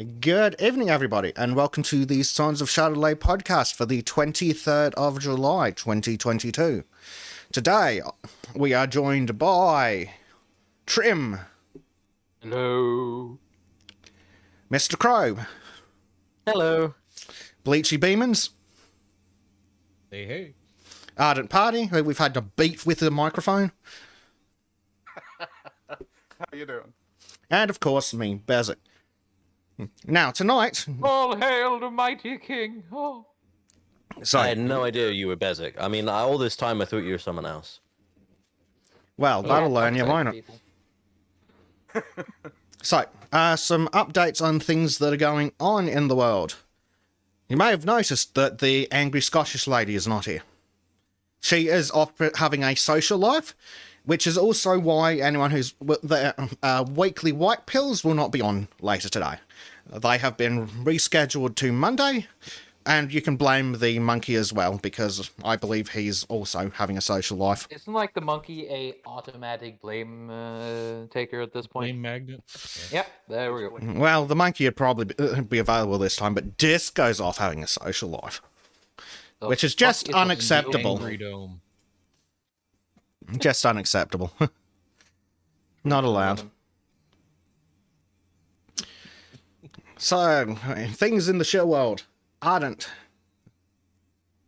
Good evening, everybody, and welcome to the Sultans of Shadilay podcast for the 23rd of July, 2022. Today, we are joined by Trim. Hello. Mr. Crow. Hello. Bleachy Beamans. Hey, hey. Ardent Party, who we've had to beat with the microphone. How you doing? And, of course, me, Bezic. Now, tonight... All hail the mighty king. Oh. Sorry. I had no idea you were Bezic. I mean, all this time I thought you were someone else. Well, that'll learn you, why not? So, some updates on things that are going on in the world. You may have noticed that the angry Scottish lady is not here. She is off having a social life, which is also why anyone who's their weekly white pills will not be on later today. They have been rescheduled to Monday, and you can blame the monkey as well, because I believe he's also having a social life. Isn't like the monkey a automatic blame taker at this point? Blame magnet. Yep, there we go. Well, the monkey would probably be available this time, but Disc goes off having a social life, The which is fuck just is unacceptable. Angry Dome. Just unacceptable. Not allowed. So, things in the show world. Ardent.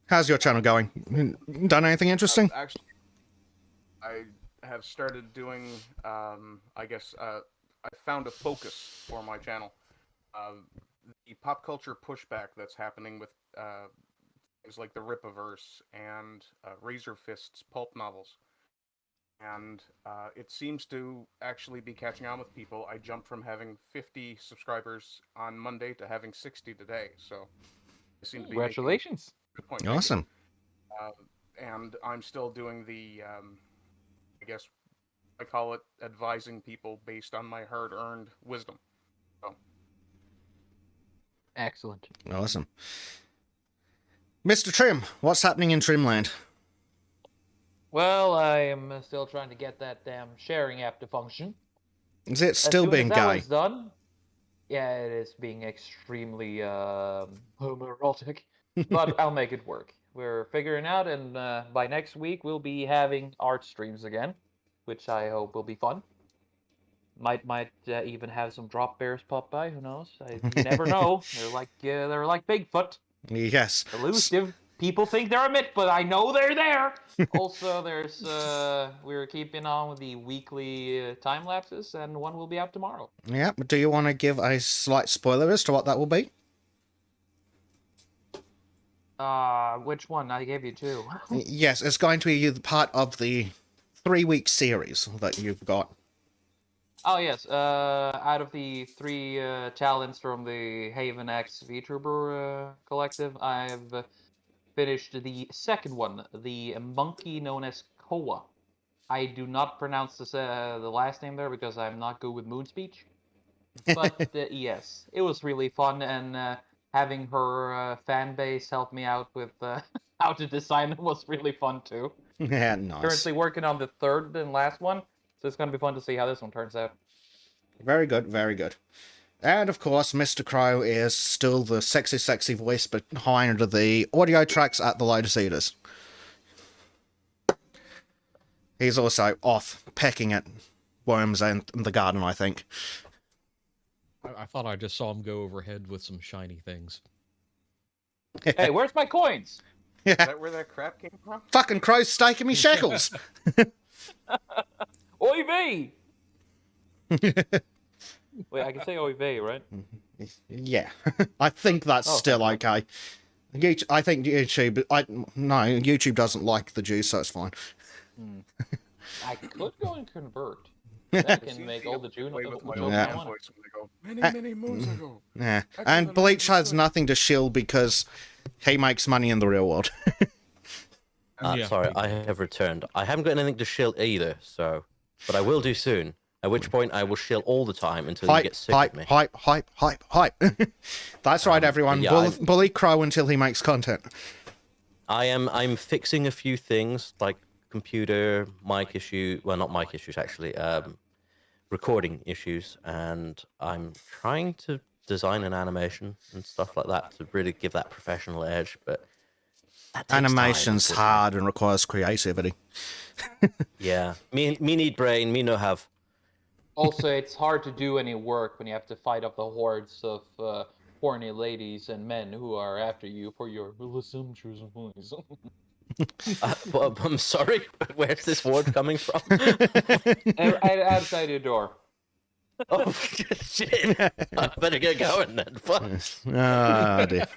How's your channel going? Done anything interesting? Actually, I have started doing, I found a focus for my channel. The pop culture pushback that's happening with things like the Rippaverse and Razor Fist's pulp novels. And it seems to actually be catching on with people. I jumped from having 50 subscribers on Monday to having 60 today, so I seem to be Congratulations. good point. Awesome. And I'm still doing the, I guess I call it advising people based on my hard-earned wisdom. So, Excellent. Awesome. Mr. Trim, what's happening in Trimland? Well, I am still trying to get that damn sharing app to function. Is it still being As soon as that gay? one's done, yeah, it is being extremely homoerotic, but I'll make it work. We're figuring out, and by next week we'll be having art streams again, which I hope will be fun. Might even have some drop bears pop by. Who knows? You never know. They're like Bigfoot, Yes. elusive. People think they're a myth, but I know they're there. Also, there's we're keeping on with the weekly time lapses, and one will be out tomorrow. Yeah, but do you want to give a slight spoiler as to what that will be? Which one? I gave you two. Yes, it's going to be part of the 3-week series that you've got. Oh yes. Out of the 3 talents from the Haven X VTuber collective, I've finished the second one, the monkey known as Koa. I do not pronounce the last name there because I'm not good with moon speech. But yes, it was really fun, and having her fan base help me out with how to design it was really fun too. Yeah, nice. Currently working on the third and last one, so it's going to be fun to see how this one turns out. Very good, very good. And, of course, Mr. Crow is still the sexy voice behind the audio tracks at the Lotus Eaters. He's also off pecking at worms in the garden, I think. I thought I just saw him go overhead with some shiny things. Hey, where's my coins? is that where that crap came from? Fucking Crow's staking me shekels! Oy vey! Wait, I can say oy vey, right? Yeah, I think that's still okay. I think YouTube... No, YouTube doesn't like the Jews, so it's fine. I could go and convert. I can make all the June Play with my I old Yeah. man want. voice when they go, many moons ago. Yeah, and Bleach has nothing to shield because he makes money in the real world. Yeah. Sorry, I have returned. I haven't got anything to shill either, so... But I will do soon. At which point I will shill all the time until you get sick of me. Hype. That's right, everyone. yeah, Bully Crow until he makes content. I'm fixing a few things, like computer, mic issue... Well, not mic issues, actually. Recording issues, and I'm trying to design and animation and stuff like that to really give that professional edge, but that takes Animation's time, hard and requires creativity. Yeah, me need brain, me no have. Also, it's hard to do any work when you have to fight up the hordes of horny ladies and men who are after you for your voluptuous voice. I'm sorry, where's this word coming from? Outside your door. Oh, shit. I better get going then. Fuck. Ah, dear.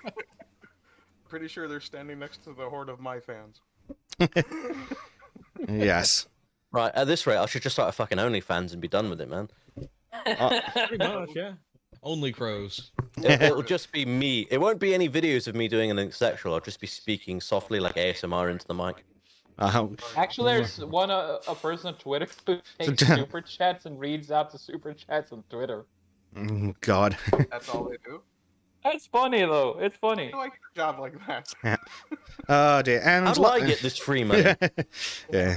Pretty sure they're standing next to the horde of my fans. Yes. Right, at this rate, I should just start a fucking OnlyFans and be done with it, man. Pretty much, yeah. Only crows. It'll just be me. It won't be any videos of me doing anything sexual. I'll just be speaking softly like ASMR into the mic. Actually, there's a person on Twitter who takes super chats and reads out the super chats on Twitter. God. That's all they do. That's funny though. It's funny. I like a job like that. Yeah. Oh dear. And How do I get this free money? Yeah.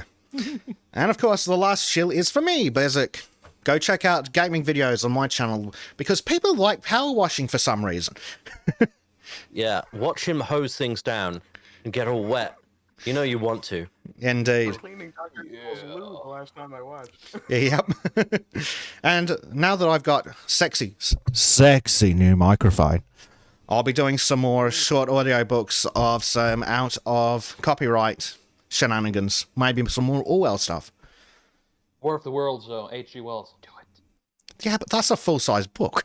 And of course, the last shill is for me, Bezic. Go check out gaming videos on my channel because people like power washing for some reason. Yeah, watch him hose things down and get all wet. You know you want to. Indeed. Cleaning Dr. Cole's loo the last time I watched. Yep. And now that I've got sexy new microphone, I'll be doing some more short audiobooks of some out of copyright shenanigans. Maybe some more Orwell stuff. War of the Worlds, though. H.G. Wells. Do it. Yeah, but that's a full-size book.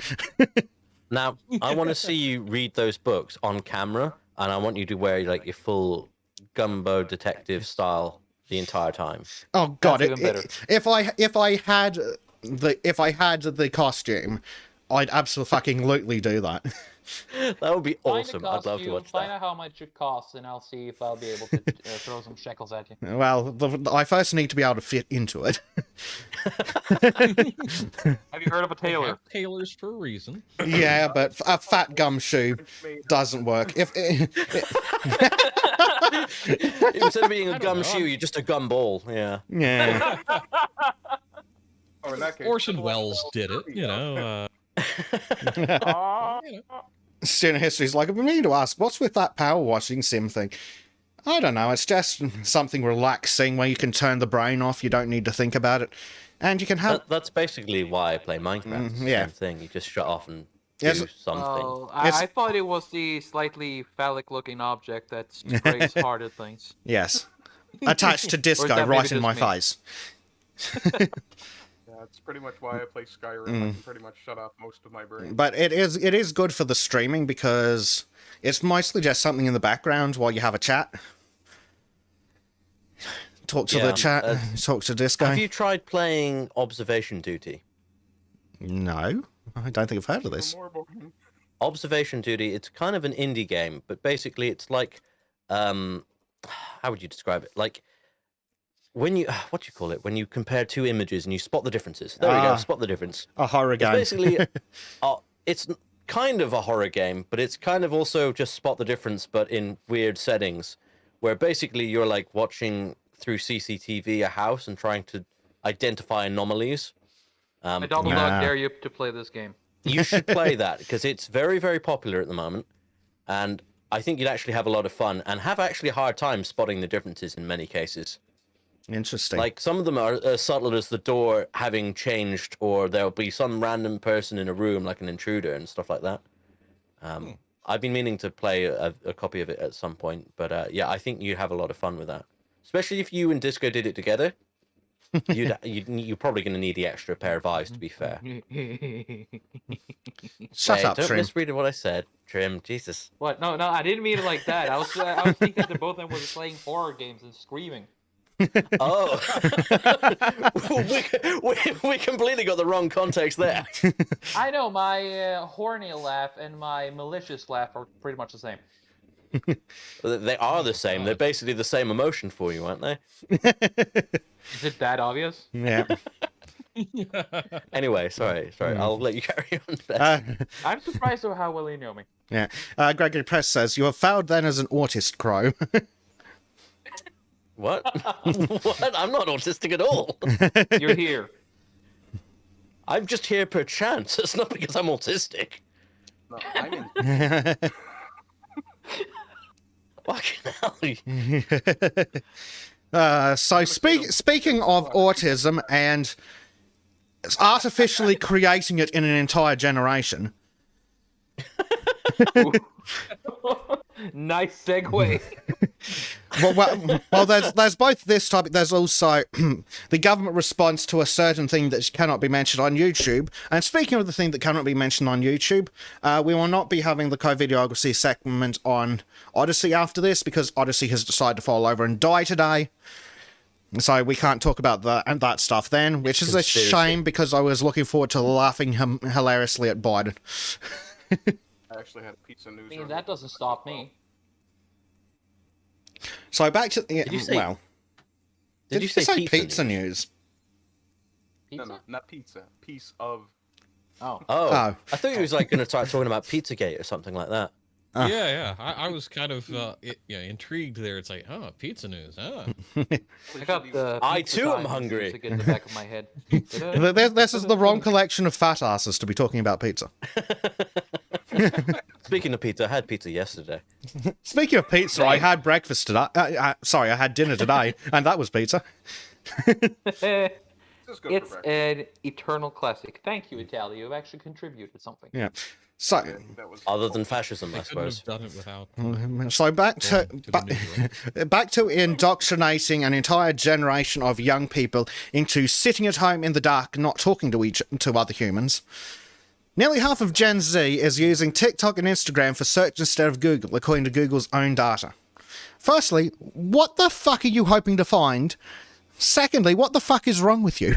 Now, I want to see you read those books on camera, and I want you to wear like your full Gumbo detective style the entire time. Oh God! That's even better. If I had the costume, I'd absolutely do that. That would be Find a awesome. I'd love to costume, watch find that. out how much it costs, and I'll see if I'll be able to throw some shekels at you. Well, I first need to be able to fit into it. Have you heard of a They tailor? have tailors for a reason. Yeah, but a fat gumshoe doesn't work. If Instead of being a I don't gum know. shoe, you're just a gum ball. Yeah. yeah, Oh, in that case, Orson Welles did it, you know. student history's like, we need to ask, what's with that power washing sim thing? I don't know. It's just something relaxing where you can turn the brain off. You don't need to think about it, and you can have. That's basically why I play Minecraft. It's the yeah. same thing. You just shut off and Yes. do something. Oh, It's- I thought it was the slightly phallic-looking object that sprays hard at things. Yes, attached to Or is disco that right maybe in my just me? face. Yeah, that's pretty much why I play Skyrim. I can pretty much shut off most of my brain. But it is good for the streaming because it's mostly just something in the background while you have a chat. Talk to Yeah, the chat. Talk to disco. Have you tried playing Observation Duty? No, I don't think I've heard of this. More boring. Observation Duty, it's kind of an indie game, but basically it's like, how would you describe it? Like, when you, what do you call it? When you compare two images and you spot the differences. There we go, spot the difference. A horror It's game. basically, it's kind of a horror game, but it's kind of also just spot the difference, but in weird settings, where basically you're like watching through CCTV a house and trying to identify anomalies. I double Nah. dog dare you to play this game. You should play that because it's very, very popular at the moment, and I think you'd actually have a lot of fun and have actually a hard time spotting the differences in many cases. Interesting. Like some of them are as subtle as the door having changed, or there'll be some random person in a room, like an intruder and stuff like that. I've been meaning to play a copy of it at some point, but yeah, I think you'd have a lot of fun with that, especially if you and Disco did it together. You're probably going to need the extra pair of eyes, to be fair. Shut Hey, up, don't Trim. misread what I said, Trim. Jesus. What? No, I didn't mean it like that. I was thinking that both of them were playing horror games and screaming. Oh, we completely got the wrong context there. I know my horny laugh and my malicious laugh are pretty much the same. They are the same. They're basically the same emotion for you, aren't they? Is it that obvious? Yeah. Anyway, sorry. I'll let you carry on. I'm surprised at how well you know me. Yeah. Gregory Press says, you have failed then as an autist, Crow. What? What? I'm not autistic at all. You're here. I'm just here per chance. It's not because I'm autistic. No, I'm in. Fucking hell. So speaking of autism and artificially creating it in an entire generation. Nice segue. Well, there's both this topic. There's also the government response to a certain thing that cannot be mentioned on YouTube. And speaking of the thing that cannot be mentioned on YouTube, we will not be having the co-videography segment on Odyssey after this because Odyssey has decided to fall over and die today. So we can't talk about that stuff then, which is a shame because I was looking forward to laughing hilariously at Biden. I actually had pizza news. I mean, that doesn't stop me. So back to Did you say, well, did you say pizza news? Pizza? No, not pizza. Piece of. Oh. Oh, Oh. I thought he was like going to start talking about Pizzagate or something like that. Yeah. I was kind of intrigued there. It's like, oh, pizza news. Oh. I got the. I pizza too am time hungry. music in the back of my head. This is the wrong collection of fat asses to be talking about pizza. Speaking of pizza, I had pizza yesterday. Speaking of pizza, I had breakfast today. Sorry, I had dinner today, and that was pizza. It's an eternal classic. Thank you, Italia. You've actually contributed something. Yeah. So, That was Other than fascism, I I couldn't suppose. have done it without. so back to Going to the news, back to indoctrinating an entire generation of young people into sitting at home in the dark, not talking to other humans. Nearly half of Gen Z is using TikTok and Instagram for search instead of Google, according to Google's own data. Firstly, what the fuck are you hoping to find? Secondly, what the fuck is wrong with you?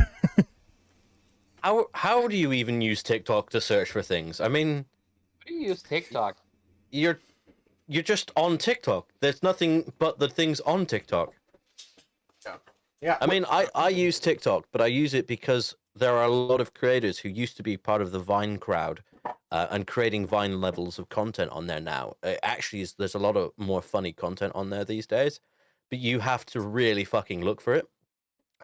How do you even use TikTok to search for things? I mean, How do you use TikTok? you're just on TikTok. There's nothing but the things on TikTok. Yeah. I mean, I use TikTok, but I use it because there are a lot of creators who used to be part of the Vine crowd and creating Vine levels of content on there now. There's a lot of more funny content on there these days, but you have to really fucking look for it.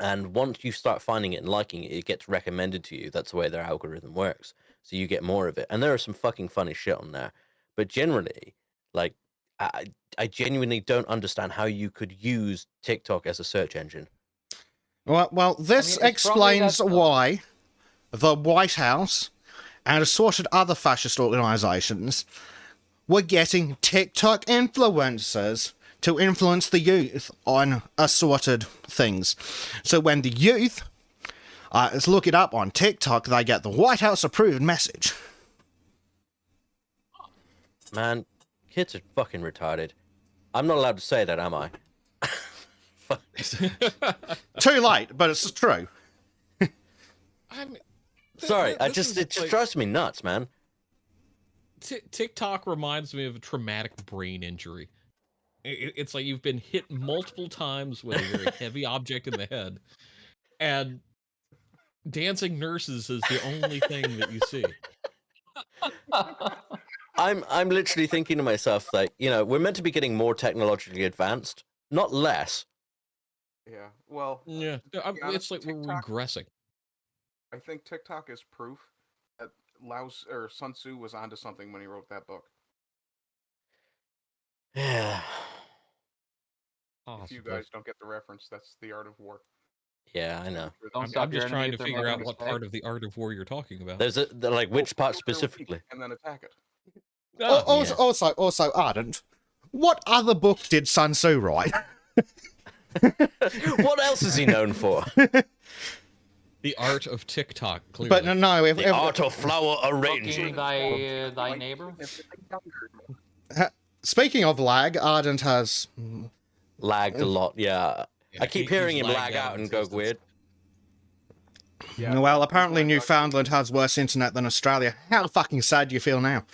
And once you start finding it and liking it, it gets recommended to you. That's the way their algorithm works. So you get more of it. And there are some fucking funny shit on there. But generally, like, I genuinely don't understand how you could use TikTok as a search engine. Well, this I mean, it's probably explains that- why the White House and assorted other fascist organizations were getting TikTok influencers to influence the youth on assorted things. So when the youth look it up on TikTok, they get the White House approved message. Man, kids are fucking retarded. I'm not allowed to say that, am I? Too late, but it's true. I mean, Sorry, it this just is drives me nuts, man. TikTok reminds me of a traumatic brain injury. It's like you've been hit multiple times with a very heavy object in the head, and dancing nurses is the only thing that you see. I'm literally thinking to myself, like, we're meant to be getting more technologically advanced, not less. Yeah. Well. Yeah, be it's honest, like we're TikTok- regressing. I think TikTok is proof that Sun Tzu was onto something when he wrote that book. Yeah. If you guys don't get the reference, that's The Art of War. Yeah, I know. Don't I'm stop your just trying enemy to from figure making out what mistake. part of the art of war you're talking about. There's like which part Go through a week specifically? and then attack it. Oh, Also, Ardent, what other book did Sun Tzu write? What else is he known for? the art of TikTok, clearly. But no, The art of flower Fucking arranging. thy neighbor. speaking of lag, Ardent has Lagged a lot, yeah. I keep hearing him he's lag lagged out out and go existence. weird. Yeah. well, apparently Newfoundland has worse internet than Australia. How fucking sad do you feel now?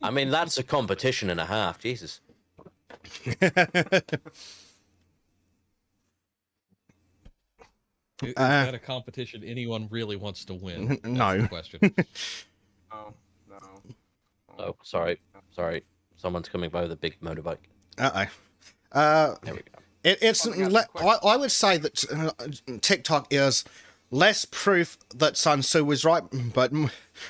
I mean, that's a competition and a half, Jesus. Is that a competition anyone really wants to win? That's No. the question. No. Oh, sorry. Someone's coming by with a big motorbike. Uh-oh. There we go. It's. Let me ask you a question. I would say that TikTok is less proof that Sun Tzu was right, but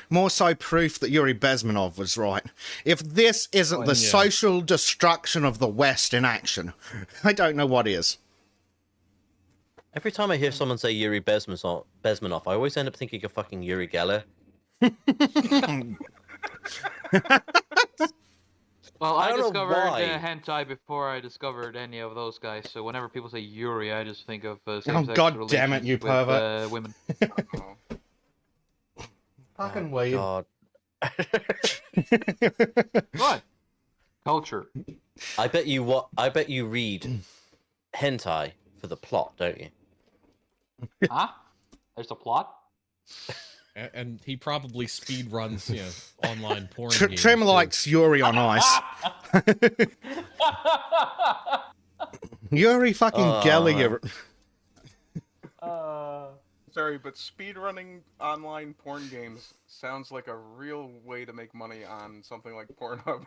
more so proof that Yuri Bezmenov was right. If this isn't the social destruction of the West in action, I don't know what is. Every time I hear someone say Yuri Bezmenov, I always end up thinking of fucking Yuri Geller. Well, I I don't know discovered why. hentai before I discovered any of those guys. So whenever people say Yuri, I just think of Oh, same-sex God damn it, you relations with, pervert. women. Uh-oh. Fucking Oh, weed. God. What? Culture. I bet you read hentai for the plot, don't you? Huh? There's a plot? And he probably speed runs, online porn games. Trim too. likes Yuri on Ice. Yuri fucking Geller. Sorry, but speedrunning online porn games sounds like a real way to make money on something like Pornhub.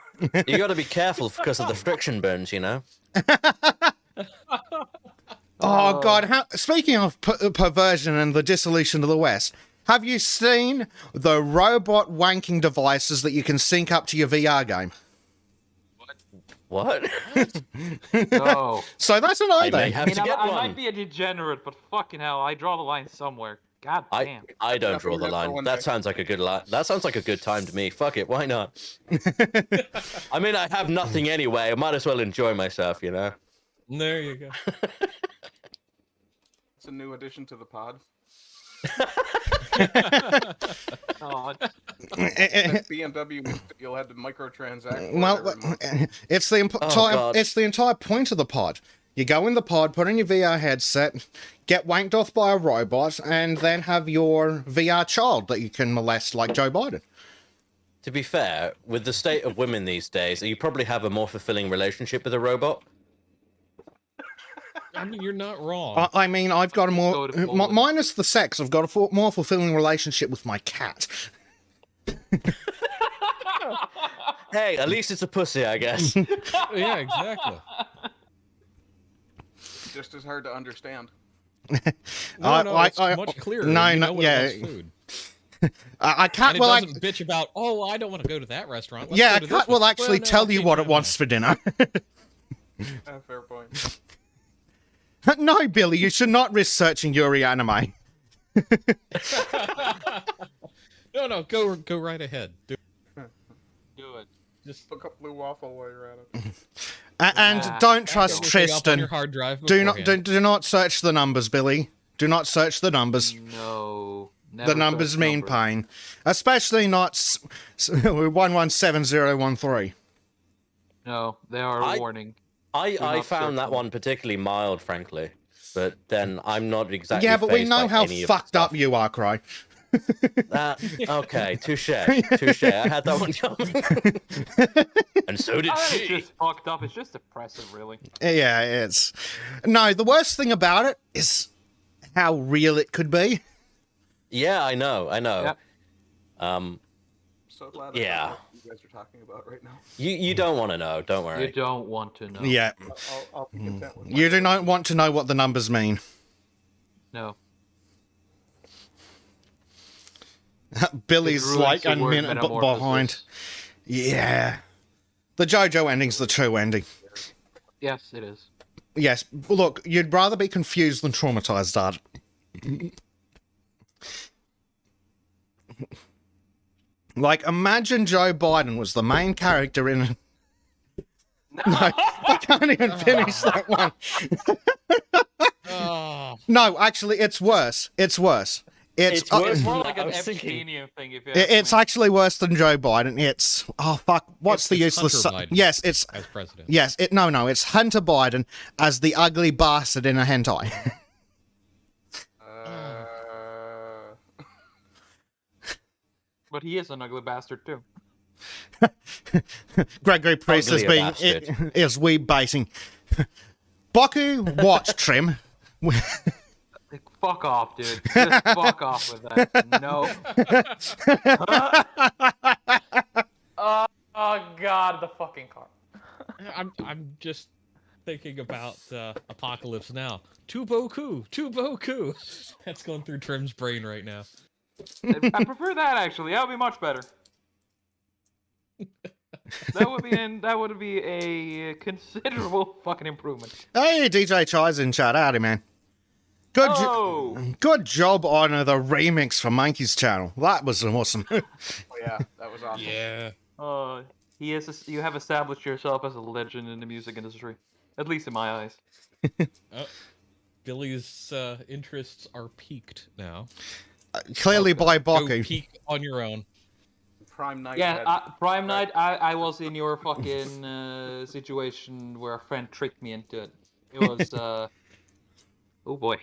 You got to be careful because of the friction burns, you know. Oh, God. Speaking of perversion and the dissolution of the West, have you seen the robot wanking devices that you can sync up to your VR game? What? No. So that's an I may idea. have to get I one. might be a degenerate, but fucking hell, I draw the line somewhere. God damn. I don't draw the Definitely have to line. one That day. sounds like a good line. That sounds like a good time to me. Fuck it, why not? I mean, I have nothing anyway. I might as well enjoy myself, you know. There you go. It's a new addition to the pod. Oh, If BMW, you'll have to microtransact. Well, every month. it's the God. it's the entire point of the pod. You go in the pod, put on your VR headset, get wanked off by a robot, and then have your VR child that you can molest like Joe Biden. To be fair, with the state of women these days, you probably have a more fulfilling relationship with a robot. I mean, you're not wrong. I mean, I've got a more Go to Poland. minus the sex. I've got a more fulfilling relationship with my cat. Hey, at least it's a pussy, I guess. Yeah, exactly. Just as hard to understand. No, it's much clearer. No, you no, know when yeah. it wants food. I can't. And it Well, doesn't bitch about, oh, I don't want to go to that restaurant. Let's yeah, go a to this cat will one." actually Well, no, tell I you can't what have it wants for dinner. Fair point. No, Billy, you should not risk searching Yuri anime. that. No, go right ahead. do it. Just Look up Blue Waffle while you're at it. And Nah, don't back trust everything up on your Tristan. hard drive Do not beforehand. do not search the numbers, Billy. Do not search the numbers. No. The never numbers search mean numbers. pain, especially not 117013. No, they are a warning. I not found that search them. one particularly mild, frankly. But then I'm not exactly. Yeah, but we fazed know by how any of the fucked up stuff. you are, Cry. Okay, touche. I had that one coming. And so did It's she. just fucked up. It's just depressive, really. Yeah, it's. No, the worst thing about it is how real it could be. Yeah, I know. Yep. So glad I Yeah. know what you guys are talking about right now. You don't want to know. Don't worry. You don't want to know. Yeah, I'll be content with you do not want to know what the numbers mean. No. Billy's It ruins like the a word minute metamorphosis. behind. Yeah. The JoJo ending's the true ending. Yes, it is. Yes, look, you'd rather be confused than traumatized, Dad. Like, imagine Joe Biden was the main character in... No, I can't even finish that one. Oh, No, actually, it's worse. It's worse. It's worse. It's more than like that. an I was thinking- Epsteinian thing. If you It's ask me. actually worse than Joe Biden. It's... Oh, fuck. What's the it's useless... Hunter Biden. Yes, it's... as president. Yes, no, it's Hunter Biden as the ugly bastard in a hentai. But he is an ugly bastard too. Gregory Priest is Ugly a being bastard. is weeb baiting. Baku, watch Trim. Like, fuck off, dude. Just fuck off with that. No. oh God, the fucking car. I'm just thinking about Apocalypse Now. Tu boku. That's going through Trim's brain right now. I prefer that actually. That would be much better. That would be a considerable fucking improvement. Hey, DJ Chai's in chat. Howdy, man. Good job on the remix for Monkey's channel. That was awesome. Oh yeah, that was awesome. Yeah. You have established yourself as a legend in the music industry, at least in my eyes. Billy's interests are peaked now. Clearly by Go Baku. peak on your own. Prime Night. Yeah, Prime Night. I was in your fucking situation where a friend tricked me into it. It was oh boy.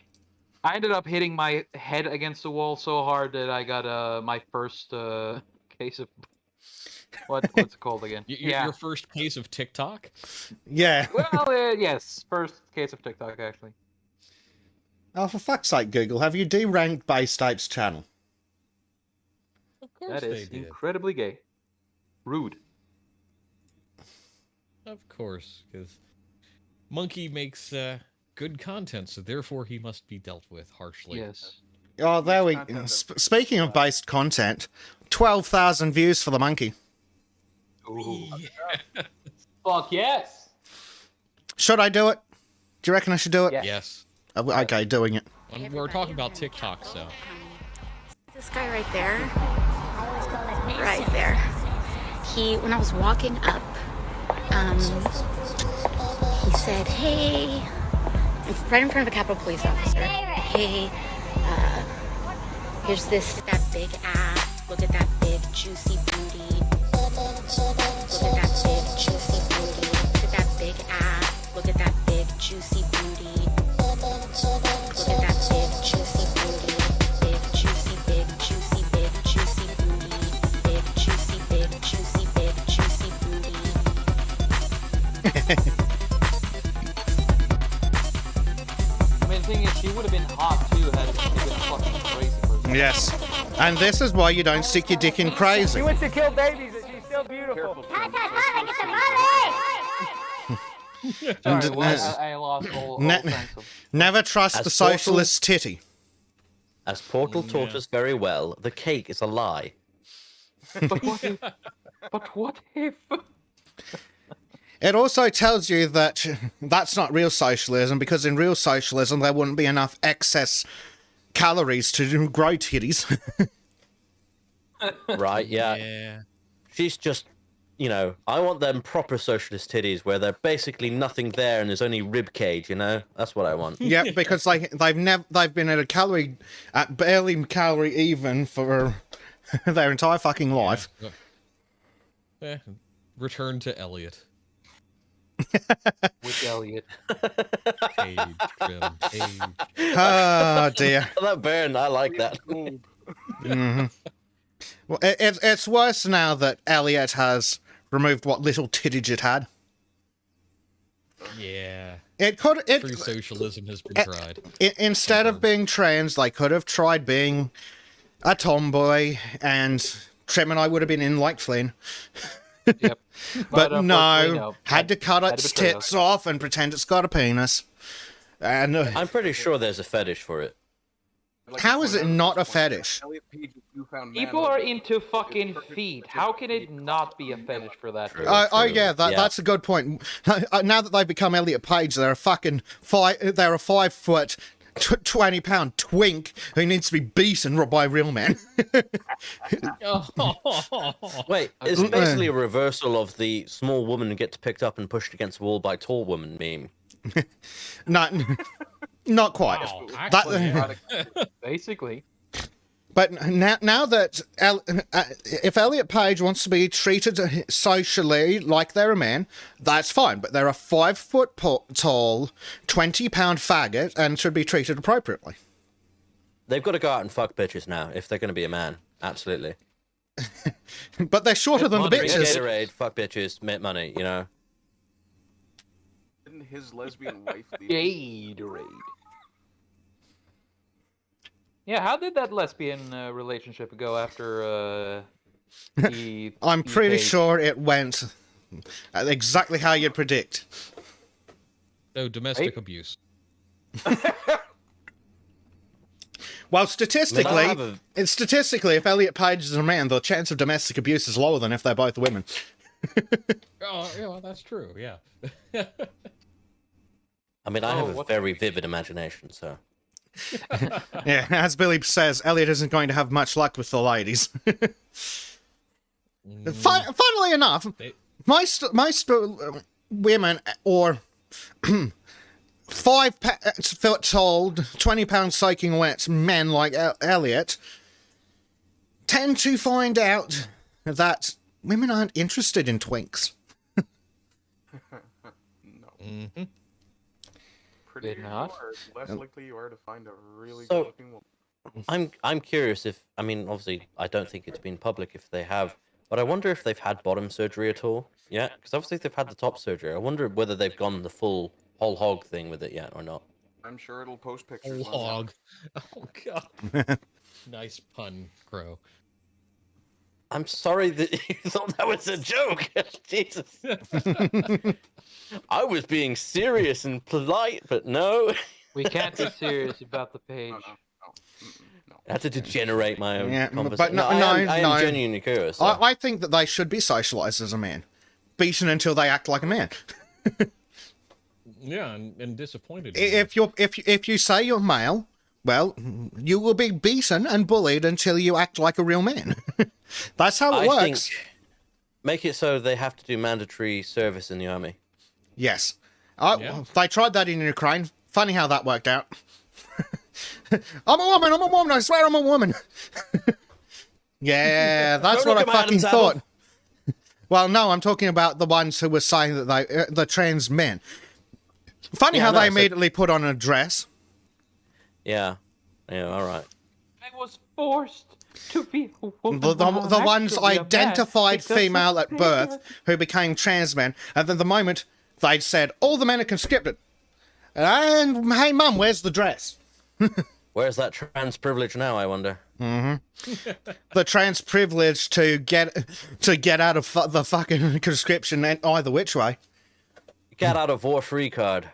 I ended up hitting my head against the wall so hard that I got my first case of what's it called again? Your first case of TikTok? Yeah. Well, yes, first case of TikTok actually. Oh, for fuck's sake, Google, have you deranked Base Tape's channel? Of course That they is did. incredibly gay. Rude. Of course, because Monkey makes good content, so therefore he must be dealt with harshly. Yes. Oh, there we... Content of- Speaking of based content, 12,000 views for the monkey. Ooh. Fuck yes. Should I do it? Do you reckon I should do it? Yeah. Yes. Okay, doing it. We're talking about TikTok, so. This guy right there, right there. When I was walking up, he said, "Hey," right in front of a Capitol Police officer. "Hey, here's that big ass. Look at that big juicy booty. Look at that big juicy booty. Look at that big ass. Look at that big juicy booty. Look at that big juicy booty. Big juicy, big juicy, big juicy booty. Big juicy, big juicy, big juicy booty." I mean, the thing is, she would have been hot too had she been a fucking crazy person. Yes. And this is why you don't stick your dick in crazy. She wants to kill babies and she's still beautiful. Sorry, well, I lost all sense of. Never trust As the Portal- socialist titty. As Portal taught us very well, the cake is a lie. But what if? But what if? It also tells you that that's not real socialism, because in real socialism there wouldn't be enough excess calories to grow titties. Right, yeah. Yeah. She's just, I want them proper socialist titties where they're basically nothing there and there's only rib cage, That's what I want. Yeah, because they've been at barely calorie even for their entire fucking life. Return to Elliot. With Elliot. Page, Trim, page. Oh dear. That burn, I like that. Well, it's worse now that Elliot has removed what little tittage it had. Yeah. True Socialism has been tried. Instead of being trans, they could have tried being a tomboy, and Trim and I would have been in like Flynn. Yep. But unfortunately, no, had to cut had to its betray tits us. off and pretend it's got a penis. And I'm pretty sure there's a fetish for it. how is it not a fetish? Elliot Page's newfound People manhood are into fucking feet. How can it not be a fetish for that? True. Oh yeah, that's a good point. Now that they've become Elliot Page, they're a fucking they're a 5 foot, 20 pound twink who needs to be beaten by real men. Wait, it's basically a reversal of the small woman gets picked up and pushed against a wall by tall woman meme. Not quite. Wow, That- actually, yeah. Basically. But now that if Elliot Page wants to be treated socially like they're a man, that's fine. But they're a 5 foot tall, 20-pound faggot and should be treated appropriately. They've got to go out and fuck bitches now if they're going to be a man. Absolutely. But they're shorter than the money. Drink bitches. Gatorade, fuck bitches, make money, Didn't his lesbian wife leave? Gatorade. Yeah, how did that lesbian relationship go after he? I'm he pretty paid? sure it went exactly how you'd predict. No, domestic abuse. Well, have statistically, if Elliot Page is a man, the chance of domestic abuse is lower than if they're both women. Oh, yeah, well, that's true. Yeah. I mean, I have a what- very vivid imagination, so. Yeah, as Billy says, Elliot isn't going to have much luck with the ladies. Funnily enough, They- most women or 5 foot tall, 20-pound soaking wet men like Elliot tend to find out that women aren't interested in twinks. No. Prettier Did you not. are, less likely you are to find a really So- good-looking woman. I'm curious if, I mean, obviously, I don't think it's been public if they have, but I wonder if they've had bottom surgery at all. Yeah, because obviously they've had the top surgery. I wonder whether they've gone the full whole hog thing with it yet or not. I'm sure it'll post pictures. on Log. Oh, God. Nice pun, Crow. I'm sorry that you thought that was a joke. Jesus. I was being serious and polite, but no. We can't be serious about the page. No. I had to degenerate my own Yeah, conversation. but no, I no. am genuinely curious. So. I think that they should be socialized as a man, beaten until they act like a man. Yeah, and disappointed. If you say you're male, well, you will be beaten and bullied until you act like a real man. That's how it works. Think make it so they have to do mandatory service in the army. Yes. Yeah. They tried that in Ukraine. Funny how that worked out. I'm a woman, I swear I'm a woman. Yeah, that's Don't what I look at my fucking Adam's apple. thought. Well, no, I'm talking about the ones who were saying that they, the trans men. Funny Yeah, how no, they so- immediately put on a dress. Yeah. Yeah, all right. I was forced to be a woman. The when I'm ones actually a man identified because female of at birth who became trans men, and then the moment they'd said, all the men are conscripted. And, hey, mum, where's the dress? Where's that trans privilege now, I wonder? The trans privilege to get out of the fucking conscription either which way. Get out of war free card.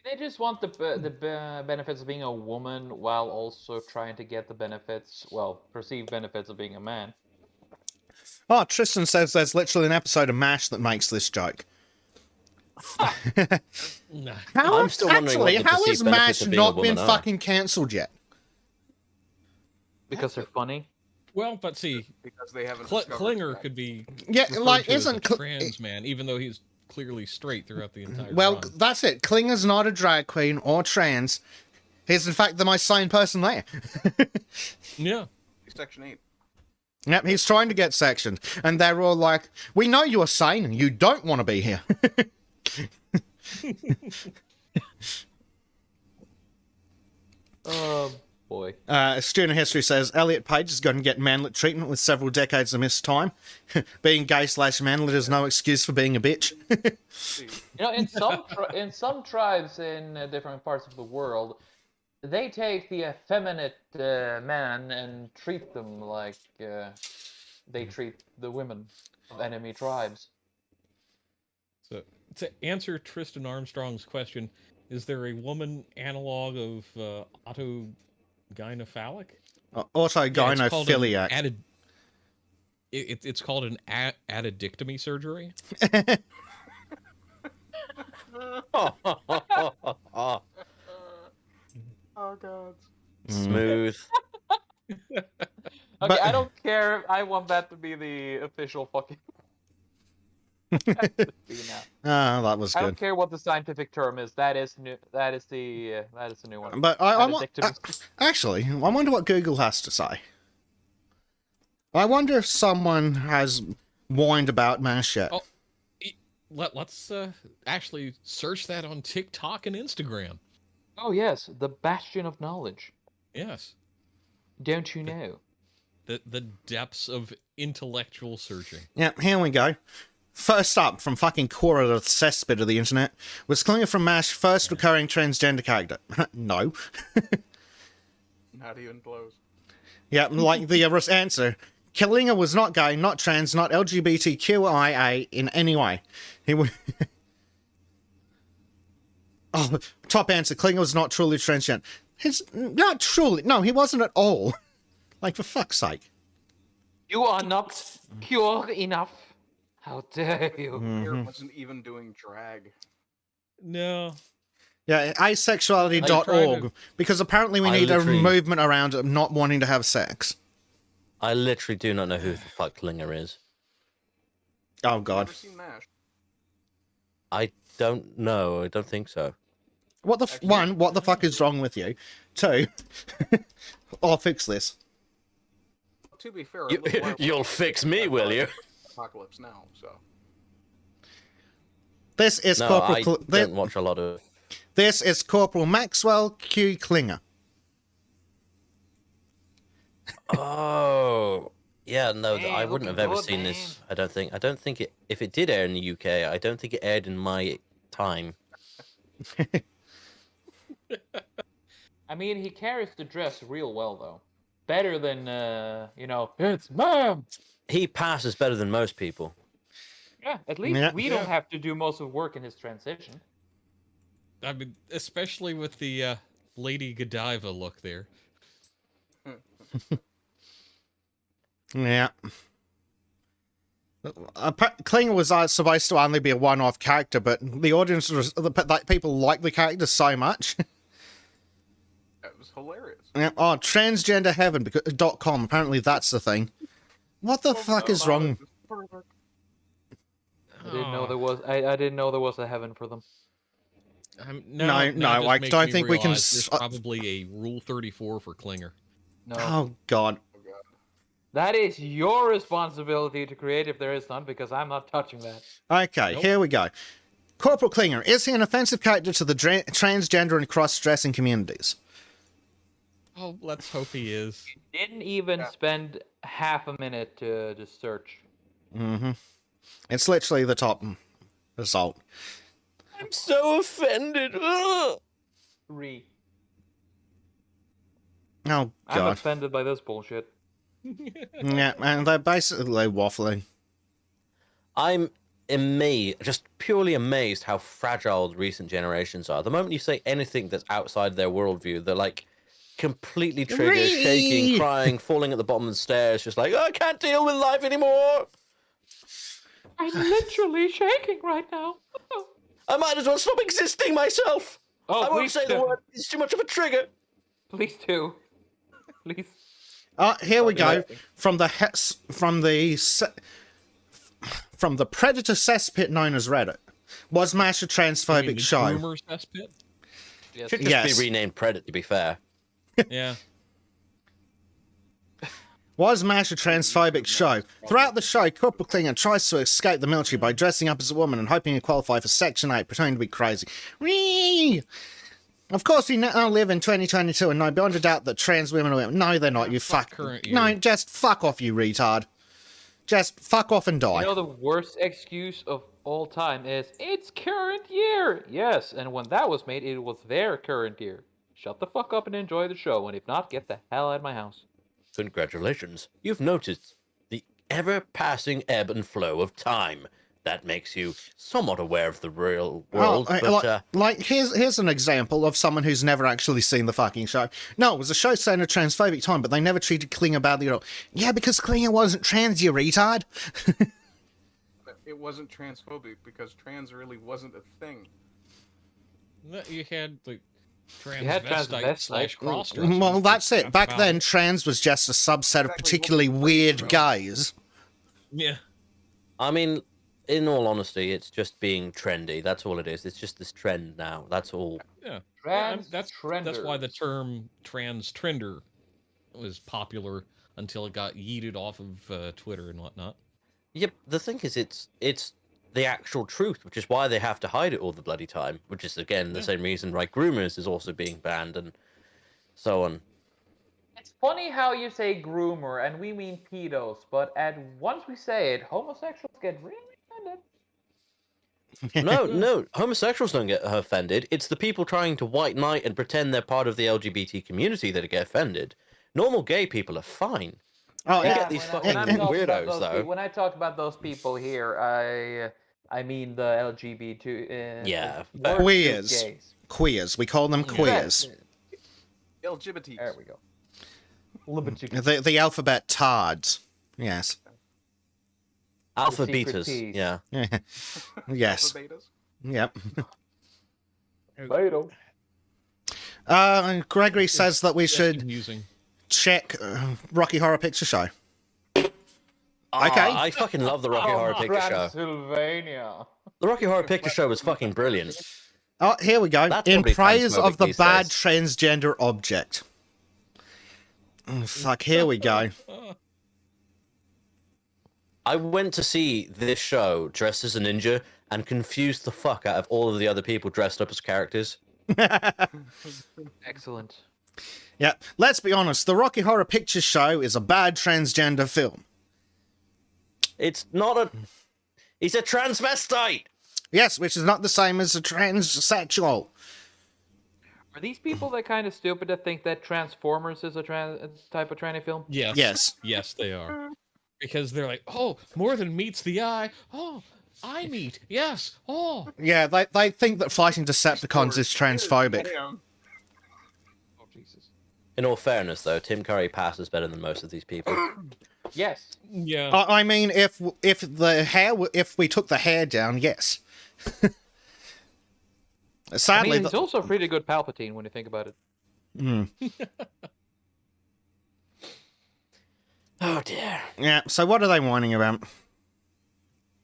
They just want the benefits of being a woman while also trying to get the benefits, well, perceived benefits of being a man. Oh, Tristan says there's literally an episode of MASH that makes this joke. Nah. I'm still wondering what the how perceived has benefits MASH of being a not been woman are. fucking cancelled yet? Because they're funny. Well, but see, because they haven't. discovered Klinger that. could be Yeah, referred like, to as isn't a trans man, even though he's clearly straight throughout the entire Well, run. that's it. Klinger's not a drag queen or trans. He's, in fact, the most sane person there. Yeah. Section 8. Yep, he's trying to get sectioned. And they're all like, we know you're sane. You don't want to be here. Oh, boy. Student of history says, Elliot Page is going to get manlet treatment with several decades of missed time. Being gay/manlet is no excuse for being a bitch. You know, in some tribes in different parts of the world, they take the effeminate man and treat them like they treat the women of enemy tribes. So to answer Tristan Armstrong's question, is there a woman analog of autogynephalic? Autogynophiliac. It's called an addictomy surgery. Oh god. Smooth. Okay, But- I don't care. I want that to be the official fucking. Now. That was I good. don't care what the scientific term is. That is new. That is the new one. But I want, Addictomy. actually, I wonder what Google has to say. I wonder if someone has whined about MASH yet. Oh. Let's actually search that on TikTok and Instagram. Oh yes, the bastion of knowledge. Yes. Don't you know? The depths of intellectual searching. Yeah, here we go. First up, from fucking Cora, the cesspit of the internet, was Klinger from MASH first recurring transgender character? No. Not even close. Yeah, like the answer. Klinger was not gay, not trans, not LGBTQIA in any way. He was... Oh, top answer. Klinger was not truly transgender. He's not truly. No, he wasn't at all. Like, for fuck's sake. You are not pure enough. How dare you? Here wasn't even doing drag. No. Yeah, Are you asexuality.org. trying to- Because apparently we I need a literally- movement around not wanting to have sex. I literally do not know who the fuck Klinger is. Oh, God. Never seen MASH. I don't know. I don't think so. What the one? What the fuck is wrong with you? Two, I'll fix this. To be fair, I live wild- You'll fix me, will you? Apocalypse Now, so. This is No, Corporal. I Cl- don't watch a lot of. This is Corporal Maxwell Q. Klinger. Oh, yeah. No, Hey, I wouldn't have looking ever good, seen man. this. I don't think. I don't think it. If it did air in the UK, I don't think it aired in my time. I mean, he carries the dress real well, though. Better than, it's ma'am. He passes better than most people. Yeah, at least Yeah. we don't have to do most of the work in his transition. I mean, especially with the Lady Godiva look there. Yeah. Klinger was supposed to only be a one-off character, but the audience, people like the character so much. That was hilarious. Yeah. Oh, transgenderheaven.com. Apparently that's the thing. What the fuck is wrong? I didn't know there was. I didn't know there was a heaven for them. No, now I just makes don't me think we can realize there's probably a Rule 34 for Klinger. No, Oh, God. that is your responsibility to create if there is none, because I'm not touching that. Okay, Nope. here we go. Corporal Klinger, is he an offensive character to the transgender and cross-dressing communities? Oh, let's hope he is. Didn't even spend half a minute to search. Mm-hmm. It's literally the top result. I'm so offended. Ugh. 3. Oh, I'm God. offended by this bullshit. Yeah, and they're basically waffling. I'm amazed, just purely amazed how fragile the recent generations are. The moment you say anything that's outside their worldview, they're like completely triggered, shaking, crying, falling at the bottom of the stairs, just like, oh, I can't deal with life anymore. I'm literally shaking right now. I might as well stop existing myself. Oh, I won't please say the do. word. It's too much of a trigger. Please do. Please. Here we go. Interesting. From the predator cesspit known as Reddit. Was MASH a I mean, transphobic the show? Groomer cesspit? Yes. Should just Yes. be renamed Predator, to be fair. Yeah. Was MASH a transphobic show? Throughout the show, Corporal Klinger tries to escape the military by dressing up as a woman and hoping to qualify for Section 8, pretending to be crazy. Whee! Of course, we now live in 2022 and know beyond a doubt that trans women are women. No, they're not, you fuck. current No, year. just fuck off, you retard. Just fuck off and die. You know the worst excuse of all time is, it's current year! Yes, and when that was made, it was their current year. Shut the fuck up and enjoy the show, and if not, get the hell out of my house. Congratulations. You've noticed the ever-passing ebb and flow of time. That makes you somewhat aware of the real world, here's an example of someone who's never actually seen the fucking show. No, it was a show set in a transphobic time, but they never treated Klinger badly at all. Yeah, because Klinger wasn't trans, you retard. It wasn't transphobic because trans really wasn't a thing. You had like had transvestite transvestite. slash crossdressers. Well, that's it. Back about then, it. trans was just a subset of particularly weird gays. Yeah. I mean, in all honesty, it's just being trendy. That's all it is. It's just this trend now. That's all. Yeah. Trans That's why the term trans trender was popular until it got yeeted off of Twitter and whatnot. Yep. The thing is, it's the actual truth, which is why they have to hide it all the bloody time. Which is again the same reason why groomers is also being banned and so on. It's funny how you say groomer, and we mean pedos, but once we say it, homosexuals get really offended. No, homosexuals don't get offended. It's the people trying to white knight and pretend they're part of the LGBT community that get offended. Normal gay people are fine. Oh, You yeah. get these when I'm fucking talking about weirdos, those though. When I talk about those people here, I mean the LGBT. Yeah, work queers. gays. queers. We call them queers. LGBTs. There we go. Liberty. The alphabet tards. Yes. Alpha secret betas. Ps. Yeah. Yes. Alpha betas. Yep. Beta. And Gregory says that we That's should amusing. check Rocky Horror Picture Show. Okay. I fucking love the Rocky Horror Picture Show. Transylvania. The Rocky Horror Picture Show was fucking brilliant. Oh, here we go. That's In probably praise of transphobic the these bad days. transgender object. Oh, fuck, here we go. I went to see this show dressed as a ninja and confused the fuck out of all of the other people dressed up as characters. Excellent. Yeah, let's be honest. The Rocky Horror Picture Show is a bad transgender film. It's not a... He's a transvestite! Yes, which is not the same as a transsexual. Are these people that kind of stupid to think that Transformers is a type of tranny film? Yes. Yes. Yes, they are. Because they're like, oh, more than meets the eye. Oh, eye meat. Yes. Oh. Yeah, they think that fighting Decepticons is transphobic. Damn. Oh Jesus. In all fairness, though, Tim Curry passes better than most of these people. Yes. Yeah. I mean, if we took the hair down, yes. Sadly, I mean, he's also a pretty good Palpatine when you think about it. Oh, dear. yeah. So what are they whining about?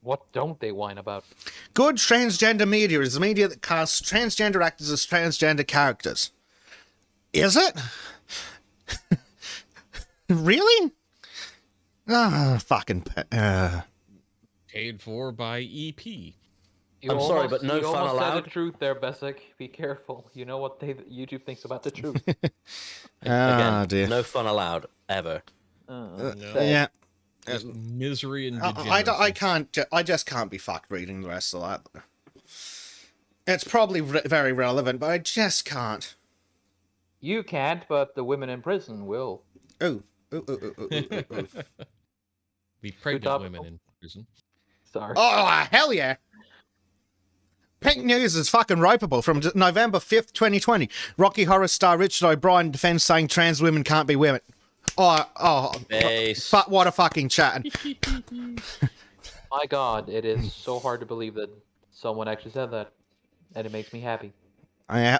What don't they whine about? Good transgender media is the media that casts transgender actors as transgender characters. Is it? Really? Ah, fucking. Paid for by E EP. You I'm sorry, but no you fun almost said allowed? the truth there, Bessic. Be careful. You know what YouTube thinks about the truth. Ah, Again, dear. no fun allowed, ever. No. Yeah. Just misery and I degeneracy. can't. I just can't be fucked reading the rest of that. It's probably very relevant, but I just can't. You can't, but the women in prison will. Ooh. Ooh, ooh, ooh, ooh, ooh, ooh. The pregnant topical. women in prison. Sorry. Oh, hell yeah. Pink News is fucking ropeable from November 5th, 2020. Rocky Horror star Richard O'Brien defends saying trans women can't be women. Base. What a fucking chat. My God, it is so hard to believe that someone actually said that, and it makes me happy. Yeah.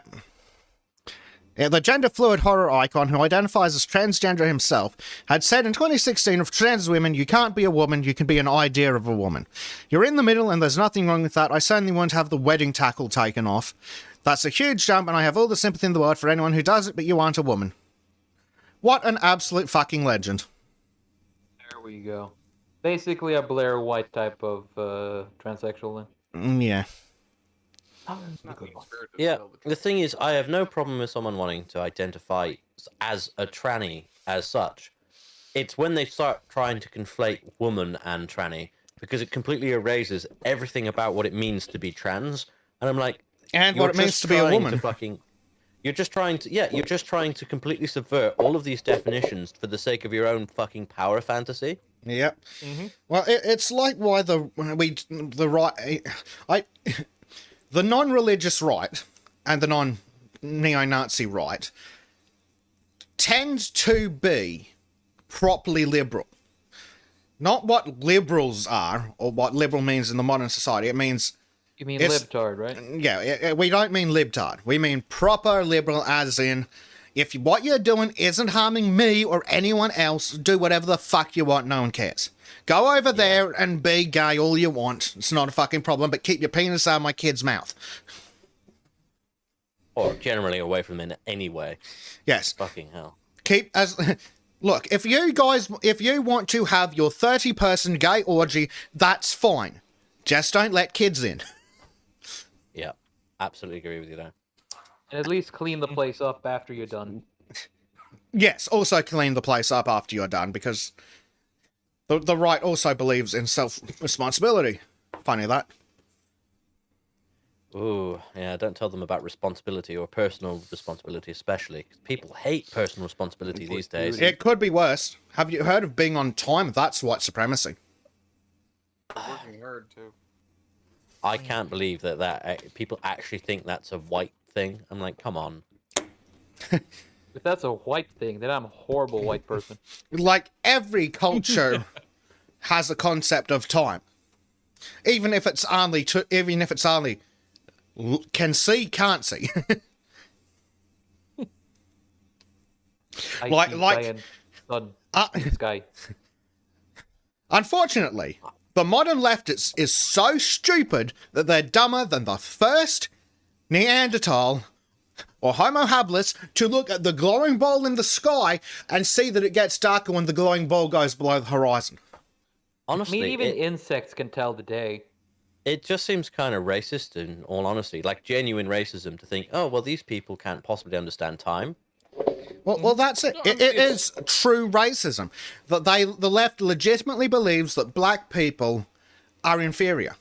Yeah, the gender-fluid horror icon, who identifies as transgender himself, had said in 2016 of trans women, you can't be a woman, you can be an idea of a woman. You're in the middle and there's nothing wrong with that. I certainly won't have the wedding tackle taken off. That's a huge jump and I have all the sympathy in the world for anyone who does it, but you aren't a woman. What an absolute fucking legend. There we go. Basically a Blair White type of transsexual then. Yeah. Not mean spirited to Yeah, tell the the truth. thing is, I have no problem with someone wanting to identify as a tranny as such. It's when they start trying to conflate woman and tranny, because it completely erases everything about what it means to be trans. And I'm like, And you're what it means just to be a trying woman. You're just trying to, you're just trying to completely subvert all of these definitions for the sake of your own fucking power fantasy. Yep. Well, it's like why the non-religious right and the non-neo-Nazi right tend to be properly liberal. Not what liberals are, or what liberal means in the modern society. It means, You mean It's- libtard, right? yeah, we don't mean libtard. We mean proper liberal, as in, if what you're doing isn't harming me or anyone else, do whatever the fuck you want, no one cares. Go over there and be gay all you want. It's not a fucking problem, but keep your penis out of my kid's mouth. Or generally away from them in any way. Yes. Fucking hell. Keep as... Look, if you want to have your 30-person gay orgy, that's fine. Just don't let kids in. Yeah, absolutely agree with you there. And at least clean the place up after you're done. Yes, also clean the place up after you're done, because the right also believes in self-responsibility. Funny that. Ooh, yeah, don't tell them about responsibility or personal responsibility, especially. 'Cause people hate personal responsibility these days. It could be worse. Have you heard of being on time? That's white supremacy. Working hard too. I can't believe that people actually think that's a white thing. I'm like, come on. If that's a white thing, then I'm a horrible white person. Like, every culture has a concept of time. Even if it's only can see, can't see. I Like- see like- giant sun Uh, in the sky. Unfortunately, the modern left is so stupid that they're dumber than the first Neanderthal or Homo habilis to look at the glowing ball in the sky and see that it gets darker when the glowing ball goes below the horizon. I Honestly, mean, even insects can tell the day. it just seems kind of racist, in all honesty. Like, genuine racism to think, oh, well, these people can't possibly understand time. Well, that's it. No, It it's- is true racism that the left legitimately believes that black people are inferior.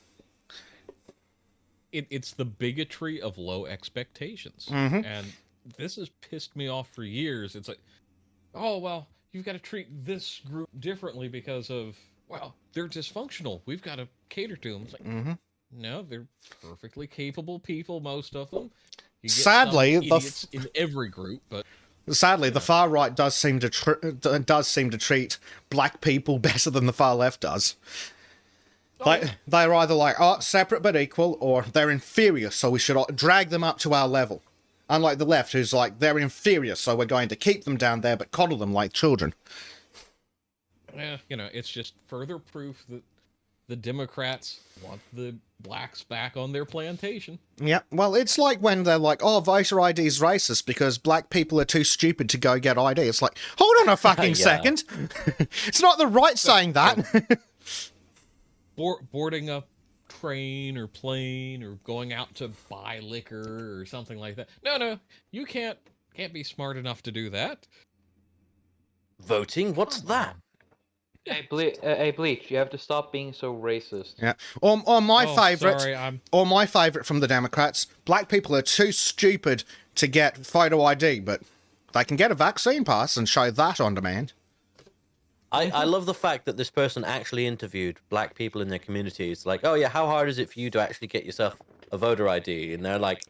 It's the bigotry of low expectations. Mhm. And this has pissed me off for years. It's like, oh, well, you've got to treat this group differently because of, well, they're dysfunctional. We've got to cater to them. It's like, Mhm. no, they're perfectly capable people, most of them. You get Sadly, some the idiots in every group, but Sadly, the far right does seem to treat black people better than the far left does. Like, they're either like, oh, separate but equal, or they're inferior, so we should drag them up to our level. Unlike the left, who's like, they're inferior, so we're going to keep them down there but coddle them like children. yeah, it's just further proof that the Democrats want the blacks back on their plantation. Yeah, well, it's like when they're like, oh, voter ID is racist because black people are too stupid to go get ID. It's like, hold on a fucking Yeah. second. It's not the right saying that. Boarding a train or plane or going out to buy liquor or something like that. No, you can't be smart enough to do that. Voting? What's that? Hey, Bleach, you have to stop being so racist. Yeah. Or my Oh, favourite, sorry, I'm or my favourite from the Democrats, black people are too stupid to get photo ID, but they can get a vaccine pass and show that on demand. I love the fact that this person actually interviewed black people in their communities. Like, oh yeah, how hard is it for you to actually get yourself a voter ID? And they're like,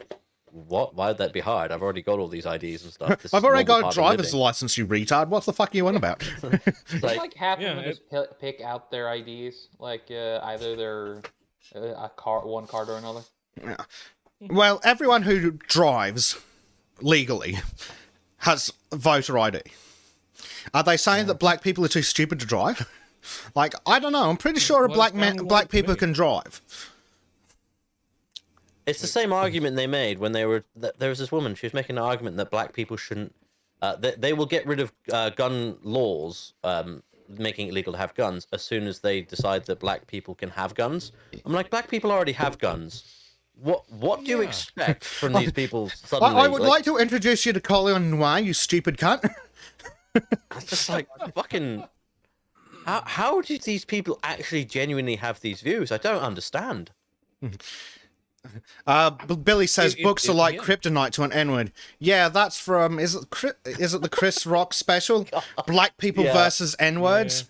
what? Why would that be hard? I've already got all these IDs and stuff. This I've is already normal got a part of driver's living." license, you retard. What the fuck are you on about? It's Like, like, half yeah, of them just pick out their IDs, like either they're one card or another. Well, everyone who drives legally has voter ID. Are they saying that black people are too stupid to drive? Like, I don't know. I'm pretty sure Well, it sounded black like to people me. can drive. it's the same argument they made when they were. There was this woman. She was making an argument that black people shouldn't. They will get rid of gun laws, making it illegal to have guns, as soon as they decide that black people can have guns. I'm like, black people already have guns. What do you Yeah. expect from these people suddenly? I would like to introduce you to Colin Noir, you stupid cunt. It's just like fucking. How do these people actually genuinely have these views? I don't understand. Billy says books are like yeah. kryptonite to an N-word. Yeah, that's from is it the Chris Rock special? Black people Yeah. versus N-words.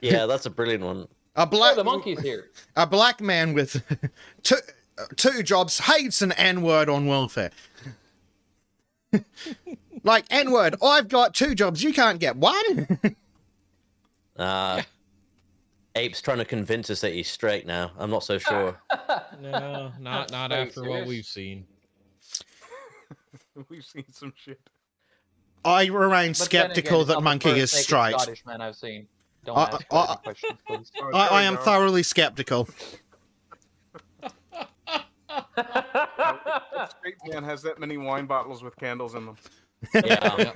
Yeah, that's a brilliant one. A Oh, black the monkey's here. a black man with two jobs hates an N-word on welfare. Like, N-word, I've got 2 jobs, you can't get one. Ape's trying to convince us that he's straight now. I'm not so sure. No, not Are you after what serious? we've seen. We've seen some shit. I remain But then skeptical again, that I'm the Monkey first is naked straight. Scottish man I've seen. Don't I- ask I- any questions, please. Oh, I there am you go. thoroughly skeptical. What straight man has that many wine bottles with candles in them? Yeah. Yeah.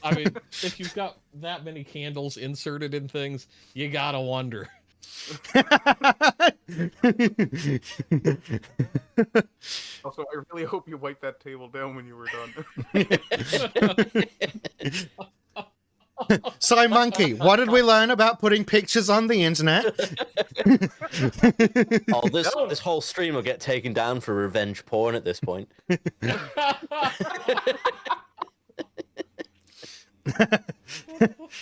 I mean, if you've got that many candles inserted in things, you gotta wonder. Also, I really hope you wiped that table down when you were done. So, Monkey, what did we learn about putting pictures on the internet? Oh, this whole stream will get taken down for revenge porn at this point.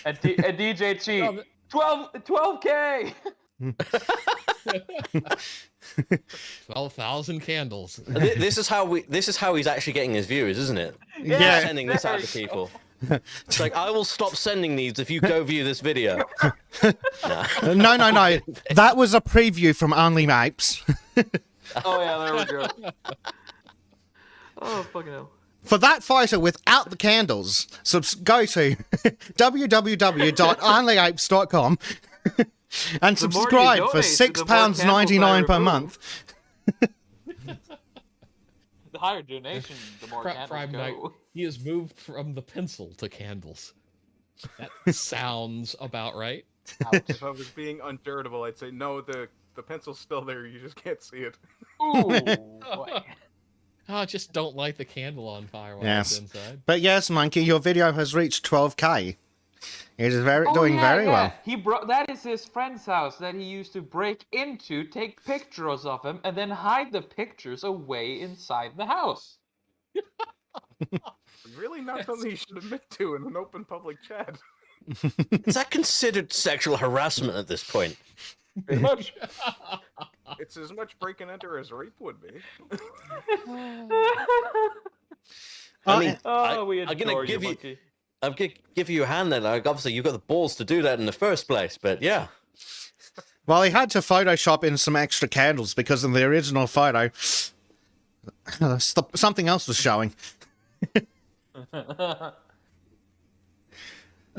And DJ Cheat. 12K. 12,000 candles. This is how he's actually getting his viewers, isn't it? Yeah. He's sending this out to people. It's like, I will stop sending these if you go view this video. Nah. No. That was a preview from Only Mapes. Oh yeah, there we go. Oh fucking hell. For that photo without the candles, go to www.onlyapes.com and subscribe for donate, £6.99 per month. The higher donation, the more Prime candles Night, go. he has moved from the pencil to candles. That sounds about right. If I was being uncharitable, I'd say no. The pencil's still there. You just can't see it. Ooh, boy. Oh, just don't light the candle on fire while Yes. it's inside. But yes, Monkey, your video has reached 12k. It is doing very well. He that is his friend's house that he used to break into, take pictures of him, and then hide the pictures away inside the house. Really not something you should admit to in an open public chat. Is that considered sexual harassment at this point? Pretty much. It's as much break and enter as rape would be. I mean, we I'm adore gonna you, give you, Monkey. I'm gonna give you a hand then. Like, obviously, you've got the balls to do that in the first place, but yeah. Well, he had to Photoshop in some extra candles because in the original photo, something else was showing.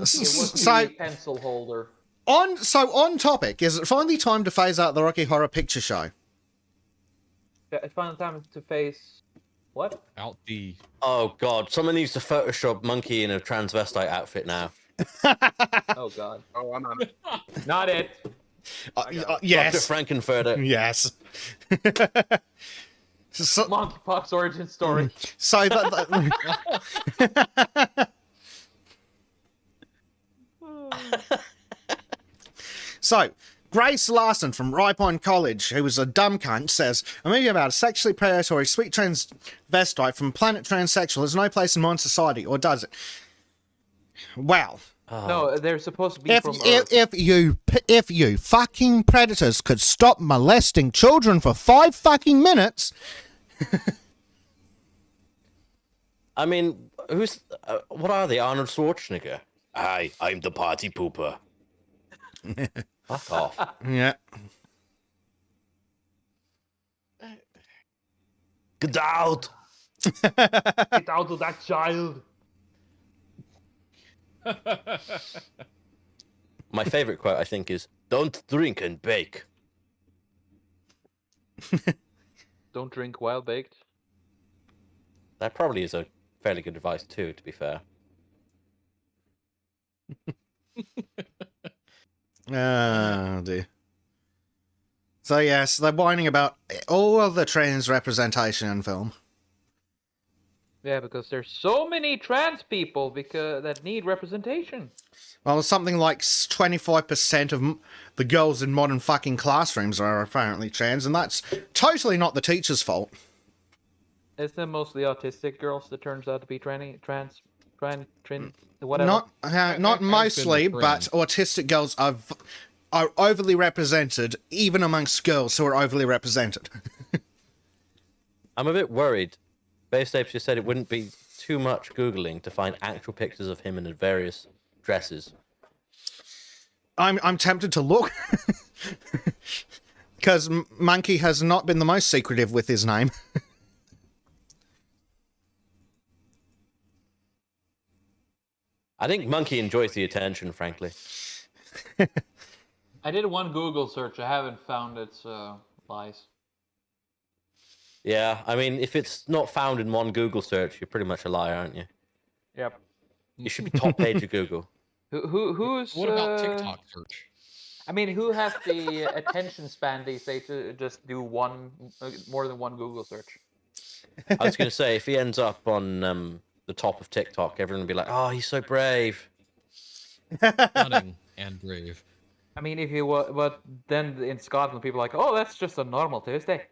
So, Pencil holder. on topic, is it finally time to phase out the Rocky Horror Picture Show? Yeah, it's final time to face what? Out the Oh god, someone needs to Photoshop Monkey in a transvestite outfit now. Oh god. Oh, I'm on it. Not it. Yes. Dr. Frankenfurter. Yes. So, Monkeypox origin story. so So, Grace Larson from Rye Pond College, who was a dumb cunt, says, a movie about a sexually predatory sweet transvestite from planet transsexual has no place in modern society, or does it? Well, No, they're supposed to be if, from if, Earth. if you fucking predators could stop molesting children for 5 fucking minutes... I mean, what are they? Arnold Schwarzenegger? Hi, I'm the party pooper. Fuck off. Yeah. Get out! Get out of that child. My favorite quote, I think, is, don't drink and bake. Don't drink while baked. That probably is a fairly good advice, too, to be fair. Oh, dear. So, yes, they're whining about all of the trans representation in film. Yeah, because there's so many trans people that need representation. Well, something like 25% of the girls in modern fucking classrooms are apparently trans, and that's totally not the teacher's fault. It's the mostly autistic girls that turns out to be trans, whatever. Not I've been mostly, the but trend. autistic girls are overly represented, even amongst girls who are overly represented. I'm a bit worried. Base Apes just said it wouldn't be too much Googling to find actual pictures of him in various dresses. I'm tempted to look, because Monkey has not been the most secretive with his name. I think Monkey enjoys the attention, frankly. I did one Google search. I haven't found its lies. Yeah, I mean, if it's not found in one Google search, you're pretty much a liar, aren't you? Yep. You should be top page of Google. Who's? What about TikTok search? I mean, who has the attention span these days to just do more than one Google search? I was going to say, if he ends up on the top of TikTok, everyone will be like, oh, he's so brave. Stunning and brave. I mean, if you but then in Scotland, people are like, oh, that's just a normal Tuesday.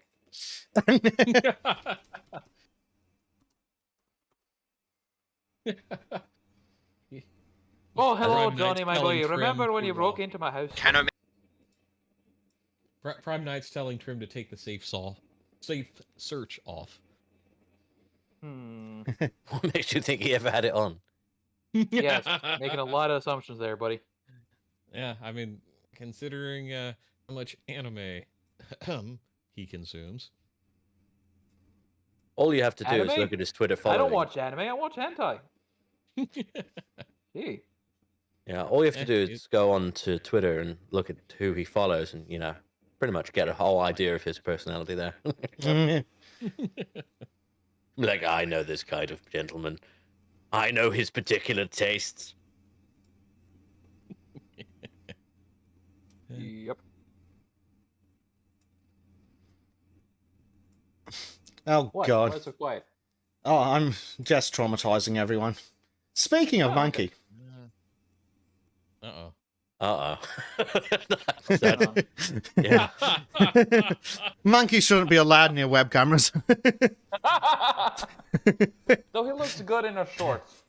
Oh, hello, Prime Johnny, Night's my boy. telling Remember Trim when you to, broke into my house? Prime Knight's telling Trim to take the safe search off. What makes you think he ever had it on? Yes, making a lot of assumptions there, buddy. Yeah, I mean, considering how much anime he consumes. All you have to do is Anime? look at his Twitter following. I don't watch anime. I watch hentai. Gee. Yeah, all you have to do it- is go on to Twitter and look at who he follows, and pretty much get a whole idea of his personality there. Like, I know this kind of gentleman. I know his particular tastes. Yep. Oh, What? God. Why so quiet? Oh, I'm just traumatizing everyone. Speaking of Oh, Monkey. Uh-oh. That- yeah. Monkey shouldn't be allowed near web cameras. Though he looks good in a shorts.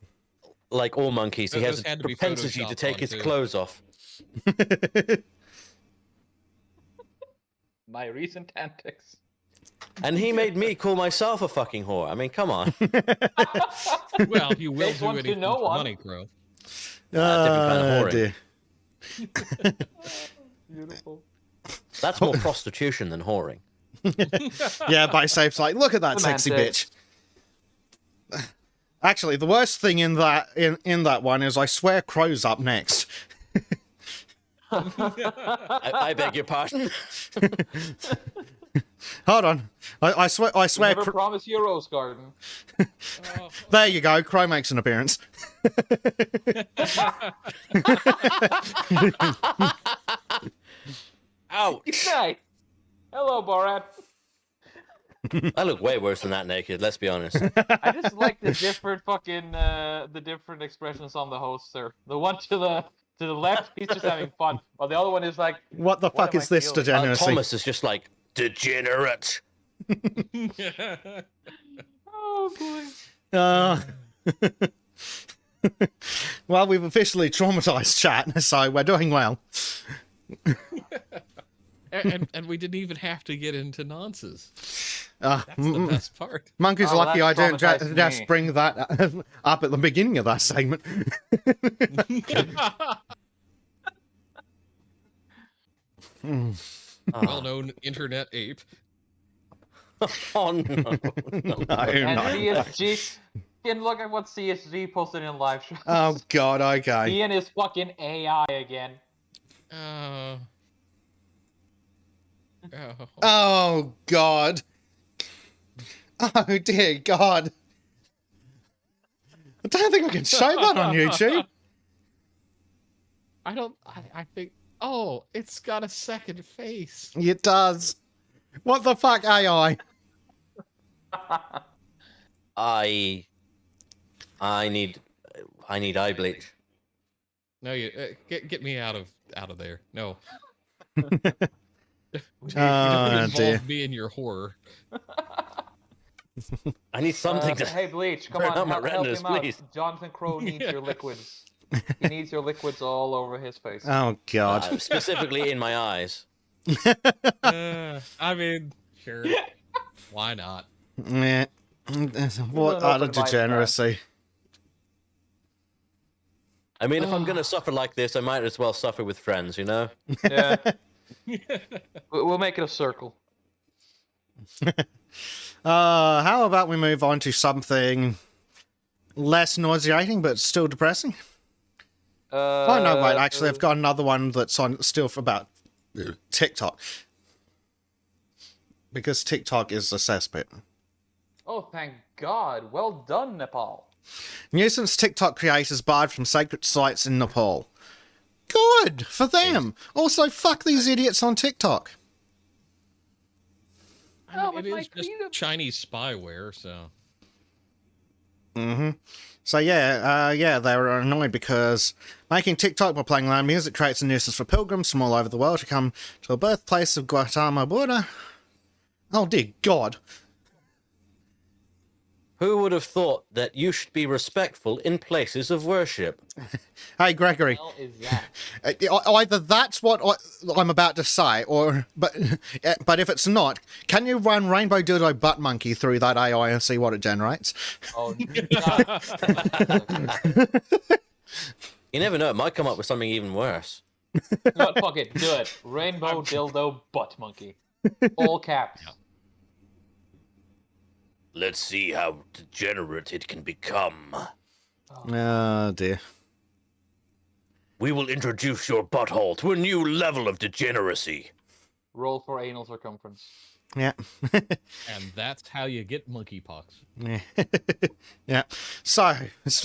Like all monkeys, he Those has a had to be propensity to photoshopped take on, his too. clothes off. My recent antics. And he made me call myself a fucking whore. I mean, come on. Well, you will Takes do one to anything know for one. money, Crow. Different kind of Oh, whoring. dear. Beautiful. That's more prostitution than whoring. Yeah, but Safe's like, look at that sexy bitch. Semantics. Actually, the worst thing in that one is I swear Crow's up next. I beg your pardon? Hold on. I swear Never promise you a rose garden. there you go, Crow makes an appearance. Ouch! Nice. Hello, Borat. I look way worse than that naked, let's be honest. I just like the different fucking the different expressions on the host, sir. The one to the left, he's just having fun, while the other one is like, What the fuck am is I this feeling? degeneracy? Thomas is just like, degenerate. oh boy. Well, we've officially traumatized chat, so we're doing well. and we didn't even have to get into nonsense. Uh, That's the best part. Monkey's Oh, lucky I that didn't traumatized just me. bring that up at the beginning of that segment. Well-known internet ape. Oh no. No, And no. CSG, and look at what CSG posted in live shows. Oh, God, okay. He and his fucking AI again. Oh. Oh, God. Oh, dear God. I don't think I can show that on YouTube. I think. Oh, it's got a second face. It does. What the fuck, AI? I need eye bleach. No, you get me out of there. No. You Oh, don't dear. involve me in your horror. I need something to. Hey, Bleach, come burn on, out my help retinas, him out. please. Jonathan Crow needs your liquids. He needs your liquids all over his face. Oh, God. Specifically in my eyes. I mean, sure. Why not? Meh. What an utter open mind, degeneracy. I mean, if I'm gonna suffer like this, I might as well suffer with friends, you know? Yeah. We'll make it a circle. How about we move on to something less nauseating but still depressing? Oh, no, wait, actually, I've got another one that's on still for about TikTok. Because TikTok is a cesspit. Oh, thank God. Well done, Nepal. Nuisance TikTok creators barred from sacred sites in Nepal. Good for them. Also, fuck these idiots on TikTok. Oh, It but my is just freedom. Chinese spyware, so. So yeah, they were annoyed because making TikTok while playing loud music creates a nuisance for pilgrims from all over the world to come to the birthplace of Gautama Buddha. Oh dear God. Who would have thought that you should be respectful in places of worship? Hey, Gregory. Hell is that? Either that's what I'm about to say, but if it's not, can you run Rainbow Dildo Butt Monkey through that AI and see what it generates? Oh, You never know, it might come up with something even worse. no, fuck it, do it. Rainbow dildo butt monkey, all caps. Let's see how degenerate it can become. Oh, dear. We will introduce your butthole to a new level of degeneracy. Roll for anal circumference. Yeah. And that's how you get monkeypox. Yeah. Yeah. So,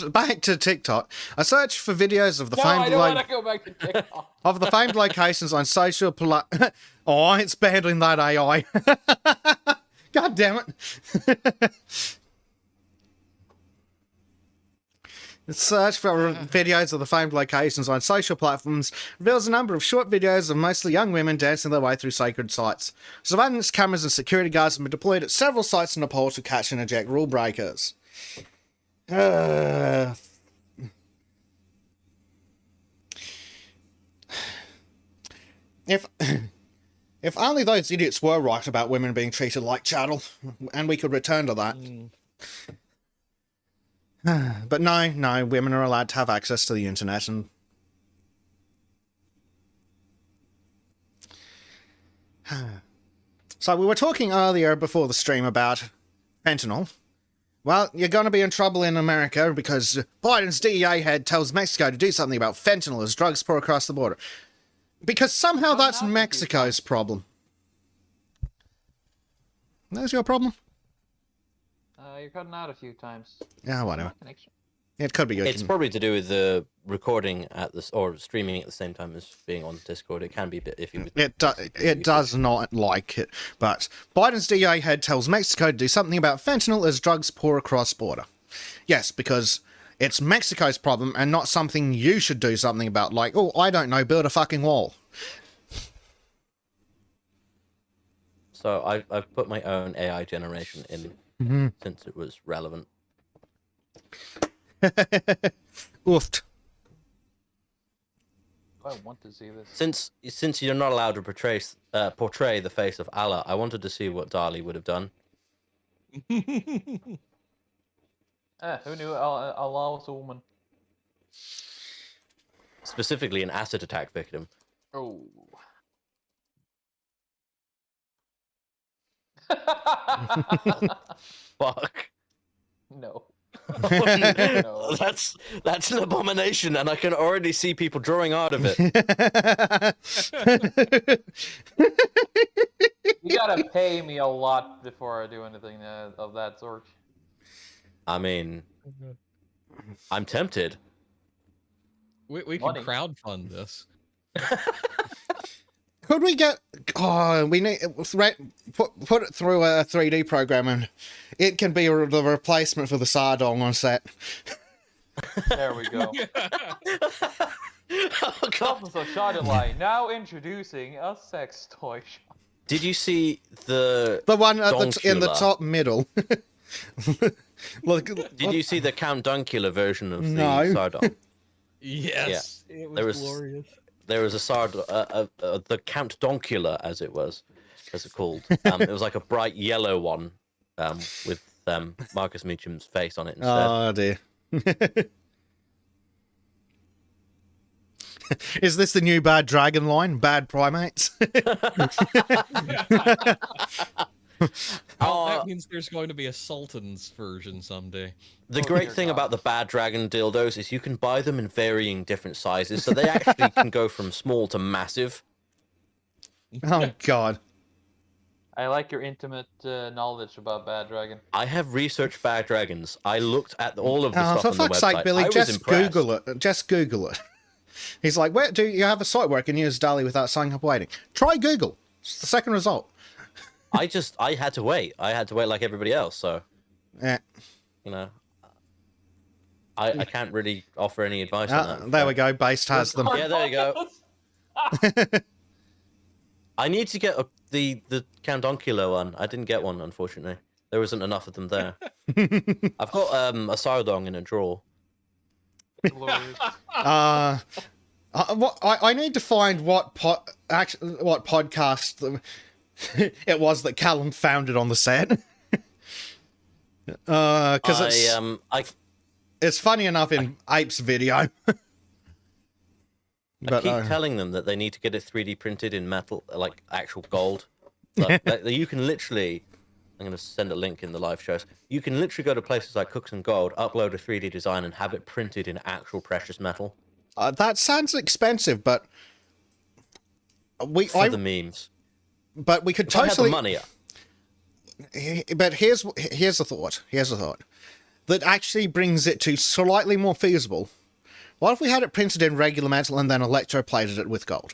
back to TikTok. I searched for videos of the No, I famed don't want to go back to TikTok. of the famed locations on social Oh, it's handling that AI. God damn it. Search for videos of the famed locations on social platforms reveals a number of short videos of mostly young women dancing their way through sacred sites. Surveillance cameras and security guards have been deployed at several sites in Nepal to catch and eject rule breakers. If only those idiots were right about women being treated like chattel, and we could return to that. But no, women are allowed to have access to the internet, and so we were talking earlier before the stream about fentanyl. Well, you're going to be in trouble in America because Biden's DEA head tells Mexico to do something about fentanyl as drugs pour across the border. Because somehow that's Mexico's problem. That's your problem? You're cutting out a few times. Yeah, whatever. Connection. It could be good. It's probably to do with the recording at this or streaming at the same time as being on Discord. It can be a bit iffy. It does not like it. But Biden's DEA head tells Mexico to do something about fentanyl as drugs pour across border. Yes, because it's Mexico's problem and not something you should do something about. Like, oh, I don't know, build a fucking wall. So I've put my own AI generation in since it was relevant. Oofed. I want to see this. Since you're not allowed to portray the face of Allah, I wanted to see what Dali would have done. Who knew Allah was a woman? Specifically, an acid attack victim. Oh. Fuck. No. No. That's an abomination, and I can already see people drawing out of it. You gotta pay me a lot before I do anything of that sort. I mean, I'm tempted. We can crowdfund this. Could we get? Oh, we need put it through a 3D program, and it can be the replacement for the Sardong on set. There we go. Oh, God. Sultans of Shadilay, now introducing a sex toy shop. Did you see the one at in the Donkula? top middle? Look, Did you see the Count Dunkula version of the No. Sardong? Yes, it was There was- glorious. There was the Count Donkula, as it called. It was like a bright yellow one with Marcus Meacham's face on it instead. oh dear. Is this the new bad dragon line? Bad primates? That means there's going to be a Sultans version someday. The great thing about the Bad Dragon dildos is you can buy them in varying different sizes, so they actually can go from small to massive. Oh god. I like your intimate knowledge about Bad Dragon. I have researched Bad Dragons. I looked at all of the Oh, stuff for on the fuck's website. sake, Billy, I was just impressed. Google it. Just Google it. He's like, where do you have a site where I can use Dali without signing up waiting? Try Google. It's the second result. I had to wait. I had to wait like everybody else, so Yeah. you know. I can't really offer any advice on that. There we go. Based has them. Yeah, there you go. I need to get the Count Donkula one. I didn't get one, unfortunately. There wasn't enough of them there. I've got a sardong in a drawer. Glorious. I need to find what podcast it was that Callum founded on the set. Because it's funny enough in Ape's video. I keep telling them that they need to get it 3D printed in metal, like actual gold. Like, you can literally, I'm going to send a link in the live shows. You can literally go to places like Cooks and Gold, upload a 3D design, and have it printed in actual precious metal. That sounds expensive, but For the memes. But we could If I had the totally. money. But here's the thought. That actually brings it to slightly more feasible. What if we had it printed in regular metal and then electroplated it with gold?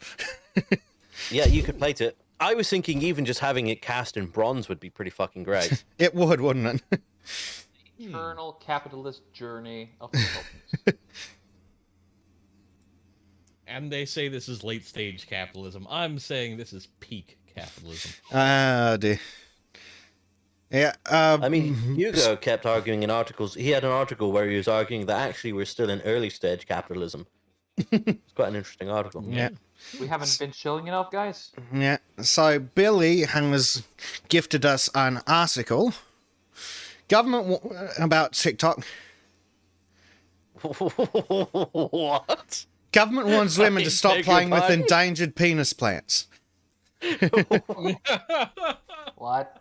Yeah, you could plate it. I was thinking even just having it cast in bronze would be pretty fucking great. It would, wouldn't it? Eternal capitalist journey of the Sultans. And they say this is late stage capitalism. I'm saying this is peak capitalism. Dear. Yeah. I mean, Hugo kept arguing in articles. He had an article where he was arguing that actually we're still in early stage capitalism. It's quite an interesting article. Yeah. We haven't been chilling enough, guys. Yeah. So Billy has gifted us an article. Government about TikTok. What? Government warns women to stop Beg your playing with pardon? endangered penis plants. What?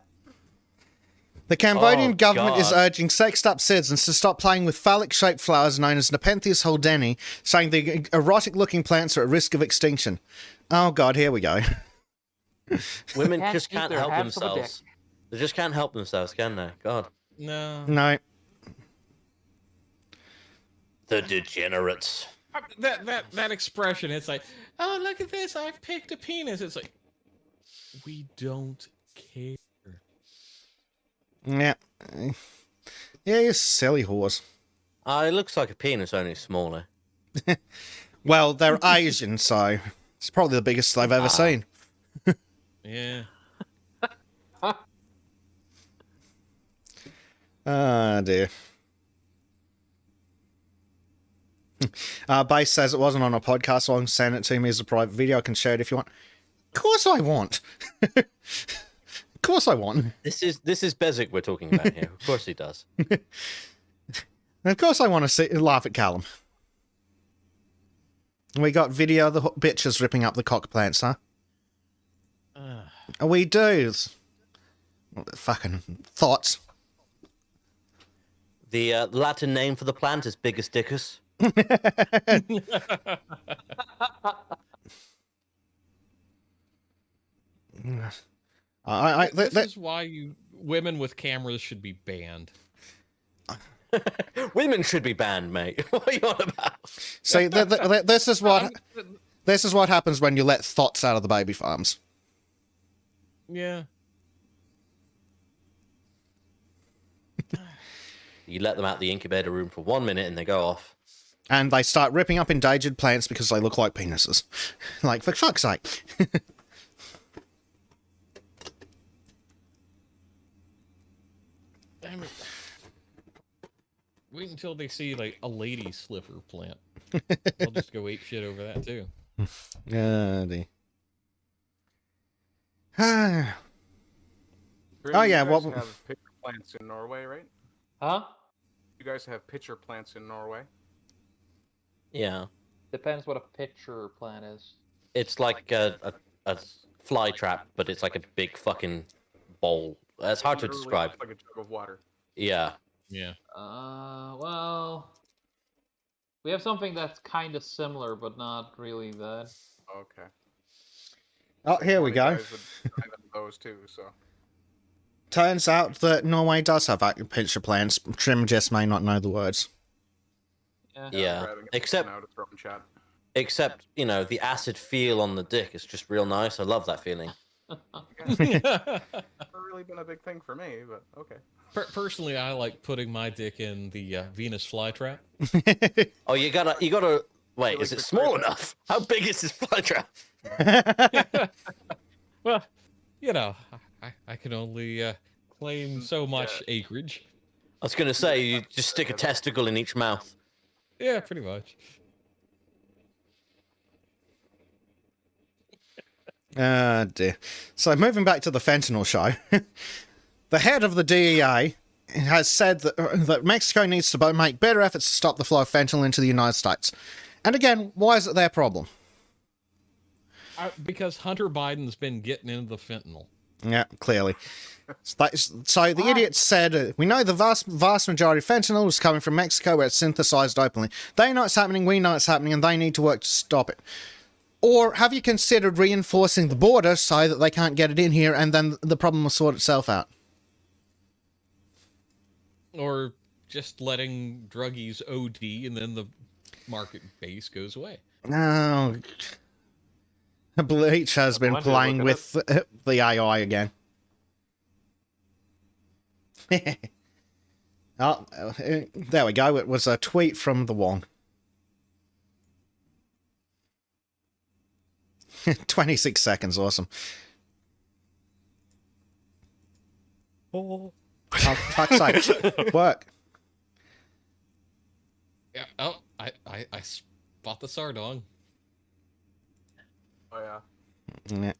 The Cambodian Oh, government is God. urging sexed-up citizens to stop playing with phallic-shaped flowers known as Nepenthes holdeni, saying the erotic-looking plants are at risk of extinction. Oh, God, here we go. Women Can't just keep can't their help hands from a themselves. They just can't help themselves, can they? God. No. No. The degenerates. That expression, it's like, oh, look at this, I've picked a penis. It's like, we don't care. Yeah. Yeah, you silly whores. It looks like a penis, only smaller. Well, they're Asian, so it's probably the biggest they've ever seen. Yeah. Ah, dear. Base says it wasn't on a podcast, so I'll send it to me as a private video. I can share it if you want. Of course I want. Of course I want. This is Bezic we're talking about here. Of course he does. Of course I want to laugh at Callum. We got video of the bitches ripping up the cock plants, huh? We do. Fucking thoughts. The Latin name for the plant is Bigus Dickus. This is why women with cameras should be banned. Women should be banned, mate. What are you on about? See, this is what happens when you let thoughts out of the baby farms. Yeah. You let them out the incubator room for 1 minute and they go off. And they start ripping up endangered plants because they look like penises. Like, for fuck's sake. I mean, wait until they see, like, a lady slipper plant. They'll just go ape shit over that, too. Dear. Grim, yeah, you guys what- have pitcher plants in Norway, right? Huh? You guys have pitcher plants in Norway. Yeah. Depends what a pitcher plant is. It's like a fly trap, but it's like a big fucking bowl. It's hard to Literally describe. just like a jug of water. Yeah. Yeah. Well, we have something that's kind of similar, but not really that. Okay. Oh, here we One go. of you guys would dive into those too, so. Turns out that Norway does have acupuncture plants. Trim just may not know the words. Yeah. Grabbing it Except, now to throw in chat. you know, the acid feel on the dick is just real nice. I love that feeling. Never really been a big thing for me, but okay. Personally, I like putting my dick in the Venus flytrap. Oh, you gotta. Wait, is it small enough? How big is this fly trap? Well, you know, I can only claim so much acreage. I was going to say, you just stick a testicle in each mouth. Yeah, pretty much. Dear. So moving back to the fentanyl show, the head of the DEA has said that Mexico needs to make better efforts to stop the flow of fentanyl into the United States. And again, why is it their problem? Because Hunter Biden's been getting into the fentanyl. Yeah, clearly. So the idiot said, we know the vast majority of fentanyl is coming from Mexico where it's synthesized openly. They know it's happening, we know it's happening, and they need to work to stop it. Or have you considered reinforcing the border so that they can't get it in here and then the problem will sort itself out? Or just letting druggies OD and then the market base goes away. No. Bleach has been playing with the AI again. Oh, there we go. It was a tweet from the Wong. 26 seconds, awesome. Oh, fuck's sake. Work. Yeah. Oh, I spot the Sardong. Oh yeah. Yeah.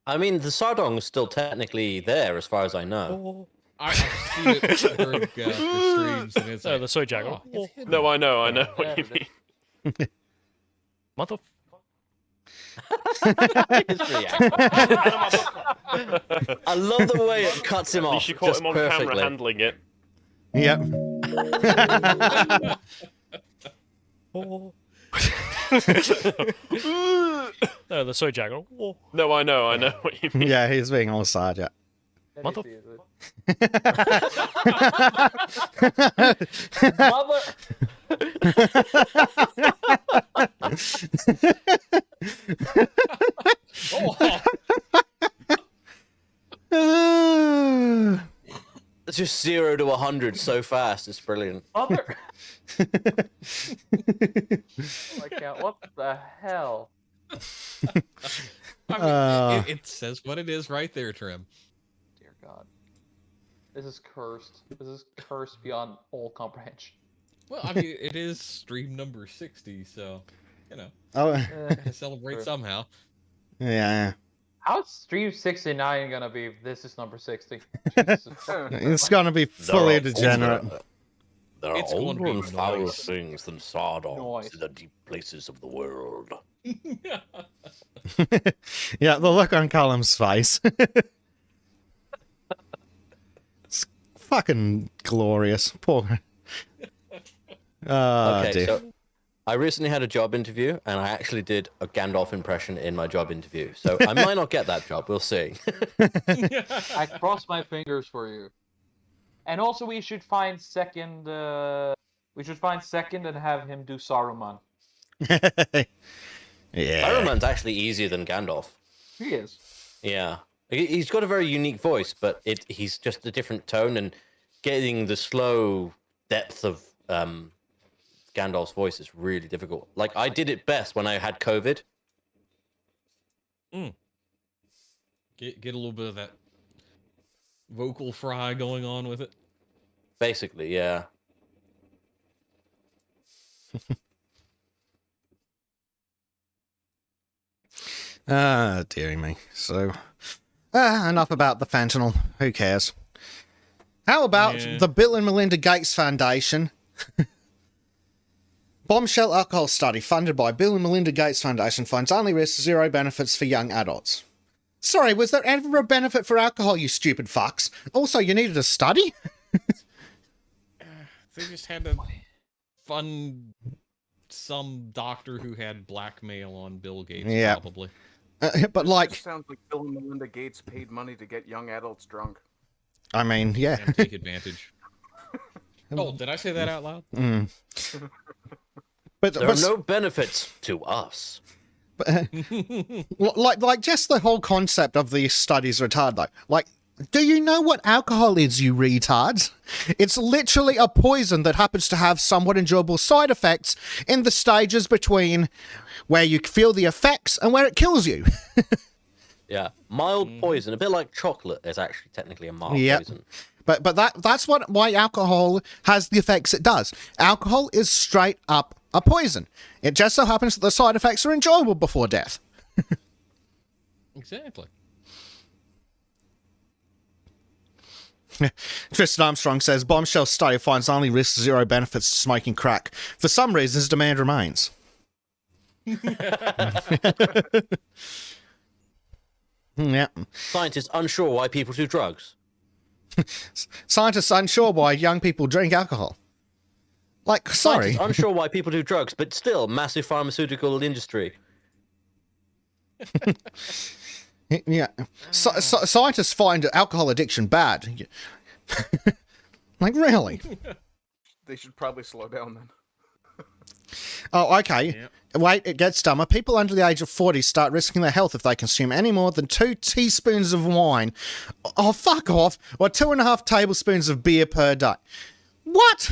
I mean, the Sardong is still technically there, as far as I know. I've seen it heard for streams, and it's like, the soy jackal. it's hidden. No, I know what you mean. Mother. His reaction. I love the way it cuts him At off least you caught just him on perfectly. camera handling it. Yep. No, the soy jackal. No, I know what you mean. Yeah, he's being all sad, yeah. Mother. Mother. It's just 0 to 100 so fast. It's brilliant. Mother. Oh my God, what the hell? I mean, it says what it is right there, Trim. Dear God. This is cursed. This is cursed beyond all comprehension. Well, I mean, it is stream number 60, so, you know, Oh, gotta celebrate True. somehow. yeah. How's stream 69 gonna be if this is number 60? Jesus. It's gonna be fully degenerate. There are It's going to older be and fouler noise. things than Sardongs Noise. in the deep places of the world. Yeah, the look on Callum's face. It's fucking glorious. Poor. Okay, Dear. so I recently had a job interview, and I actually did a Gandalf impression in my job interview. So I might not get that job. We'll see. I cross my fingers for you. And also, we should find second. We should find second and have him do Saruman. Yeah. Saruman's actually easier than Gandalf. He is. Yeah, he's got a very unique voice, but he's just a different tone, and getting the slow depth of Gandalf's voice is really difficult. Like, I did it best when I had COVID. Get a little bit of that vocal fry going on with it. Basically, yeah. Dearie me. So, enough about the fentanyl. Who cares? How about Yeah. the Bill and Melinda Gates Foundation? Bombshell alcohol study funded by Bill and Melinda Gates Foundation finds only risks, zero benefits for young adults. Sorry, was there ever a benefit for alcohol, you stupid fucks? Also, you needed a study? They just had to fund some doctor who had blackmail on Bill Gates, Yeah. probably. But, like, It sounds like Bill and Melinda Gates paid money to get young adults drunk. I mean, yeah. And take advantage. Oh, did I say that out loud? There are no benefits to us. like just the whole concept of these studies retard though. Like, do you know what alcohol is, you retards? It's literally a poison that happens to have somewhat enjoyable side effects in the stages between where you feel the effects and where it kills you. Yeah, mild poison, a bit like chocolate is actually technically a mild Yep. poison. But that's why alcohol has the effects it does. Alcohol is straight up a poison. It just so happens that the side effects are enjoyable before death. Exactly. Tristan Armstrong says, bombshell study finds only risks, zero benefits to smoking crack. For some reasons, demand remains. Yeah. Scientists unsure why people do drugs. Scientists unsure why young people drink alcohol. Like, sorry. Scientists unsure why people do drugs, but still, massive pharmaceutical industry. Yeah. Scientists find alcohol addiction bad. Like, really? They should probably slow down then. Oh, okay. Wait, it gets dumber. People under the age of 40 start risking their health if they consume any more than 2 teaspoons of wine. Oh, fuck off. Or 2.5 tablespoons of beer per day. What?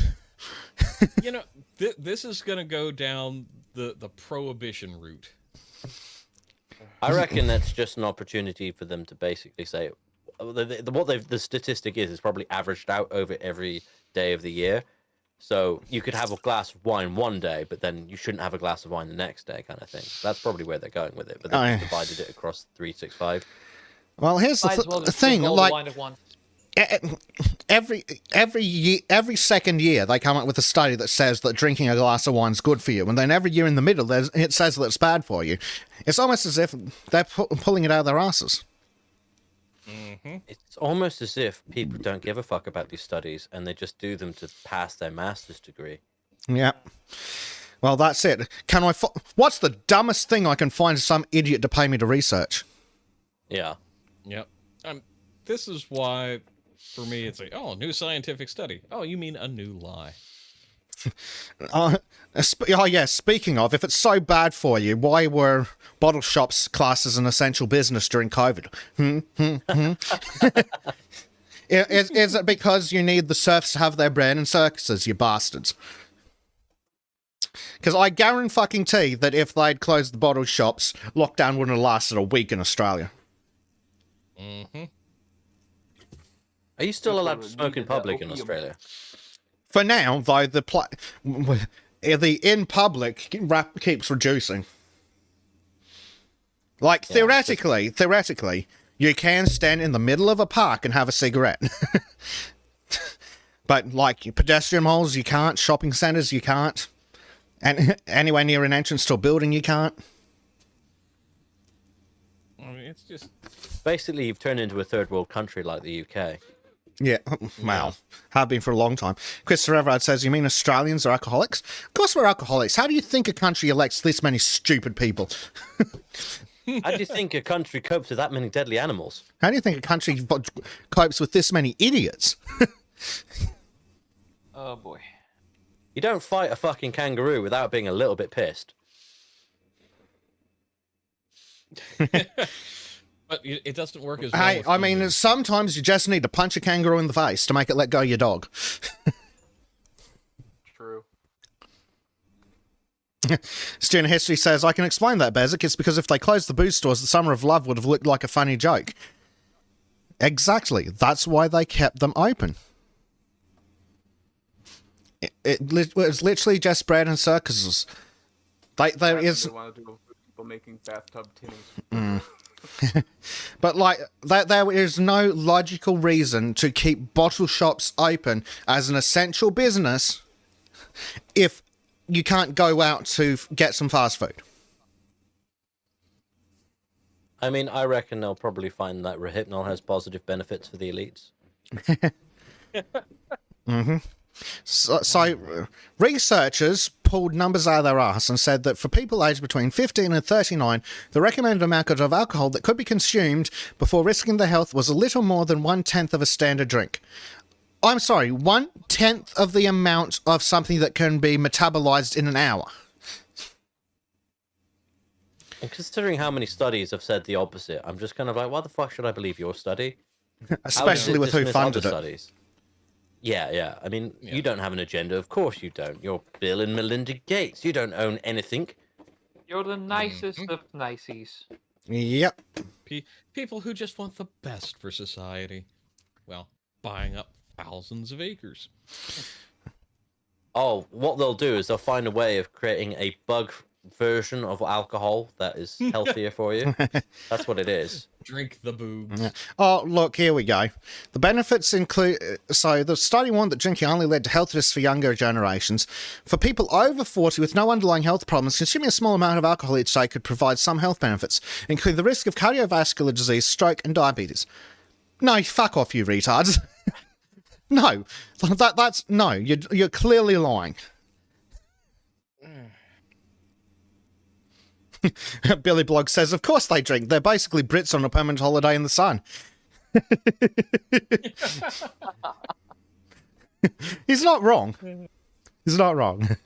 You know, this is going to go down the prohibition route. I reckon that's just an opportunity for them to basically say the statistic is probably averaged out over every day of the year. So you could have a glass of wine one day, but then you shouldn't have a glass of wine the next day, kind of thing. That's probably where they're going with it. But they just divided it across 365. Well, here's the thing. Like, every second year they come up with a study that says that drinking a glass of wine is good for you, and then every year in the middle it says that it's bad for you. It's almost as if they're pulling it out of their asses. Mm-hmm. It's almost as if people don't give a fuck about these studies and they just do them to pass their master's degree. Yeah. Well, that's it. What's the dumbest thing I can find some idiot to pay me to research? Yeah. Yep. This is why, for me, it's like, oh, new scientific study. Oh, you mean a new lie. Oh yeah, speaking of, if it's so bad for you, why were bottle shops classed as an essential business during COVID? Is it because you need the serfs to have their bread in circuses, you bastards? Because I guarantee that if they'd closed the bottle shops, lockdown wouldn't have lasted a week in Australia. Mm-hmm. Are you still allowed to smoke in public in Australia? For now, though, the in public keeps reducing. Like, theoretically, you can stand in the middle of a park and have a cigarette. But, like, pedestrian malls, you can't. Shopping centres, you can't. And anywhere near an entrance to a building, you can't. I mean, it's just... Basically, you've turned into a third world country like the UK. Yeah, wow. Have been for a long time. Christopher Everard says, you mean Australians are alcoholics? Of course we're alcoholics. How do you think a country elects this many stupid people? How do you think a country copes with that many deadly animals? How do you think a country copes with this many idiots? Oh, boy. You don't fight a fucking kangaroo without being a little bit pissed. But it doesn't work as well. Hey, I mean, sometimes you just need to punch a kangaroo in the face to make it let go of your dog. True. Student History says, I can explain that, Bezic. It's because if they closed the booze stores, the Summer of Love would have looked like a funny joke. Exactly. That's why they kept them open. It was literally just bread and circuses. There is... They want to do people making bathtub tinnies. But, like, there is no logical reason to keep bottle shops open as an essential business if you can't go out to get some fast food. I mean, I reckon they'll probably find that Rohypnol has positive benefits for the elites. Mm-hmm. So researchers pulled numbers out of their ass and said that for people aged between 15 and 39, the recommended amount of alcohol that could be consumed before risking their health was a little more than 1/10 of a standard drink. I'm sorry, 1/10 of the amount of something that can be metabolized in an hour. And considering how many studies have said the opposite, I'm just kind of like, why the fuck should I believe your study? Especially with who dismiss funded other it. Studies? Yeah. I mean, you don't have an agenda. Of course you don't. You're Bill and Melinda Gates. You don't own anything. You're the nicest of niceys. Yep. People who just want the best for society. Well, buying up thousands of acres. Oh, what they'll do is they'll find a way of creating a bug version of alcohol that is healthier for you. That's what it is. Drink the boobs. Yeah. Oh, look, here we go. The benefits include... So, the study warned that drinking only led to health risks for younger generations. For people over 40 with no underlying health problems, consuming a small amount of alcohol each day could provide some health benefits, including the risk of cardiovascular disease, stroke, and diabetes. No, fuck off, you retards. No. That's... No, you're clearly lying. Billy Blog says, of course they drink. They're basically Brits on a permanent holiday in the sun. He's not wrong. He's not wrong.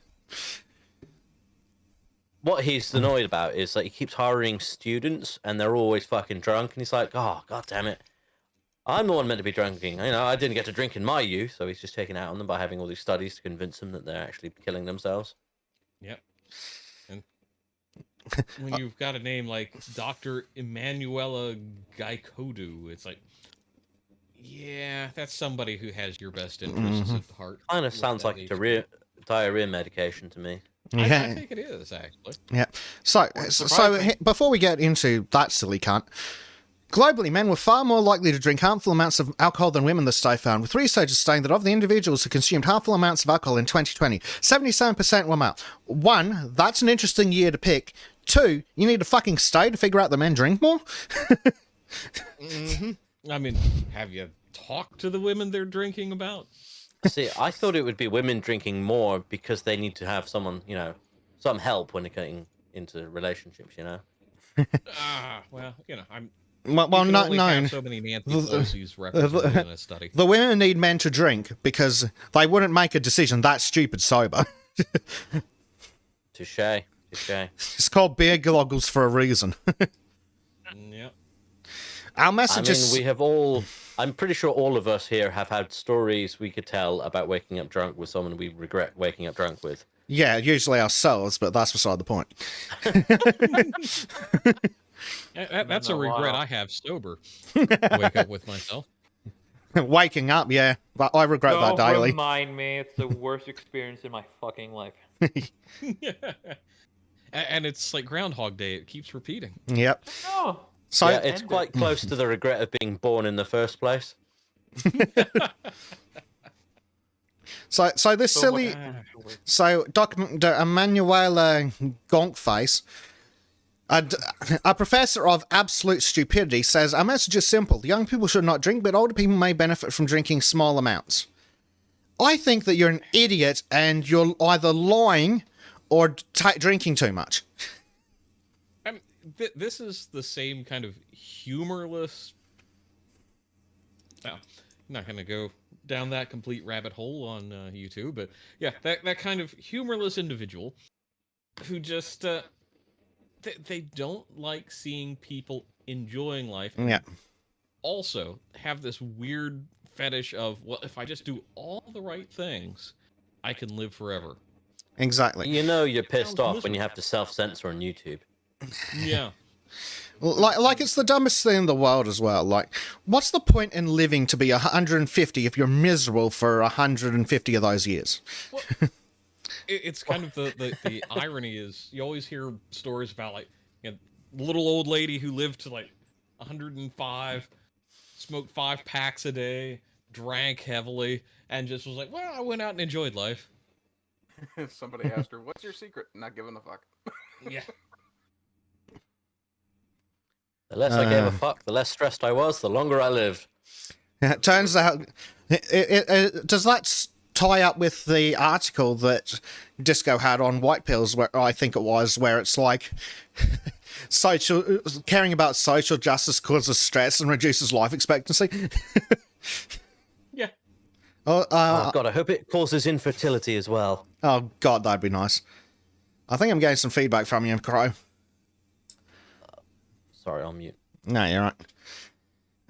What he's annoyed about is that he keeps hiring students and they're always fucking drunk. And he's like, oh, god damn it. I'm the one meant to be drinking. You know, I didn't get to drink in my youth. So he's just taking it out on them by having all these studies to convince them that they're actually killing themselves. Yep. And when you've got a name like Dr. Emanuela Gaikodu, it's like, yeah, that's somebody who has your best interests at heart. Kind of sounds like diarrhea medication to me. I think it is, actually. Yeah. So before we get into that silly cunt, globally, men were far more likely to drink harmful amounts of alcohol than women, the study found, with researchers saying that of the individuals who consumed harmful amounts of alcohol in 2020, 77% were male. 1, that's an interesting year to pick. 2, you need a fucking study to figure out that men drink more? I mean, have you talked to the women they're drinking about? See, I thought it would be women drinking more because they need to have someone, you know, some help when they're getting into relationships, you know? Well, you know, Well, not known. So many Nancy Pelosi's represented in a study. The women need men to drink because they wouldn't make a decision that stupid sober. Touche. It's called beer goggles for a reason. Yep. Our messages... I mean, we have all... I'm pretty sure all of us here have had stories we could tell about waking up drunk with someone we regret waking up drunk with. Yeah, usually ourselves, but that's beside the point. That's a regret I have sober. Wake up with myself. Waking up, yeah. But I regret that Don't daily. remind me. It's the worst experience in my fucking life. And it's like Groundhog Day. It keeps repeating. Yep. Oh. So yeah, it's quite close to the regret of being born in the first place. So this silly... So Dr. Emanuela Gonkface, a professor of absolute stupidity, says, our message is simple. Young people should not drink, but older people may benefit from drinking small amounts. I think that you're an idiot and you're either lying or drinking too much. This is the same kind of humorless... Well, I'm not going to go down that complete rabbit hole on YouTube, but yeah, that kind of humorless individual who just... They don't like seeing people enjoying life. Yeah. Also have this weird fetish of, well, if I just do all the right things, I can live forever. Exactly. You know you're pissed off when you have to self-censor on YouTube. Yeah. Like it's the dumbest thing in the world as well. Like, what's the point in living to be 150 if you're miserable for 150 of those years? Well, it's kind of the irony is you always hear stories about like, you know, little old lady who lived to like 105, smoked 5 packs a day, drank heavily, and just was like, well, I went out and enjoyed life. Somebody asked her, what's your secret? Not giving a fuck. Yeah. The less I gave a fuck, the less stressed I was, the longer I lived. It turns out... does that tie up with the article that Disco had on White Pills, where I think it was, where it's like... caring about social justice causes stress and reduces life expectancy? Yeah. Oh, God, I hope it causes infertility as well. Oh, God, that'd be nice. I think I'm getting some feedback from you, Crow. Sorry, on mute. No, you're right.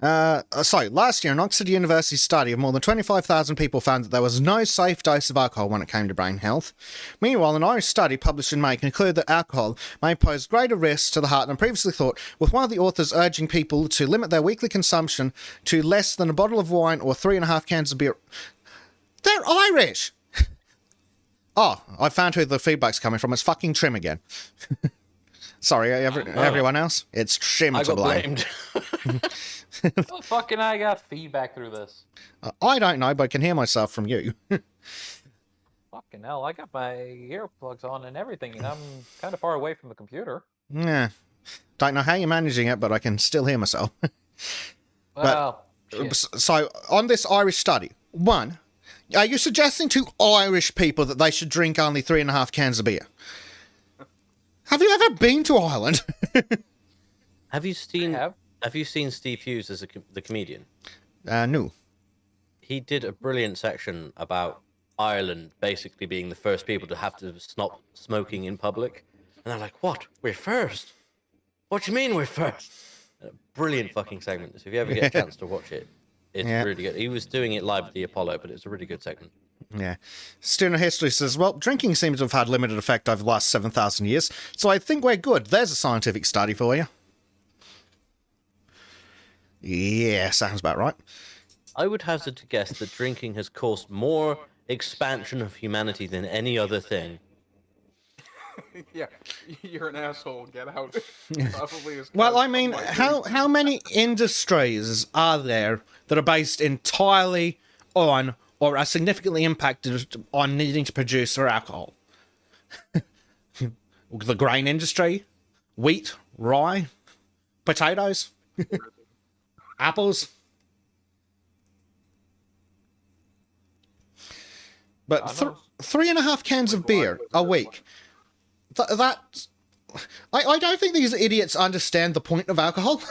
Last year, an Oxford University study of more than 25,000 people found that there was no safe dose of alcohol when it came to brain health. Meanwhile, an Irish study published in May concluded that alcohol may pose greater risks to the heart than previously thought, with one of the authors urging people to limit their weekly consumption to less than a bottle of wine or 3.5 cans of beer. They're Irish! Oh, I found who the feedback's coming from. It's fucking Trim again. Sorry, everyone else? It's Trim I to got blame. blamed. How fucking I got feedback through this? I don't know, but I can hear myself from you. Fucking hell, I got my earplugs on and everything, and I'm kind of far away from the computer. Yeah. Don't know how you're managing it, but I can still hear myself. Well, shit. So, on this Irish study, one, are you suggesting to Irish people that they should drink only 3.5 cans of beer? Have you ever been to Ireland? Have you seen? have. Have you seen Steve Hughes as the comedian? No. He did a brilliant section about Ireland basically being the first people to have to stop smoking in public, and they're like, "What? We're first? What do you mean we're first?" Brilliant fucking segment. So if you ever get a chance to watch it, it's really good. He was doing it live at the Apollo, but it's a really good segment. Yeah. Student of history says, well, drinking seems to have had limited effect over the last 7,000 years, so I think we're good. There's a scientific study for you. Yeah, sounds about right. I would hazard to guess that drinking has caused more expansion of humanity than any other thing. Yeah, you're an asshole. Get out. Probably is. Well, I mean, how many industries are there that are based entirely on or are significantly impacted on needing to produce their alcohol? The grain industry, wheat, rye, potatoes, apples. But 3.5 cans of beer a week. I don't think these idiots understand the point of alcohol.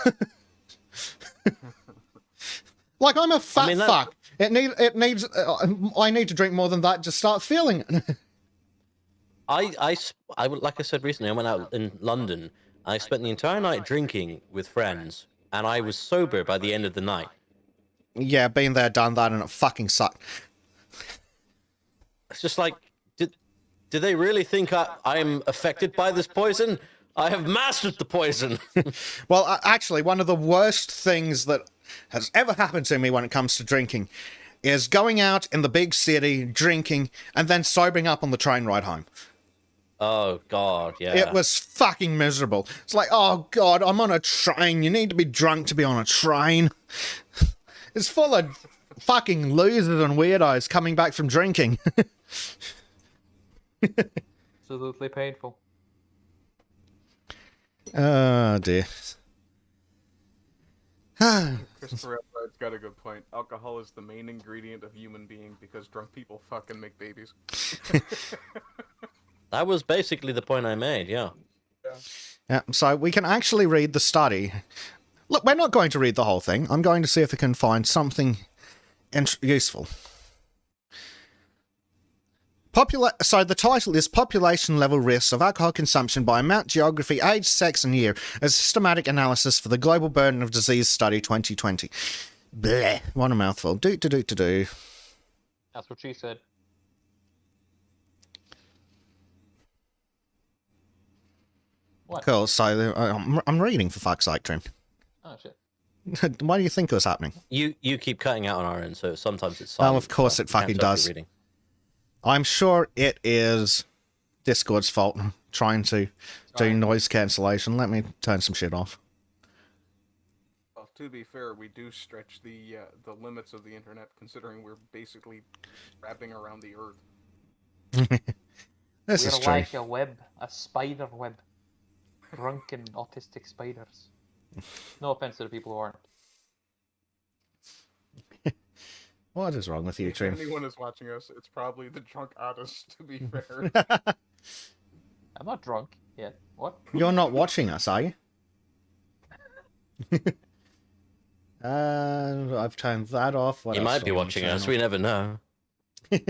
Like, I'm a fat fuck. I need to drink more than that to start feeling it. Like I said recently, I went out in London. I spent the entire night drinking with friends, and I was sober by the end of the night. Yeah, been there, done that, and it fucking sucked. It's just like, do they really think I'm affected by this poison? I have mastered the poison. Well, actually, one of the worst things that has ever happened to me when it comes to drinking is going out in the big city, drinking, and then sobering up on the train ride home. Oh, God, yeah. It was fucking miserable. It's like, oh, God, I'm on a train. You need to be drunk to be on a train. It's full of fucking losers and weirdos coming back from drinking. Absolutely painful. Oh, dear. Christopher Everett's got a good point. Alcohol is the main ingredient of human being because drunk people fucking make babies. That was basically the point I made, yeah. Yeah, so we can actually read the study. Look, we're not going to read the whole thing. I'm going to see if we can find something useful. So the title is Population Level Risks of Alcohol Consumption by Amount, Geography, Age, Sex and Year, a Systematic Analysis for the Global Burden of Disease Study 2020. Bleh, what a mouthful. Do. That's what she said. What? Cool, so I'm reading, for fuck's sake, Trim. Oh, shit. Why do you think it was happening? You keep cutting out on our end, so sometimes it's Oh, silent. of course so it fucking you can't tell if does. you're reading. I'm sure it is Discord's fault trying to do noise cancellation. Let me turn some shit off. Well, to be fair, we do stretch the limits of the internet, considering we're basically wrapping around the Earth. This We're is true. like a spider web. Drunken autistic spiders. No offense to the people who aren't. What is wrong with you, If Trim? anyone is watching us, it's probably the drunk artist, to be fair. I'm not drunk yet. What? You're not watching us, are you? I've turned that off. What You else might do be I want watching to us. turn We never know.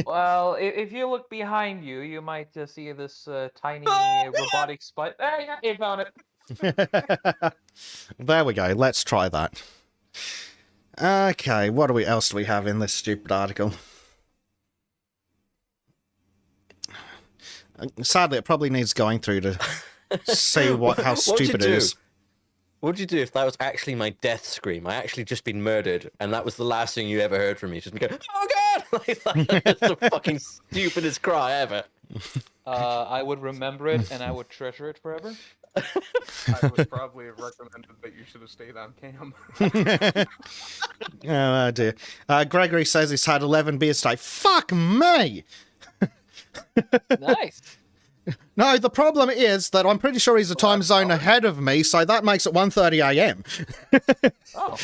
Well, if you look behind you, you might see this tiny robotic spider. There you found it. off? There we go. Let's try that. Okay, what else do we have in this stupid article? Sadly, it probably needs going through to see how What'd you stupid it do? is. What'd you do if that was actually my death scream? I actually just been murdered, and that was the last thing you ever heard from me. Just me go, oh god! That's the fucking stupidest cry ever. I would remember it and I would treasure it forever. I would probably have recommended that you should have stayed on cam. Oh dear. Gregory says he's had 11 beers today. Fuck me! Nice. No, the problem is that I'm pretty sure he's a time zone ahead of me, so that makes it 1:30 a.m. Oh,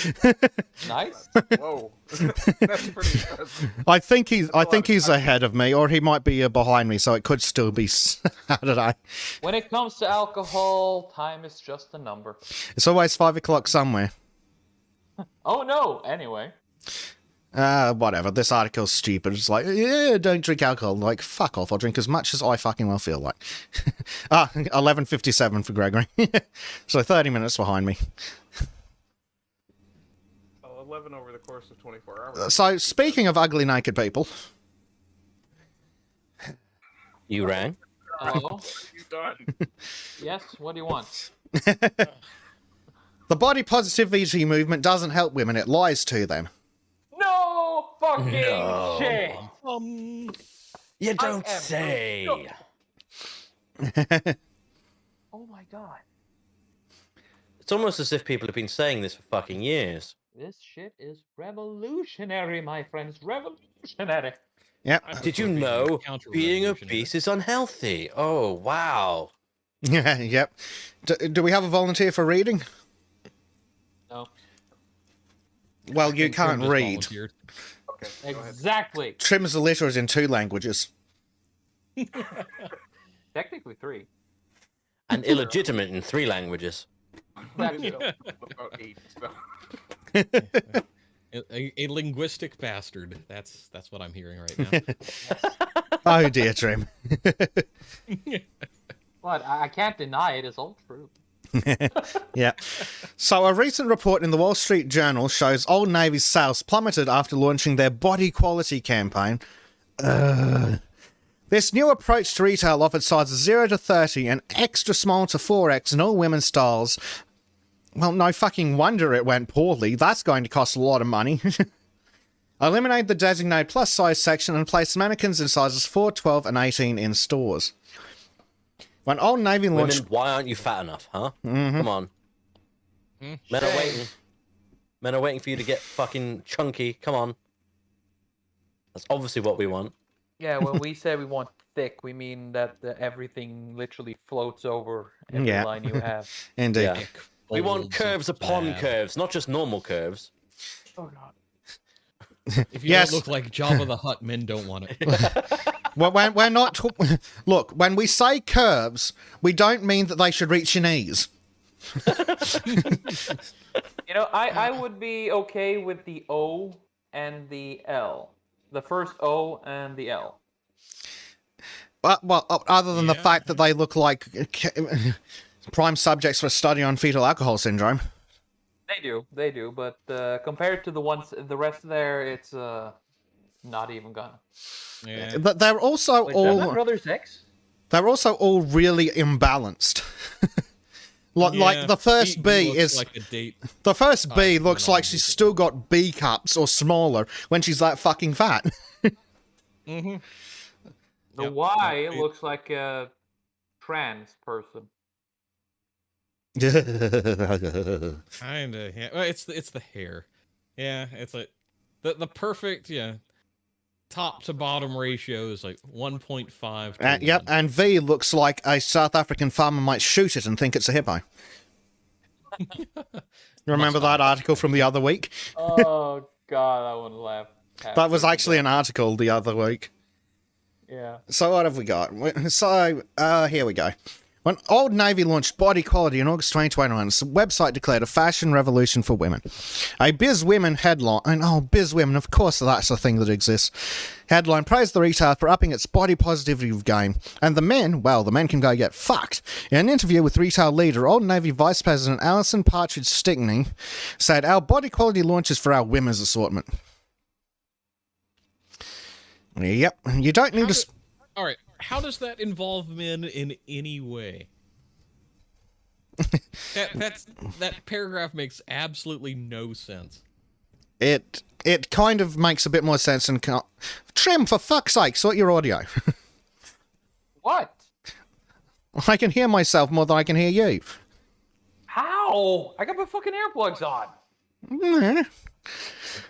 nice. Whoa, that's pretty impressive. I think he's ahead of me, or he might be behind me, so it could still be Saturday. When it comes to alcohol, time is just a number. It's always 5 o'clock somewhere. Oh no. Anyway. Whatever. This article's stupid. It's like, yeah, don't drink alcohol. Like, fuck off. I'll drink as much as I fucking well feel like. 11:57 for Gregory. So 30 minutes behind me. 11 over the course of 24 hours. So, speaking of ugly naked people. You rang? Hello. You done? Yes. What do you want? The body positivity movement doesn't help women. It lies to them. No fucking No. shit. You don't am say. Oh my god. It's almost as if people have been saying this for fucking years. This shit is revolutionary, my friends. Revolutionary. Yeah. Did you know being obese is unhealthy? Oh, wow. Yeah, yep. Do we have a volunteer for reading? No. Well, you can't Trim just read. volunteered. Okay, go ahead. Exactly. Trim's illiterate in 2 languages. Technically 3. And illegitimate in 3 languages. Exactly. About 8, so. A linguistic bastard. That's what I'm hearing right now. Oh dear, Trim. But I can't deny it is all true. Yeah. So a recent report in the Wall Street Journal shows Old Navy's sales plummeted after launching their body quality campaign. This new approach to retail offered sizes 0 to 30 and extra small to 4X in all women's styles. Well, no fucking wonder it went poorly. That's going to cost a lot of money. Eliminate the designated plus size section and place mannequins in sizes 4, 12, and 18 in stores. When Old Navy launched... Women, why aren't you fat enough, huh? Come on. Men are waiting. Men are waiting for you to get fucking chunky. Come on. That's obviously what we want. Yeah, when we say we want thick, we mean that everything literally floats over every Yeah. line you have. Indeed. Yeah. We want Folds curves of upon fat. curves, not just normal curves. Oh god. If you Yes. don't look like Jabba the Hutt, men don't want it. Well, we're not... Look, when we say curves, we don't mean that they should reach your knees. You know, I would be okay with the O and the L. The first O and the L. But, well, other than the Yeah. fact that they look like prime subjects for a study on fetal alcohol syndrome. They do, but compared to the rest there, it's not even gonna. Yeah. But they're also Wait, is that all... my brother's ex? They're also all really imbalanced. Like Yeah, the first he B looks is... like a date. The first B Oh, looks no, like no, she's no. still got B cups or smaller when she's that fucking fat. Mm-hmm. The Yep, Y yep, it- looks like a trans person. Kinda. Yeah. Well, it's the hair. Yeah, it's like the perfect top to bottom ratio is like 1.5. to Yep, 1. and V looks like a South African farmer might shoot it and think it's a hippo. You remember that article from the other week? Oh god, I wouldn't laugh. That was actually an article the other week. Yeah. So what have we got? So, here we go. When Old Navy launched Body Quality in August 2021, its website declared a fashion revolution for women. A Biz Women headline, and Biz Women, of course that's a thing that exists, headline praised the retailer for upping its body positivity game. And the men can go get fucked. In an interview with retail leader, Old Navy Vice President Alison Partridge Stickney said, "Our body quality launch is for our women's assortment." Yep, you don't need to... All right, how does that involve men in any way? That paragraph makes absolutely no sense. It kind of makes a bit more sense and Trim, for fuck's sake, sort your audio. What? I can hear myself more than I can hear you. How? I got my fucking earplugs on.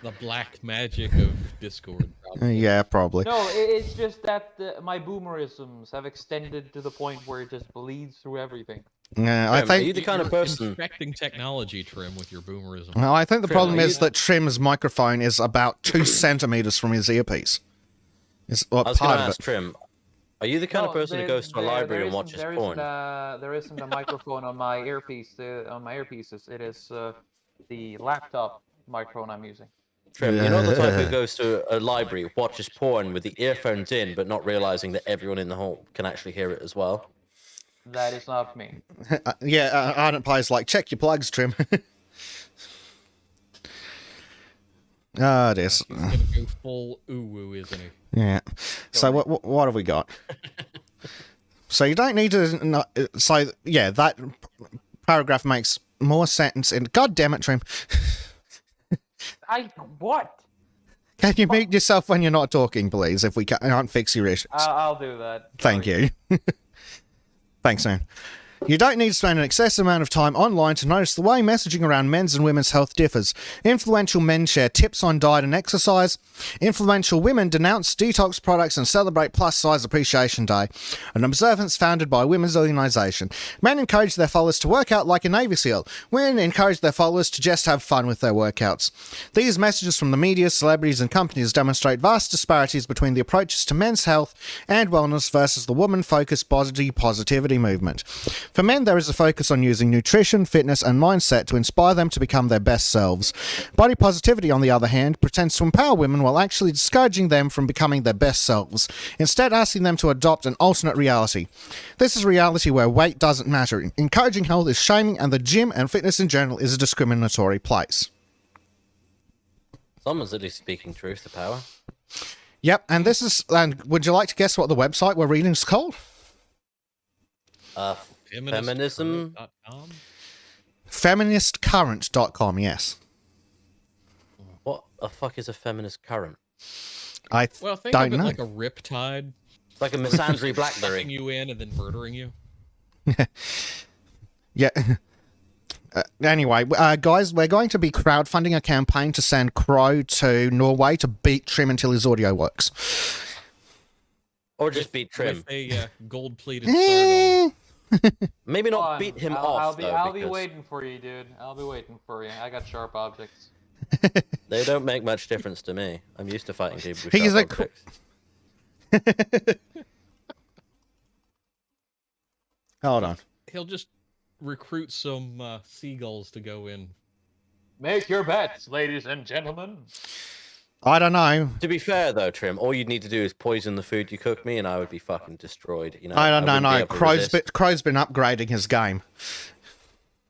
The black magic of Discord. Probably. Yeah, probably. No, it's just that my boomerisms have extended to the point where it just bleeds through everything. Yeah, I Are think you the kind of person? Infecting technology, Trim, with your boomerism. well, I think the Trim, problem are is you- that Trim's microphone is about 2 centimeters from his earpiece. It's I was going part to of ask it. Trim, are you the kind of No, person who goes to a library and watches porn? There isn't a microphone on my earpiece. On my earpieces, it is the laptop microphone I'm using. Trim, you know the type who goes to a library, watches porn with the earphones in, but not realizing that everyone in the hall can actually hear it as well? That is not me. Ardent Play's like, check your plugs, Trim. Ah, it is. He's gonna go full ooh-woo, isn't he? Yeah. So what have we got? So you don't need to... So, yeah, that paragraph makes more sense. And God damn it, Trim. What? Can you mute yourself when you're not talking, please, if we can't fix your issues? I'll do that. Thank Sorry. you. Thanks, man. You don't need to spend an excessive amount of time online to notice the way messaging around men's and women's health differs. Influential men share tips on diet and exercise. Influential women denounce detox products and celebrate Plus Size Appreciation Day, an observance founded by a women's organisation. Men encourage their followers to work out like a Navy SEAL. Women encourage their followers to just have fun with their workouts. These messages from the media, celebrities and companies demonstrate vast disparities between the approaches to men's health and wellness versus the woman-focused body positivity movement. For men, there is a focus on using nutrition, fitness, and mindset to inspire them to become their best selves. Body positivity, on the other hand, pretends to empower women while actually discouraging them from becoming their best selves, instead asking them to adopt an alternate reality. This is a reality where weight doesn't matter. Encouraging health is shaming, and the gym and fitness in general is a discriminatory place. Someone's at least speaking truth to power. Yep, and this is... And would you like to guess what the website we're reading is called? Feminism? Feministcurrent.com, yes. What the fuck is a feminist current? Well, think don't of it know. like a riptide, It's like a misandry sucking blackberry. you in and then murdering you. Yeah. Anyway, guys, we're going to be crowdfunding a campaign to send Crow to Norway to beat Trim until his audio works. Or just beat Trim. With a gold-plated start Maybe not Hold on. beat him I'll off, be, though, I'll be because waiting for you, dude. I'll be waiting for you. I got sharp objects. they don't make much difference to me. I'm used to fighting people with He's sharp a objects. Hold on. He'll just recruit some seagulls to go in. Make your bets, ladies and gentlemen. I don't know. To be fair, though, Trim, all you'd need to do is poison the food you cook me, and I would be fucking destroyed. You know, I don't wouldn't be know. able to Crow's resist. been upgrading his game.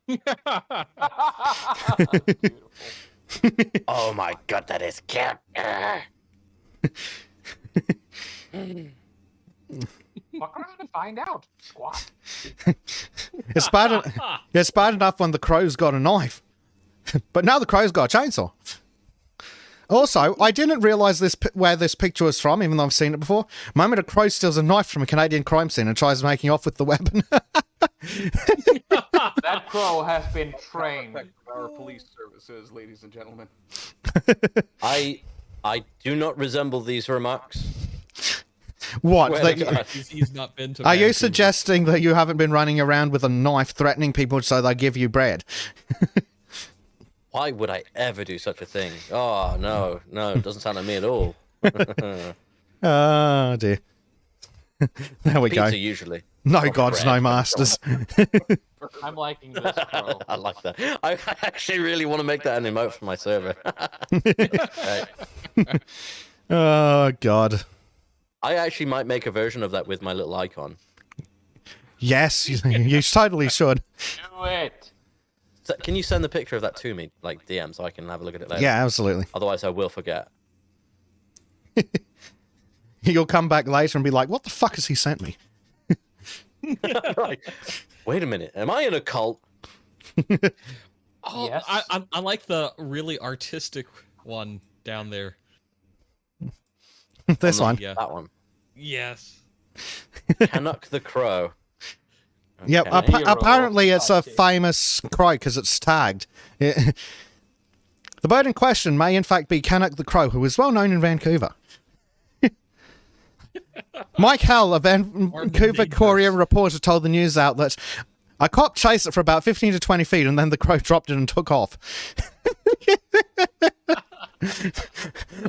Beautiful. Oh my god, that is cute. Fuck around and find out. Squat. It's bad enough when the Crow's got a knife. But now the Crow's got a chainsaw. Also, I didn't realise where this picture was from, even though I've seen it before. Moment a Crow steals a knife from a Canadian crime scene and tries making off with the weapon. That crow has been trained. Our police services, ladies and gentlemen. I do not resemble these remarks. What? Where That they got- He's not been to are you Vancouver. suggesting that you haven't been running around with a knife threatening people so they give you bread? Why would I ever do such a thing? Oh, no, it doesn't sound like me at all. Oh, dear. There we go. Pizza usually. No Or gods, bread. no masters. I'm liking this, bro. I like that. I actually really want to make that an emote for my server. Right. Oh god. I actually might make a version of that with my little icon. Yes, you totally should. Do it. So, can you send the picture of that to me, like DM, so I can have a look at it later? Yeah, absolutely. Otherwise, I will forget. You'll come back later and be like, what the fuck has he sent me? Right. Wait a minute. Am I in a cult? Oh, Yes. I like the really artistic one down there. This On one. the- Yeah. That one. Yes. Canuck the Crow. Yep, Okay. Hero apparently it's a of famous crow because it's tagged. The bird in question may in fact be Canuck the Crow, who is well known in Vancouver. Mike Hell, a Vancouver Courier reporter, told the news outlet, a cop chased it for about 15 to 20 feet and then the crow dropped it and took off.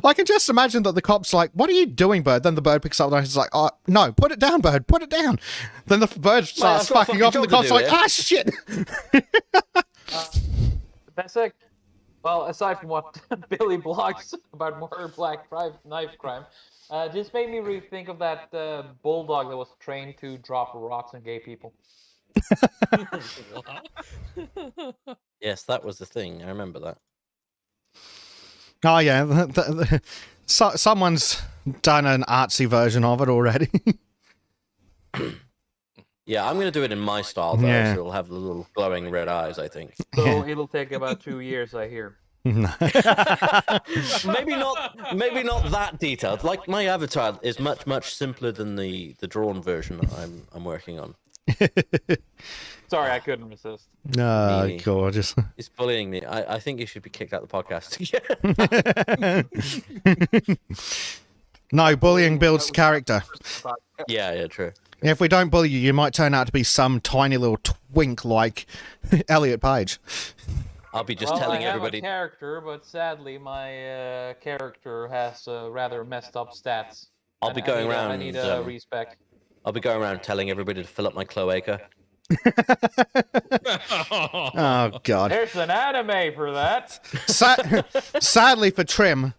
I can just imagine that the cop's like, what are you doing, bird? Then the bird picks up and he's like, oh, no, put it down, bird, put it down. Then the bird starts I've got a fucking off and the fucking cop's job like, to do ah, shit. Basic. Well, aside from what Billy blogs about more black knife crime, this made me rethink of that bulldog that was trained to drop rocks on gay people. Yes, that was the thing. I remember that. Oh, yeah. Someone's done an artsy version of it already. Yeah, I'm going to do it in my style, though, Yeah. so it'll have the little glowing red eyes, I think. So it'll take about 2 years, I hear. maybe not that detailed. Like, my avatar is much simpler than the drawn version that I'm working on. Sorry, I couldn't resist. Oh, Really? gorgeous. It's bullying me. I think you should be kicked out of the podcast. No, bullying builds character. Yeah, true. If we don't bully you, you might turn out to be some tiny little twink like Elliot Page. I'll be just Well, telling I have everybody. a character, but sadly my character has rather messed up stats. I'll be going I around. need a respec. I'll be going around telling everybody to fill up my cloaca. Oh, God. There's an anime for that. Sadly for Trim,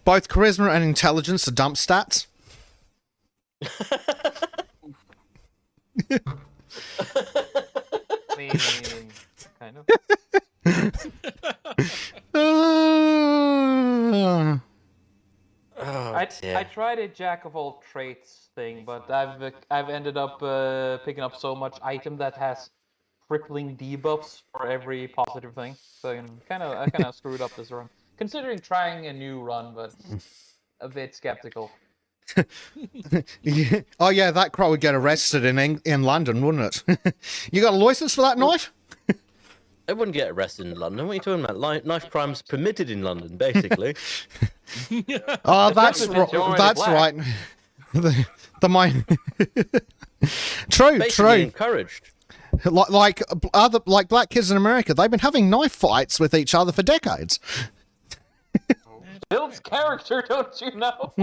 both charisma and intelligence are dump stats. I mean, kind of. Oh, dear. I tried a jack of all trades thing, but I've ended up picking up so much item that has crippling debuffs for every positive thing. So I kind of screwed up this run. Considering trying a new run, but a bit skeptical. Oh, yeah, that crow would get arrested in London, wouldn't it? You got a license for that knife? I wouldn't get arrested in London. What are you talking about? Knife crime's permitted in London, basically. Oh, that's Especially since you're already that's black. right. The mine. True, Basically true. encouraged. Like black kids in America, they've been having knife fights with each other for decades. Builds character, don't you know?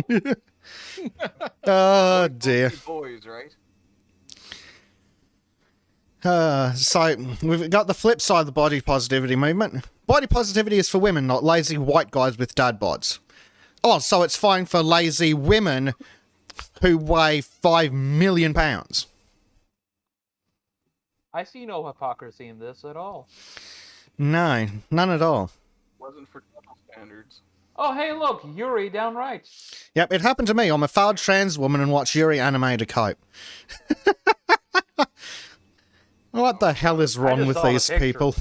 Oh dear. Boys, right? So we've got the flip side of the body positivity movement. Body positivity is for women, not lazy white guys with dad bods. Oh, so it's fine for lazy women who weigh 5 million pounds. I see no hypocrisy in this at all. No, none at all. Wasn't for double standards. Oh, hey, look, Yuri downright. Yep, it happened to me. I'm a foul trans woman and watch Yuri anime to cope. What the hell is wrong just with saw the these picture. people?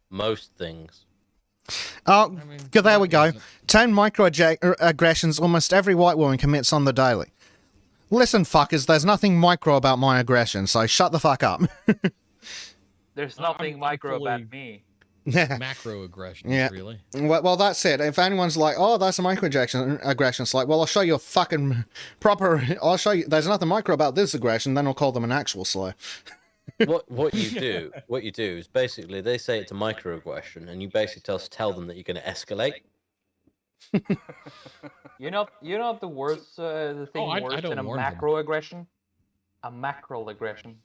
Most things. Oh, mean, there we go. isn't it? 10 microaggressions almost every white woman commits on the daily. Listen, fuckers, there's nothing micro about my aggression, so shut the fuck up. There's I'm nothing micro fully- about me. Yeah. Macro aggressions, Yeah. really. Well, that's it. If anyone's like, oh, that's a microaggression, it's like, well, I'll show you a fucking proper... I'll show you... There's nothing micro about this aggression, then I'll call them an actual slur. What you do is basically they say it's a microaggression, and you basically tell them that you're going to escalate. You know the worst, the thing I worse don't than a warn them. macroaggression? A mackerel aggression.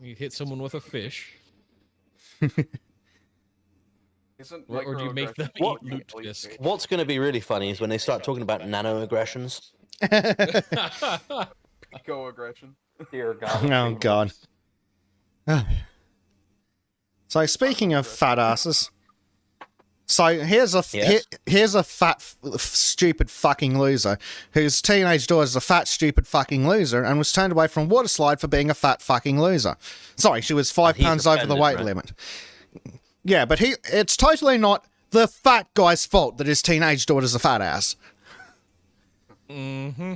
You hit someone with a fish, Isn't or do you make them microaggression What- eat at least lutefisk? What's going to be really funny is when they start talking about nano-aggressions. pico-aggression? Dear God. Oh, God. So, speaking of fat asses, so here's a Yes? here's a fat, stupid fucking loser whose teenage daughter's a fat, stupid fucking loser and was turned away from water slide for being a fat fucking loser. Sorry, she was 5 he's pounds over the offended, weight right? limit. Yeah, but it's totally not the fat guy's fault that his teenage daughter's a fat ass. Mm-hmm.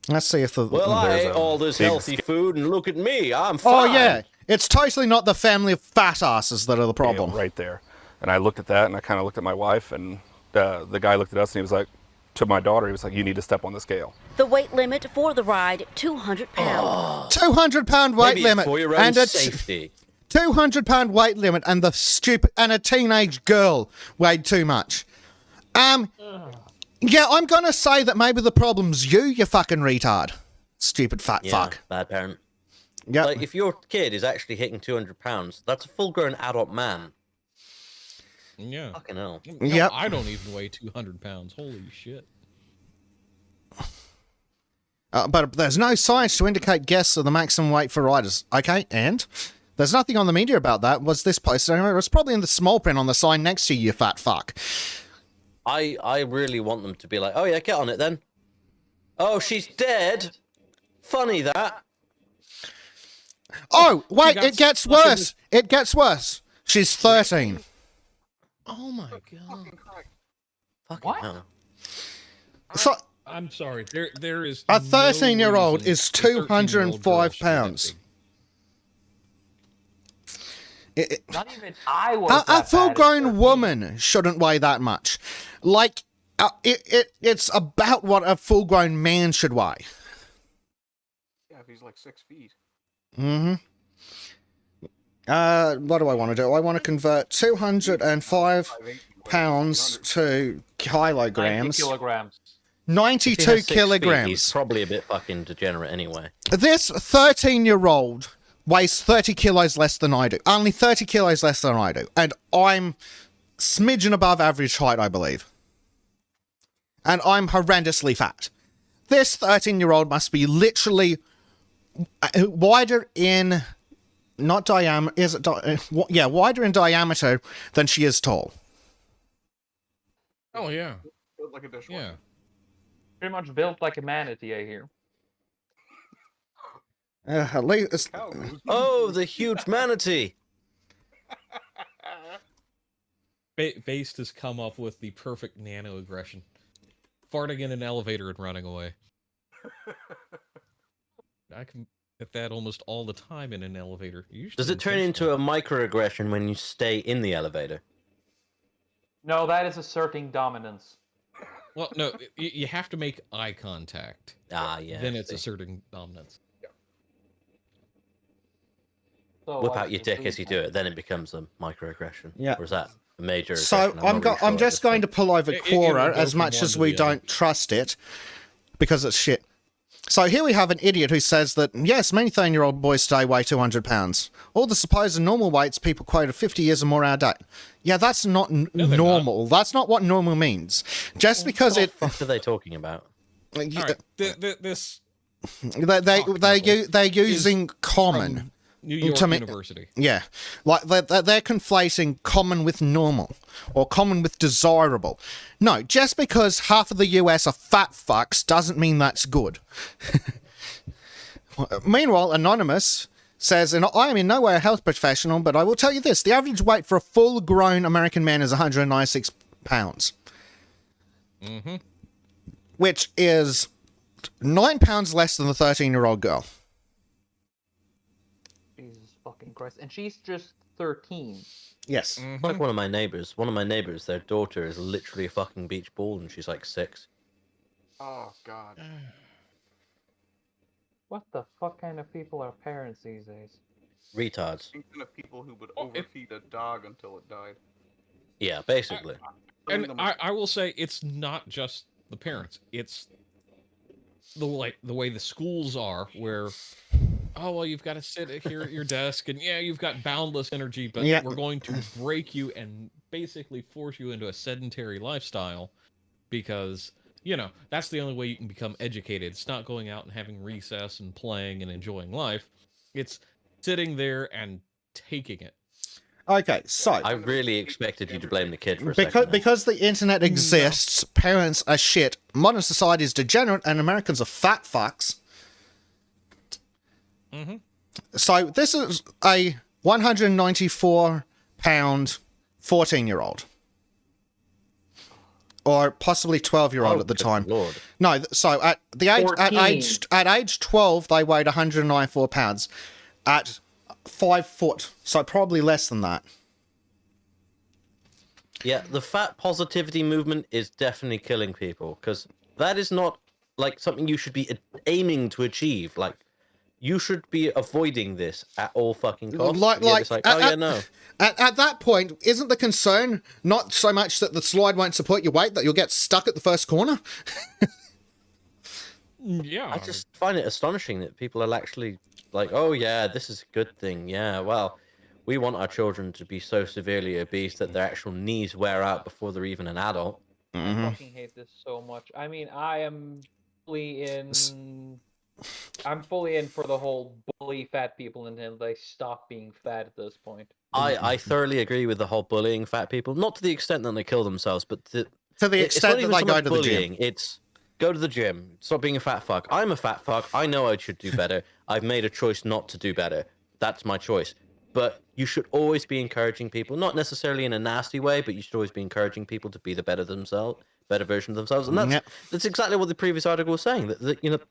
Let's see if the... Well, I There's ate a all this big healthy food, and look at me, I'm Oh, fine. yeah. It's totally not the family of fat asses that are the problem. right there. And I looked at that, and I kind of looked at my wife, and the guy looked at us, and he was like, to my daughter, he was like, you need to step on the scale. The weight limit for the ride, 200 pounds. 200-pound weight Maybe limit. it's for your own And it's safety. 200-pound weight limit, and the stupid... And a teenage girl weighed too much. Yeah, I'm gonna say that maybe the problem's you fucking retard. Stupid fat Yeah, fuck. bad parent. Yeah. Like, if your kid is actually hitting 200 pounds, that's a full-grown adult man. Yeah. Fucking hell. Yep. I don't even weigh 200 pounds. Holy shit. But there's no science to indicate guests are the maximum weight for riders. Okay, and there's nothing on the media about that. Was this posted? It was probably in the small print on the sign next to you, fat fuck. I really want them to be like, oh yeah, get on it then. Oh, she's dead. Funny that. Oh, wait, got it gets stuck in worse. It gets worse. She's 13. Oh my god. Fucking What? hell. So, I'm sorry. There is a no 13-year-old reason is a 13-year-old girl 205 should be that pounds. big. Not even I was A that bad at full-grown 13. woman shouldn't weigh that much. Like, it's about what a full-grown man should weigh. Yeah, if he's like 6 feet. Mm-hmm. What do I want to do? I want to convert 205 pounds to 90 kilograms. kilograms. If he 92 has 6 feet, kilograms. he's probably a bit fucking degenerate anyway. This 13-year-old weighs 30 kilos less than I do. Only 30 kilos less than I do. And I'm smidgen above average height, I believe. And I'm horrendously fat. This 13-year-old must be literally wider in... Not diameter... Is it... yeah, wider in diameter than she is tall. Oh yeah. Built like a dishwasher. Yeah. Pretty much built like a manatee, I hear. At least... Cow goose. Oh, the huge manatee. Based has come up with the perfect nano aggression. Farting in an elevator and running away. I can get that almost all the time in an elevator. Usually Does it turn into a microaggression when you stay in the elevator? No, that is asserting dominance. Well, no, you have to make eye contact. Ah, yeah. Then it's see. asserting dominance. So, Whip like, out your dick as you do it, then it becomes a microaggression. Yeah. Or is that a major So aggression? not really I'm sure just at going to this pull over It will Quora go as from much one as to we the other. don't trust it because it's shit. So here we have an idiot who says that yes, many 13-year-old boys today weigh 200 pounds. All the supposed normal weights people quote are 50 years or more out of date. Yeah, that's not they're normal. That's not what normal means. Just because it point. What are they talking about? All right, this they're using common. from New York to me- University. Yeah, like they're conflating common with normal or common with desirable. No, just because half of the US are fat fucks doesn't mean that's good. Meanwhile, Anonymous says, and I am in no way a health professional, but I will tell you this, the average weight for a full-grown American man is 196 pounds. Mm-hmm. Which is 9 pounds less than the 13-year-old girl. Jesus fucking Christ. And she's just 13. Yes. It's like one of my neighbors. One of my neighbors, their daughter is literally a fucking beach ball, and she's like 6. Oh, God. What the fuck kind of people are parents these days? Retards. Thinking of people who would Oh, overfeed a dog until it died. Yeah, basically. And I will say it's not just the parents. It's the way the schools are, where you've got to sit here at your desk, and you've got boundless energy, but Yeah. we're going to break you and basically force you into a sedentary lifestyle because that's the only way you can become educated. It's not going out and having recess and playing and enjoying life. It's sitting there and taking it. Okay, so I really expected you to blame the kid for a second. because the internet exists, parents are shit, modern society is degenerate, and Americans are fat fucks. Mm-hmm. So this is a 194-pound 14-year-old. Or possibly 12-year-old at the time. Lord. No, so at age 12, they weighed 194 pounds. At 5 foot, so probably less than that. Yeah, the fat positivity movement is definitely killing people, because that is not like something you should be aiming to achieve. Like, you should be avoiding this at all fucking costs. At that point, isn't the concern not so much that the slide won't support your weight, that you'll get stuck at the first corner? Yeah. I just find it astonishing that people are actually like, oh yeah, this is a good thing. Yeah, well, we want our children to be so severely obese that their actual knees wear out before they're even an adult. I fucking hate this so much. I mean, I'm fully in for the whole bully fat people until they stop being fat at this point. I thoroughly agree with the whole bullying fat people. Not to the extent that they kill themselves, but to the extent that they go to the gym. It's go to the gym. Stop being a fat fuck. I'm a fat fuck. I know I should do better. I've made a choice not to do better. That's my choice. But you should always be encouraging people, not necessarily in a nasty way, but you should always be encouraging people to be the better version of themselves. And that's exactly what the previous article was saying. That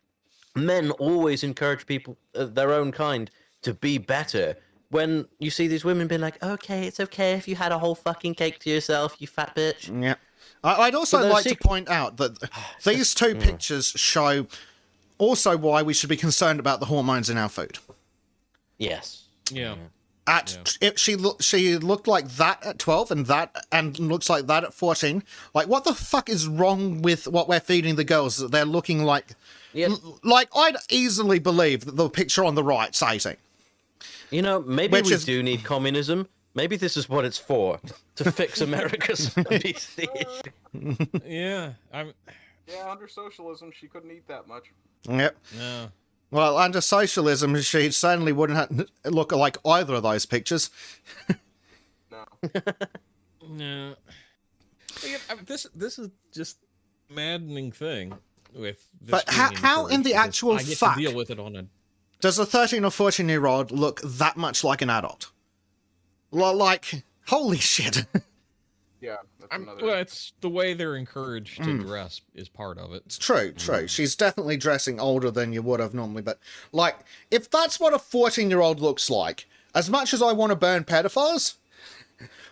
men always encourage people, their own kind, to be better. When you see these women being like, okay, it's okay if you had a whole fucking cake to yourself, you fat bitch. Yeah. I'd also like to point out that these two pictures show also why we should be concerned about the hormones in our food. Yes. Yeah. She looked like that at 12 and looks like that at 14. Like, what the fuck is wrong with what we're feeding the girls that they're looking like? Yeah. Like, I'd easily believe that the picture on the right's 18. Maybe we do need communism. Maybe this is what it's for, to fix America's obesity issue. Yeah, Yeah, under socialism, she couldn't eat that much. Yep. No. Well, under socialism, she certainly wouldn't look like either of those pictures. No. No. This is just maddening thing with this. But how in the actual I get fuck to deal with it on a... does a 13 or 14-year-old look that much like an adult? Like, holy shit. Yeah, that's another... Well, it's the way they're encouraged to dress is part of it. It's true. She's definitely dressing older than you would have normally, but, like, if that's what a 14-year-old looks like, as much as I want to burn pedophiles,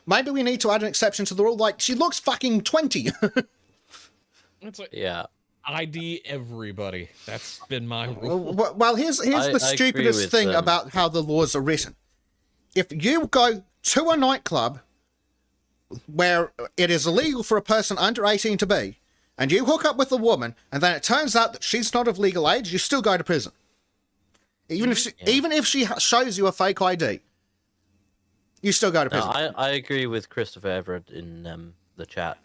maybe we need to add an exception to the rule. Like, she looks fucking 20. It's like, yeah. ID everybody. That's been my rule. Well, here's the stupidest thing about how the laws are written. If you go to a nightclub where it is illegal for a person under 18 to be, and you hook up with a woman, and then it turns out that she's not of legal age, you still go to prison. Even if she shows you a fake ID, you still go to prison. No, I agree with Christopher Everett in the chat,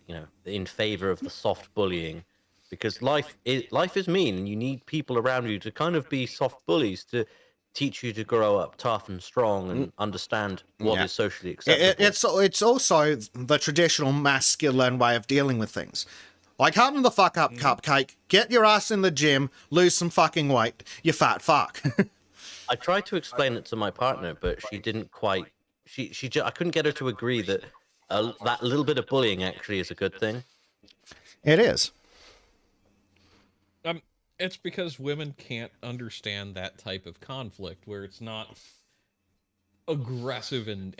in favor of the soft bullying, because life is mean, and you need people around you to kind of be soft bullies to teach you to grow up tough and strong and understand what is socially acceptable. It's also the traditional masculine way of dealing with things. Like, harden the fuck up, cupcake, get your ass in the gym, lose some fucking weight, you fat fuck. I tried to explain it to my partner, but she didn't quite... I couldn't get her to agree that that little bit of bullying actually is a good thing. It is. It's because women can't understand that type of conflict where it's not aggressive and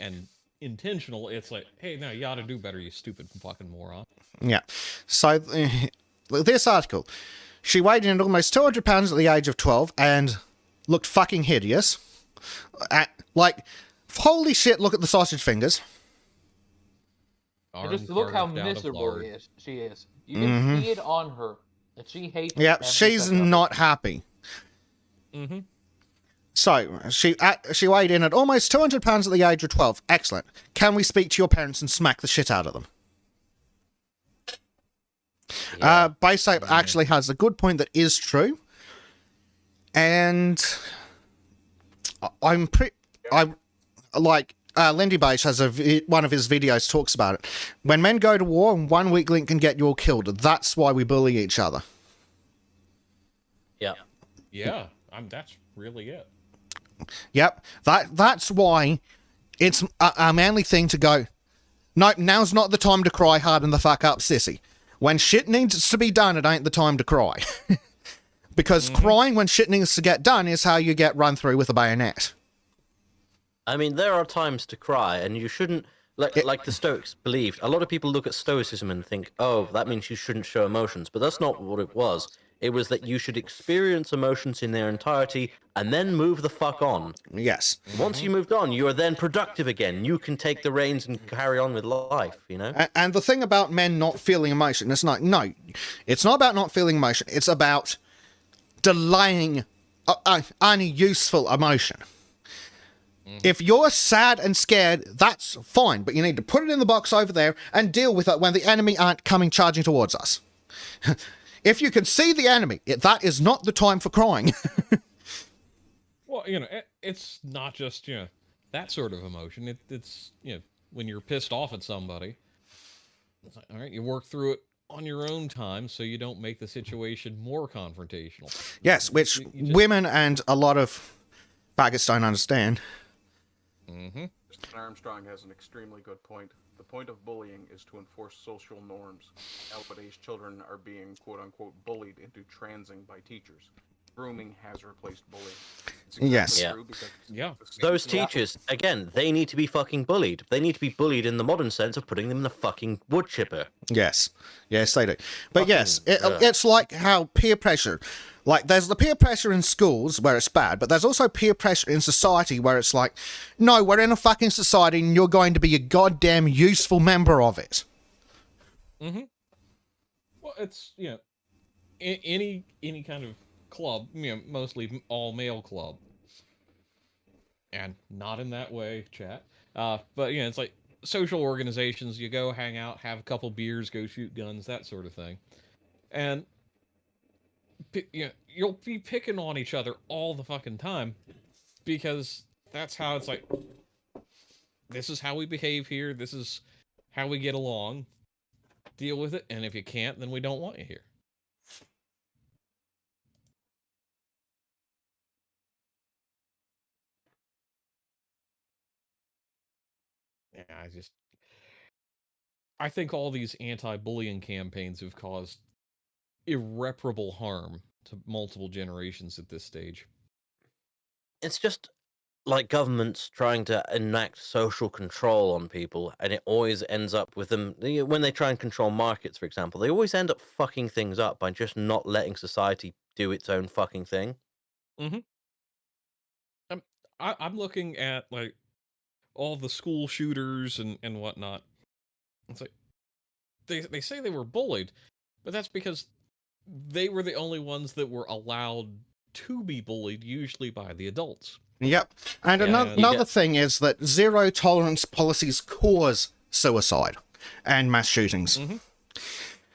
intentional. It's like, hey, no, you ought to do better, you stupid fucking moron. Yeah. So, this article, she weighed in at almost 200 pounds at the age of 12 and looked fucking hideous. Like, holy shit, look at the sausage fingers. And just Arm look how carved out of miserable lard. she is. You can see it on her that she hates. Yeah, every she's second of it. not happy. Mm-hmm. So, she weighed in at almost 200 pounds at the age of 12. Excellent. Can we speak to your parents and smack the shit out of them? Base Ape actually has a good point that is true. And Lindy Base has one of his videos talks about it. When men go to war, one weak link can get you all killed. That's why we bully each other. Yeah. Yeah, that's really it. Yep. That's why it's a manly thing to go, no, now's not the time to cry, harden the fuck up, sissy. When shit needs to be done, it ain't the time to cry. Because crying when shit needs to get done is how you get run through with a bayonet. I mean, there are times to cry, and you shouldn't, like the Stoics believed. A lot of people look at Stoicism and think, oh, that means you shouldn't show emotions. But that's not what it was. It was that you should experience emotions in their entirety and then move the fuck on. Yes. Once you moved on, you are then productive again. You can take the reins and carry on with life, you know? And the thing about men not feeling emotion, it's not about not feeling emotion. It's about delaying any useful emotion. If you're sad and scared, that's fine, but you need to put it in the box over there and deal with it when the enemy aren't coming charging towards us. If you can see the enemy, that is not the time for crying. Well, it's not just, that sort of emotion. It's, when you're pissed off at somebody, it's like, all right, you work through it on your own time so you don't make the situation more confrontational. Yes, which women and a lot of faggots don't understand. Mr. Armstrong has an extremely good point. The point of bullying is to enforce social norms. Nowadays, children are being quote-unquote bullied into transing by teachers. Grooming has replaced bullying. It's exactly true because Those teachers, again, they need to be fucking bullied. They need to be bullied in the modern sense of putting them in the fucking wood chipper. Yes, they do. But it's like how peer pressure, like there's the peer pressure in schools where it's bad, but there's also peer pressure in society where it's like, no, we're in a fucking society and you're going to be a goddamn useful member of it. Mm-hmm. Well, it's, any kind of club, mostly all male club, and not in that way, chat. But it's like social organizations. You go hang out, have a couple beers, go shoot guns, that sort of thing, and you'll be picking on each other all the fucking time because that's how it's like. This is how we behave here. This is how we get along. Deal with it, and if you can't, then we don't want you here. Yeah, I think all these anti-bullying campaigns have caused irreparable harm to multiple generations at this stage. It's just like governments trying to enact social control on people, and it always ends up with them, when they try and control markets, for example, they always end up fucking things up by just not letting society do its own fucking thing. Mm-hmm. I'm looking at, like, all the school shooters and whatnot. It's like, they say they were bullied, but that's because they were the only ones that were allowed to be bullied, usually by the adults. Yep. And another thing is that zero tolerance policies cause suicide and mass shootings. Mm-hmm.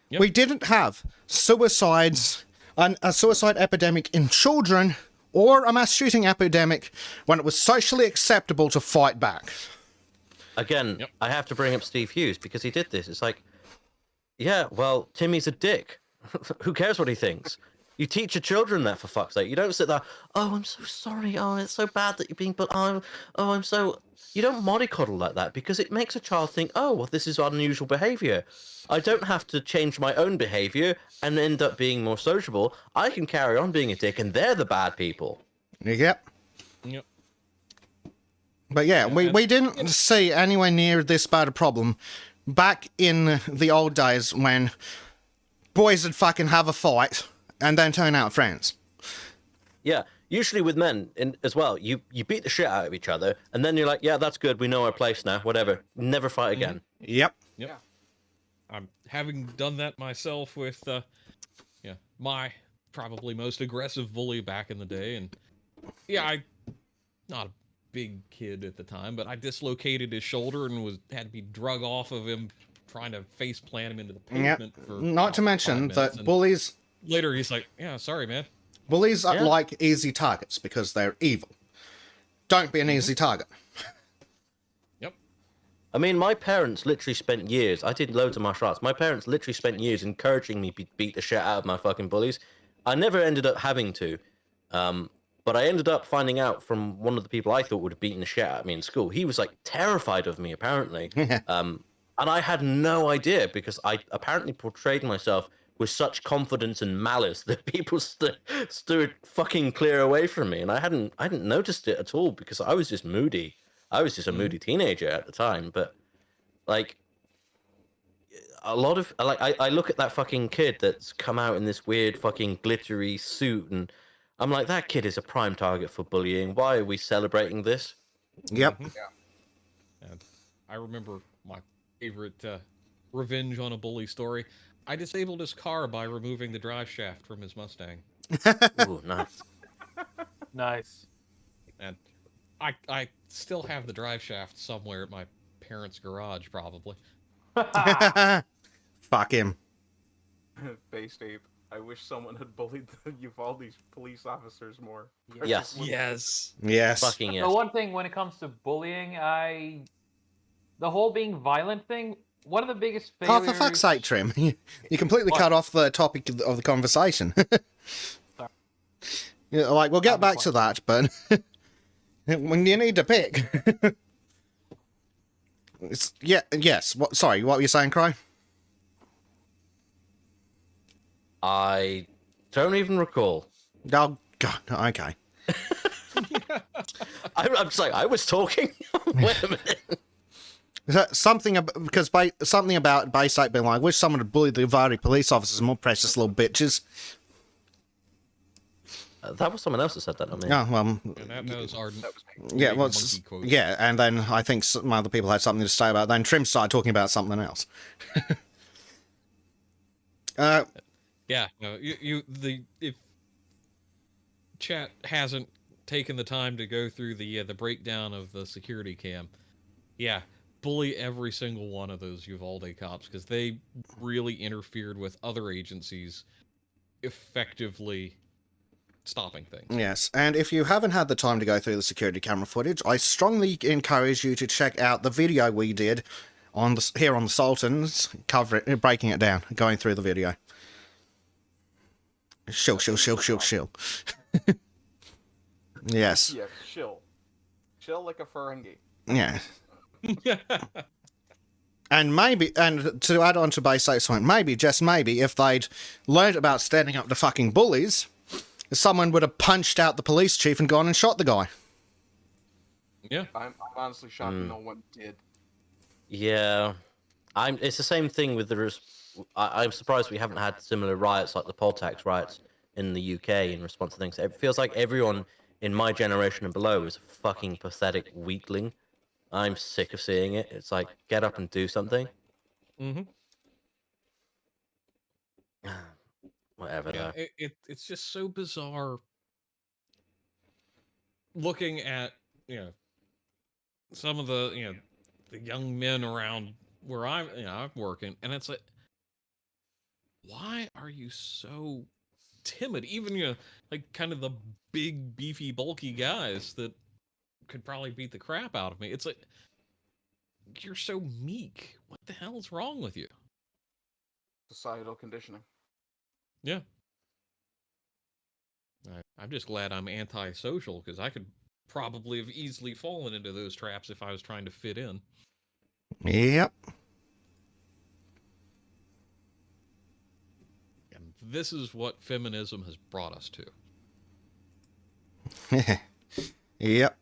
Yep. We didn't have suicides, a suicide epidemic in children, or a mass shooting epidemic when it was socially acceptable to fight back. Again, I have to bring up Steve Hughes because he did this. It's like, yeah, well, Timmy's a dick. Who cares what he thinks? You teach your children that, for fuck's sake. You don't sit there, oh, I'm so sorry. Oh, it's so bad that you're being... But I'm so... You don't mollycoddle like that because it makes a child think, oh, well, this is unusual behavior. I don't have to change my own behavior and end up being more sociable. I can carry on being a dick and they're the bad people. Yep. Yep. But yeah, we didn't see anywhere near this bad a problem back in the old days when boys would fucking have a fight and then turn out friends. Yeah, usually with men as well, you beat the shit out of each other, and then you're like, yeah, that's good, we know our place now, whatever. Never fight again. Yep. Yep. Yeah. I'm having done that myself with, my probably most aggressive bully back in the day, and not a big kid at the time, but I dislocated his shoulder and had to be drug off of him, trying to face plant him into the Yep. pavement for Not to about mention 5 minutes, that and bullies later he's like, "Yeah, sorry, man." are Yeah. like easy targets because they're evil. Don't be an easy target. Yep. I mean, my parents literally spent years. I did loads of martial arts. My parents literally spent years encouraging me to beat the shit out of my fucking bullies. I never ended up having to, but I ended up finding out from one of the people I thought would have beaten the shit out of me in school. He was like terrified of me, apparently, and I had no idea because I apparently portrayed myself with such confidence and malice that people stood fucking clear away from me, and I hadn't noticed it at all because I was just moody. I was just a moody teenager at the time, but like a lot of I look at that fucking kid that's come out in this weird fucking glittery suit, and I'm like, that kid is a prime target for bullying. Why are we celebrating this? Yep. And I remember my favorite revenge on a bully story. I disabled his car by removing the drive shaft from his Mustang. Ooh, nice. Nice. And I still have the drive shaft somewhere at my parents' garage, probably. Fuck him. Base Ape. I wish someone had bullied the Uvalde's police officers more. Yes. Yes. Yes. Fucking The yes. one thing when it comes to bullying, the whole being violent thing, one of the biggest Oh, failures... for fuck's sake, Trim. You completely What? cut off the topic of the conversation. Sorry. Yeah, like, we'll get I'll be back to that, but when you need to pick. Yes. Sorry, what were you saying, Cry? I don't even recall. Oh, God, okay. I'm just like, I was talking. Wait a minute. Is that something something about Base 8 being like, I wish someone had bullied the Uvalde police officers, more precious little bitches. That was someone else that said that, not me. Oh, well, And that was Arden. yeah, big well, monkey quote. yeah, and then I think some other people had something to say about it. Then Trim started talking about something else. Yeah, no, if chat hasn't taken the time to go through the breakdown of the security cam, yeah, bully every single one of those Uvalde cops because they really interfered with other agencies effectively stopping things. Yes, and if you haven't had the time to go through the security camera footage, I strongly encourage you to check out the video we did on here on the Sultans, breaking it down, going through the video. Shill. Yes. Yes, chill. Chill like a Ferengi. Yeah. And to add on to Base 8's point, maybe, just maybe, if they'd learned about standing up to fucking bullies, someone would have punched out the police chief and gone and shot the guy. Yeah. I'm honestly shocked no one did. Yeah, it's the same thing with I'm surprised we haven't had similar riots like the poll tax riots in the UK in response to things. It feels like everyone in my generation and below is a fucking pathetic weakling. I'm sick of seeing it. It's like, get up and do something. Mm-hmm. Whatever. Yeah, though. it's just so bizarre looking at, some of the, the young men around where I'm working, and it's like, why are you so timid? Even, like kind of the big, beefy, bulky guys that could probably beat the crap out of me. It's like, you're so meek. What the hell is wrong with you? Societal conditioning. Yeah. I'm just glad I'm antisocial, because I could probably have easily fallen into those traps if I was trying to fit in. Yep. And this is what feminism has brought us to. Yep.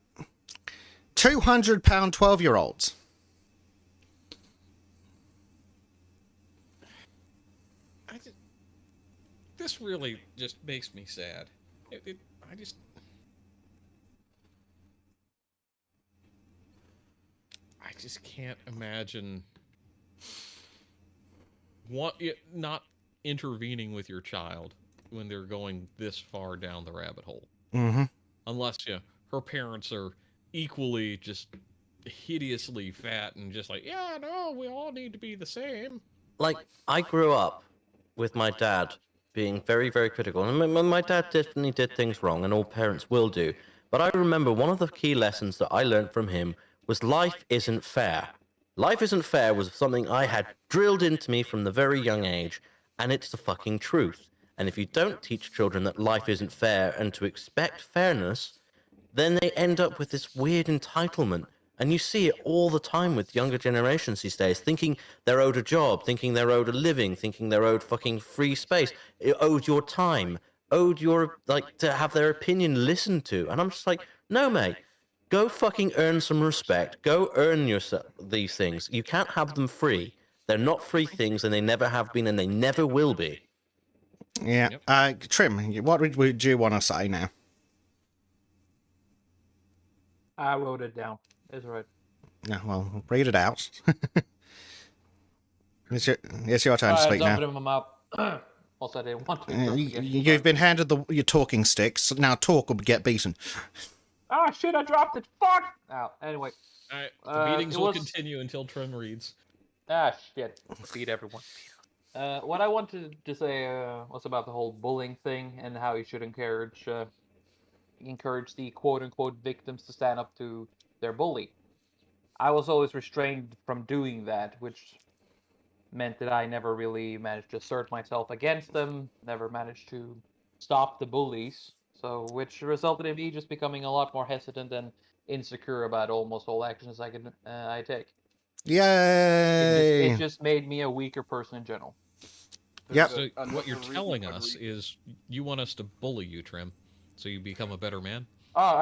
200-pound 12-year-olds. This really just makes me sad. I just can't imagine not intervening with your child when they're going this far down the rabbit hole. Mm-hmm. Unless, her parents are equally just hideously fat and just like, yeah, no, we all need to be the same. Like, I grew up with my dad being very, very critical. And my dad definitely did things wrong, and all parents will do. But I remember one of the key lessons that I learned from him was life isn't fair. Life isn't fair was something I had drilled into me from the very young age, and it's the fucking truth. And if you don't teach children that life isn't fair and to expect fairness, then they end up with this weird entitlement. And you see it all the time with younger generations these days, thinking they're owed a job, thinking they're owed a living, thinking they're owed fucking free space, owed your time, owed your, like, to have their opinion listened to. And I'm just like, no, mate, go fucking earn some respect. Go earn yourself these things. You can't have them free. They're not free things, and they never have been, and they never will be. Yeah. Trim, what would you want to say now? I wrote it down. It's right. Yeah, well, read it out. It's your turn to speak now. Open them up. Also, I didn't want to. You've been handed your talking sticks. Now talk or get beaten. Ah, shit, I dropped it. Fuck! Ow. Anyway. Alright, the meetings will continue until Trim reads. Ah, shit. Beat everyone. What I wanted to say was about the whole bullying thing and how you should encourage the quote-unquote victims to stand up to their bully. I was always restrained from doing that, which meant that I never really managed to assert myself against them, never managed to stop the bullies, which resulted in me just becoming a lot more hesitant and insecure about almost all actions I take. Yay! It just made me a weaker person in general. Yep. So what you're telling us is you want us to bully you, Trim, so you become a better man? Oh,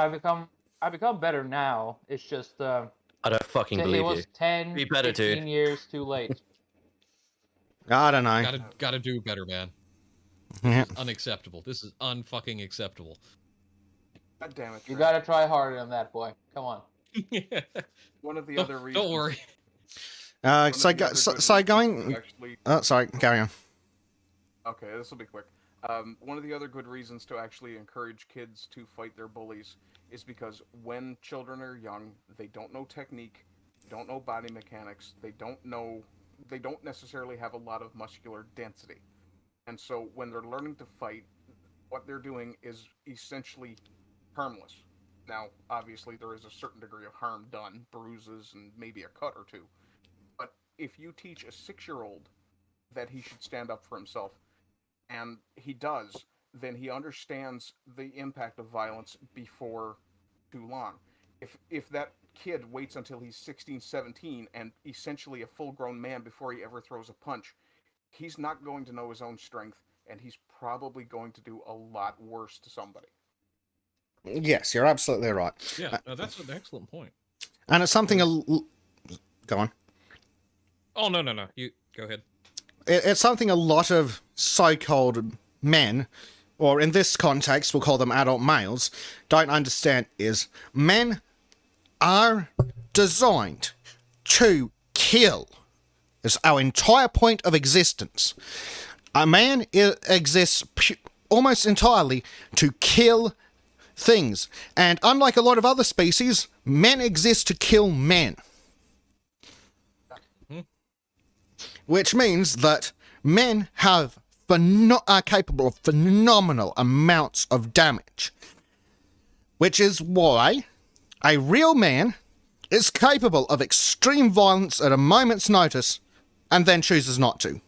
I become better now. It's just I don't fucking believe you. It was 10, Be better, 15 dude. years too late. I don't know. Gotta do better, man. Yeah. This is unacceptable. This is unfucking acceptable. God damn it. You gotta try harder than that, boy. Come on. One of the other reasons. Don't worry. So going. Oh, sorry. Carry on. Okay, this will be quick. One of the other good reasons to actually encourage kids to fight their bullies is because when children are young, they don't know technique, don't know body mechanics, they don't necessarily have a lot of muscular density. And so when they're learning to fight, what they're doing is essentially harmless. Now, obviously, there is a certain degree of harm done, bruises and maybe a cut or two. But if you teach a 6-year-old that he should stand up for himself, and he does, then he understands the impact of violence before too long. If that kid waits until he's 16, 17, and essentially a full-grown man before he ever throws a punch, he's not going to know his own strength, and he's probably going to do a lot worse to somebody. Yes, you're absolutely right. Yeah, that's an excellent point. And it's something... Go on. Oh, no. You go ahead. It's something a lot of so-called men, or in this context, we'll call them adult males, don't understand is men are designed to kill. It's our entire point of existence. A man exists almost entirely to kill things. And unlike a lot of other species, men exist to kill men. Which means that men are capable of phenomenal amounts of damage. Which is why a real man is capable of extreme violence at a moment's notice and then chooses not to.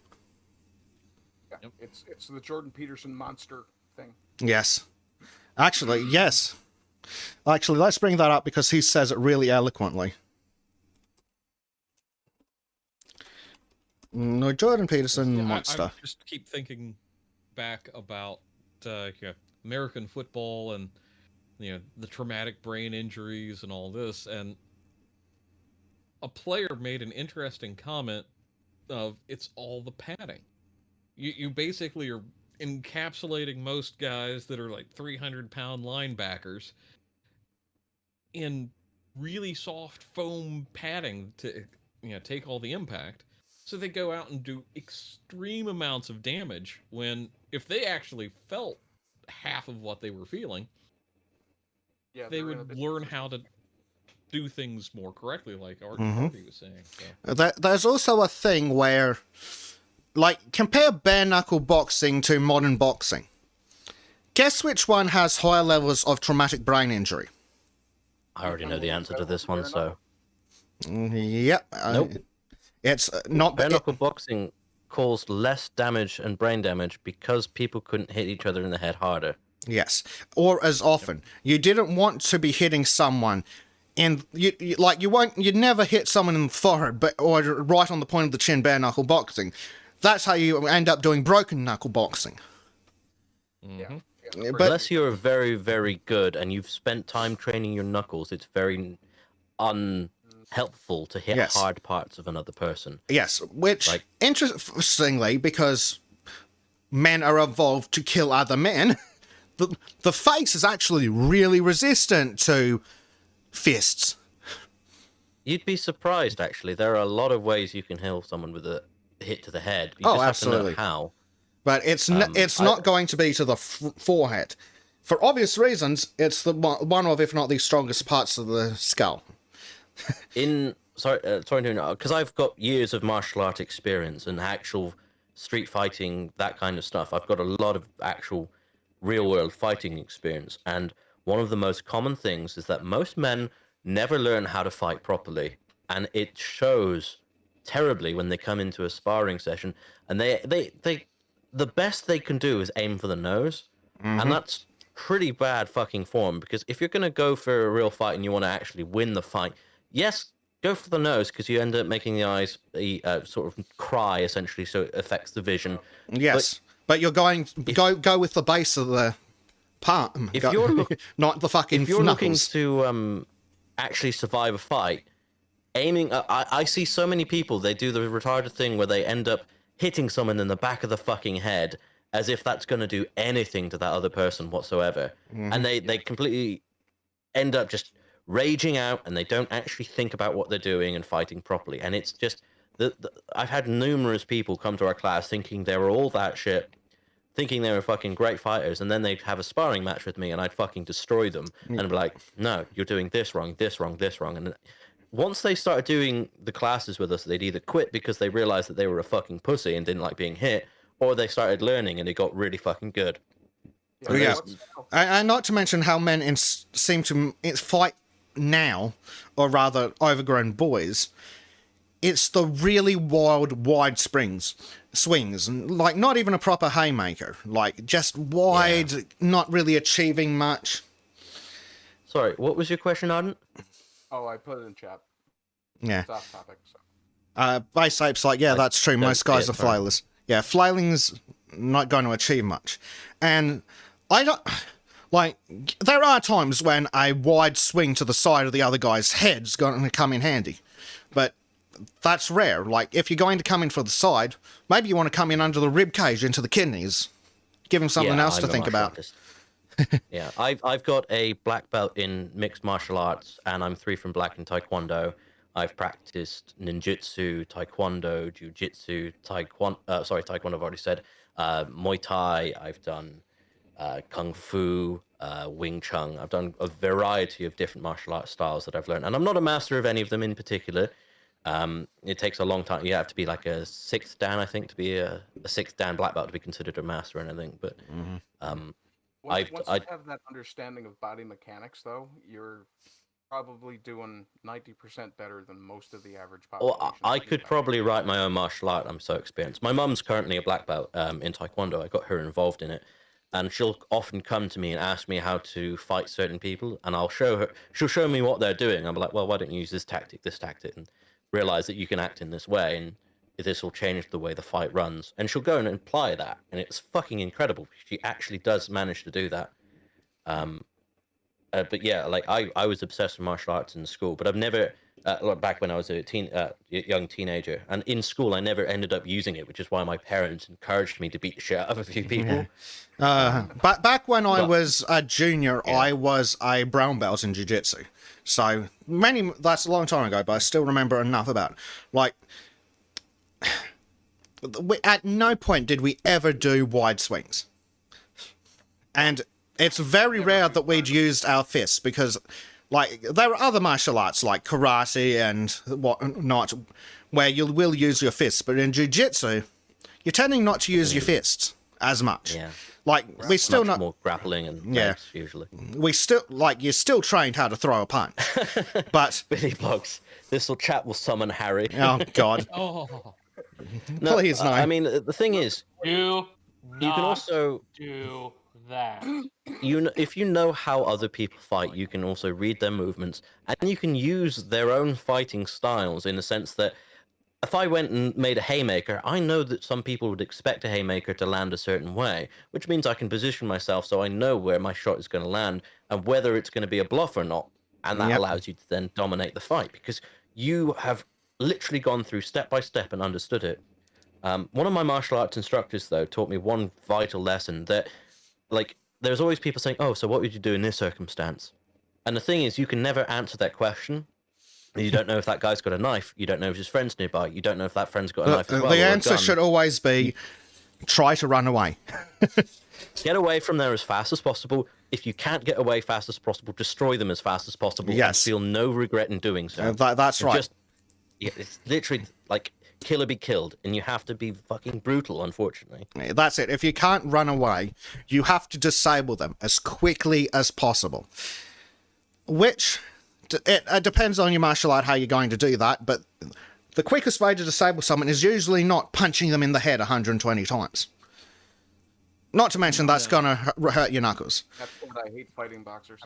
Yeah, it's the Jordan Peterson monster thing. Yes. Actually, yes. Actually, let's bring that up because he says it really eloquently. No, Jordan Peterson monster. I just keep thinking back about American football and the traumatic brain injuries and all this, and a player made an interesting comment of it's all the padding. You basically are encapsulating most guys that are like 300-pound linebackers in really soft foam padding to take all the impact. So they go out and do extreme amounts of damage when, if they actually felt half of what they were feeling, they would learn how to do things more correctly, like Artie was saying. So. There's also a thing where, like, compare bare knuckle boxing to modern boxing. Guess which one has higher levels of traumatic brain injury? I already know the answer to this one, so. Yep. Nope. It's not bare knuckle boxing caused less damage and brain damage because people couldn't hit each other in the head harder. Yes, or as often. You didn't want to be hitting someone, and you'd never hit someone in the forehead, or right on the point of the chin. Bare knuckle boxing. That's how you end up doing broken knuckle boxing. Yeah. But unless you're very, very good and you've spent time training your knuckles, it's very unhelpful to hit hard parts of another person. Yes, which, interestingly, because men are evolved to kill other men, the face is actually really resistant to fists. You'd be surprised, actually. There are a lot of ways you can heal someone with a hit to the head. You just absolutely. have to know how. But it's not going to be to the forehead. For obvious reasons, it's one of, if not the strongest parts of the skull. Sorry to interrupt, because I've got years of martial art experience and actual street fighting, that kind of stuff. I've got a lot of actual real-world fighting experience, and one of the most common things is that most men never learn how to fight properly, and it shows terribly when they come into a sparring session, and the best they can do is aim for the nose, and that's pretty bad fucking form, because if you're going to go for a real fight and you want to actually win the fight, yes, go for the nose, because you end up making the eyes sort of cry, essentially, so it affects the vision. Yes, but you're going go with the base of the part. If you're not the fucking if you're knuckles. looking to actually survive a fight, aiming, I see so many people, they do the retarded thing where they end up hitting someone in the back of the fucking head as if that's going to do anything to that other person whatsoever. And they completely end up just raging out, and they don't actually think about what they're doing and fighting properly. And it's just, I've had numerous people come to our class thinking they were all that shit, thinking they were fucking great fighters, and then they'd have a sparring match with me and I'd fucking destroy them. And be like, no, you're doing this wrong, this wrong, this wrong. And once they started doing the classes with us, they'd either quit because they realized that they were a fucking pussy and didn't like being hit, or they started learning and it got really fucking good. And not to mention how men seem to fight now, or rather overgrown boys. It's the really wild, wide swings, and like not even a proper haymaker, like just wide, not really achieving much. Sorry, what was your question, Ardent? Oh, I put it in chat. Yeah. It's off topic. So. Base Ape's like, yeah, that's true. Most guys are flailers. Yeah, flailing's not going to achieve much. And I don't... Like, there are times when a wide swing to the side of the other guy's head's going to come in handy. But that's rare. Like, if you're going to come in for the side, maybe you want to come in under the rib cage into the kidneys. Give him something else to think about. Yeah, I've got a black belt in mixed martial arts, and I'm 3 from black in Taekwondo. I've practiced ninjutsu, Taekwondo, Jiu-Jitsu, Taekwondo I've already said, Muay Thai, I've done Kung Fu, Wing Chun. I've done a variety of different martial arts styles that I've learned, and I'm not a master of any of them in particular. It takes a long time. You have to be like a 6th Dan, I think, to be a 6th Dan black belt to be considered a master or anything, but... Once you have that understanding of body mechanics, though, you're probably doing 90% better than most of the average population. Well, I could probably write my own martial art. I'm so experienced. My mum's currently a black belt in Taekwondo. I got her involved in it, and she'll often come to me and ask me how to fight certain people, and she'll show me what they're doing. I'm like, well, why don't you use this tactic, and realize that you can act in this way, and this will change the way the fight runs. And she'll go and apply that, and it's fucking incredible. She actually does manage to do that. But yeah, like I was obsessed with martial arts in school, but I've never, back when I was a young teenager, and in school I never ended up using it, which is why my parents encouraged me to beat the shit out of a few people. But back when I was a junior, I was a brown belt in jiu-jitsu. So that's a long time ago, but I still remember enough about it. Like, at no point did we ever do wide swings. And it's very rare that we'd used our fists because, like, there are other martial arts like karate and whatnot where you will use your fists, but in jiu-jitsu, you're tending not to use your fists as much. Yeah. Like, we still Much not more grappling and legs, usually. We still, like, you're still trained how to throw a punch, but Billy Bugs, this little chat will summon Harry. oh god, Oh, No, please no. I mean, the thing is, Do you can also do that. if you know how other people fight, you can also read their movements, and you can use their own fighting styles in the sense that if I went and made a haymaker, I know that some people would expect a haymaker to land a certain way, which means I can position myself so I know where my shot is going to land and whether it's going to be a bluff or not. And that allows you to then dominate the fight because you have literally gone through step by step and understood it. One of my martial arts instructors, though, taught me one vital lesson that, like, there's always people saying, oh, so what would you do in this circumstance? And the thing is, you can never answer that question. You don't know if that guy's got a knife. You don't know if his friend's nearby. You don't know if that friend's got a knife as well. The or a answer gun. should always be try to run away. Get away from there as fast as possible. If you can't get away fast as possible, destroy them as fast as possible. Yes. And feel no regret in doing so. That's right. It's literally like kill or be killed, and you have to be fucking brutal, unfortunately. That's it. If you can't run away, you have to disable them as quickly as possible. Which, it depends on your martial art how you're going to do that, but the quickest way to disable someone is usually not punching them in the head 120 times. Not to mention that's going to hurt your knuckles. That's what I hate fighting boxers.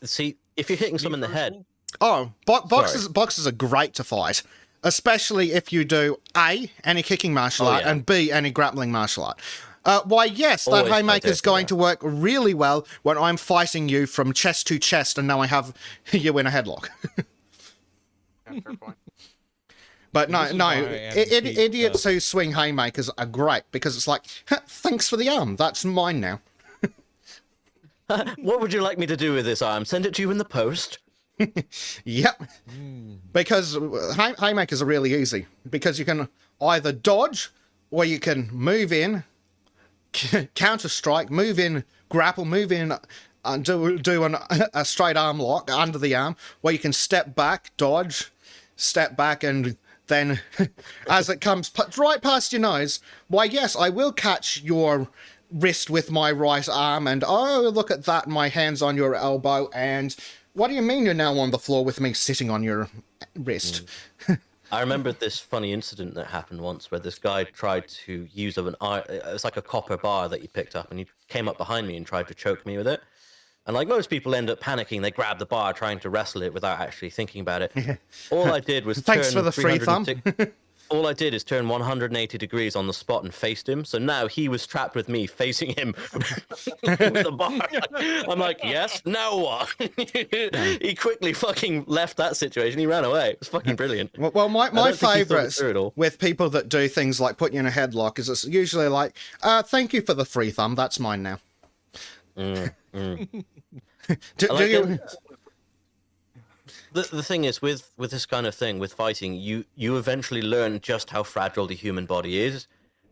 See, if you're hitting someone in the head, Oh, boxers are great to fight, especially if you do A, any kicking martial art, and B, any grappling martial art. Why, yes, that Always haymaker is fight going to work really well when I'm fighting you from chest to chest and now I have you in a headlock. Yeah, fair point. But no, This is why I advocate, idiots who swing haymakers are great because it's like, thanks for the arm, that's mine now. what would you like me to do with this arm? Send it to you in the post? Yep. Because haymakers are really easy. Because you can either dodge, or you can move in, counter strike, move in, grapple, move in, and do a straight arm lock under the arm, where you can step back, dodge, step back, and then as it comes right past your nose, why yes, I will catch your wrist with my right arm, and oh, look at that, my hand's on your elbow, and what do you mean you're now on the floor with me sitting on your wrist? I remember this funny incident that happened once where this guy tried to use it was like a copper bar that he picked up, and he came up behind me and tried to choke me with it. And like most people end up panicking, they grab the bar trying to wrestle it without actually thinking about it. All I did was Thanks for the free thumb. All I did is turn 180 degrees on the spot and faced him. So now he was trapped with me facing him with the bar. I'm like, yes, now what? He quickly fucking left that situation. He ran away. It was fucking brilliant. Well, my favourites with people that do things like put you in a headlock is it's usually like, thank you for the free thumb, that's mine now. The thing is, with this kind of thing, with fighting, you eventually learn just how fragile the human body is.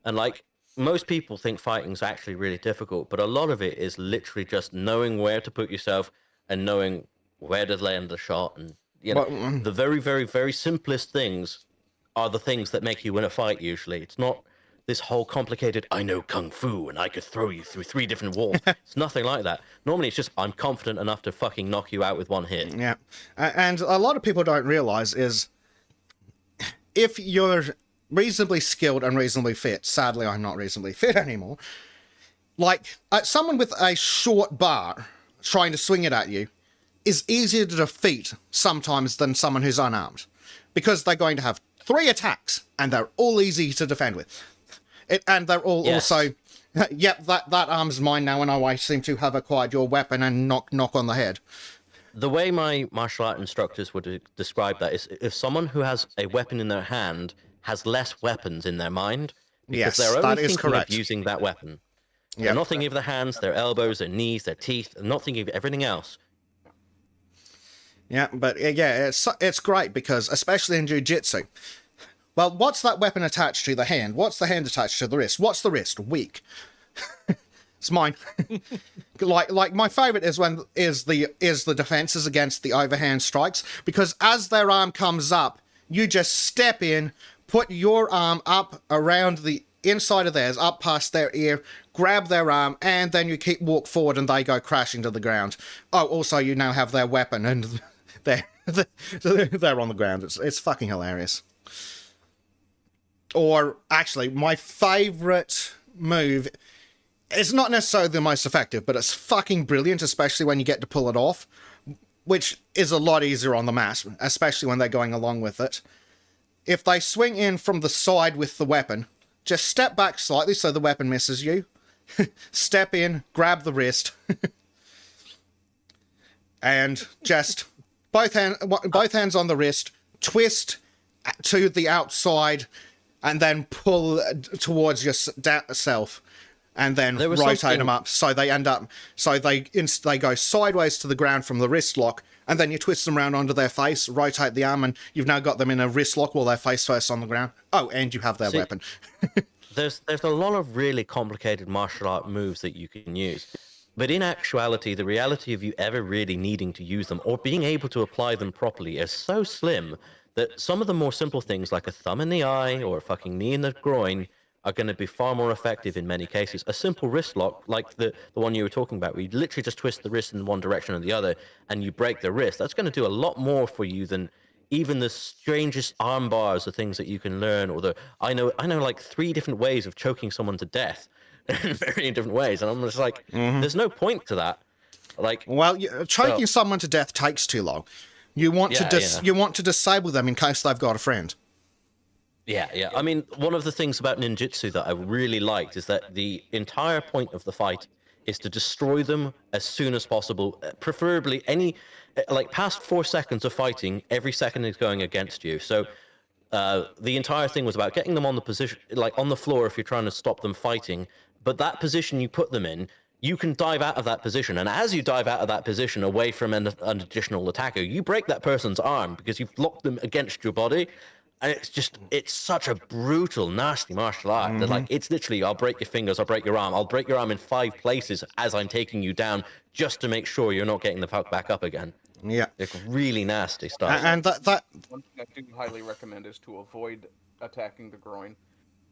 And like, most people think fighting's actually really difficult, but a lot of it is literally just knowing where to put yourself and knowing where to land the shot. And, you know, the very, very, very simplest things are the things that make you win a fight, usually. It's not this whole complicated, I know Kung Fu and I could throw you through 3 different walls. It's nothing like that. Normally it's just, I'm confident enough to fucking knock you out with one hit. Yeah. And a lot of people don't realize is if you're reasonably skilled and reasonably fit, sadly I'm not reasonably fit anymore, like someone with a short bar trying to swing it at you is easier to defeat sometimes than someone who's unarmed, because they're going to have 3 attacks and they're all easy to defend with. And they're all also, yep, that arm's mine now, and I seem to have acquired your weapon, and knock on the head. The way my martial art instructors would describe that is if someone who has a weapon in their hand has less weapons in their mind, because they're only thinking of using that weapon. They're not thinking of their hands, their elbows, their knees, their teeth, and not thinking of everything else. Yeah, but yeah, it's great because, especially in jiu-jitsu, Well, what's that weapon attached to? The hand. What's the hand attached to the wrist? What's the wrist? Weak. It's mine. like my favorite is the defenses against the overhand strikes, because as their arm comes up, you just step in, put your arm up around the inside of theirs, up past their ear, grab their arm, and then you walk forward and they go crashing to the ground. Oh, also you now have their weapon and they're on the ground. It's fucking hilarious. Or actually, my favorite move, it's not necessarily the most effective, but it's fucking brilliant, especially when you get to pull it off, which is a lot easier on the mat, especially when they're going along with it. If they swing in from the side with the weapon, just step back slightly so the weapon misses you. Step in, grab the wrist, and just both hands on the wrist, twist to the outside, and then pull towards yourself. And then rotate them up, so they go sideways to the ground from the wrist lock, and then you twist them around onto their face, rotate the arm, and you've now got them in a wrist lock while they're face first on the ground. Oh, and you have their weapon. There's a lot of really complicated martial art moves that you can use, but in actuality, the reality of you ever really needing to use them or being able to apply them properly is so slim that some of the more simple things like a thumb in the eye or a fucking knee in the groin are going to be far more effective in many cases. A simple wrist lock, like the one you were talking about, where you literally just twist the wrist in one direction or the other, and you break the wrist, that's going to do a lot more for you than even the strangest arm bars, the things that you can learn, or I know like 3 different ways of choking someone to death in very different ways, and I'm just like, there's no point to that. Like, well, choking someone to death takes too long. You want to disable them in case they've got a friend. Yeah. I mean, one of the things about ninjutsu that I really liked is that the entire point of the fight is to destroy them as soon as possible. Preferably past 4 seconds of fighting, every second is going against you. So the entire thing was about getting them on the position, like on the floor if you're trying to stop them fighting. But that position you put them in, you can dive out of that position. And as you dive out of that position away from an additional attacker, you break that person's arm because you've locked them against your body. And it's such a brutal, nasty martial art that, like, it's literally, I'll break your fingers, I'll break your arm, I'll break your arm in 5 places as I'm taking you down just to make sure you're not getting the fuck back up again. Yeah. It's really nasty stuff. And that one thing I do highly recommend is to avoid attacking the groin,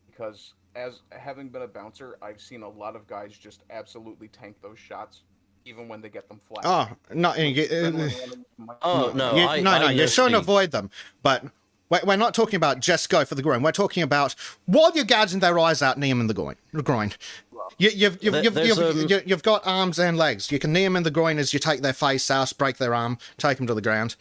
because as having been a bouncer, I've seen a lot of guys just absolutely tank those shots, even when they get them flat. Oh, no. No, you shouldn't avoid them, but we're not talking about just go for the groin. We're talking about while you're gouging their eyes out, knee them in the groin. You've got arms and legs. You can knee them in the groin as you take their face out, break their arm, take them to the ground.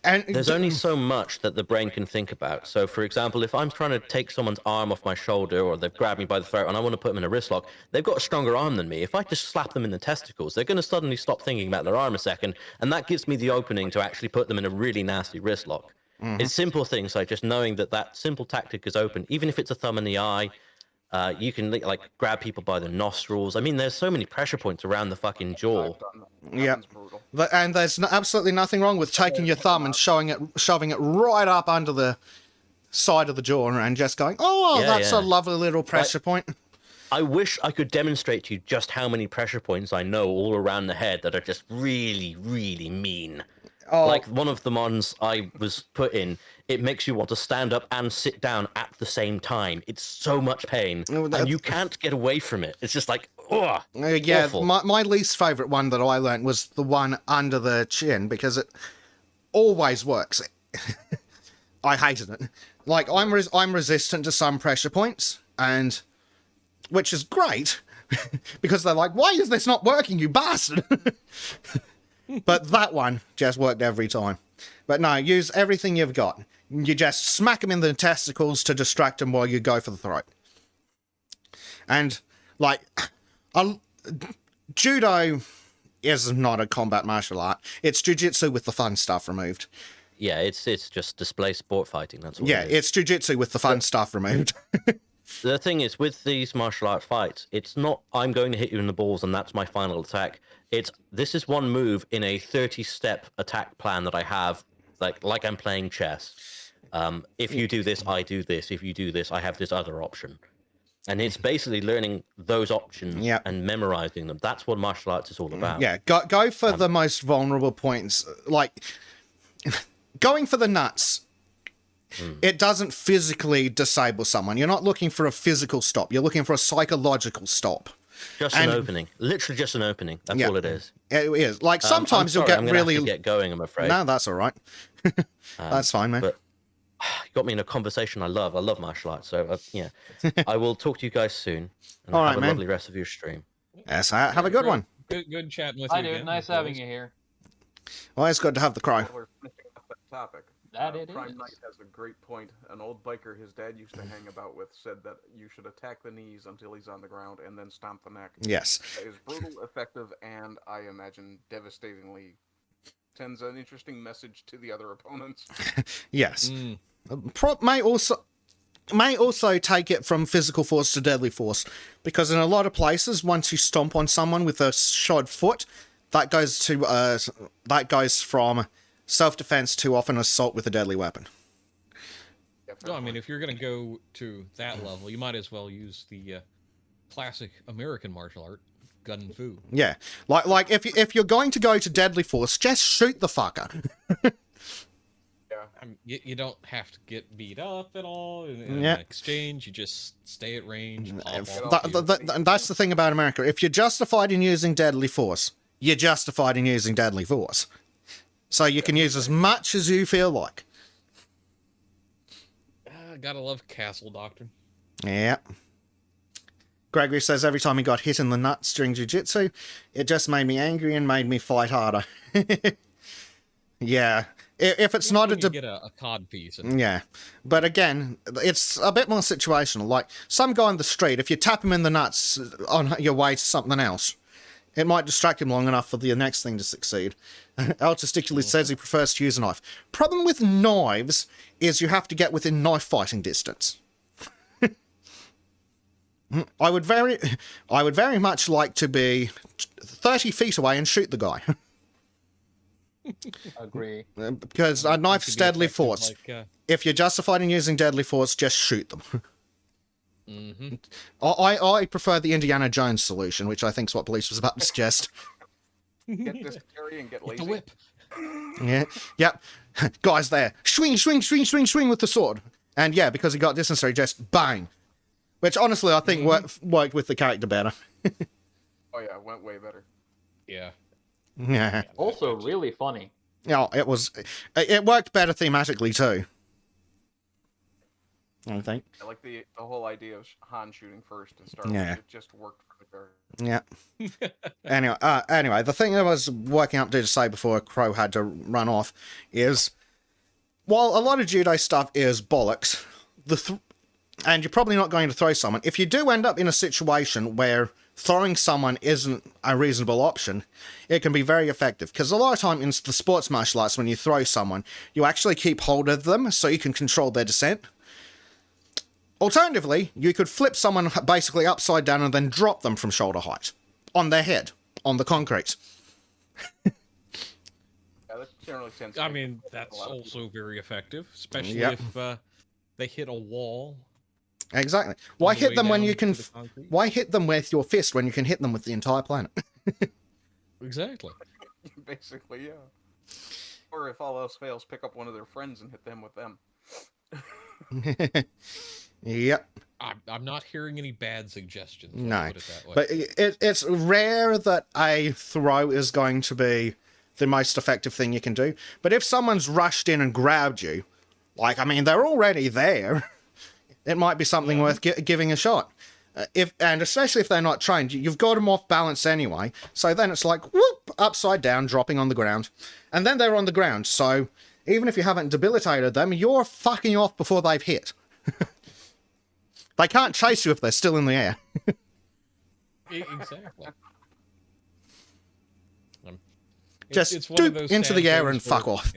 And there's only so much that the brain can think about. So, for example, if I'm trying to take someone's arm off my shoulder, or they've grabbed me by the throat and I want to put them in a wrist lock, they've got a stronger arm than me. If I just slap them in the testicles, they're going to suddenly stop thinking about their arm a second, and that gives me the opening to actually put them in a really nasty wrist lock. It's simple things like just knowing that simple tactic is open, even if it's a thumb in the eye. You can like grab people by the nostrils. I mean, there's so many pressure points around the fucking jaw. Yeah, and there's absolutely nothing wrong with taking your thumb and shoving it right up under the side of the jaw and just going, that's a lovely little pressure point. I wish I could demonstrate to you just how many pressure points I know all around the head that are just really, really mean. Like one of the ones I was put in, it makes you want to stand up and sit down at the same time. It's so much pain, and you can't get away from it. It's just like, awful. My least favourite one that I learned was the one under the chin, because it always works. I hated it. Like, I'm resistant to some pressure points, and which is great, because they're like, why is this not working, you bastard? But that one just worked every time. But no, use everything you've got. You just smack them in the testicles to distract them while you go for the throat. And, like, judo is not a combat martial art. It's jiu-jitsu with the fun stuff removed. Yeah, it's just display sport fighting. That's what it is. Yeah, it's jiu-jitsu with the fun stuff removed. The thing is, with these martial art fights, it's not I'm going to hit you in the balls and that's my final attack. This is one move in a 30-step attack plan that I have, like I'm playing chess. If you do this, I do this. If you do this, I have this other option. And it's basically learning those options and memorizing them. That's what martial arts is all about. Yeah, go for the most vulnerable points. Like, going for the nuts, it doesn't physically disable someone. You're not looking for a physical stop. You're looking for a psychological stop. Just an opening. Literally just an opening. That's all it is. It is. Like, sometimes you'll get I'm really... have to get going, I'm afraid. No, that's all right. That's fine, man. But you got me in a conversation I love. I love martial arts. So, yeah. I will talk to you guys soon. And All right, have a man. lovely rest of your stream. Yes, have a good one. Good chatting with Hi, you dude. again. Nice having you here. Well, it's good to have the crow. We're finishing up that topic. That it Prime is. Knight has a great point. An old biker his dad used to hang about with said that you should attack the knees until he's on the ground and then stomp the neck. Yes. That is brutal, effective, and I imagine devastatingly sends an interesting message to the other opponents. Yes. May also take it from physical force to deadly force, because in a lot of places, once you stomp on someone with a shod foot, that goes from self-defense to often assault with a deadly weapon. No, I mean, if you're going to go to that level, you might as well use the classic American martial art, gun fu. Yeah, like if you're going to go to deadly force, just shoot the fucker. I mean, you don't have to get beat up at all in an exchange. You just stay at range. That's the thing about America. If you're justified in using deadly force, you're justified in using deadly force. So you can use as much as you feel like. Gotta love castle doctrine. Yeah. Gregory says every time he got hit in the nuts during jiu-jitsu, it just made me angry and made me fight harder. Yeah. If it's not get a cod piece. Yeah. But again, it's a bit more situational. Like, some guy on the street, if you tap him in the nuts on your way to something else, it might distract him long enough for the next thing to succeed. El Testicular says he prefers to use a knife. Problem with knives is you have to get within knife fighting distance. I would very much like to be 30 feet away and shoot the guy. Agree. Because a knife's deadly force. If you're justified in using deadly force, just shoot them. I prefer the Indiana Jones solution, which I think is what Police was about to suggest. Get dysentery and get lazy. The whip. Yeah. Yep. Guy's there. Swing, swing, swing, swing, swing with the sword. And yeah, because he got dysentery, just bang. Which honestly, I think worked with the character better. Oh yeah, it went way better. Yeah. Yeah. Also, really funny. Yeah, it worked better thematically too. I think. I like the whole idea of Han shooting first to start with. It just worked for the character. Yeah. Anyway, the thing I was working up to say before Crow had to run off is, while a lot of judo stuff is bollocks, and you're probably not going to throw someone, if you do end up in a situation where throwing someone isn't a reasonable option, it can be very effective. Because a lot of time in the sports martial arts, when you throw someone, you actually keep hold of them so you can control their descent. Alternatively, you could flip someone basically upside down and then drop them from shoulder height on their head, on the concrete. Yeah, that generally tends to I make mean, a that's lot of also very effective, especially Yep. if they hit a wall. Exactly. Why the hit way them when down you to can? the concrete. Why hit them with your fist when you can hit them with the entire planet? Exactly. Basically, yeah. Or if all else fails, pick up one of their friends and hit them with them. Yep. I'm not hearing any bad suggestions. No, Put it that way. but it's rare that a throw is going to be the most effective thing you can do. But if someone's rushed in and grabbed you, like, I mean, they're already there, it might be something worth giving a shot. And especially if they're not trained, you've got them off balance anyway. So then it's like, whoop, upside down, dropping on the ground. And then they're on the ground. So even if you haven't debilitated them, you're fucking off before they've hit. They can't chase you if they're still in the air. Exactly. Just it's one of doop those into sad the air things and fuck where off.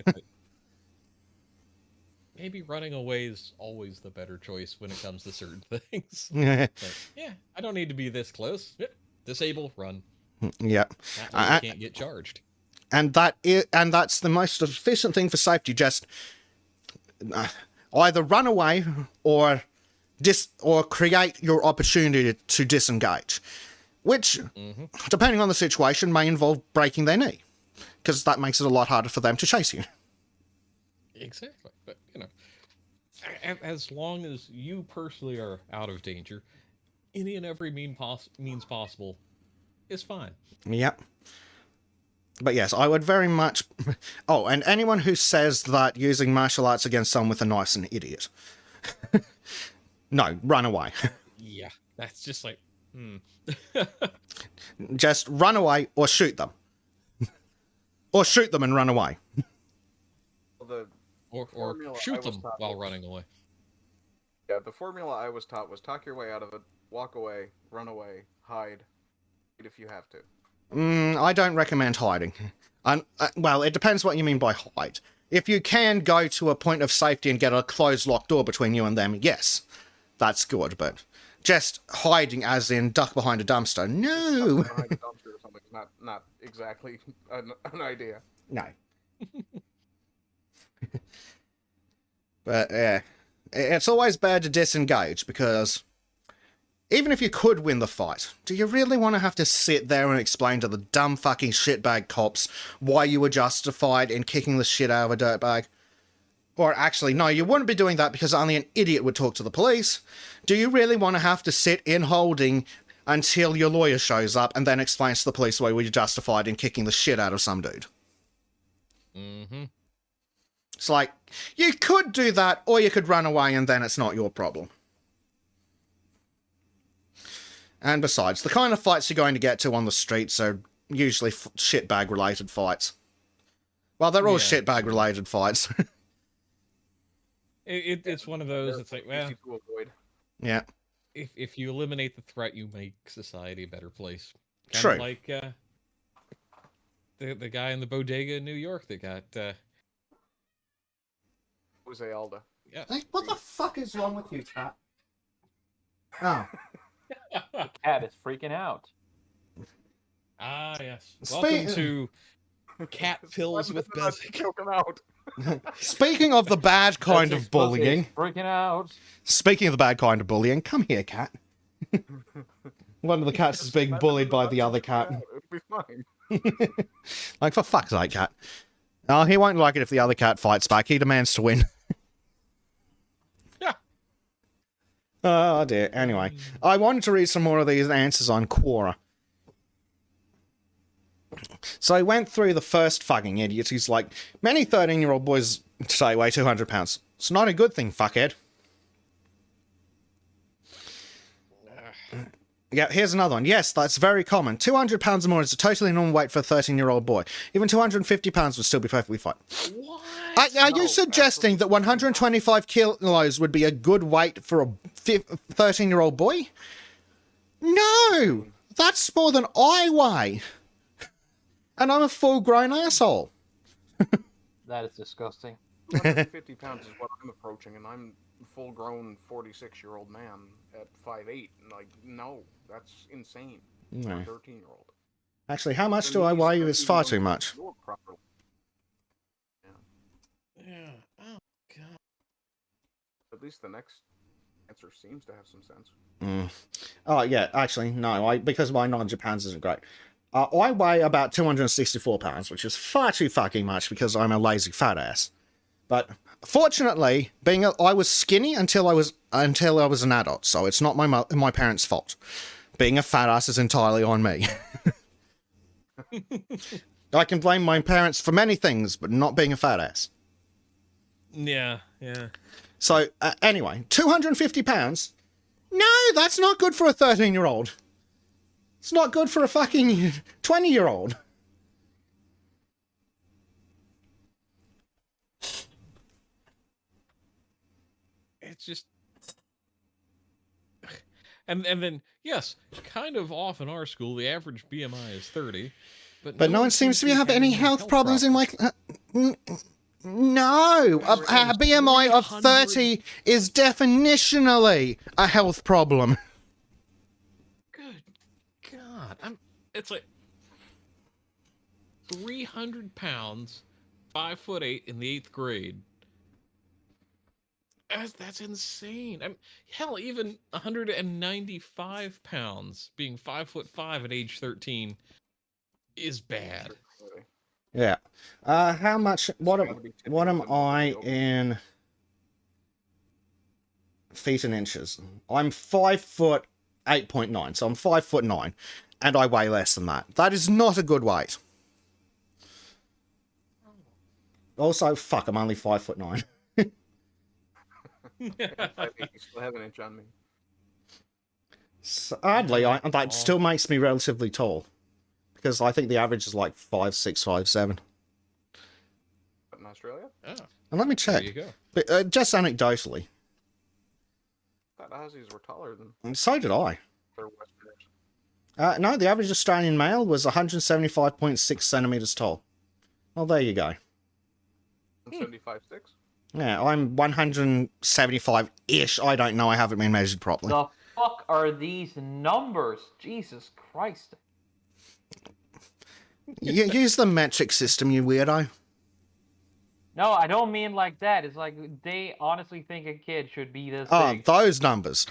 Maybe running away is always the better choice when it comes to certain things. Yeah. Yeah, I don't need to be this close. Yep. Disable, run. Yeah. That way you can't get charged. And that's the most efficient thing for safety. Just Either run away or create your opportunity to disengage, which, depending on the situation, may involve breaking their knee, because that makes it a lot harder for them to chase you. Exactly. But, you know, as long as you personally are out of danger, any and every means possible is fine. Yep. But yes, I would very much... Oh, and anyone who says that using martial arts against someone with a knife's an idiot. No, run away. Yeah, that's just like... Just run away or shoot them. Or shoot them and run away. Or shoot them while running away. Yeah, the formula I was taught was talk your way out of it, walk away, run away, hide, if you have to. I don't recommend hiding. Well, it depends what you mean by hide. If you can go to a point of safety and get a closed locked door between you and them, yes, that's good, but just hiding as in duck behind a dumpster, no. Behind a dumpster or something is not exactly an idea. No. But, yeah, it's always bad to disengage, because even if you could win the fight, do you really want to have to sit there and explain to the dumb fucking shitbag cops why you were justified in kicking the shit out of a dirtbag? Or actually, no, you wouldn't be doing that because only an idiot would talk to the police. Do you really want to have to sit in holding until your lawyer shows up and then explains to the police why you're justified in kicking the shit out of some dude? Mm-hmm. It's like, you could do that, or you could run away and then it's not your problem. And besides, the kind of fights you're going to get to on the streets are usually shitbag-related fights. Well, they're all shitbag related fights. It's one of those. It's like, well, easy to avoid. Yeah. If you eliminate the threat, you make society a better place. Kind True. of like the guy in the bodega in New York that got. Jose Alda. Yeah. Hey, what the fuck is wrong with you, cat? Oh. The cat is freaking out. Ah, yes. Welcome to Cat Pills with Bezic. Choke him out. Speaking of the bad kind of bullying. Freaking out. Speaking of the bad kind of bullying, come here, cat. One of the cats is being bullied by the other cat. It'll be fine. Like, for fuck's sake, cat. Oh, he won't like it if the other cat fights back. He demands to win. Yeah. Oh, dear. Anyway, I wanted to read some more of these answers on Quora. So I went through the first fucking idiot. He's like, many 13-year-old boys today weigh 200 pounds. It's not a good thing, fuckhead. Yeah, here's another one. Yes, that's very common. 200 pounds or more is a totally normal weight for a 13-year-old boy. Even 250 pounds would still be perfectly fine. What? Are you suggesting that 125 kilos would be a good weight for a 13-year-old boy? No! That's more than I weigh. And I'm a full-grown asshole. That is disgusting. 250 pounds is what I'm approaching, and I'm a full-grown 46-year-old man at 5'8". Like, no, that's insane. No. For a 13-year-old. Actually, how much do I weigh you is far too much. Yeah. Oh, God. At least the next answer seems to have some sense. Oh, yeah, actually, no, because my 900 pounds isn't great. I weigh about 264 pounds, which is far too fucking much because I'm a lazy fat ass. But fortunately, I was skinny until I was an adult, so it's not my parents' fault. Being a fat ass is entirely on me. I can blame my parents for many things, but not being a fat ass. Yeah. So, anyway, 250 pounds? No, that's not good for a 13-year-old. It's not good for a fucking 20-year-old. It's just... And then, yes, kind of off in our school, the average BMI is 30. But no one seems to have any health problems in my... No! A BMI of 30 is definitionally a health problem. Good God. It's like 300 pounds, 5'8" in the 8th grade. That's insane. Hell, even 195 pounds, being 5'5" at age 13, is bad. Yeah. How much? What am I in feet and inches? I'm 5'8.9", so I'm 5'9", and I weigh less than that. That is not a good weight. Also, fuck, I'm only 5'9". You still have an inch on me. Sadly, that still makes me relatively tall, because I think the average is like 5'6", 5'7". In Australia? Oh, And let me check. there you go. But, just anecdotally. I thought Aussies were taller than And so did I. their Westerners. No, the average Australian male was 175.6 centimeters tall. Well, there you go. 175.6? Yeah, I'm 175-ish. I don't know. I haven't been measured properly. The fuck are these numbers? Jesus Christ. You use the metric system, you weirdo. No, I don't mean like that. It's like they honestly think a kid should be this Oh, big. those numbers.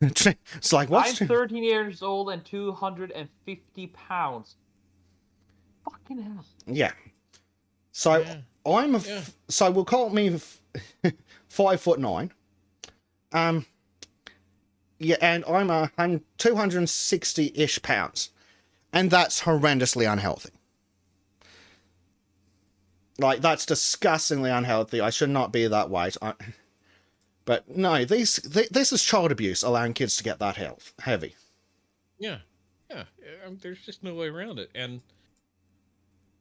It's like, what's... I'm 13 years old and 250 pounds. Fucking hell. Yeah. So, Yeah. So we'll call me 5'9". Yeah, and I'm 260-ish pounds. And that's horrendously unhealthy. Like, that's disgustingly unhealthy. I should not be that weight. But no, this is child abuse, allowing kids to get that heavy. Yeah. There's just no way around it. And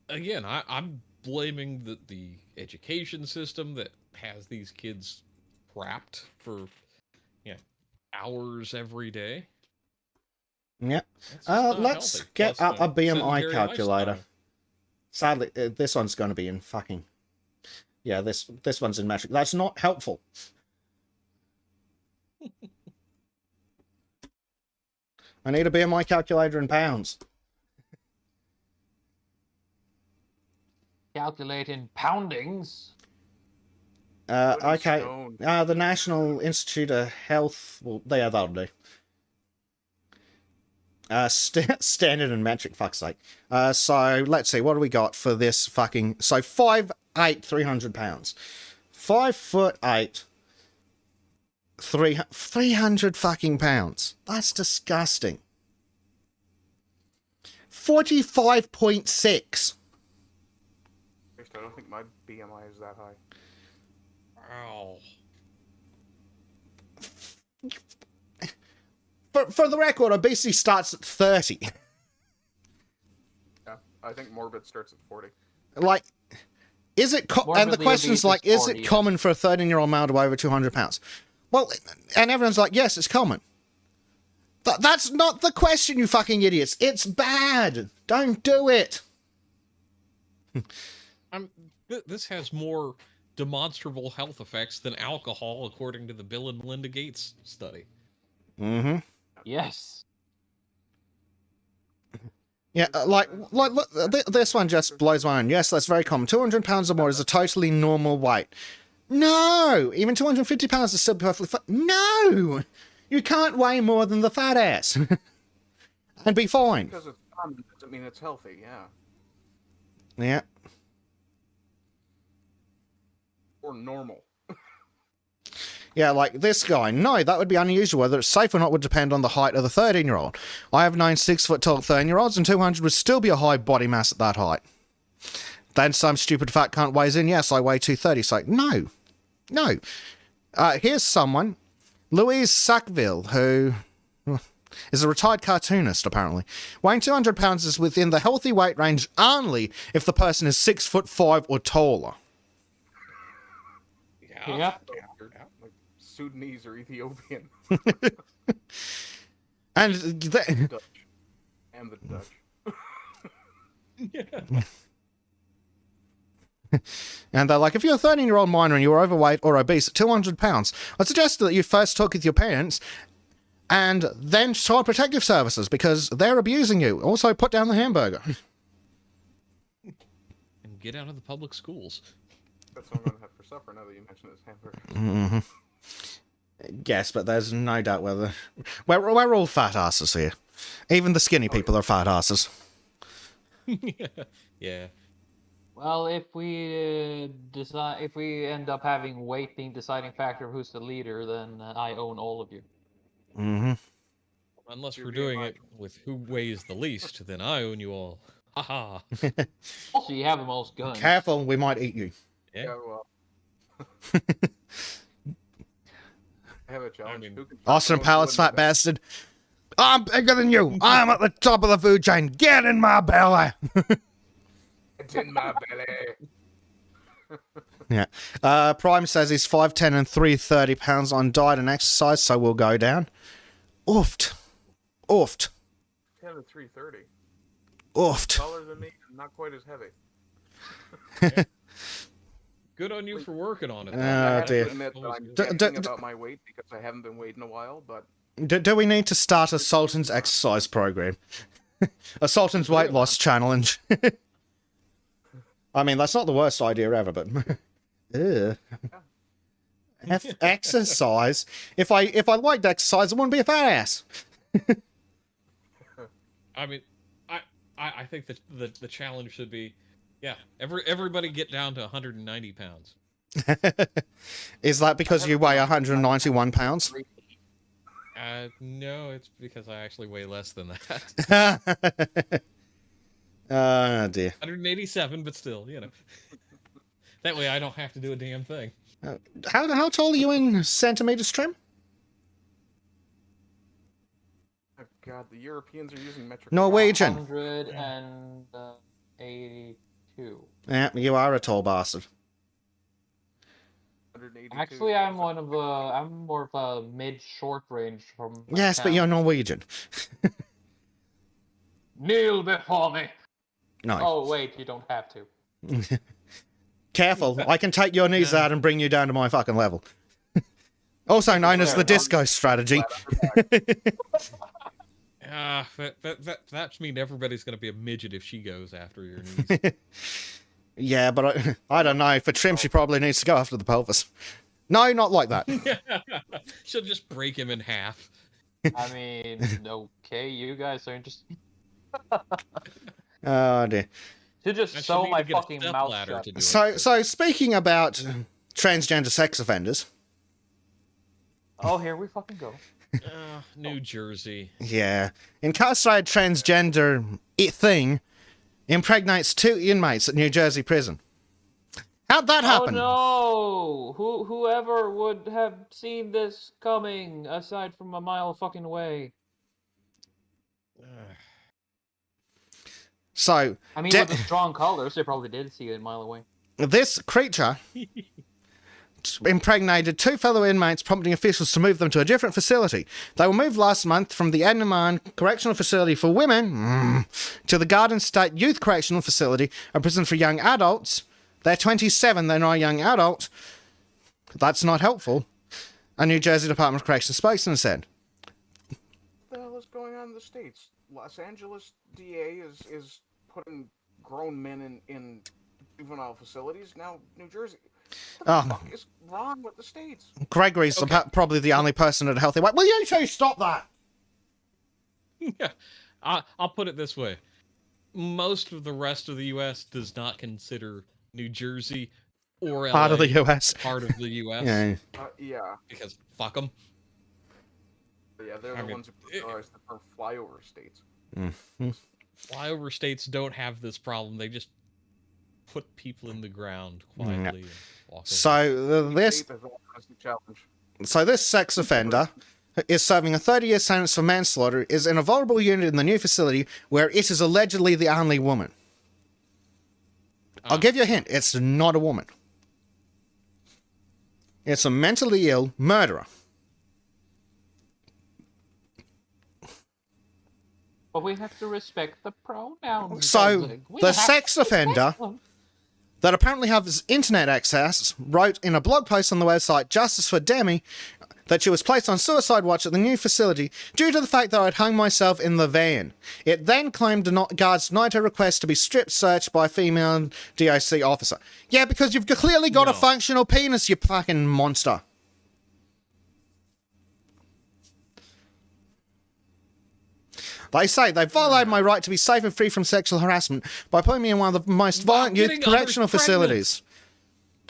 again, I'm blaming the education system that has these kids trapped for hours every day. Yeah. That's just not Let's healthy. get Plus, up a BMI sedentary calculator. lifestyle. Sadly, this one's going to be in fucking... Yeah, this one's in metric. That's not helpful. I need a BMI calculator in pounds. Calculating poundings. Okay. Stone. The National Institute of Health... Well, yeah, that'll do. Standard and metric, fuck's sake. So, let's see, what do we got for this fucking... So, 5'8", 300 pounds. 5'8", 300 fucking pounds. That's disgusting. 45.6. I don't think my BMI is that high. Ow. For the record, obesity starts at 30. Yeah, I think morbid starts at 40. Like, is it... and the question's like, is it common for a 13-year-old male to weigh over 200 pounds? Well, and everyone's like, yes, it's common. That's not the question, you fucking idiots. It's bad. Don't do it. This has more demonstrable health effects than alcohol, according to the Bill and Melinda Gates study. Mm-hmm. Yes. Yeah, look, this one just blows my mind. Yes, that's very common. 200 pounds or more is a totally normal weight. No! Even 250 pounds is still perfectly fine. No! You can't weigh more than the fat ass. And be fine. Because it's common doesn't mean it's healthy, yeah. Yeah. Or normal. Yeah, like this guy. No, that would be unusual. Whether it's safe or not would depend on the height of the 13-year-old. I have known 6-foot-tall 13-year-olds, and 200 would still be a high body mass at that height. Then some stupid fat cunt weighs in, yes, I weigh 230. So, no. No. Here's someone, Louise Sackville, who is a retired cartoonist, apparently. Weighing 200 pounds is within the healthy weight range only if the person is 6'5" or taller. Yeah. Like Sudanese or Ethiopian. And Dutch. And the Dutch. And they're like, if you're a 13-year-old minor and you're overweight or obese at 200 pounds, I suggest that you first talk with your parents and then Child Protective Services because they're abusing you. Also, put down the hamburger. And get out of the public schools. That's what I'm going to have for supper now that you mention this hamburger. Yes, but there's no doubt whether we're all fat asses here. Even the skinny people are fat asses. Yeah. Well, if we if we end up having weight being deciding factor of who's the leader, then I own all of you. Mm-hmm. Unless we're doing it with who weighs the least, then I own you all. Haha. Also, you have the most guns. Careful, we might eat you. Yeah. Well. I have a challenge. I mean, Austin Powers, fat bastard. I'm bigger than you. I'm at the top of the food chain. Get in my belly. It's in my belly. Yeah. Prime says he's 5'10 and 330 pounds on diet and exercise, so we'll go down. Oofed. 10 to 330. Oofed. Taller than me, and not quite as heavy. Good on you for working on it. I have dear. to admit that I'm guessing about my weight because I haven't been weighed in a while, but... Do we need to start a Sultan's exercise program? A Sultan's weight loss challenge. I mean, that's not the worst idea ever, but... Exercise? If I liked exercise, I wouldn't be a fat ass. I mean, I think that the challenge should be, yeah, everybody get down to 190 pounds. Is that because you weigh 191 pounds? No, it's because I actually weigh less than that. Oh, dear. 187, but still, you know. That way I don't have to do a damn thing. How tall are you in centimeters, Trim? Oh, God, the Europeans are using metric... Norwegian. 182. Yeah, you are a tall bastard. 182. Actually, I'm more of a mid-short range from... Yes, but you're Norwegian. Kneel before me! No. Oh, wait, you don't have to. Careful, I can take your knees out and bring you down to my fucking level. Also known as the disco strategy. That means everybody's going to be a midget if she goes after your knees. Yeah, but I don't know. For Trim, she probably needs to go after the pelvis. No, not like that. She'll just break him in half. I mean, okay, you guys are just... Oh, dear. To just sew my fucking mouth shut. So speaking about transgender sex offenders. Oh, here we fucking go. New Jersey. Yeah. Incarcerated transgender thing impregnates 2 inmates at New Jersey prison. How'd that happen? Oh no! Whoever would have seen this coming, aside from a mile fucking away. So, I mean, with the strong colors, they probably did see it a mile away. This creature impregnated 2 fellow inmates, prompting officials to move them to a different facility. They were moved last month from the Ednaman Correctional Facility for Women to the Garden State Youth Correctional Facility, a prison for young adults. They're 27, they're not a young adult. That's not helpful. A New Jersey Department of Corrections spokesman said. What the hell is going on in the States? Los Angeles DA is putting grown men in juvenile facilities. Now, New Jersey. What the fuck is wrong with the States? Gregory's probably the only person at a healthy weight. Will you two stop that? Yeah, I'll put it this way. Most of the rest of the U.S. does not consider New Jersey or LA part of the U.S. part of the U.S. Yeah. Yeah. Because fuck them. Yeah, they're the ones who popularized the term flyover states. Mm-hmm. Flyover states don't have this problem. They just put people in the ground quietly. And walk So this sex offender is serving a 30-year sentence for manslaughter, is in a vulnerable unit in the new facility where it is allegedly the only woman. I'll give you a hint. It's not a woman. It's a mentally ill murderer. But we have to respect the pronouns. So the sex offender that apparently has internet access wrote in a blog post on the website Justice for Demi that she was placed on suicide watch at the new facility due to the fact that I'd hung myself in the van. It then claimed guards denied her request to be strip searched by a female DOC officer. Yeah, because you've clearly got a functional penis, you fucking monster. They say they violated my right to be safe and free from sexual harassment by putting me in one of the most violent youth correctional facilities.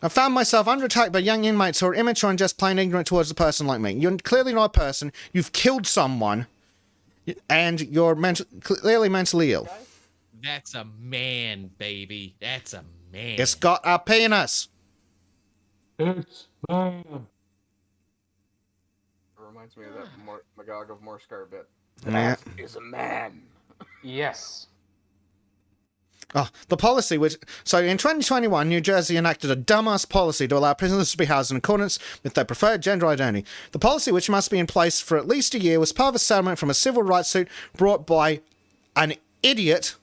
I found myself under attack by young inmates who are immature and just plain ignorant towards a person like me. You're clearly not a person. You've killed someone, and you're clearly mentally ill. That's a man, baby. That's a man. It's got a penis. It's man. It reminds me of that Magog of Morskar bit. That is a man. Yes. Oh, the policy which... So in 2021, New Jersey enacted a dumbass policy to allow prisoners to be housed in accordance with their preferred gender identity. The policy, which must be in place for at least a year, was part of a settlement from a civil rights suit brought by an idiot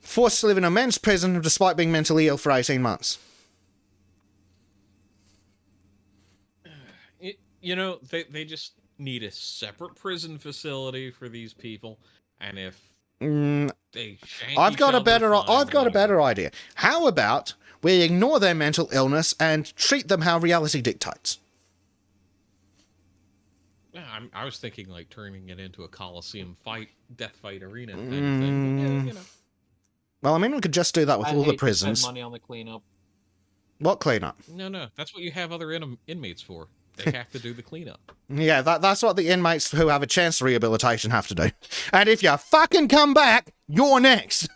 forced to live in a men's prison despite being mentally ill for 18 months. You know, they just need a separate prison facility for these people, and if they shank I've got a better idea. idea. How about we ignore their mental illness and treat them how reality dictates? Yeah, I was thinking like turning it into a Coliseum death fight arena kind of thing. But, yeah, you know. Well, I mean, we could just do that with all the prisons. Spend money on the cleanup. What cleanup? No, that's what you have other inmates for. They have to do the cleanup. Yeah, that's what the inmates who have a chance to rehabilitation have to do. And if you fucking come back, you're next.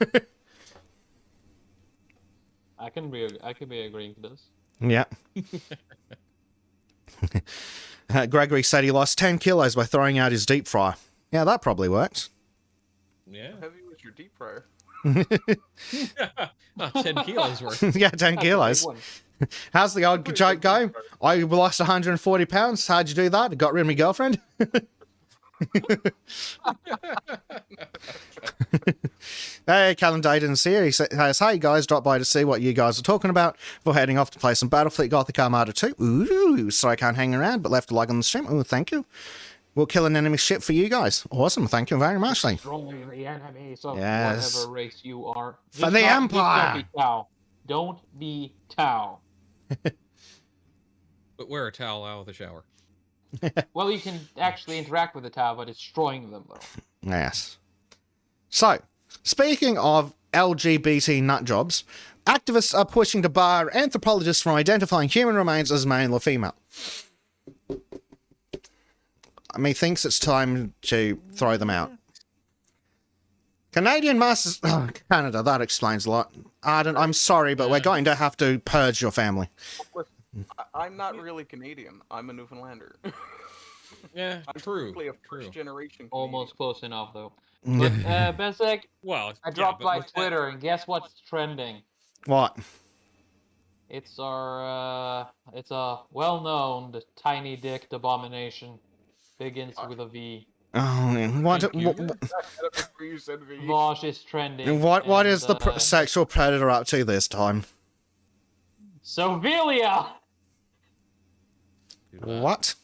I can be agreeing to this. Yeah. Gregory said he lost 10 kilos by throwing out his deep fryer. Yeah, that probably works. Yeah. How heavy was your deep fryer? 10 kilos worth. Yeah, 10 kilos. How's the old joke go? I lost 140 pounds. How'd you do that? I got rid of my girlfriend? Hey, Callum Dayton's here. He says, hey guys, drop by to see what you guys are talking about before heading off to play some Battlefleet Gothic Armada 2. Ooh, sorry I can't hang around, but left a like on the stream. Ooh, thank you. We'll kill an enemy ship for you guys. Awesome, thank you very much, Lee. Destroy the enemies of Yes. whatever race you are. For the Empire! Don't be Tau. But wear a towel out of the shower. Well, you can actually interact with the Tau by destroying them, though. Yes. So, speaking of LGBT nutjobs, activists are pushing to bar anthropologists from identifying human remains as male or female. Methinks it's time to throw them out. Canadian Masters... Oh, Canada, that explains a lot. Arden, I'm sorry, but we're going to have to purge your family. I'm not really Canadian. I'm a Newfoundlander. Yeah, I'm true. technically a first-generation Almost close enough, though. But, Bezek, Well, I dropped by with Twitter, and guess what's trending? What? It's a well-known, the tiny dick abomination. Begins with a V. Oh, what? You said V. Vosh is trending. What is the sexual predator up to this time? Sovelia! What?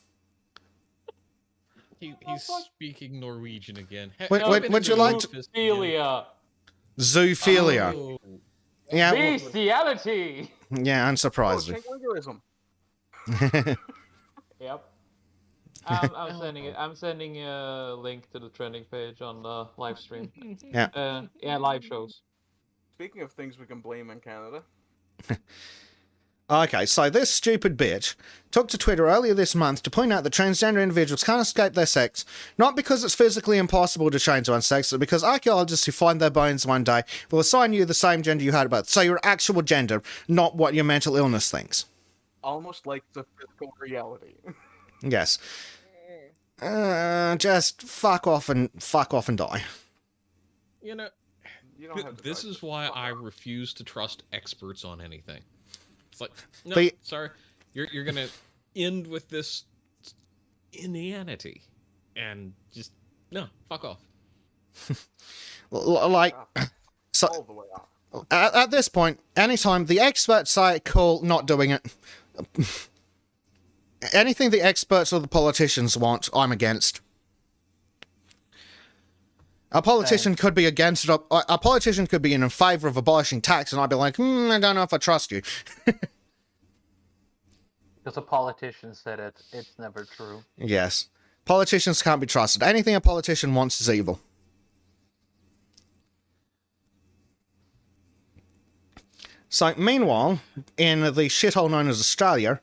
He's speaking Norwegian again. Would you like to... Zoophilia. Zoophilia. Oh. Yeah. Bestiality! Yeah, unsurprising. Yep. I'm sending a link to the trending page on the live stream. Yeah. Live shows. Speaking of things we can blame in Canada. Okay, so this stupid bitch took to Twitter earlier this month to point out that transgender individuals can't escape their sex, not because it's physically impossible to change one's sex, but because archaeologists who find their bones one day will assign you the same gender you had about. So your actual gender, not what your mental illness thinks. Almost like the physical reality. Yes. Just fuck off and die. You know, this is why I refuse to trust experts on anything. It's like, no, sorry, you're gonna end with this inanity, and just no, fuck off. Like, so all the way off. At this point, anytime the experts say cool, not doing it. anything the experts or the politicians want, I'm against. A politician could be against it. A politician could be in favor of abolishing tax, and I'd be like, I don't know if I trust you. Because a politician said it, it's never true. Yes. Politicians can't be trusted. Anything a politician wants is evil. So, meanwhile, in the shithole known as Australia,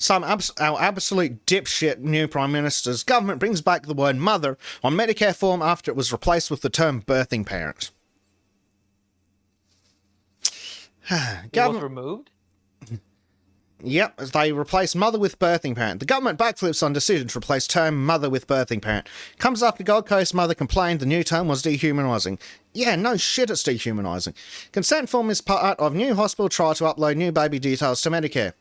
our absolute dipshit new Prime Minister's government brings back the word mother on Medicare form after it was replaced with the term birthing parent. It was removed? Yep, they replaced mother with birthing parent. The government backflips on decision to replace term mother with birthing parent. Comes after Gold Coast mother complained the new term was dehumanising. Yeah, no shit, it's dehumanising. Consent form is part of new hospital trial to upload new baby details to Medicare.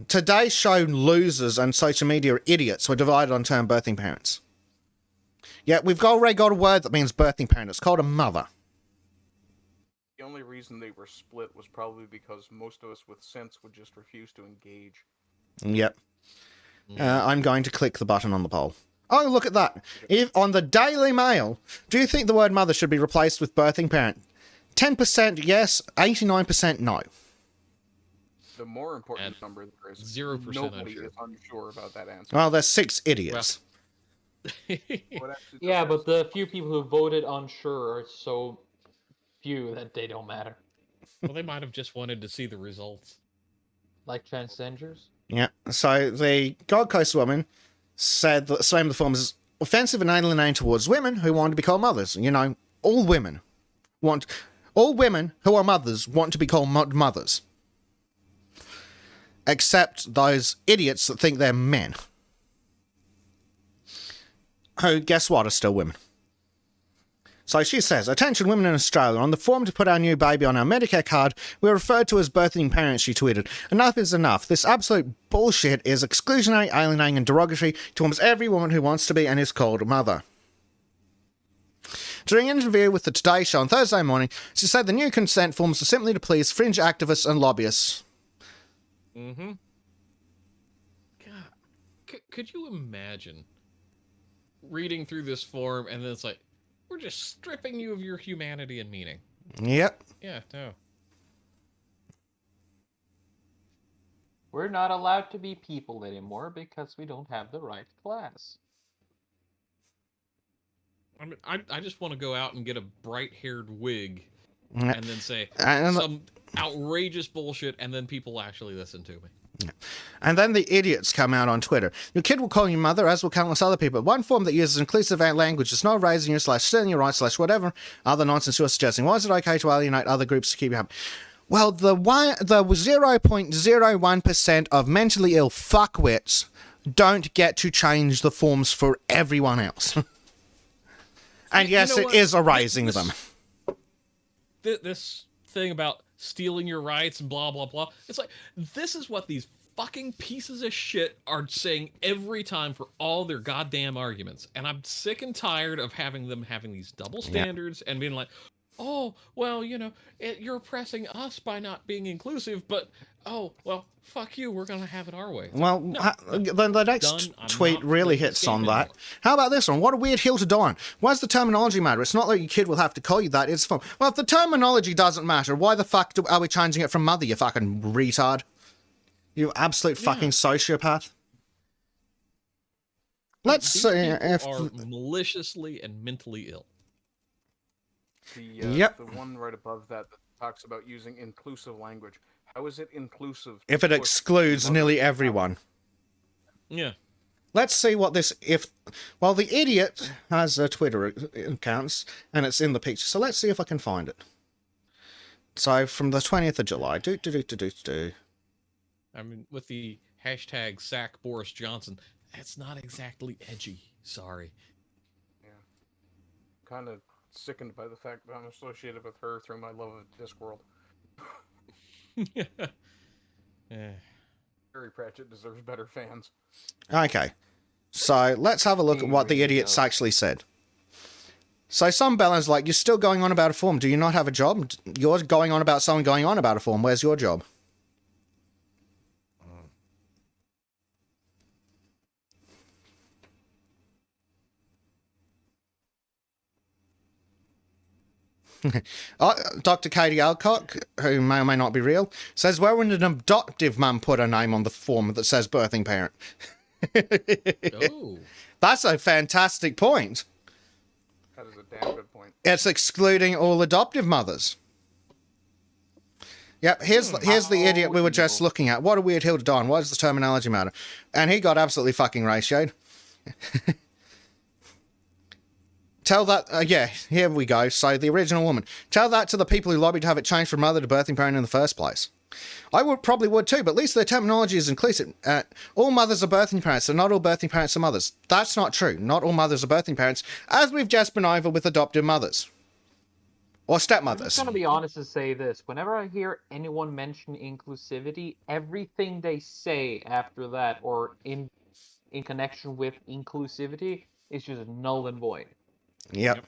Today's show losers and social media idiots were divided on term birthing parents. Yet we've already got a word that means birthing parent. It's called a mother. The only reason they were split was probably because most of us with sense would just refuse to engage. Yep. I'm going to click the button on the poll. Oh, look at that. If on the Daily Mail, do you think the word mother should be replaced with birthing parent? 10% yes, 89% no. The more important number there is 0% nobody unsure. is unsure about that answer. Well, there's 6 idiots. Yeah, but the few people who voted unsure are so few that they don't matter. Well, they might have just wanted to see the results. Like transgenders? Yeah. So the Gold Coast woman said that same the form is offensive and alienating towards women who want to be called mothers. You know, all women who are mothers want to be called mothers. Except those idiots that think they're men. Who, guess what, are still women. So she says, attention women in Australia, on the form to put our new baby on our Medicare card, we're referred to as birthing parents, she tweeted. Enough is enough. This absolute bullshit is exclusionary, alienating and derogatory to almost every woman who wants to be and is called a mother. During an interview with the Today Show on Thursday morning, she said the new consent forms are simply to please fringe activists and lobbyists. Mm-hmm. God, could you imagine reading through this form and then it's like, we're just stripping you of your humanity and meaning. Yep. Yeah, no. We're not allowed to be people anymore because we don't have the right class. I mean, I just want to go out and get a bright-haired wig Yeah. and then say And- some outrageous bullshit and then people actually listen to me. Yeah. And then the idiots come out on Twitter. Your kid will call you mother, as will countless other people. One form that uses inclusive language is not raising you / stealing your rights / whatever other nonsense you're suggesting. Why is it okay to alienate other groups to keep you happy? Well, the 0.01% of mentally ill fuckwits don't get to change the forms for everyone else. And yes, You know it what? is erasing them. This thing about stealing your rights and blah, blah, blah. It's like, this is what these fucking pieces of shit are saying every time for all their goddamn arguments. And I'm sick and tired of having these double standards and being like, oh, well, you know, you're oppressing us by not being inclusive, but, oh, well, fuck you, we're going to have it our way. Well, the next tweet really hits on that. How about this one? What a weird hill to die on. Why does the terminology matter? It's not like your kid will have to call you that. It's fun. Well, if the terminology doesn't matter, why the fuck are we changing it from mother, you fucking retard? You absolute fucking sociopath. Let's These see people if... are maliciously and mentally ill. The one right above that talks about using inclusive language. How is it inclusive? If it excludes nearly everyone. Yeah. Let's see what this... Well, the idiot has a Twitter account, and it's in the picture, so let's see if I can find it. So, from the 20th of July. I mean, with the hashtag sack Boris Johnson, that's not exactly edgy. Sorry. Yeah. Kind of sickened by the fact that I'm associated with her through my love of Discworld. Yeah. Terry Pratchett deserves better fans. Okay. So, let's have a look at what the idiots actually said. So, some bellow's like, you're still going on about a form. Do you not have a job? You're going on about someone going on about a form. Where's your job? Dr. Katie Alcock, who may or may not be real, says, where would an adoptive mum put her name on the form that says birthing parent? Oh. That's a fantastic point. That is a damn good point. It's excluding all adoptive mothers. Yep, here's the idiot we were just looking at. What a weird hill to die on. Why does the terminology matter? And he got absolutely fucking ratioed. Tell that, yeah, here we go. So, the original woman. Tell that to the people who lobbied to have it changed from mother to birthing parent in the first place. I probably would too, but at least their terminology is inclusive. All mothers are birthing parents, and not all birthing parents are mothers. That's not true. Not all mothers are birthing parents, as we've just been over with adoptive mothers. Or I'm stepmothers. just gonna be honest and say this. Whenever I hear anyone mention inclusivity, everything they say after that or in connection with inclusivity is just null and void. Yep.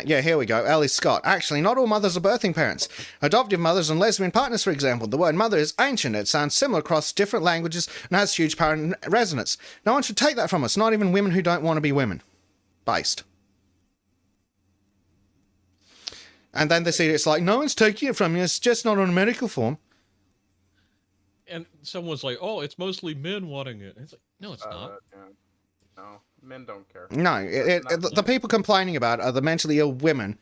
Yeah, here we go. Ellie Scott. Actually, not all mothers are birthing parents. Adoptive mothers and lesbian partners, for example. The word mother is ancient. It sounds similar across different languages and has huge parent resonance. No one should take that from us, not even women who don't want to be women. Based. And then they see it's like, no one's taking it from you, it's just not on a medical form. And someone's like, oh, it's mostly men wanting it. It's like, no, it's not. Yeah. No, men don't care. No, the people complaining about it are the mentally ill women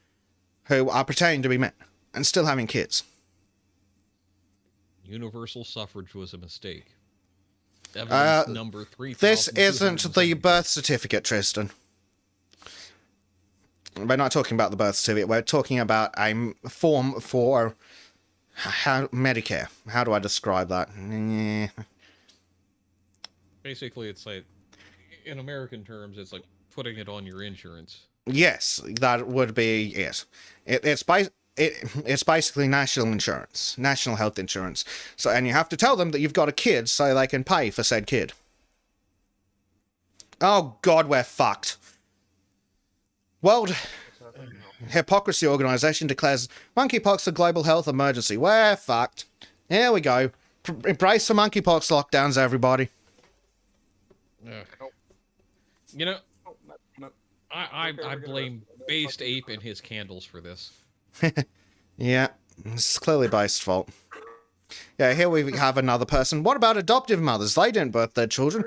who are pretending to be men and still having kids. Universal suffrage was a mistake. Evidence number 3. This isn't the birth certificate, Tristan. We're not talking about the birth certificate. We're talking about a form for Medicare. How do I describe that? Basically, it's like, in American terms, it's like putting it on your insurance. Yes, that would be it. It's basically national insurance, national health insurance. So, and you have to tell them that you've got a kid so they can pay for said kid. Oh God, we're fucked. World Hypocrisy Organization declares monkeypox a global health emergency. We're fucked. Here we go. Embrace the monkeypox lockdowns, everybody. You know, I blame Based Ape and his candles for this. Yeah, it's clearly Based fault. Yeah, here we have another person. What about adoptive mothers? They didn't birth their children.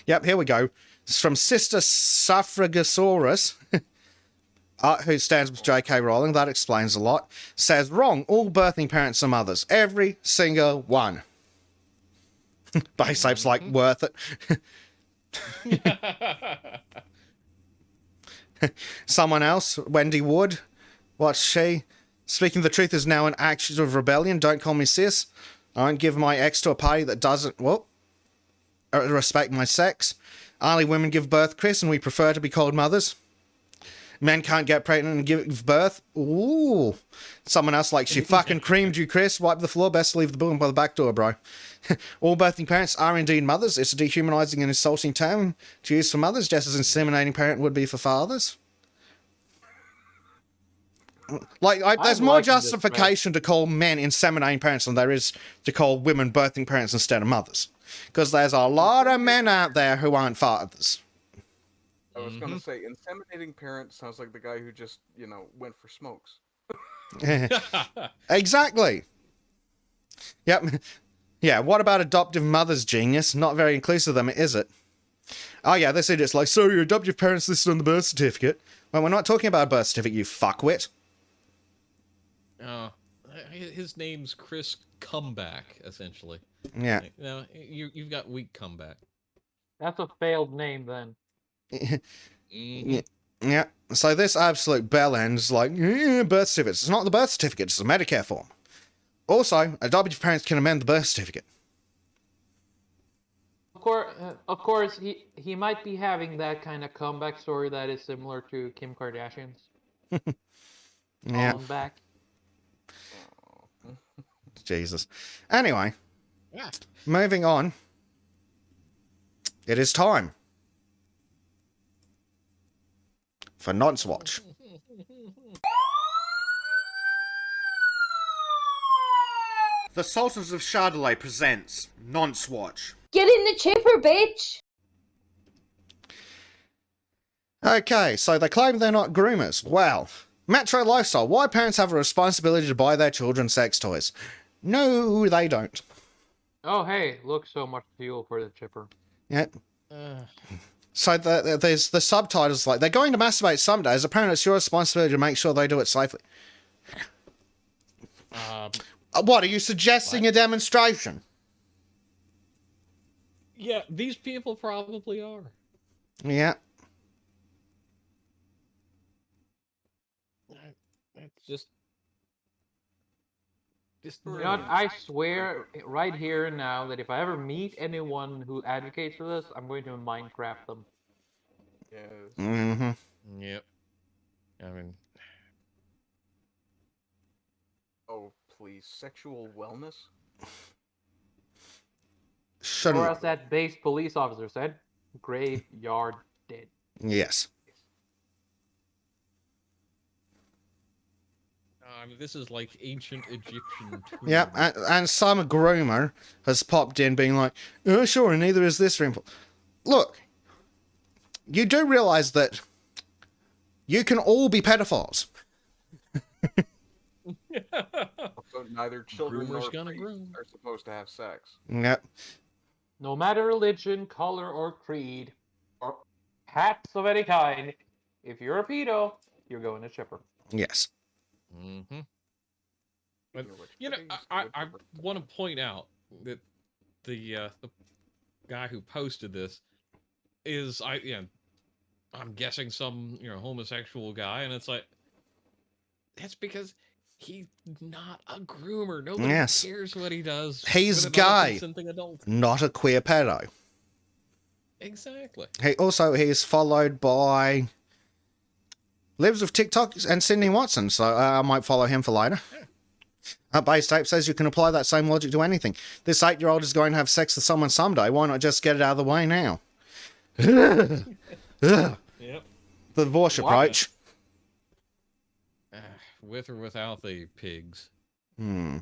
Yep, here we go. It's from Sister Suffragosaurus, who stands with J.K. Rowling. That explains a lot. Says, wrong, all birthing parents are mothers. Every single one. Base Ape's like, worth it. Someone else, Wendy Wood. What's she? Speaking the truth is now an act of rebellion. Don't call me sis. I won't give my ex to a party that doesn't, respect my sex. Only women give birth, Chris, and we prefer to be called mothers. Men can't get pregnant and give birth. Ooh. Someone else like, she fucking creamed you, Chris. Wipe the floor. Best to leave the building by the back door, bro. All birthing parents are indeed mothers. It's a dehumanizing and insulting term to use for mothers, just as inseminating parent would be for fathers. Like, there's more justification to call men inseminating parents than there is to call women birthing parents instead of mothers. Because there's a lot of men out there who aren't fathers. I was going to say, inseminating parent sounds like the guy who just, went for smokes. Exactly. Yep. Yeah, what about adoptive mothers, genius? Not very inclusive of them, is it? Oh yeah, this idiot's like, so your adoptive parents listed on the birth certificate. Well, we're not talking about a birth certificate, you fuckwit. Oh, his name's Chris Comeback, essentially. Yeah. You've got weak comeback. That's a failed name, then. Yeah. So this absolute bellend's like, birth certificates. It's not the birth certificate, it's a Medicare form. Also, adoptive parents can amend the birth certificate. Of course, he might be having that kind of comeback story that is similar to Kim Kardashian's. Yeah. Back. Jesus. Anyway, moving on. It is time for Nod's Watch. The Sultans of Shadilay presents Nonce Watch. Get in the chipper, bitch! Okay, so they claim they're not groomers. Well, Metro Lifestyle. Why parents have a responsibility to buy their children sex toys? No, they don't. Oh, hey, look, so much fuel for the chipper. Yeah. So there's the subtitles like, they're going to masturbate some days. Apparently it's your responsibility to make sure they do it safely. What, are you suggesting a demonstration? Yeah, these people probably are. Yeah. It's just You know what? I swear right here and now that if I ever meet anyone who advocates for this, I'm going to Minecraft them. Yes. Mm-hmm. Yep. I mean, Oh, please. Sexual wellness? Shouldn't. Or as that base police officer said, graveyard dead. Yes. I mean, this is like ancient Egyptian. Yep, and some groomer has popped in being like, oh, sure, and neither is this rimple. Look, you do realise that you can all be pedophiles. So neither children nor Groomer's gonna priests groom. are supposed to have sex. Yep. No matter religion, color, or creed, or hats of any kind, if you're a pedo, you're going to chipper. Yes. Mm-hmm. But, you know, I want to point out that the guy who posted this is I'm guessing some homosexual guy, and it's like that's because he's not a groomer. Nobody Yes. cares what he does. He's with another gay, consenting adult. not a queer pedo. Exactly. He's followed by lives with TikTok and Sydney Watson, so I might follow him for later. Base Tape says you can apply that same logic to anything. This 8-year-old is going to have sex with someone someday. Why not just get it out of the way now? Yep. The divorce approach. With or without the pigs. Hmm.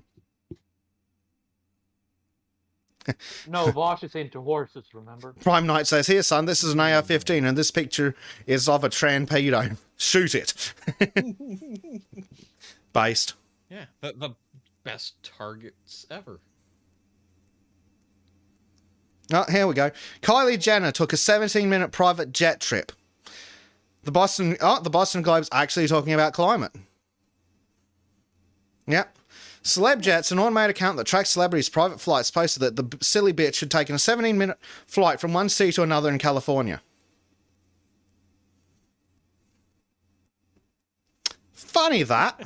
No, Vosh is into horses, remember? Prime Knight says, here, son, this is an AR-15, and this picture is of a tran pedo. Shoot it. Based. Yeah, the best targets ever. Oh, here we go. Kylie Jenner took a 17-minute private jet trip. The Boston Globe's actually talking about climate. Yep. CelebJet's an automated account that tracks celebrities' private flights posted that the silly bitch had taken a 17-minute flight from one city to another in California. Funny that.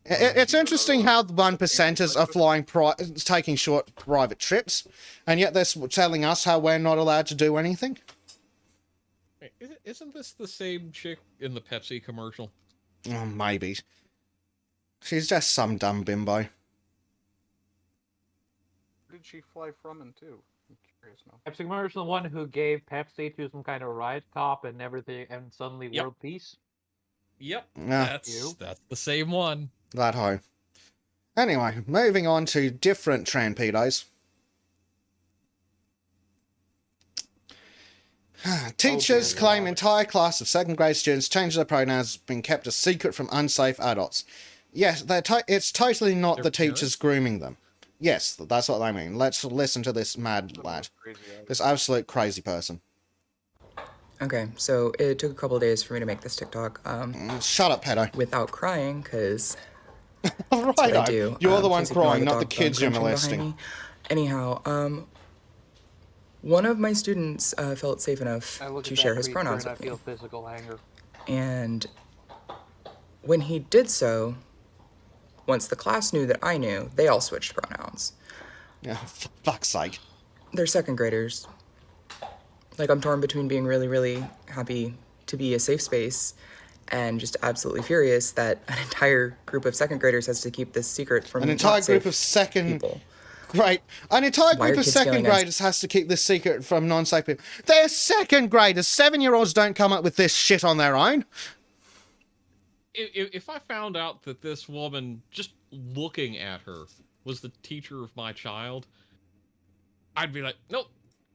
It's interesting how the 1%ers are flying, taking short private trips, and yet they're telling us how we're not allowed to do anything. Isn't this the same chick in the Pepsi commercial? Oh, maybe. She's just some dumb bimbo. Where did she fly from and to? I'm curious now. Pepsi commercial, the one who gave Pepsi to some kind of riot cop and everything, and suddenly world peace. Yep, Yeah. that's the same one. That ho. Anyway, moving on to different tran pedos. Teachers claim entire class of second grade students change their pronouns being kept a secret from unsafe adults. Yes, it's totally not the teachers grooming them. Yes, that's what they mean. Let's listen to this mad lad. This absolute crazy person. Okay, so it took a couple days for me to make this TikTok. Shut up, pedo. Without crying, because right, that's what I do. You're the one Please ignore crying, not the dog kids you're crunching behind molesting. me. Anyhow, one of my students felt safe enough to share his pronouns with me. I feel physical anger. And when he did so, once the class knew that I knew, they all switched pronouns. Yeah, for fuck's sake. They're second graders. Like, I'm torn between being really, really happy to be a safe space and just absolutely furious that an entire group of second graders has to keep this secret from An entire not safe group of second people. Great. An entire Why group are of kids second feeling graders has to keep this secret from non-safe people. They're second graders. 7-year-olds don't come up with this shit on their own. If I found out that this woman just looking at her was the teacher of my child, I'd be like, nope,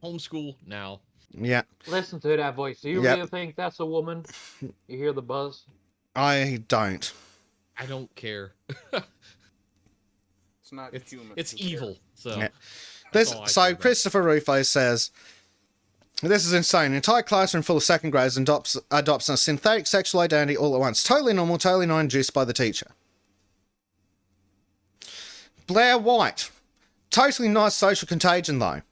homeschool now. Yeah. Listen to that voice. Do you Yep. really think that's a woman? You hear the buzz? I don't. I don't care. It's not human. It's Who cares? evil. So, Yeah. that's all I care So about. Christopher Rufo says, "This is insane. An entire classroom full of second graders adopts a synthetic sexual identity all at once. Totally normal, totally not induced by the teacher." Blair White. Totally nice social contagion, though.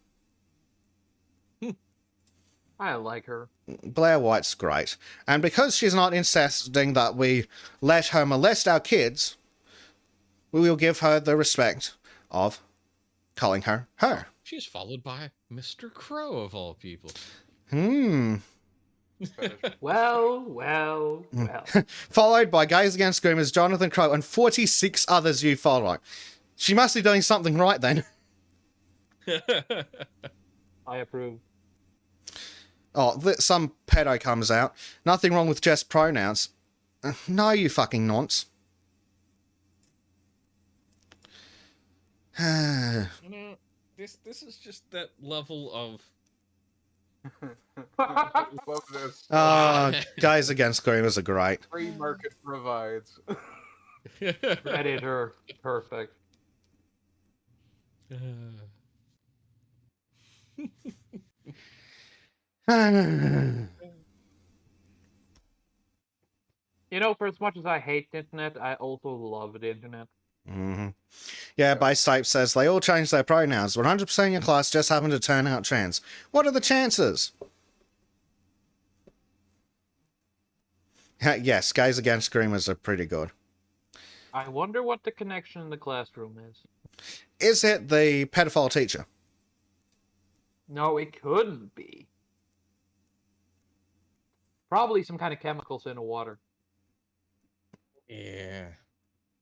I like her. Blair White's great. And because she's not insisting that we let her molest our kids, we will give her the respect of calling her her. She's followed by Mr. Crow, of all people. Well. Followed by Gays Against Groomers, Jonathan Crow, and 46 others you follow. She must be doing something right then. I approve. Oh, some pedo comes out. Nothing wrong with just pronouns. No, you fucking nonce. This is just that level of... Love this. Guys Against Groomers are great. Free market provides. Predator. Perfect. You know, for as much as I hate the internet, I also love the internet. Mm-hmm. Yeah, Base Tape says they all changed their pronouns. 100% of your class just happened to turn out trans. What are the chances? Yes, Gays Against Groomers are pretty good. I wonder what the connection in the classroom is. Is it the pedophile teacher? No, it couldn't be. Probably some kind of chemicals in the water. Yeah.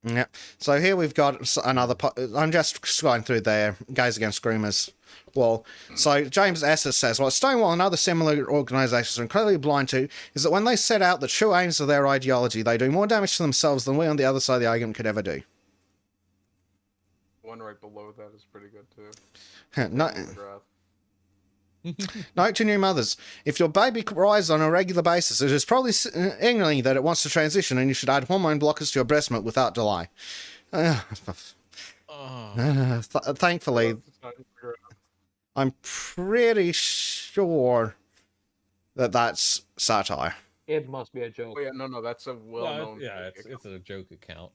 Yeah. So here we've got another... I'm just going through their Gays Against Groomers wall. So James Esses says, what Stonewall and other similar organisations are incredibly blind to is that when they set out the true aims of their ideology, they do more damage to themselves than we on the other side of the argument could ever do. One right below that is pretty good too. Note to new mothers, if your baby cries on a regular basis, it is probably signaling that it wants to transition and you should add hormone blockers to your breast milk without delay. Thankfully, I'm pretty sure that that's satire. It must be a joke. Oh yeah, no, that's a well-known. Yeah, it's a joke account,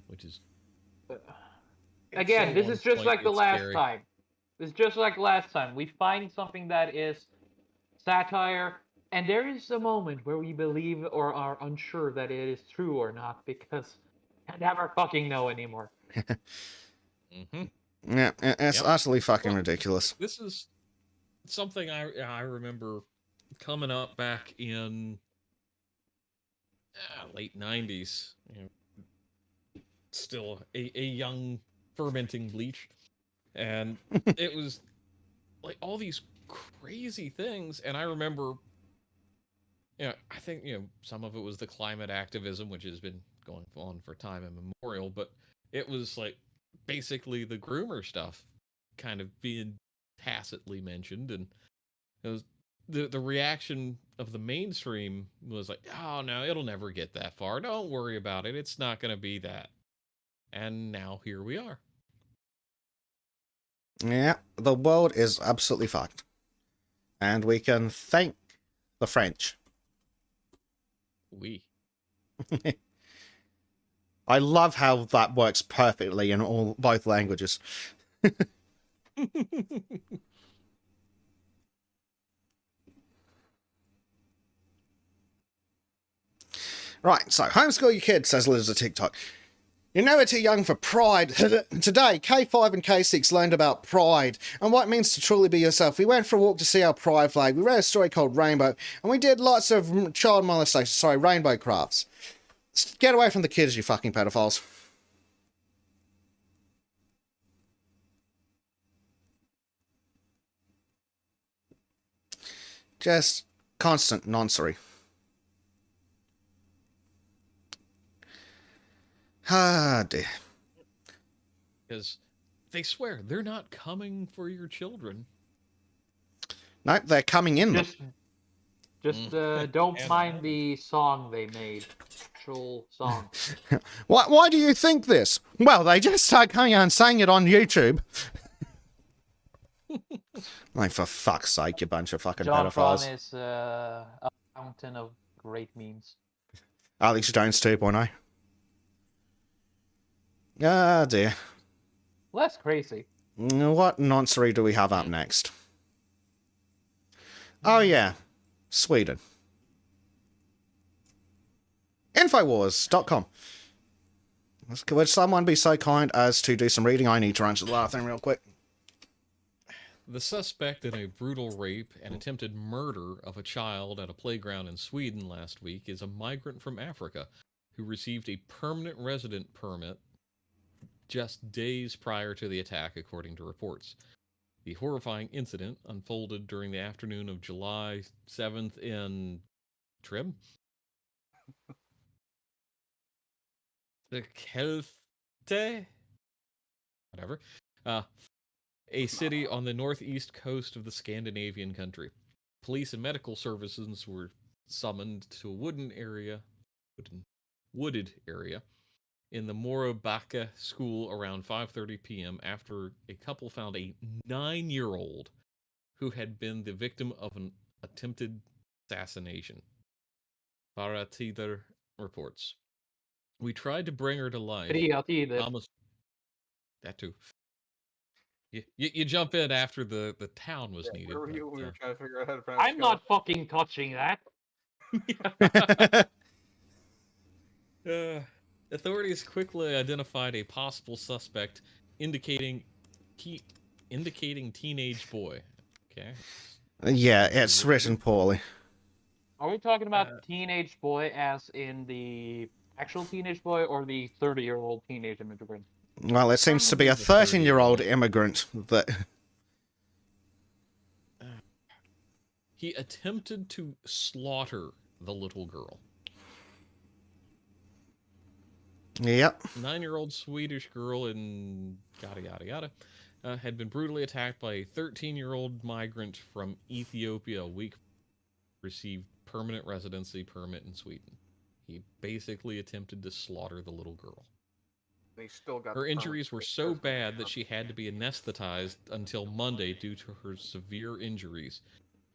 which is... Again, so this on is just point, like the it's last scary. time. It's just like last time. We find something that is satire, and there is a moment where we believe or are unsure that it is true or not, because I never fucking know anymore. Mm-hmm. Yeah, it's utterly fucking ridiculous. This is something I remember coming up back in late 90s. You know, still a young fermenting bleach. And it was like all these crazy things. And I remember, I think, some of it was the climate activism, which has been going on for time immemorial, but it was like basically the groomer stuff kind of being tacitly mentioned. And it was the reaction of the mainstream was like, oh no, it'll never get that far. Don't worry about it. It's not going to be that. And now here we are. Yeah, the world is absolutely fucked. And we can thank the French. We. I love how that works perfectly in both languages. Right, so homeschool your kids, says Liz at TikTok. You're never too young for pride. Today, K5 and K6 learned about pride and what it means to truly be yourself. We went for a walk to see our pride flag. We read a story called Rainbow, and we did lots of child molestation. Rainbow crafts. Get away from the kids, you fucking pedophiles. Just constant nonsense. Ah, dear. Because they swear they're not coming for your children. No, they're coming in them. Just don't mind the song they made. Actual song. Why do you think this? Well, they just started coming out and saying it on YouTube. Like, for fuck's sake, you bunch of fucking John pedophiles. Tron is a fountain of great memes. Alex Jones 2.0. Ah, dear. Less crazy. What nonsense do we have up next? Oh, yeah. Sweden. Infowars.com. Would someone be so kind as to do some reading? I need to run to the last thing real quick. The suspect in a brutal rape and attempted murder of a child at a playground in Sweden last week is a migrant from Africa who received a permanent resident permit just days prior to the attack, according to reports. The horrifying incident unfolded during the afternoon of July 7th in Trim? The Kelte? Whatever. A city on the northeast coast of the Scandinavian country. Police and medical services were summoned to a wooded area in the Morobacka school around 5:30 p.m. after a couple found a 9-year-old who had been the victim of an attempted assassination. Baratider reports. We tried to bring her to life. Thomas, that too. You jump in after the town was needed. Where were you when we were trying to figure out how to pronounce I'm not fucking touching that. Authorities quickly identified a possible suspect, indicating teenage boy. Okay. Yeah, it's written poorly. Are we talking about teenage boy as in the actual teenage boy or the 30-year-old teenage immigrant? Well, it seems to be a 13-year-old immigrant that... He attempted to slaughter the little girl. Yep. 9-year-old Swedish girl in yada yada yada had been brutally attacked by a 13-year-old migrant from Ethiopia a week received permanent residency permit in Sweden. He basically attempted to slaughter the little girl. They still got her injuries were so bad that she had to be anesthetized until Monday due to her severe injuries.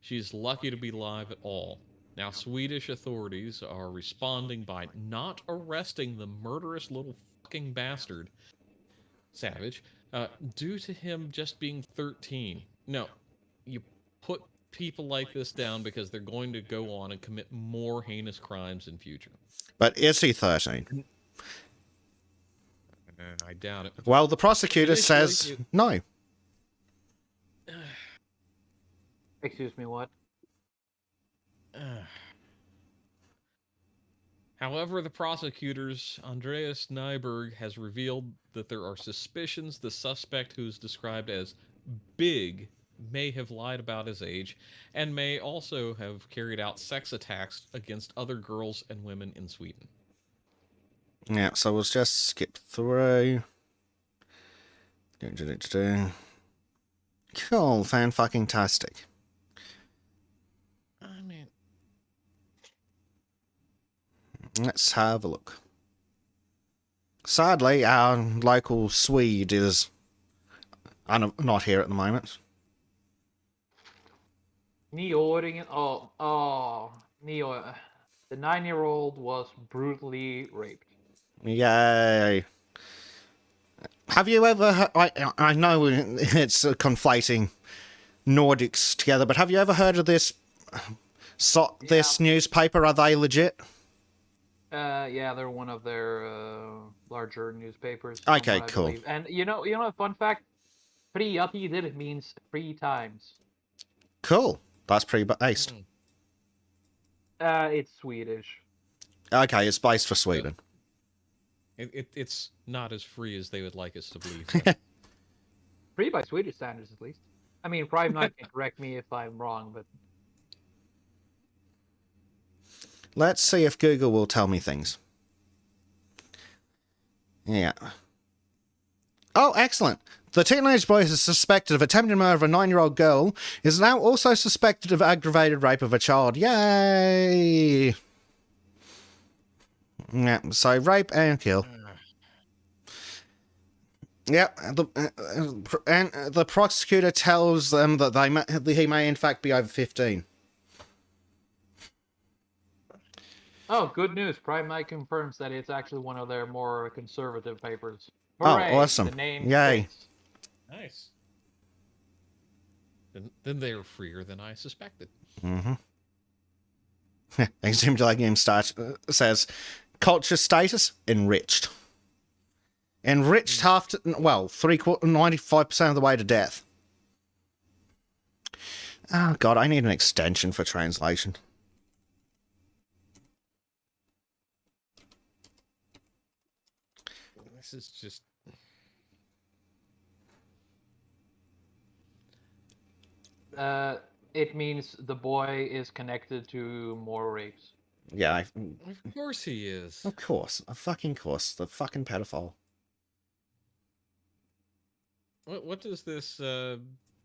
She's lucky to be alive at all. Now, Swedish authorities are responding by not arresting the murderous little fucking bastard, Savage, due to him just being 13. No, you put people like this down because they're going to go on and commit more heinous crimes in future. But is he 13? I doubt it. Well, the prosecutor says no. Excuse me, what? However, the prosecutors, Andreas Nyberg, has revealed that there are suspicions the suspect, who is described as big, may have lied about his age, and may also have carried out sex attacks against other girls and women in Sweden. Yeah, so we'll just skip through. Cool, fan-fucking-tastic. I mean... Let's have a look. Sadly, our local Swede is not here at the moment. The 9-year-old was brutally raped. Yay. Have you ever heard, I know it's conflating Nordics together, but have you ever heard of this this newspaper? Are they legit? Yeah, they're one of their larger newspapers. Okay, cool. Believe. And you know, a fun fact, Friatider means 3 times. Cool. That's pretty based. It's Swedish. Okay, it's based for Sweden. It's not as free as they would like us to believe. Free by Swedish standards, at least. I mean, Prime Night can correct me if I'm wrong, but... Let's see if Google will tell me things. Yeah. Oh, excellent. The teenage boy is suspected of attempted murder of a 9-year-old girl, is now also suspected of aggravated rape of a child. Yay! Yeah, so rape and kill. Yeah, and the prosecutor tells them that he may in fact be over 15. Oh, good news. Prime Night confirms that it's actually one of their more conservative papers. Oh, Hooray, awesome. The name Yay. fits. Nice. Then they're freer than I suspected. Mm-hmm. Exhumed Legume says, culture status, enriched. Enriched 95% of the way to death. Oh, God, I need an extension for translation. This is just... It means the boy is connected to more rapes. Yeah, Of course he is. of course. Of fucking course. The fucking pedophile. What does this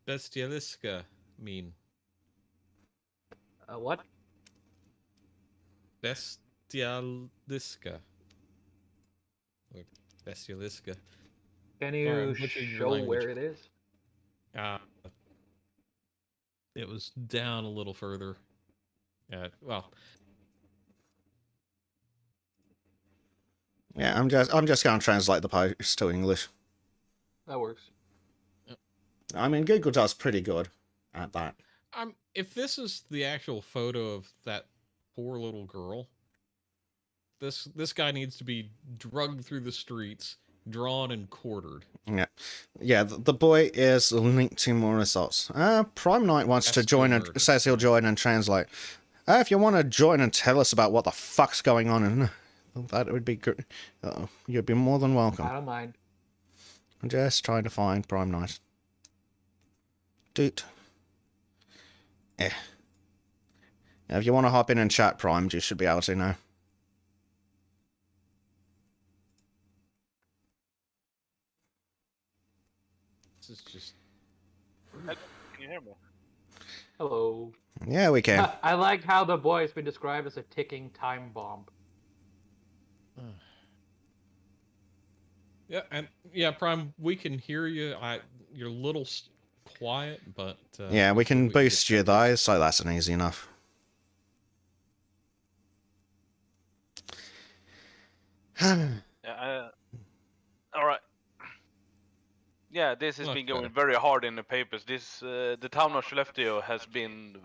bestialiska mean? What? Bestialiska. Or bestialiska. Can Sorry, you I'm butchering your show language. where it is? It was down a little further. Well, Yeah, I'm just going to translate the post to English. That works. I mean, Google does pretty good at that. if this is the actual photo of that poor little girl, this guy needs to be drugged through the streets, drawn and quartered. Yeah, yeah. The boy is linked to more assaults. Prime Knight wants to join and says he'll join and translate. If you want to join and tell us about what the fuck's going on, and that would be good. You'd be more than welcome. I don't mind. I'm just trying to find Prime Knight. Doot. Yeah. If you want to hop in and chat, Prime, you should be able to now. This is just... Can you hear me? Hello. Yeah, we can. I like how the boy has been described as a ticking time bomb. Yeah, and yeah, Prime, we can hear you. You're a little quiet, but yeah, we can boost you though, so that's an easy enough. Yeah. All right. Yeah, this has been going very hard in the papers. The town of Skellefteå has been,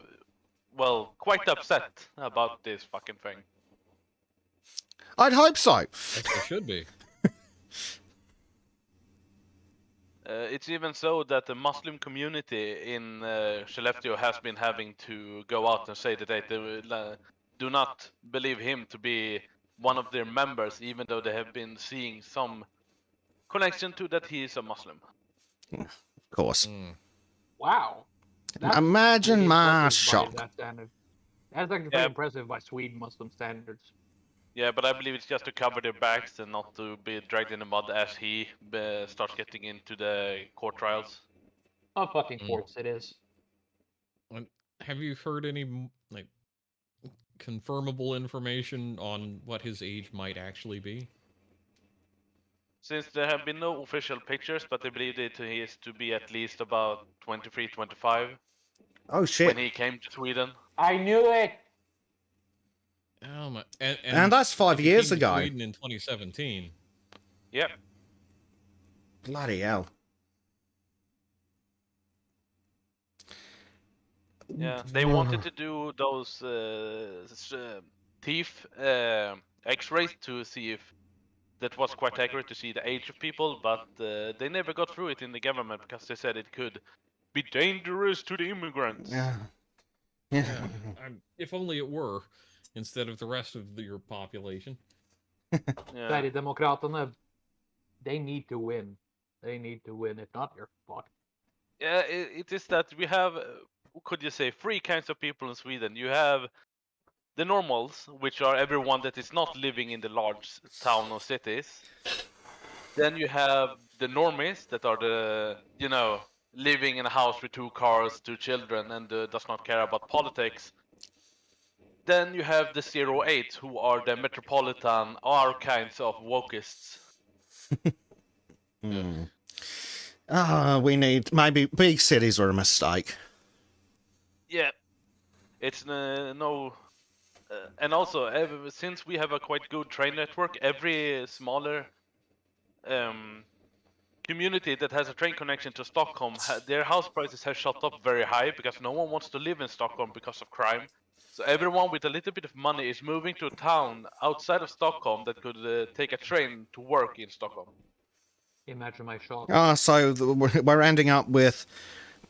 well, quite upset about this fucking thing. I'd hope so. Yes, they should be. It's even so that the Muslim community in Skellefteå has been having to go out and say that they do not believe him to be one of their members, even though they have been seeing some connection to that he is a Muslim. Of course. Wow. Imagine pretty my impressive by shock. that standard. That's actually pretty impressive by Sweden Muslim standards. Yeah, but I believe it's just to cover their backs and not to be dragged in the mud as he starts getting into the court trials. Oh, fucking courts it is. Have you heard any like confirmable information on what his age might actually be? Since there have been no official pictures, but they believe that he is to be at least about 23, 25. Oh shit. When he came to Sweden. I knew it! Oh my! And that's 5 he years came to ago. Sweden in 2017. Yep. Bloody hell. Yeah, they wanted to do those teeth X-rays to see if that was quite accurate to see the age of people, but they never got through it in the government because they said it could be dangerous to the immigrants. Yeah. If only it were, instead of the rest of your population. Sverigedemokraterna, they need to win. They need to win. If not, you're fucked. Yeah, it is that we have, could you say, three kinds of people in Sweden. You have the normals, which are everyone that is not living in the large town or cities. Then you have the normies that are the, living in a house with 2 cars, 2 children, and does not care about politics. Then you have the 08s, who are the metropolitan, our kinds of wokeists. We need... Maybe big cities are a mistake. Yeah, it's no... and also, since we have a quite good train network, every smaller community that has a train connection to Stockholm, their house prices have shot up very high because no one wants to live in Stockholm because of crime. So everyone with a little bit of money is moving to a town outside of Stockholm that could take a train to work in Stockholm. Imagine my shock. So we're ending up with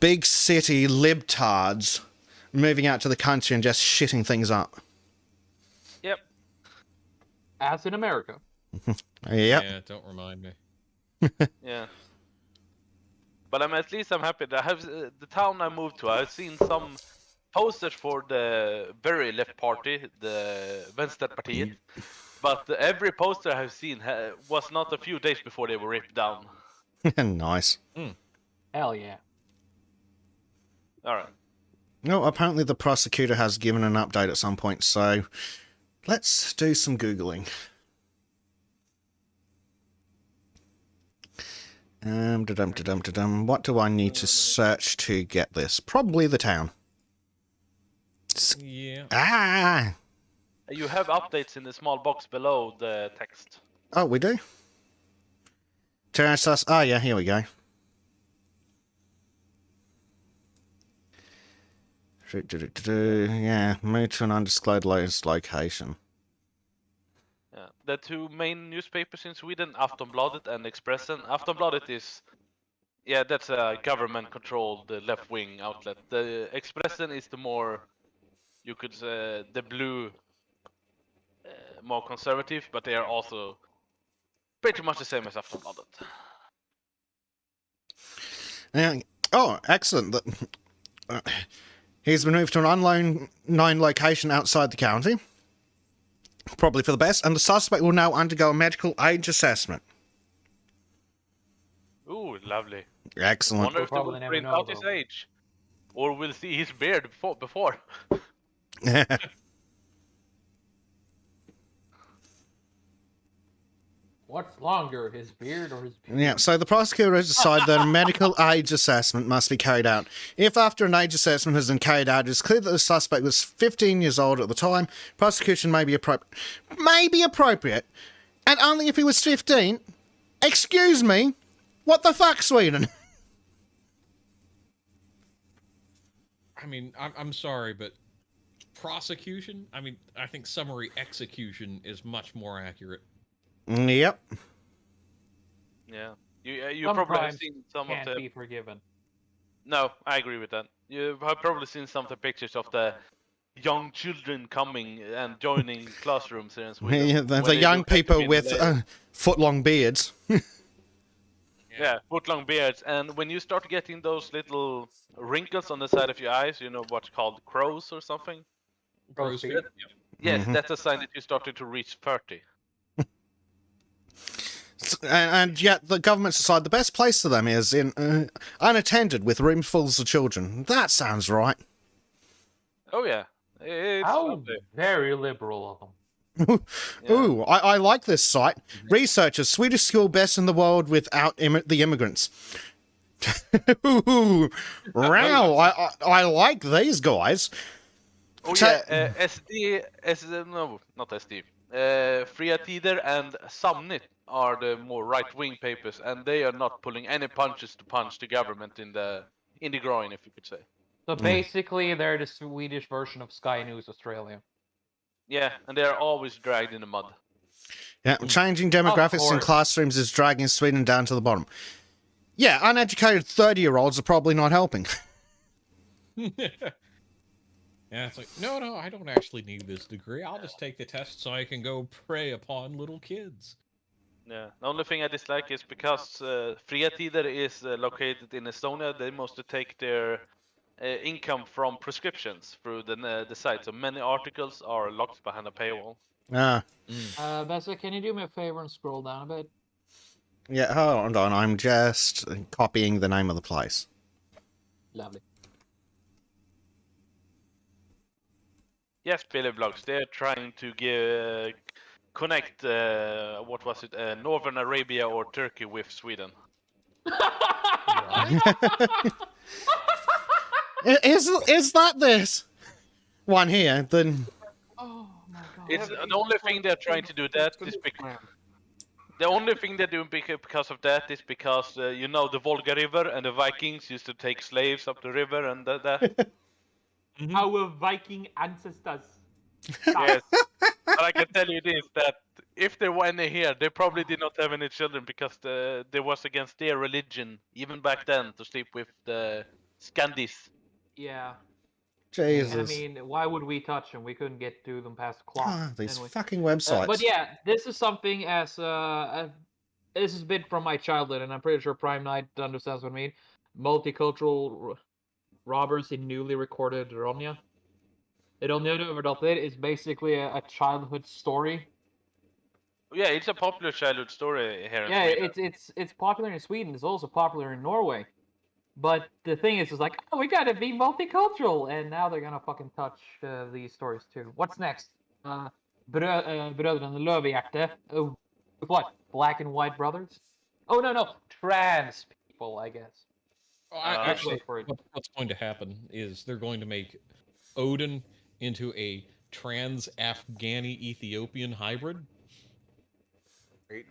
big city libtards moving out to the country and just shitting things up. Yep. As in America. Yep. Yeah, don't remind me. Yeah. But at least I'm happy that I have the town I moved to. I've seen some posters for the very left party, the Vänsterpartiet. But every poster I've seen was not a few days before they were ripped down. Nice. Hell yeah. Alright. No, apparently the prosecutor has given an update at some point, so let's do some Googling. What do I need to search to get this? Probably the town. Yeah. You have updates in the small box below the text. Oh, we do? Oh, yeah, here we go. Yeah, move to an undisclosed location. Yeah. The 2 main newspapers in Sweden, Aftonbladet and Expressen. Aftonbladet is, that's a government-controlled left-wing outlet. The Expressen is the more, you could say, the blue, more conservative, but they are also pretty much the same as Aftonbladet. Yeah. Oh, excellent. He's been moved to an unknown location outside the county. Probably for the best. And the suspect will now undergo a medical age assessment. Ooh, lovely. Excellent. Wonder if they will print out his age. Or we'll see his beard before. What's longer, his beard or his beard? Yeah, so the prosecutor has decided that a medical age assessment must be carried out. If after an age assessment has been carried out, it is clear that the suspect was 15 years old at the time, prosecution may be appropriate, and only if he was 15. Excuse me? What the fuck, Sweden? I mean, I'm sorry, but prosecution? I mean, I think summary execution is much more accurate. Yep. Yeah. You probably have seen some of the... Can't be forgiven. No, I agree with that. You have probably seen some of the pictures of the young children coming and joining classrooms here in Sweden. Yeah, the young people with foot-long beards. Yeah, foot-long beards. And when you start getting those little wrinkles on the side of your eyes, you know what's called crows or something? Crow's feet? Yes, that's a sign that you started to reach 30. And yet the government's decided the best place for them is in unattended with roomfuls of children. That sounds right. Oh yeah, it's How very liberal of them. Ooh, I like this site. Researchers, Swedish school best in the world without the immigrants. Ooh, wow, I like these guys. Oh yeah, no, not SD. Fria Tider and Samnit are the more right-wing papers, and they are not pulling any punches to punch the government in the groin, if you could say. So basically, they're the Swedish version of Sky News Australia. Yeah, and they are always dragged in the mud. Yeah, changing demographics in classrooms is dragging Sweden down to the bottom. Yeah, uneducated 30-year-olds are probably not helping. Yeah, it's like, no, I don't actually need this degree. I'll just take the test so I can go prey upon little kids. Yeah, the only thing I dislike is because Fria Tider is located in Estonia, they mostly take their income from prescriptions through the site. So many articles are locked behind a paywall. Ah. Bessa, can you do me a favor and scroll down a bit? Yeah, hold on. I'm just copying the name of the place. Lovely. Yes, Billy Blogs. They're trying to connect. What was it? Northern Arabia or Turkey with Sweden. Is that this one here? Then Oh my god. It's the only thing they're trying to do. That is the only thing they're doing because of that is because the Volga River and the Vikings used to take slaves up the river and that. Our Viking ancestors. Yes, but I can tell you this: that if there were any here, they probably did not have any children because there was against their religion even back then to sleep with the Scandis. Yeah. Jesus. I mean, why would we touch them? We couldn't get to them past the clock. These Anyway. fucking websites. But yeah, this is something this is a bit from my childhood, and I'm pretty sure Prime Night understands what I mean. Multicultural robbers in newly recorded Ronja. It is basically a childhood story. Yeah, it's a popular childhood story here in Yeah, Sweden. it's popular in Sweden. It's also popular in Norway. But the thing is like, oh, we gotta be multicultural, and now they're gonna fucking touch these stories too. What's next? Bröderna Lövehjärta. Oh, what? Black and white brothers? Oh no, trans people, I guess. Actually, what's going to happen is they're going to make Odin into a trans-Afghani Ethiopian hybrid.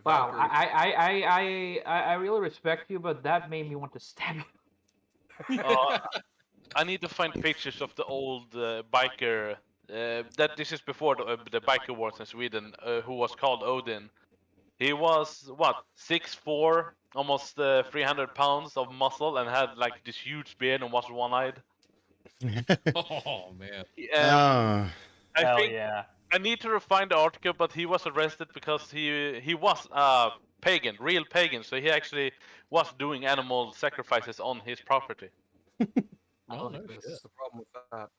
Wow, I really respect you, but that made me want to stab you. I need to find pictures of the old biker. This is before the biker wars in Sweden. Who was called Odin. He was 6'4", almost 300 pounds of muscle, and had like this huge beard and was one-eyed. Oh man. I think I need to find the article, but he was arrested because he was pagan, real pagan. So he actually was doing animal sacrifices on his property. Oh, That's the problem with that.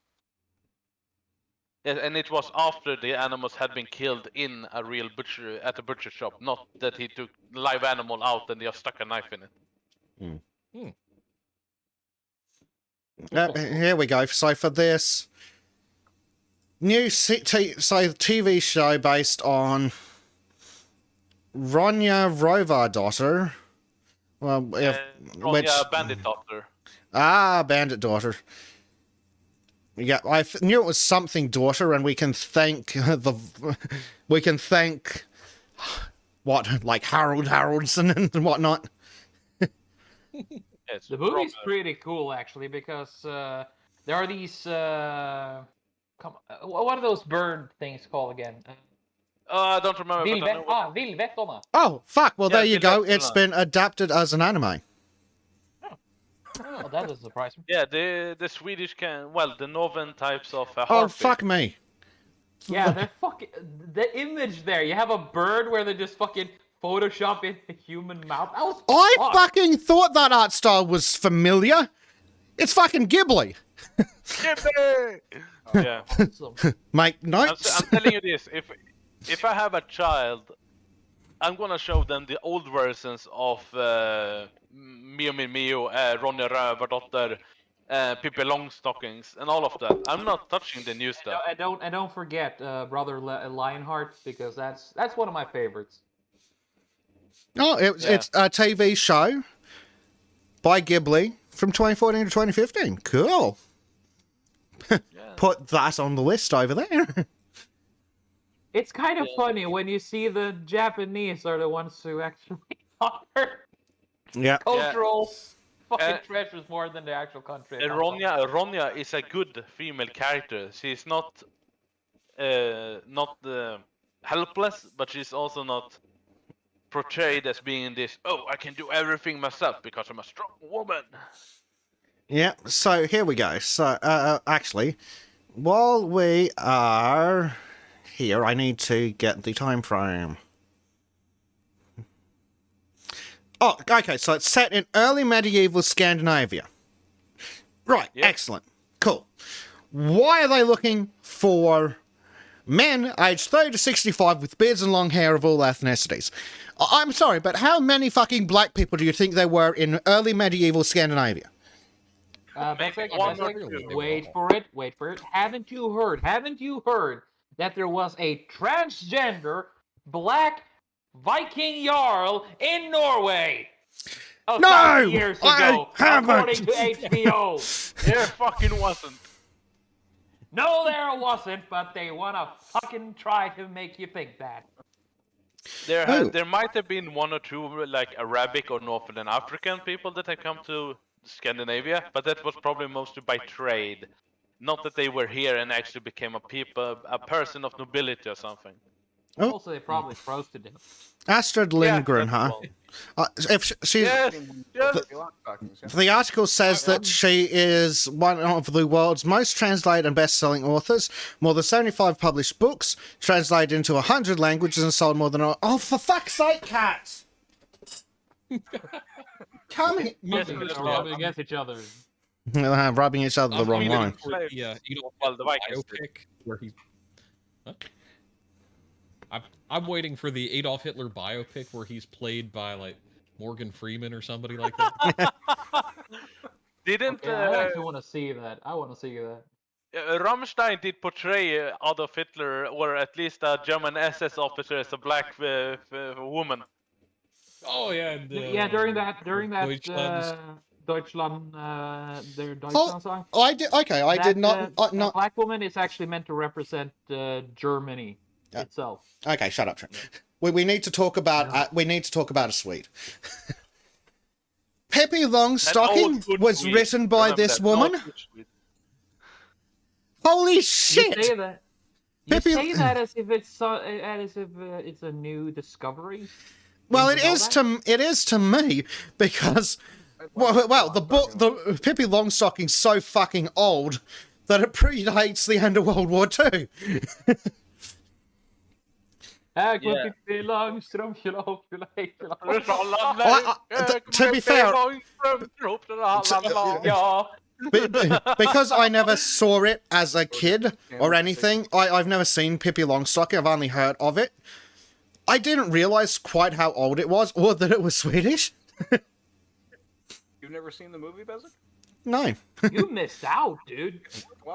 Yeah, and it was after the animals had been killed in a real butcher at a butcher shop, not that he took live animal out and just stuck a knife in it. Here we go. So for this new TV show based on Ronja Rovardottir. Well, Ronja Bandit Doctor. Bandit Daughter. Yeah, I knew it was something daughter, and we can thank like Harold Haraldson and whatnot. The movie's pretty cool actually because there are these what are those bird things called again? I don't remember. Vildvättarna. Oh fuck! Well, Yeah, there you go. Vildvättarna. It's been adapted as an anime. Oh, that doesn't surprise me. Yeah, the Swedish the northern types of Oh harpy. fuck me! Yeah, they're fucking the image there. You have a bird where they just fucking Photoshop in a human mouth. I fucking thought that art style was familiar. It's fucking Ghibli. Ghibli! Yeah. Make notes. I'm telling you this: if I have a child, I'm gonna show them the old versions of Mio Min Mio, Ronja Rövardotter, Pippi Longstockings, and all of that. I'm not touching the new stuff. And don't forget Brother Lionheart, because that's one of my favorites. Oh, it's a TV show by Ghibli from 2014 to 2015. Cool. Put that on the list over there. It's kind of funny when you see the Japanese are the ones who actually honor cultural fucking treasures more than the actual country. Ronja is a good female character. She's not helpless, but she's also not portrayed as being this, I can do everything myself because I'm a strong woman. Yeah, so here we go. So, actually, while we are here, I need to get the time frame. Oh, okay, so it's set in early medieval Scandinavia. Right, excellent. Cool. Why are they looking for Men aged 30 to 65 with beards and long hair of all ethnicities. I'm sorry, but how many fucking black people do you think there were in early medieval Scandinavia? Wait for it. Haven't you heard that there was a transgender black Viking Jarl in Norway? No! Years I ago, haven't! according to HBO. There fucking wasn't. No, there wasn't, but they wanna fucking try to make you think that. There might have been one or two like Arabic or Northern African people that had come to Scandinavia, but that was probably mostly by trade. Not that they were here and actually became a person of nobility or something. Oh. Also, they probably froze to death. Astrid Lindgren, huh? If she's the article says that she is one of the world's most translated and best-selling authors, more than 75 published books, translated into 100 languages and sold more than... Oh, for fuck's sake, cats! Come here! Rubbing against each other. Rubbing each other the wrong line. Biopic where he... Huh? I'm waiting for the Adolf Hitler biopic where he's played by like Morgan Freeman or somebody like that. Didn't I actually want to see that. Rammstein did portray Adolf Hitler, or at least a German SS officer, as a black woman. Oh yeah, and, during that Deutschland, their Deutschland song. I did. Okay, I did not. A black woman is actually meant to represent Germany itself. Okay, shut up, Trent. We need to talk about. We need to talk about a Swede. Pippi Longstocking was written by this woman. Holy shit! You say that. You say that as if it's a new discovery. Well, it is to me because the Pippi Longstocking's so fucking old that it predates the end of World War II. To be fair, because I never saw it as a kid or anything, I've never seen Pippi Longstocking. I've only heard of it. I didn't realize quite how old it was, or that it was Swedish. You've never seen the movie, Bezic? No. You missed out, dude.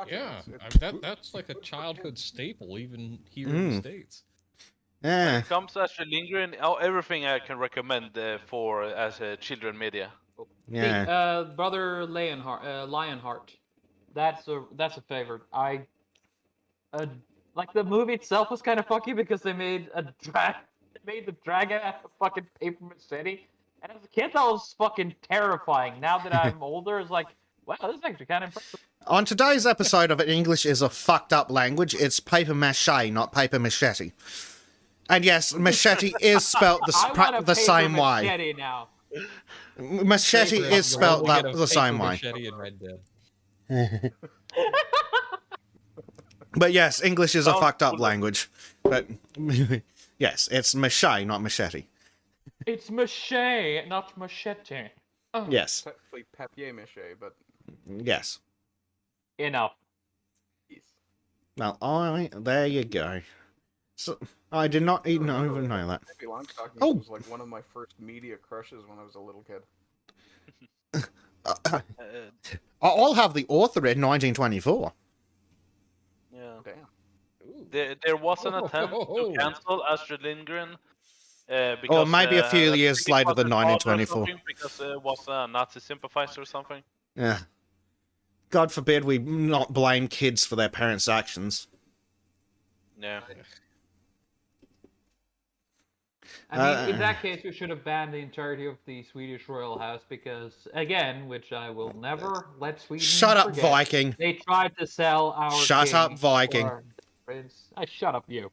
Yeah, that's like a childhood staple, even here in the States. Yeah. When it comes to Astrid Lindgren, everything I can recommend for as a children media. Yeah. Brother Lionheart. That's a favorite. Like the movie itself was kind of fucky because they made the dragon out of fucking paper mache. And as a kid, that was fucking terrifying. Now that I'm older, it's like, wow, this is actually kind of impressive. On today's episode of It English is a Fucked Up Language, it's paper mache, not paper machete. And yes, machete is spelt the same way. Machete now. Machete is spelt the same way. Machete in Red Dead. But yes, English is a fucked up language. But yes, it's mache, not machete. It's mache, not machete. Oh. Yes. Technically papier-mâché, but... Yes. Enough. Well, there you go. So, I did not even know that. Pippi Longstocking was like one of my first media crushes when I was a little kid. I'll have the author in 1924. Yeah. Damn. There was an attempt to cancel Astrid Lindgren. Because, or maybe a few years later than 1924. Because it was a Nazi sympathizer or something. Yeah. God forbid we not blame kids for their parents' actions. Yeah. I mean, in that case, we should have banned the entirety of the Swedish royal house because, again, which I will never let Sweden Shut up, forget, Viking. They tried to sell our Shut up, Viking. Shut up, you.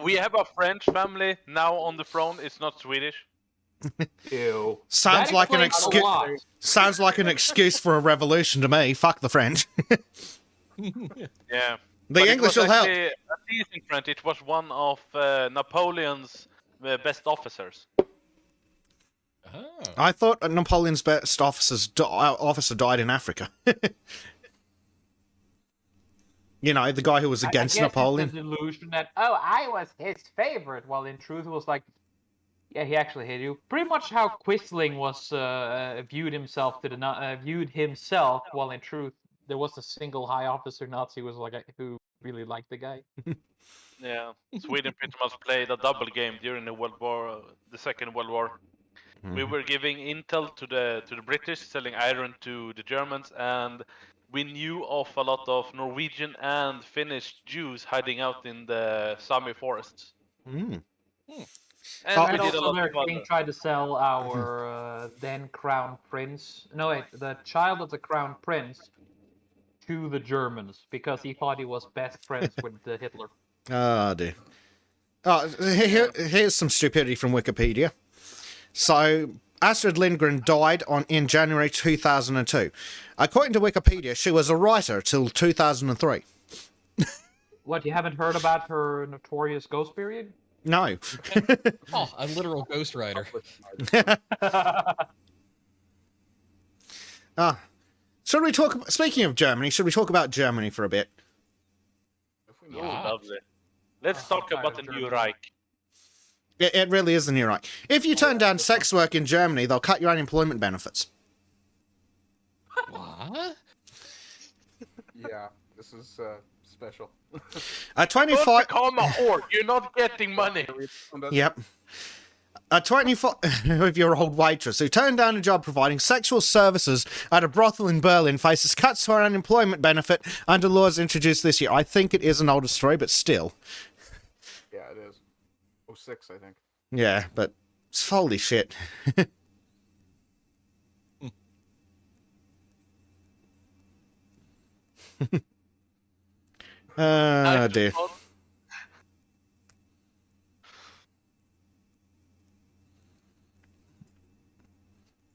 We have a French family now on the throne. It's not Swedish. Ew. Sounds like an excuse. Sounds like an excuse for a revolution to me. Fuck the French. Yeah. The English will help. At least in French, it was one of Napoleon's best officers. Oh. I thought Napoleon's best officer died in Africa. You know, the guy who was against I guess Napoleon. It's the delusion that, oh, I was his favorite, while in truth it was like, yeah, he actually hated you. Pretty much how Quisling was viewed himself, while in truth there was a single high officer Nazi was like who really liked the guy. Yeah, Sweden pretty much played a double game during the Second World War. We were giving intel to the British, selling iron to the Germans, and we knew of a lot of Norwegian and Finnish Jews hiding out in the Sami forests. Mm. And we And did a also lot their of king other. tried to sell our then crown prince. No, wait, the child of the crown prince to the Germans because he thought he was best friends with Hitler. Oh, dear. Oh, here's some stupidity from Wikipedia. So, Astrid Lindgren died in January 2002. According to Wikipedia, she was a writer till 2003. What, you haven't heard about her notorious ghost period? No. Oh, a literal ghostwriter. Should we talk? Speaking of Germany, should we talk about Germany for a bit? Oh, lovely. Let's talk about the new Reich. It really is the new right. If you turn down sex work in Germany, they'll cut your unemployment benefits. What? Yeah, this is special. A 25. Don't become a whore. You're not getting money. Yep. A 25-year-old waitress who turned down a job providing sexual services at a brothel in Berlin faces cuts to her unemployment benefit under laws introduced this year. I think it is an older story, but still. Yeah, it is. 06, I think. Yeah, but it's holy shit. Oh, dear.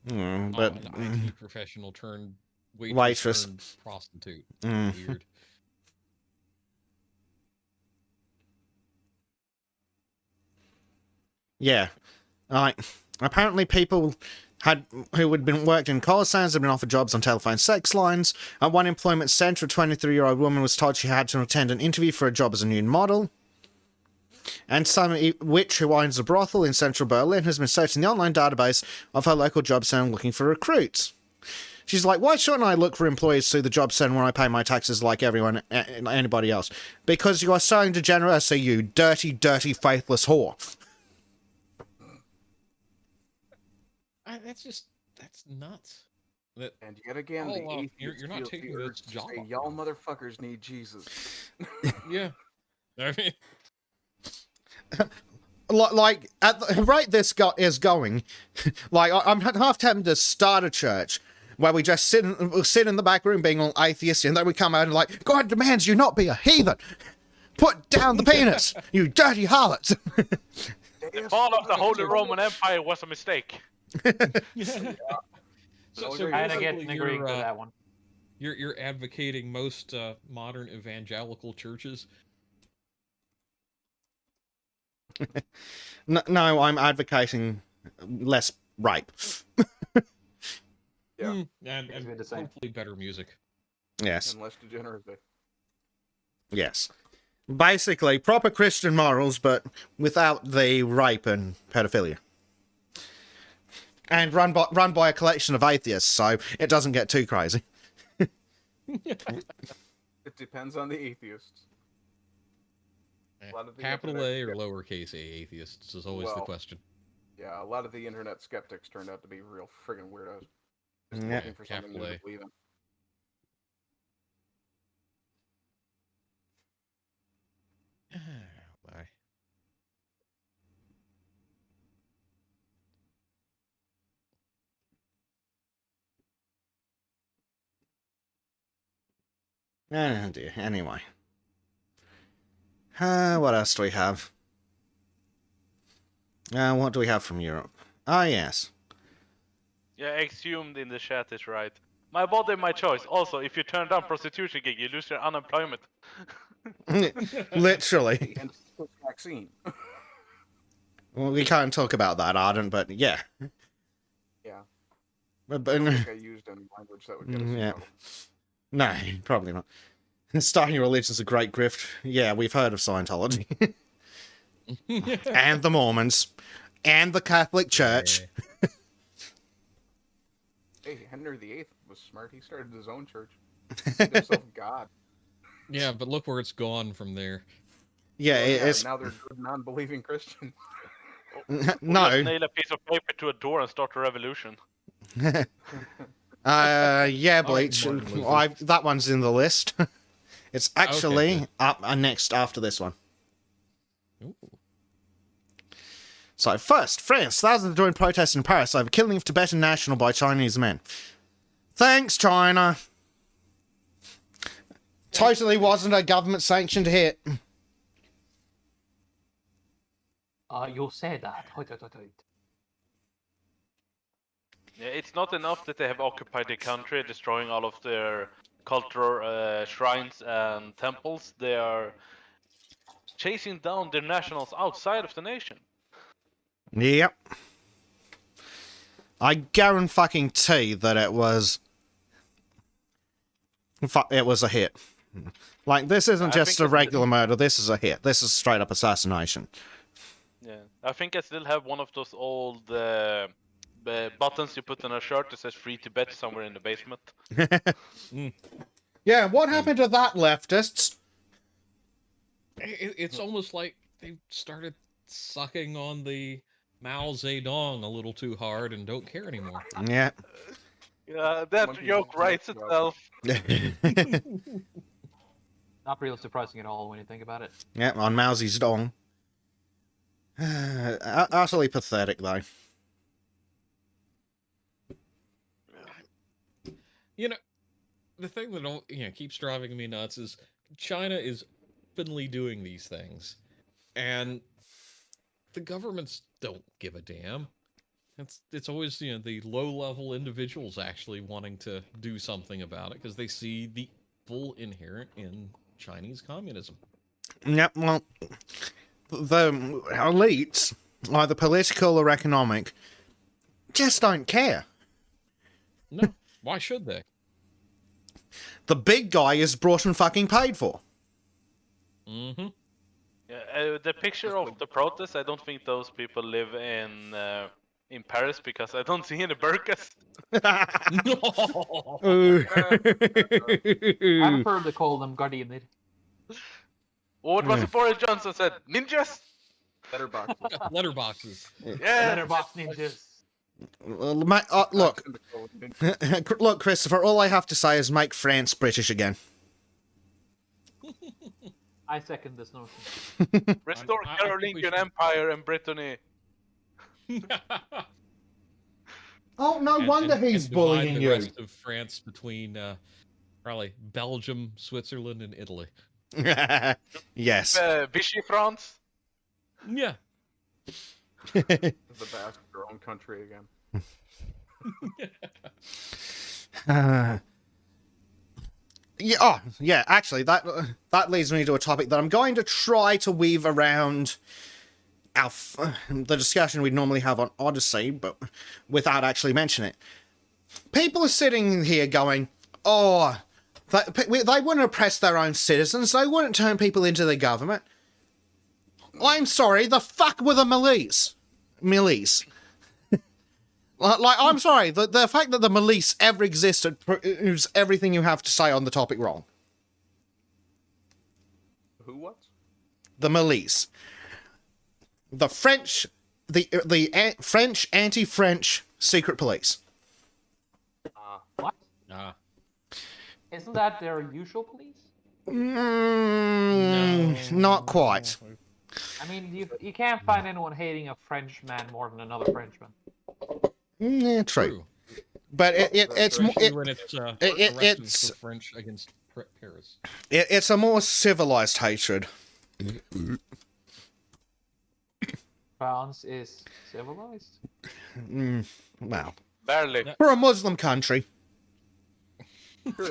But an IT professional turned waitress turned prostitute. Mm. Weird. yeah, apparently people who had been worked in call centers had been offered jobs on telephone sex lines. At one employment center, a 23-year-old woman was told she had to attend an interview for a job as a nude model. And some witch who owns a brothel in central Berlin has been searching the online database of her local job center looking for recruits. She's like, why shouldn't I look for employees through the job center when I pay my taxes like anybody else? Because you are showing degeneracy, you dirty, dirty, faithless whore. That's nuts. That, And yet again, the atheist you're not feels taking the this urge to job. say, y'all motherfuckers need Jesus. Yeah. I mean, Like, at the rate this is going, like, I'm half tempted to start a church where we just sit in the back room being all atheist, and then we come out and like, God demands you not be a heathen. Put down the penis, you dirty harlots. The fall of the Holy Roman Empire was a mistake. so I basically get agreeing to that one. You're advocating most modern evangelical churches. No, I'm advocating less rape. Yeah. And hopefully better music. Yes. And less degeneracy. Yes. Basically, proper Christian morals, but without the rape and pedophilia. And run by a collection of atheists, so it doesn't get too crazy. It depends on the atheists. Capital A or lowercase a atheists is always the question. Yeah, a lot of the internet skeptics turned out to be real friggin' weirdos. Just Yeah. looking for something new to believe in. Bye. Oh dear. Anyway. What else do we have? What do we have from Europe? Ah, yes. Yeah, exhumed in the chat is right. My body, my choice. Also, if you turn down prostitution gig, you lose your unemployment. Literally. And vaccine. Well, we can't talk about that, Arden, but yeah. Yeah. But, I don't think I used any language that would get us in yeah. trouble. No, probably not. Starting a religion's a great grift. Yeah, we've heard of Scientology. And the Mormons. And the Catholic Church. Hey, Henry VIII was smart. He started his own church. He made himself God. Yeah, but look where it's gone from there. Yeah, it's... Now they're good non-believing Christians. No. Just nail a piece of paper to a door and start a revolution. Yeah, Bleach. That one's in the list. It's actually up next after this one. Ooh. So first, France. Thousands joined protests in Paris over killing of Tibetan national by Chinese men. Thanks, China. Totally wasn't a government-sanctioned hit. You say that. Yeah, it's not enough that they have occupied the country, destroying all of their cultural shrines and temples. They are chasing down their nationals outside of the nation. Yep. I guarantee that it was a hit. Like, this isn't just a regular murder, this is a hit. This is straight up assassination. Yeah, I think I still have one of those old buttons you put on a shirt that says "Free Tibet" somewhere in the basement. Yeah, what happened to that, leftists? It's almost like they started sucking on the Mao Zedong a little too hard and don't care anymore. Yeah. Yeah, that joke writes itself. Not really surprising at all when you think about it. Yeah, on Mao Zedong. Utterly pathetic, though. You know, the thing that keeps driving me nuts is China is openly doing these things, and the governments don't give a damn. It's always the low-level individuals actually wanting to do something about it because they see the evil inherent in Chinese communism. Yeah, well, the elites, either political or economic, just don't care. No, why should they? The big guy is brought and fucking paid for. Mm-hmm. Yeah, the picture of the protest, I don't think those people live in Paris because I don't see any burkas. I prefer to call them Gardiner. What was it Boris Johnson said? Ninjas? Letterboxes. Letterboxes. Yeah. Letterbox ninjas. Look, look, Christopher, all I have to say is make France British again. I second this notion. Restore Carolingian Empire and Brittany. Oh, no wonder he's bullying the you. rest of France between probably Belgium, Switzerland, and Italy. Yes. Vichy France? Yeah. The best their own country again. Yeah, actually, that leads me to a topic that I'm going to try to weave around the discussion we'd normally have on Odyssey, but without actually mentioning it. People are sitting here going, oh, they wouldn't oppress their own citizens, they wouldn't turn people into the government. I'm sorry, the fuck were the milice? Like, I'm sorry, the fact that the milice ever existed proves everything you have to say on the topic wrong. Who what? The milice. The French, the French anti-French secret police. What? Ah. Isn't that their usual police? No. Not quite. I mean, you can't find anyone hating a Frenchman more than another Frenchman. Yeah, true. But it's the French against Paris. It's a more civilized hatred. France is civilized. Wow. Barely. We're a Muslim country. What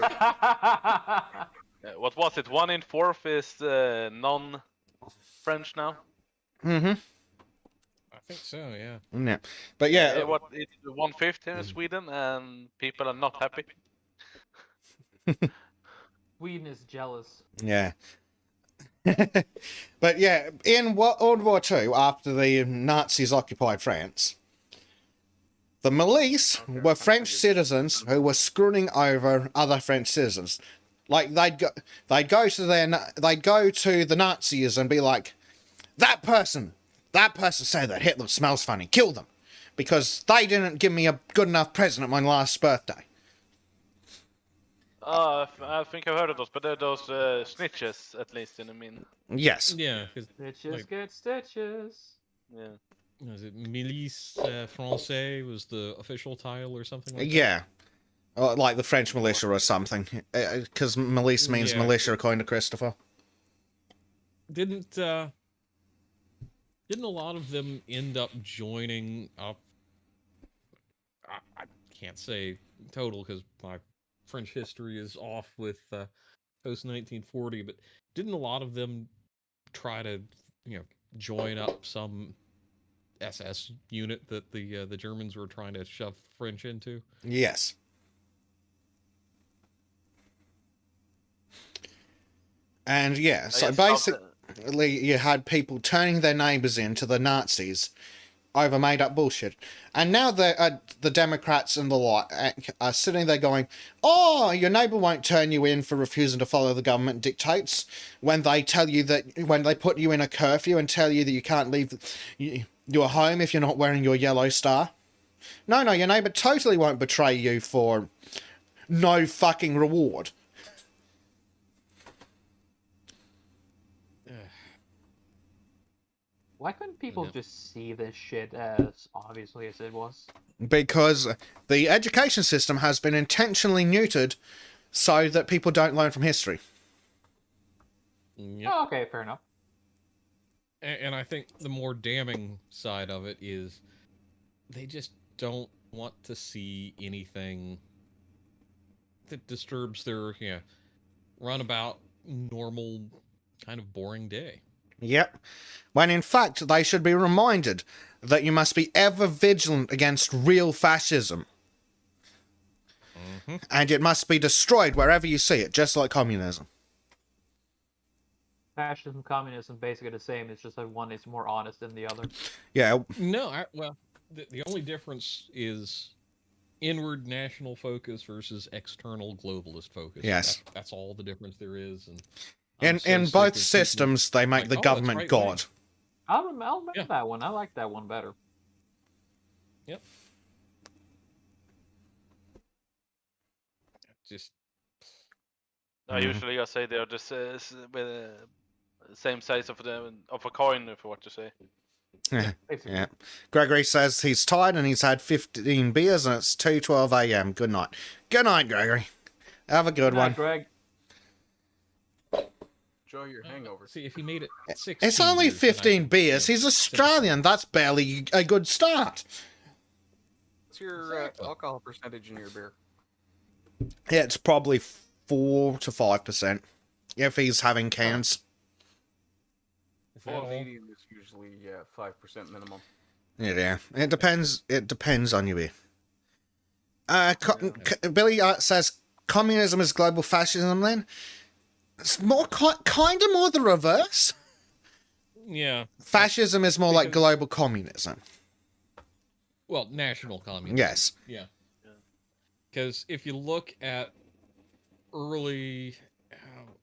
was it? 1 in 4 is non-French now? Mm-hmm. I think so, yeah. Yeah. But yeah. It's 1/5 here in Sweden, and people are not happy. Sweden is jealous. Yeah. But yeah, in World War II, after the Nazis occupied France, the milice were French citizens who were screwing over other French citizens. Like they'd go to the Nazis and be like, that person said that Hitler smells funny, kill them, because they didn't give me a good enough present at my last birthday. I think I've heard of those, but they're those snitches, at least, I mean. Yes. Yeah, because Stitches get stitches. Yeah. was it Milice Français was the official title or something like that? Yeah. Like the French militia or something. Because milice means militia, according to Christopher. Didn't a lot of them end up joining up? I can't say total because my French history is off with post 1940, but didn't a lot of them try to join up some SS unit that the Germans were trying to shove French into? Yes. And yeah, so basically you had people turning their neighbors into the Nazis over made up bullshit. And now the Democrats and the lot are sitting there going, oh, your neighbor won't turn you in for refusing to follow the government dictates when they tell you that, when they put you in a curfew and tell you that you can't leave your home if you're not wearing your yellow star. No, your neighbor totally won't betray you for no fucking reward. Why couldn't people just see this shit as obviously as it was? Because the education system has been intentionally neutered so that people don't learn from history. Yep. Oh, okay, fair enough. And I think the more damning side of it is they just don't want to see anything that disturbs their runabout, normal, kind of boring day. Yep. When in fact they should be reminded that you must be ever vigilant against real fascism. Mm-hmm. And it must be destroyed wherever you see it, just like communism. Fascism, communism, basically the same. It's just that one is more honest than the other. Yeah. No, the only difference is inward national focus versus external globalist focus. Yes. That's all the difference there is. And in both systems, they make the government God. I'll remember that one. I like that one better. Yep. Just. I usually I say they're the same size of a coin, if what to say. Yeah. Gregory says he's tired and he's had 15 beers and it's 2:12 a.m. Good night. Good night, Gregory. Have a good one. Greg. Enjoy your hangover. See, if he made it 16 it's only years, 15 beers. He's Australian. That's barely a good start. What's your alcohol percentage in your beer? Yeah, it's probably 4 to 5% if he's having cans. Full medium is usually 5% minimum. Yeah, it depends. It depends on your beer. Billy says communism is global fascism. Then it's more kind of more the reverse. Yeah, fascism is more like global communism. Well, national communism. Yes. Yeah. Because if you look at early,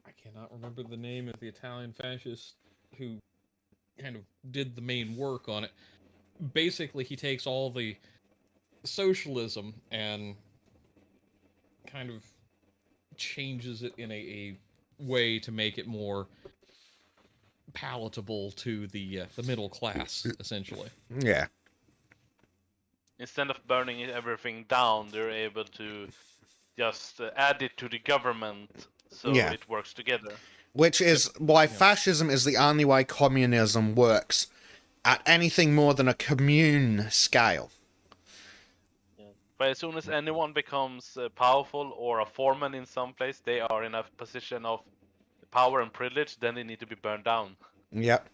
I cannot remember the name of the Italian fascist who kind of did the main work on it. Basically, he takes all the socialism and kind of changes it in a way to make it more palatable to the middle class, essentially. Yeah. Instead of burning everything down, they're able to just add it to the government so it works together. Which is why fascism is the only way communism works at anything more than a commune scale. Yeah. But as soon as anyone becomes powerful or a foreman in some place, they are in a position of power and privilege, then they need to be burned down. Yep.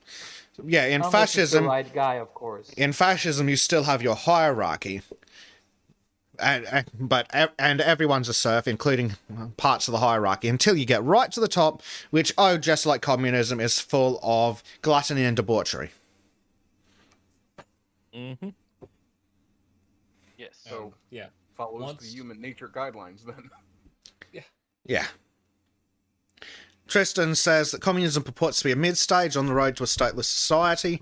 Yeah, in Unless fascism... the right guy, of course. In fascism, you still have your hierarchy. and everyone's a serf, including parts of the hierarchy, until you get right to the top, which, just like communism, is full of gluttony and debauchery. Mm-hmm. Yes. So yeah, follows the human nature guidelines then. Yeah. Tristan says that communism purports to be a mid-stage on the road to a stateless society.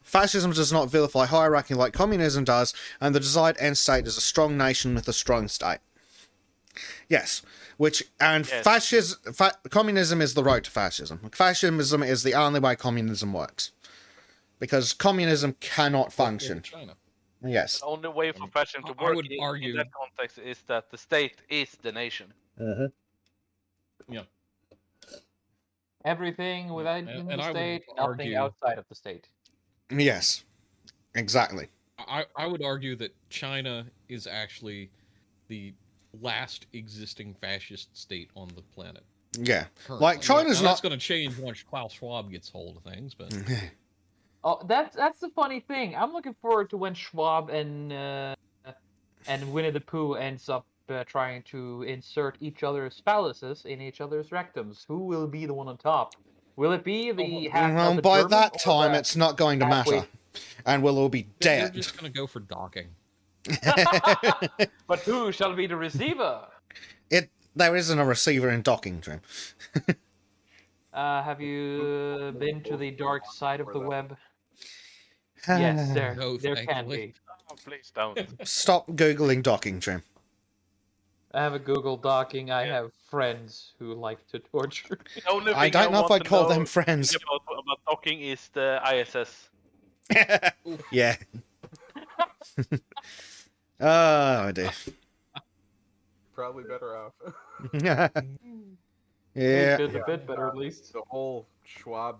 Fascism does not vilify hierarchy like communism does, and the desired end state is a strong nation with a strong state. Yes, communism is the road to fascism. Fascism is the only way communism works, because communism cannot function. China. Yes. The only way for fashion to I work would argue in that context is that the state is the nation. Yeah. Everything within And the I would state, nothing argue- outside of the state. Yes. Exactly. I would argue that China is actually the last existing fascist state on the planet. Yeah. Currently. Like, China's That's not... going to change once Klaus Schwab gets hold of things, but... Oh, that's the funny thing. I'm looking forward to when Schwab and Winnie the Pooh ends up trying to insert each other's phalluses in each other's rectums. Who will be the one on top? Will it be the half Well, the by German that or time, the it's not going to halfway- matter. And we'll all be They're dead. just going to go for docking. But who shall be the receiver? There isn't a receiver in docking, Trim. Have you been to the dark side of the web? Yes, there No, can be. Oh, please don't. Stop Googling docking, Trim. I have a Google docking. I have friends who like to torture. The only I thing don't know if want I'd to call know them friends. About docking is the ISS. Yeah. Oh, dear. Probably better off. Yeah. It's a bit better, at least. The whole Schwab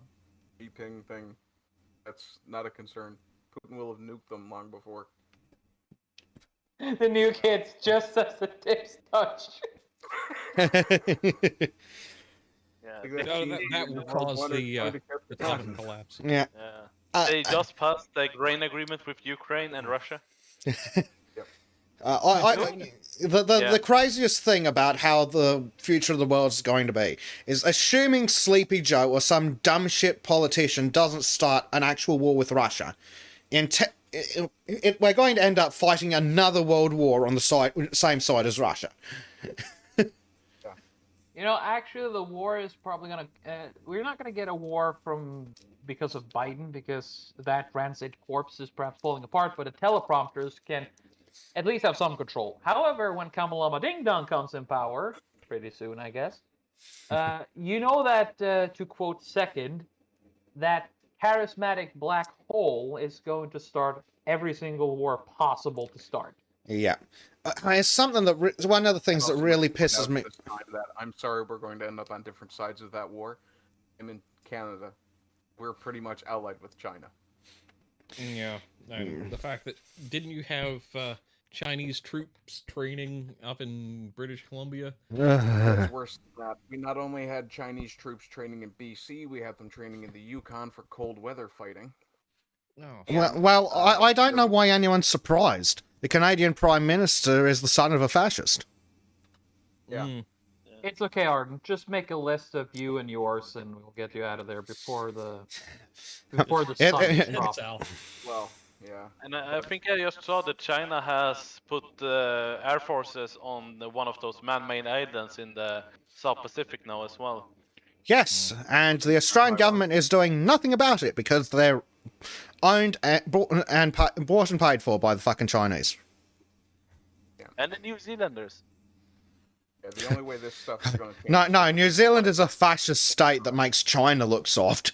beeping thing, that's not a concern. Putin will have nuked them long before. The new kids just as the tips touch. Yeah. That will cause the top to collapse. Yeah. They just passed the grain agreement with Ukraine and Russia. The craziest thing about how the future of the world is going to be is assuming Sleepy Joe or some dumb shit politician doesn't start an actual war with Russia. We're going to end up fighting another world war on the same side as Russia. You know, actually, the war is probably gonna. We're not gonna get a war because of Biden, because that rancid corpse is perhaps falling apart. But the teleprompters can at least have some control. However, when Kamalama Ding Dong comes in power, pretty soon, I guess, you know that to quote Second, that charismatic black hole is going to start every single war possible to start. Yeah. It's something that one of the things that really pisses me. I'm sorry, we're going to end up on different sides of that war. I'm in Canada. We're pretty much allied with China. Yeah, and the fact that didn't you have Chinese troops training up in British Columbia? It's worse than that. We not only had Chinese troops training in BC, we had them training in the Yukon for cold weather fighting. Oh. Well, I don't know why anyone's surprised. The Canadian Prime Minister is the son of a fascist. Yeah. It's okay, Arden. Just make a list of you and yours, and we'll get you out of there before the sun drops. Well, yeah. And I think I just saw that China has put air forces on one of those man-made islands in the South Pacific now as well. Yes, and the Australian government is doing nothing about it because they're owned and bought and paid for by the fucking Chinese. And the New Zealanders. Yeah, the only way this stuff is going to change. No, New Zealand is a fascist state that makes China look soft.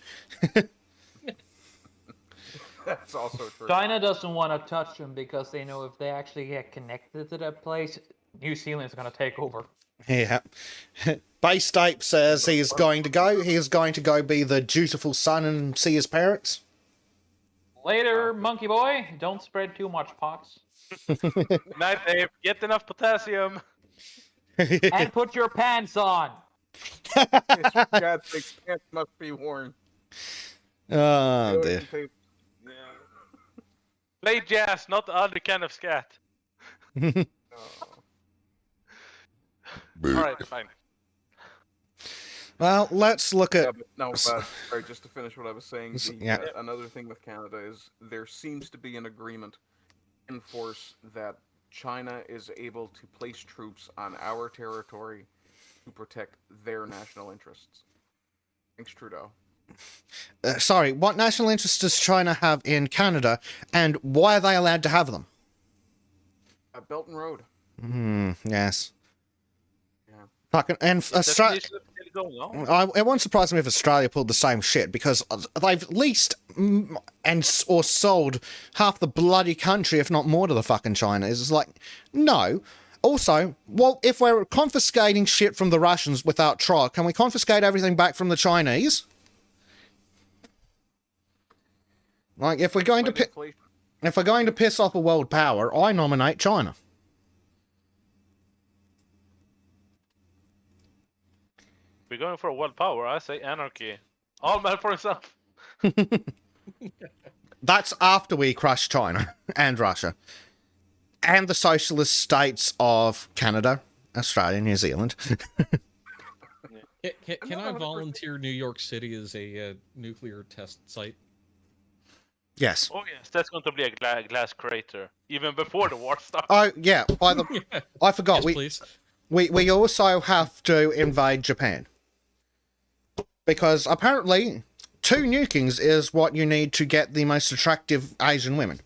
That's also true. China doesn't want to touch them because they know if they actually get connected to that place, New Zealand's going to take over. Yeah. Base Ape says he is going to go. He is going to go be the dutiful son and see his parents. Later, monkey boy. Don't spread too much pox. Night, Dave. Get enough potassium. And put your pants on. God's sake, pants must be worn. Oh, dear. Play jazz, not the other kind of scat. All right, fine. Well, let's look Yeah, at. but no, sorry, just to finish what I was saying, Yeah. another thing with Canada is there seems to be an agreement in force that China is able to place troops on our territory to protect their national interests. Thanks, Trudeau. Sorry, what national interests does China have in Canada, and why are they allowed to have them? Belt and Road. Yes. Yeah. Fucking and Australia. Still going on. It won't surprise me if Australia pulled the same shit because they've leased or sold half the bloody country, if not more, to the fucking China. It's like, no. Also, well, if we're confiscating shit from the Russians without trial, can we confiscate everything back from the Chinese? Like, if we're going to piss off a world power, I nominate China. We're going for world power. I say anarchy. All man for himself. That's after we crush China and Russia and the socialist states of Canada, Australia, New Zealand. Can I volunteer New York City as a nuclear test site? Yes. Oh yes, that's going to be a glass crater even before the war starts. Oh yeah. By the, I forgot. Yes, please. We also have to invade Japan because apparently 2 nukings is what you need to get the most attractive Asian women.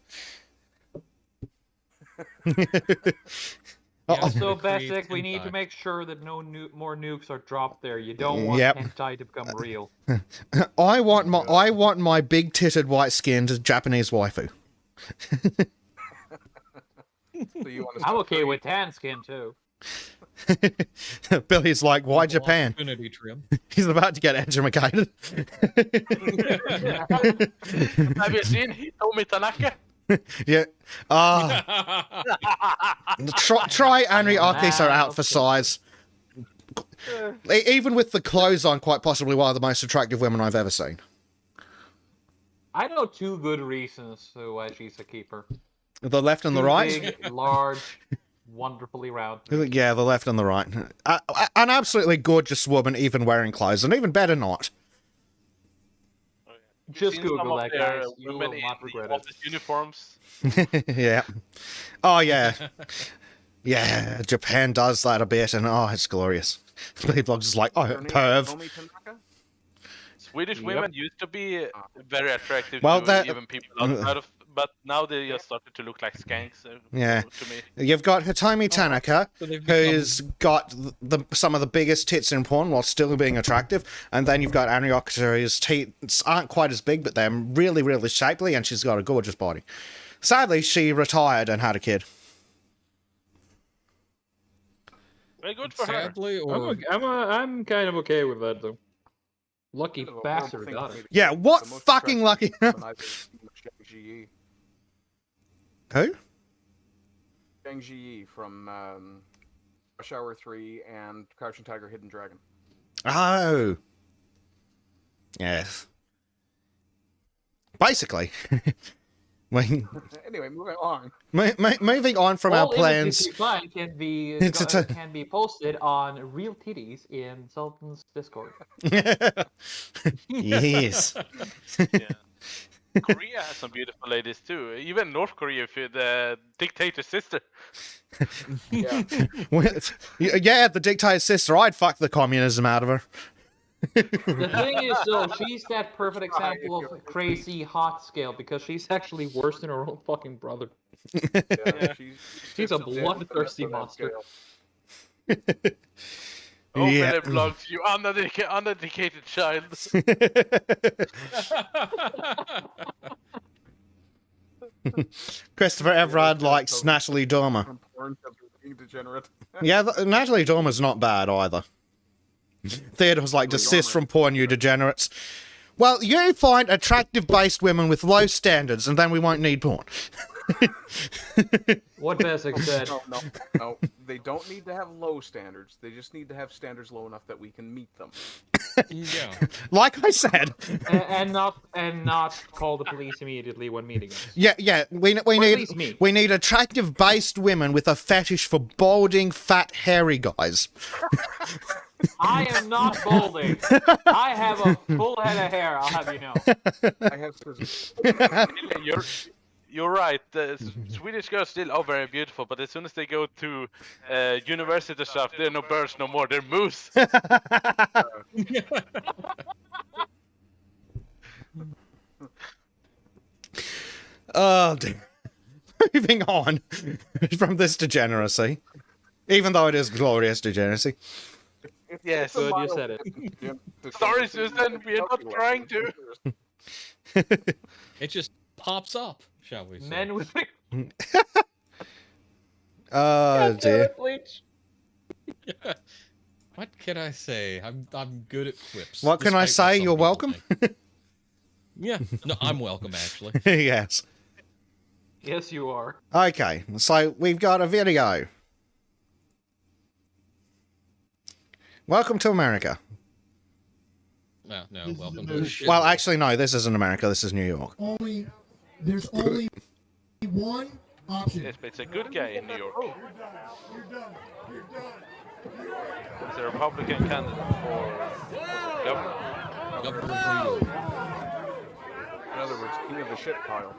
Also, Basic, we need to make sure that no more nukes are dropped there. You don't want hentai to become real. I want my big-titted, white-skinned Japanese waifu. I'm okay with tan skin too. Billy's like, why Japan? Trim. He's about to get educated. Have you seen Hitomi Tanaka? Yeah. Try Anri Arkiso out for size. Even with the clothes on, quite possibly one of the most attractive women I've ever seen. I know 2 good reasons why she's a keeper. The left and the 2 right? big, large, wonderfully round. Yeah, the left and the right. An absolutely gorgeous woman, even wearing clothes, and even better not. Just Google that, guys. You will Women not in regret the it. uniforms. Yeah. Oh, yeah. Yeah, Japan does that a bit, and oh, it's glorious. People's just like, oh, perv. Swedish women used to be very attractive Well, to even people outside of, but now they just started to look like skanks. Yeah. To me. You've got Hitomi Tanaka, who's got some of the biggest tits in porn while still being attractive, and then you've got Anri Arkiso, whose tits aren't quite as big, but they're really, really shapely, and she's got a gorgeous body. Sadly, she retired and had a kid. Very good for Sadly, her. or I'm kind of okay with that though. Lucky bastard got it. Yeah, what fucking lucky? Who? Zhang Ziyi from Rush Hour 3 and Crouching Tiger, Hidden Dragon. Oh. Yes. Basically. Anyway, moving on. Moving on from our plans. Can be posted on Real Titties in Sultan's Discord. Yes. Korea has some beautiful ladies too. Even North Korea, the dictator's sister. Yeah. Yeah, the dictator's sister. I'd fuck the communism out of her. The thing is, though, she's that perfect example of crazy hot scale because she's actually worse than her own fucking brother. Yeah, She's a bloodthirsty monster. Open Yeah. the blogs, you uneducated child. Christopher Everard likes Natalie Dormer. From porn to being degenerate. Yeah, Natalie Dormer's not bad either. Theodore's like, desist from porn, you degenerates. Well, you find attractive based women with low standards, and then we won't need porn. What Bessic said. No. They don't need to have low standards. They just need to have standards low enough that we can meet them. Yeah. Like I said. and not call the police immediately when meeting us. Yeah. We need attractive based women with a fetish for balding, fat, hairy guys. I am not balding. I have a full head of hair. I'll have you know. I have scissors. You're right. Swedish girls still are very beautiful, but as soon as they go to university stuff, they're no birds no more. They're moose. Oh, dear. Moving on from this degeneracy, even though it is glorious degeneracy. Yes, good, you said it. Sorry, Susan, we're not trying to. It just pops up, shall we say? Men with. Oh dear. What can I say? I'm good at quips. What can I say? You're welcome. Yeah, no, I'm welcome actually. Yes. Yes, you are. Okay, so we've got a video. Welcome to America. No, welcome to shit. Well, actually, no, this isn't America. This is New York. There's only one option. Yes, but it's a good guy in New York. It's a Republican candidate for governor. Governor of New York. In other words, king of the shit pile.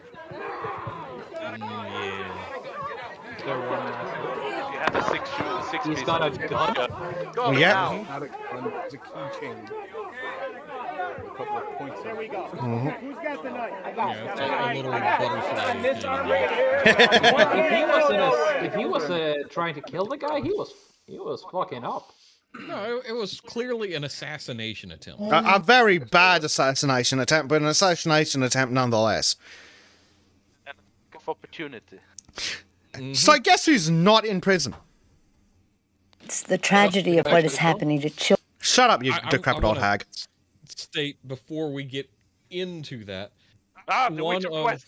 Yeah. He had a six He's piece got a gun? Yeah. Not a gun, it's a keychain. A couple of points. There we go. Who's got the knife? I got Yeah, it's like a little butterfly. If he was trying to kill the guy, he was fucking up. No, it was clearly an assassination attempt. A very bad assassination attempt, but an assassination attempt nonetheless. Of opportunity. So guess who's not in prison? It's the tragedy of what is happening to children. Shut up, you I decrepit old wanna hag. State before we get into that, The one Witcher of Quest.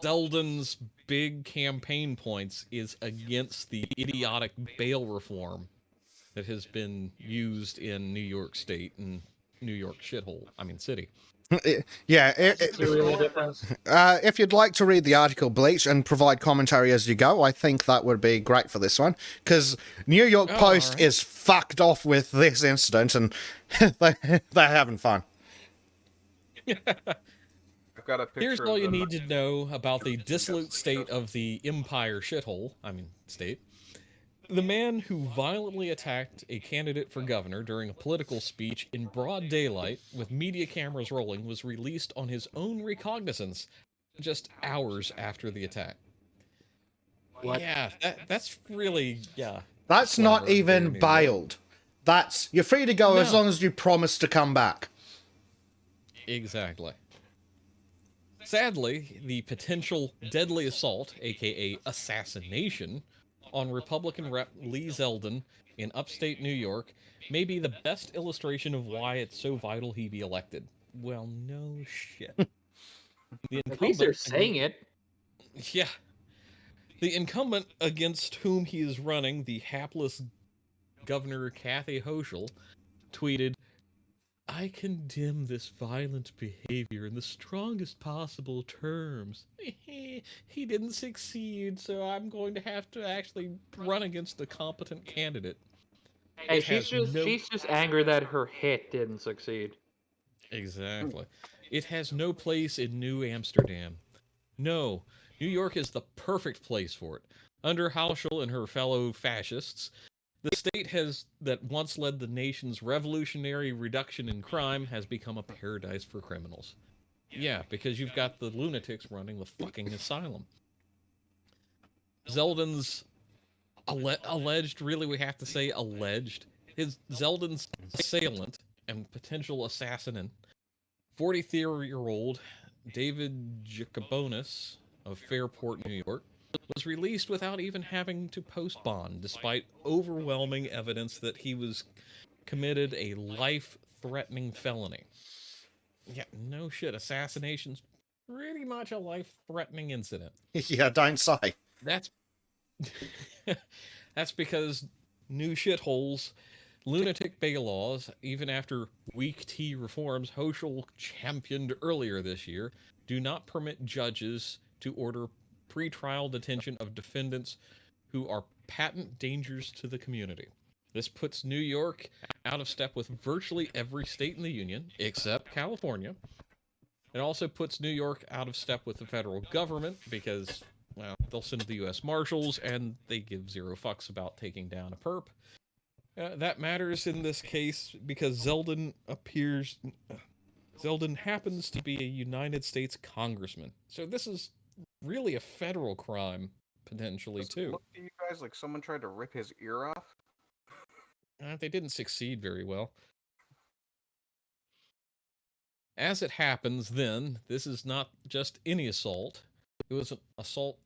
Zeldin's big campaign points is against the idiotic bail reform that has been used in New York State and New York city. Yeah. It's a real difference. If you'd like to read the article Bleach and provide commentary as you go, I think that would be great for this one, because New York Post right. is fucked off with this incident, and they're having fun. I've got a picture. Here's all of you the- need to know about the dissolute state of the empire state. The man who violently attacked a candidate for governor during a political speech in broad daylight with media cameras rolling was released on his own recognizance just hours after the attack. What? Yeah, that's really, yeah. That's not clever even there, maybe. bailed. That's you're free to go as No. long as you promise to come back. Exactly. Sadly, the potential deadly assault, aka assassination, on Republican Rep. Lee Zeldin in upstate New York may be the best illustration of why it's so vital he be elected. Well, no shit. At least they're saying it. Yeah. The incumbent against whom he is running, the hapless Governor Kathy Hochul, tweeted, "I condemn this violent behavior in the strongest possible terms. He didn't succeed, so I'm going to have to actually run against a competent candidate." Hey, It has she's just angry that her hit didn't succeed. Exactly. It has no place in New Amsterdam. No, New York is the perfect place for it. Under Hochul and her fellow fascists, the state that once led the nation's revolutionary reduction in crime has become a paradise for criminals. Yeah, because you've got the lunatics running the fucking asylum. Zeldin's alleged, really we have to say alleged, Zeldin's assailant and potential assassin, 43-year-old David Jacobonis of Fairport, New York, was released without even having to post bond, despite overwhelming evidence that he was committed a life-threatening felony. Yeah, no shit. Assassinations pretty much a life-threatening incident. Yeah, don't say. That's that's because new shitholes, lunatic bail laws, even after weak tea reforms Hochul championed earlier this year, do not permit judges to order pretrial detention of defendants who are patent dangers to the community. This puts New York out of step with virtually every state in the union, except California. It also puts New York out of step with the federal government because, well, they'll send the U.S. Marshals and they give zero fucks about taking down a perp. That matters in this case because Zeldin happens to be a United States congressman. So this is really a federal crime, potentially, too. Look at you guys like someone tried to rip his ear off. They didn't succeed very well. As it happens, then, this is not just any assault. It was an assault.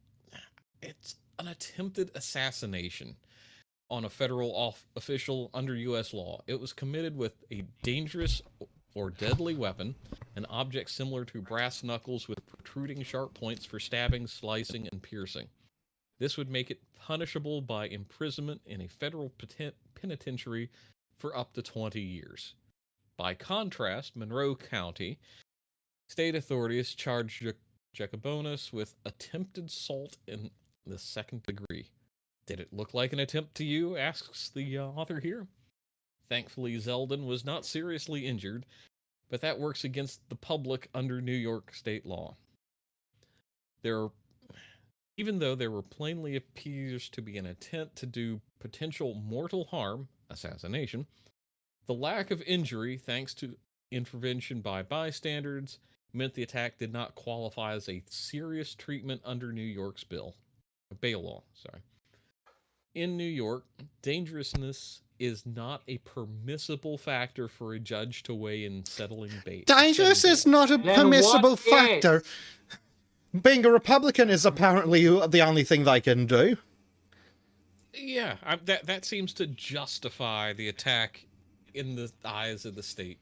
It's an attempted assassination on a federal official under U.S. law. It was committed with a dangerous or deadly weapon, an object similar to brass knuckles with protruding sharp points for stabbing, slicing, and piercing. This would make it punishable by imprisonment in a federal penitentiary for up to 20 years. By contrast, Monroe County state authorities charged Jacobonis with attempted assault in the second degree. Did it look like an attempt to you? Asks the author here. Thankfully, Zeldin was not seriously injured, but that works against the public under New York state law. Even though there were plainly appears to be an intent to do potential mortal harm, assassination, the lack of injury, thanks to intervention by bystanders, meant the attack did not qualify as a serious treatment under New York's bail law. In New York, dangerousness is not a permissible factor for a judge to weigh in settling bail. Dangerous is not a permissible factor. Being a Republican is apparently the only thing they can do. Yeah, that seems to justify the attack in the eyes of the state.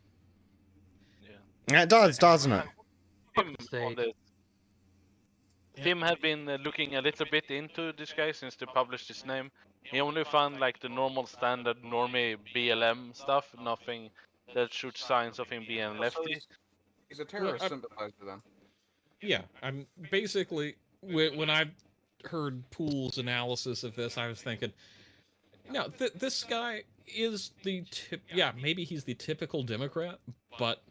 Yeah. It does, doesn't it? Tim had been looking a little bit into this guy since they published his name. He only found like the normal standard normie BLM stuff, nothing that shoots signs of him being a lefty. He's a terrorist sympathizer then. Yeah, I'm basically, when I heard Poole's analysis of this, I was thinking, no, this guy is maybe he's the typical Democrat, but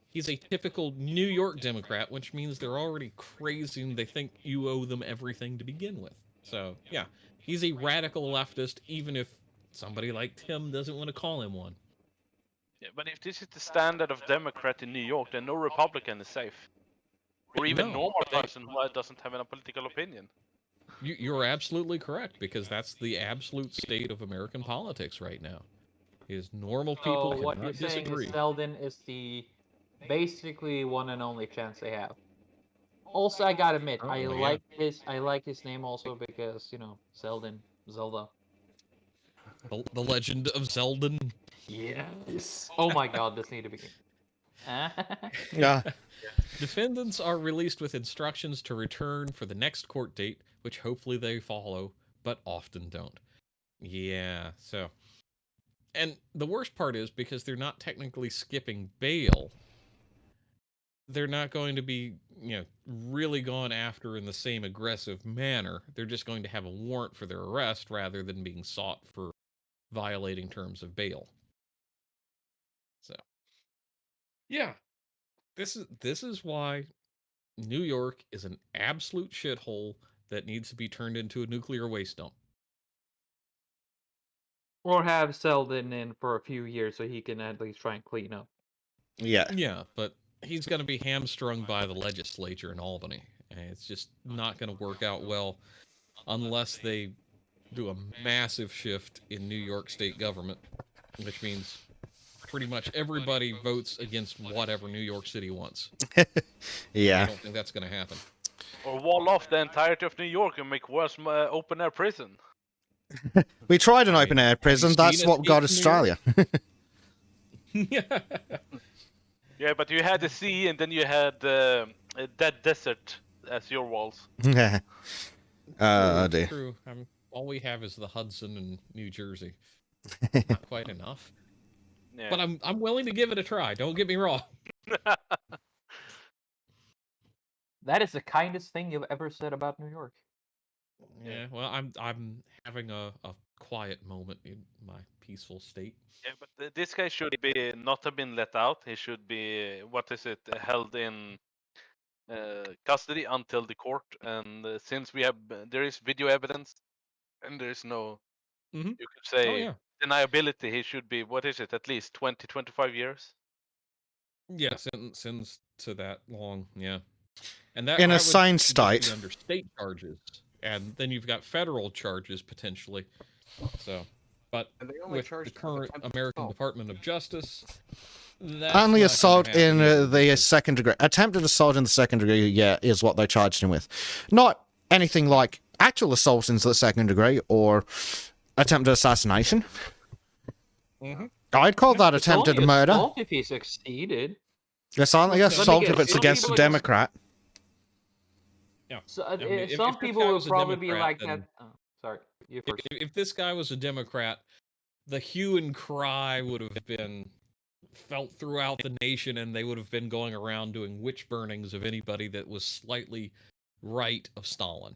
he's a typical New York Democrat, which means they're already crazy and they think you owe them everything to begin with. So, yeah, he's a radical leftist, even if somebody like Tim doesn't want to call him one. Yeah, but if this is the standard of Democrat in New York, then no Republican is safe. Or even normal person who doesn't have a political opinion. You're absolutely correct, because that's the absolute state of American politics right now. Is normal people So what cannot you're saying disagree. is Zeldin is the basically one and only chance they have. Also, I gotta admit, I like his name also because, Zelda. The Legend of Zeldin. Yes. Oh my God, this need to begin. Yeah. Defendants are released with instructions to return for the next court date, which hopefully they follow, but often don't. Yeah, so. And the worst part is, because they're not technically skipping bail, they're not going to be, really gone after in the same aggressive manner. They're just going to have a warrant for their arrest rather than being sought for violating terms of bail. So, yeah. This is why New York is an absolute shithole that needs to be turned into a nuclear waste dump. Or have Zeldin in for a few years so he can at least try and clean up. Yeah. Yeah, but he's going to be hamstrung by the legislature in Albany. And it's just not going to work out well unless they do a massive shift in New York state government, which means pretty much everybody votes against whatever New York City wants. Yeah. I don't think that's going to happen. Or wall off the entirety of New York and make worse open air prison. We tried an open air prison. That's what got Australia. Yeah, but you had the sea, and then you had a dead desert as your walls. Yeah. It's Dear. true. All we have is the Hudson and New Jersey. Not quite enough. Yeah. But I'm willing to give it a try. Don't get me wrong. That is the kindest thing you've ever said about New York. Yeah. Well, I'm having a quiet moment in my peaceful state. Yeah, but this guy should be not have been let out. He should be held in custody until the court. And since there is video evidence, and there is no, you could say deniability. He should be at least 20, 25 years. Yeah, sentence to that long. Yeah, and that In a would sane just state. be under state charges, and then you've got federal charges potentially. So, but And they only with charge the them current attempted American assault. Department of Justice, that's Only not gonna assault happen in either. the second degree. Attempted assault in the second degree, yeah, is what they charged him with. Not anything like actual assault in the second degree or attempted assassination. I'd call that It's attempted only murder. assault if he succeeded. It's only Let me assault guess, if it's some against a people Democrat. Yeah. So, I mean, if some this people guy will was a probably be Democrat, like then- that. Oh, sorry, you first. If this guy was a Democrat, the hue and cry would have been felt throughout the nation, and they would have been going around doing witch burnings of anybody that was slightly right of Stalin.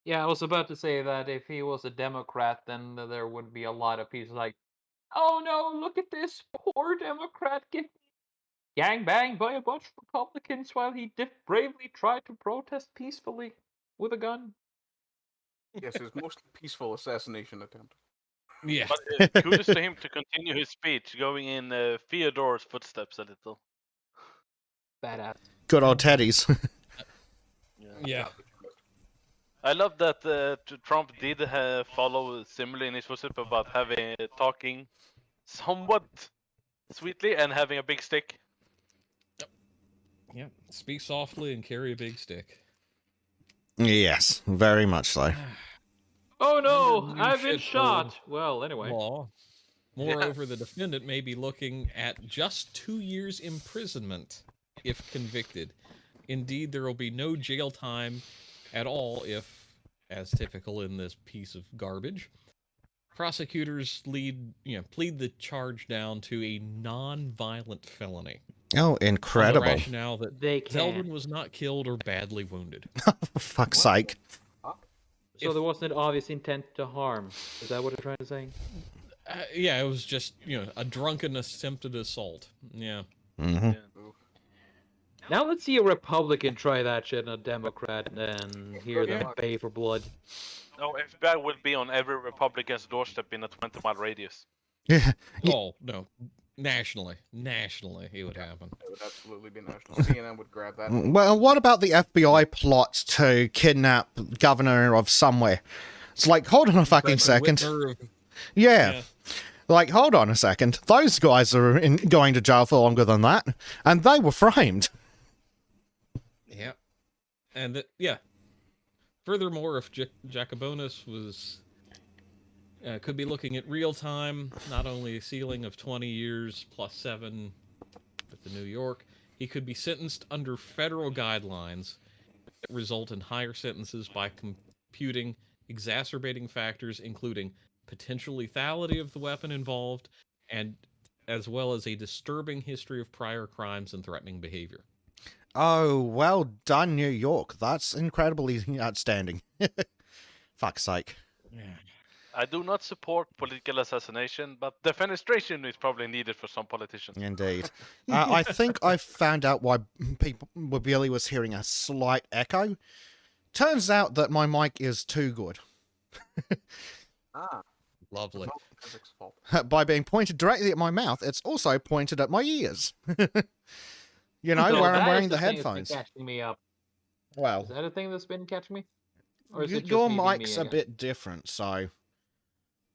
Yeah, I was about to say that if he was a Democrat, then there would be a lot of people like, "Oh no, look at this poor Democrat getting gangbanged by a bunch of Republicans while he bravely tried to protest peacefully with a gun." Yes, his mostly peaceful assassination attempt. Yeah. But kudos to him to continue his speech, going in Theodore's footsteps a little. Badass. Good old Teddy's. Yeah. I love that Trump did follow similarly in his footsteps about talking somewhat sweetly and having a big stick. Yeah. Speak softly and carry a big stick. Yes, very much so. Oh no, Under new I've been shit shot. code Well, anyway. Law. Moreover, the defendant may be looking at just 2 years imprisonment if convicted. Indeed, there will be no jail time at all if, as typical in this piece of garbage, prosecutors plead the charge down to a non-violent felony. Oh, On the incredible. rationale that They can. Zeldin was not killed or badly wounded. For fuck's sake. So there wasn't obvious intent to harm. Is that what you're trying to say? Yeah, it was just, a drunken attempted assault. Yeah. Mm-hmm. Now let's see a Republican try that shit and a Democrat and hear them pay for blood. No, FBI will be on every Republican's doorstep in a 20-mile radius. Yeah. Oh, no. Nationally, it would happen. It would absolutely be national. CNN would grab that. Well, what about the FBI plot to kidnap governor of somewhere? It's like, hold on a fucking second. Yeah. Like, hold on a second. Those guys are going to jail for longer than that, and they were framed. Yeah. And, furthermore, if Jacobonus was... could be looking at real time, not only a ceiling of 20 years plus 7 with the New York, he could be sentenced under federal guidelines that result in higher sentences by computing exacerbating factors, including potential lethality of the weapon involved, and as well as a disturbing history of prior crimes and threatening behavior. Oh, well done, New York. That's incredibly outstanding. Fuck's sake. Yeah. I do not support political assassination, but defenestration is probably needed for some politicians. Indeed. I think I found out why Billy was hearing a slight echo. Turns out that my mic is too good. Lovely. Physics fault. By being pointed directly at my mouth, it's also pointed at my ears. You know, So where I'm that wearing is the thing that's been headphones. catching me up. Well, Is that a thing that's been catching me? Or is it just your me being mic's me a again? bit different, so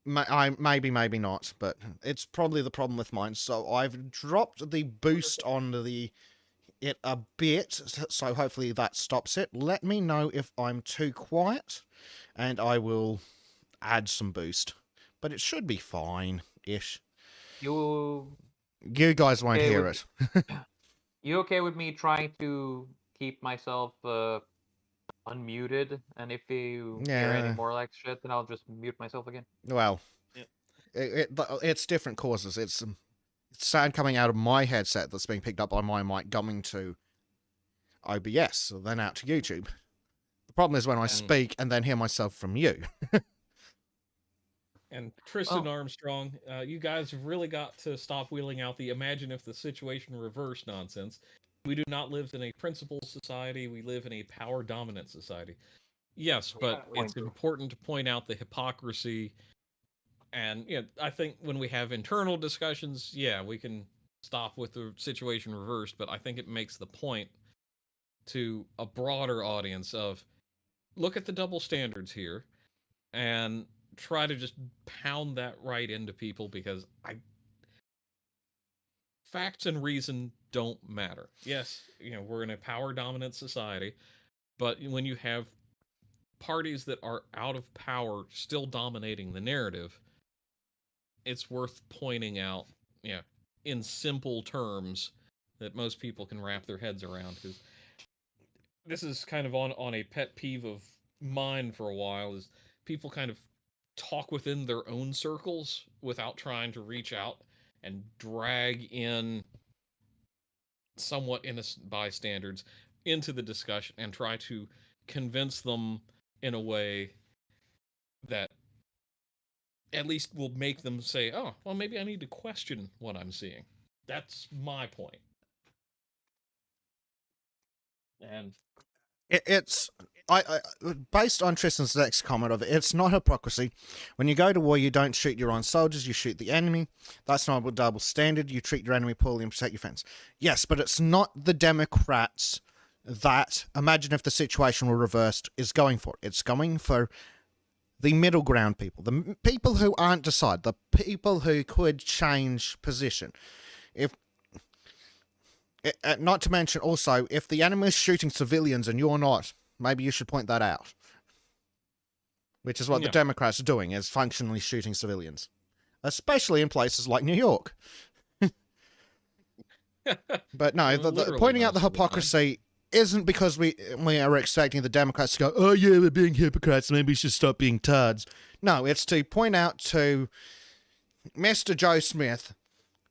maybe not, but it's probably the problem with mine. So I've dropped the boost on it a bit, so hopefully that stops it. Let me know if I'm too quiet, and I will add some boost. But it should be fine-ish. You guys won't okay hear with- it. You okay with me trying to keep myself unmuted, and if you hear Yeah. any more like shit, then I'll just mute myself again. Well, it's different causes. It's sound coming out of my headset that's being picked up by my mic going to OBS, then out to YouTube. The problem is when I speak and then hear myself from you. And Tristan Armstrong, you guys have really got to stop wheeling out the imagine if the situation reversed nonsense. We do not live in a principled society. We live in a power dominant society. Yes, but it's important to point out the hypocrisy. And I think when we have internal discussions, we can stop with the situation reversed. But I think it makes the point to a broader audience of look at the double standards here and try to just pound that right into people, because facts and reason don't matter. Yes, we're in a power dominant society, but when you have parties that are out of power still dominating the narrative, it's worth pointing out, in simple terms that most people can wrap their heads around, because this is kind of on a pet peeve of mine for a while, is people kind of talk within their own circles without trying to reach out and drag in somewhat innocent bystanders into the discussion and try to convince them in a way that at least will make them say, oh, well, maybe I need to question what I'm seeing. That's my point. And It's based on Tristan's next comment of it, it's not hypocrisy. When you go to war, you don't shoot your own soldiers, you shoot the enemy. That's not a double standard. You treat your enemy poorly and protect your friends. Yes, but it's not the Democrats that, imagine if the situation were reversed, is going for. It's going for the middle ground people, the people who aren't decided, the people who could change position. Not to mention also, if the enemy is shooting civilians and you're not, maybe you should point that out. Which is what the Democrats are doing, is functionally shooting civilians. Especially in places like New York. But no, the pointing out the hypocrisy isn't because we are expecting the Democrats to go, oh yeah, we're being hypocrites, maybe we should stop being turds. No, it's to point out to Mr. Joe Smith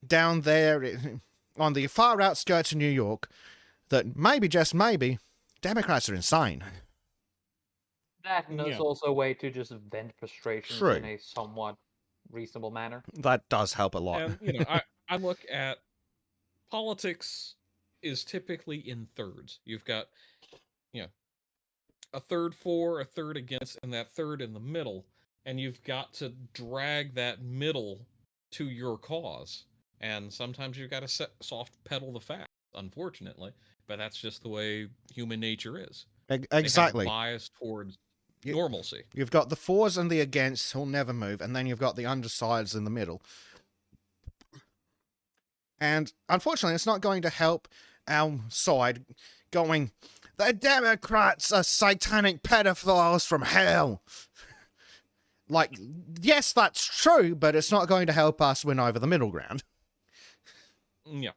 down there on the far outskirts of New York that maybe, just maybe, Democrats are insane. That is also a way to just vent frustrations in a somewhat reasonable manner. That does help a lot. And, I look at politics is typically in thirds. You've got, a third for, a third against, and that third in the middle. And you've got to drag that middle to your cause. And sometimes you've got to soft pedal the facts, unfortunately. But that's just the way human nature is. Exactly. Bias towards normalcy. You've got the fors and the against who'll never move, and then you've got the undersides in the middle. And unfortunately, it's not going to help our side going, the Democrats are satanic pedophiles from hell. Like, yes, that's true, but it's not going to help us win over the middle ground. Yeah.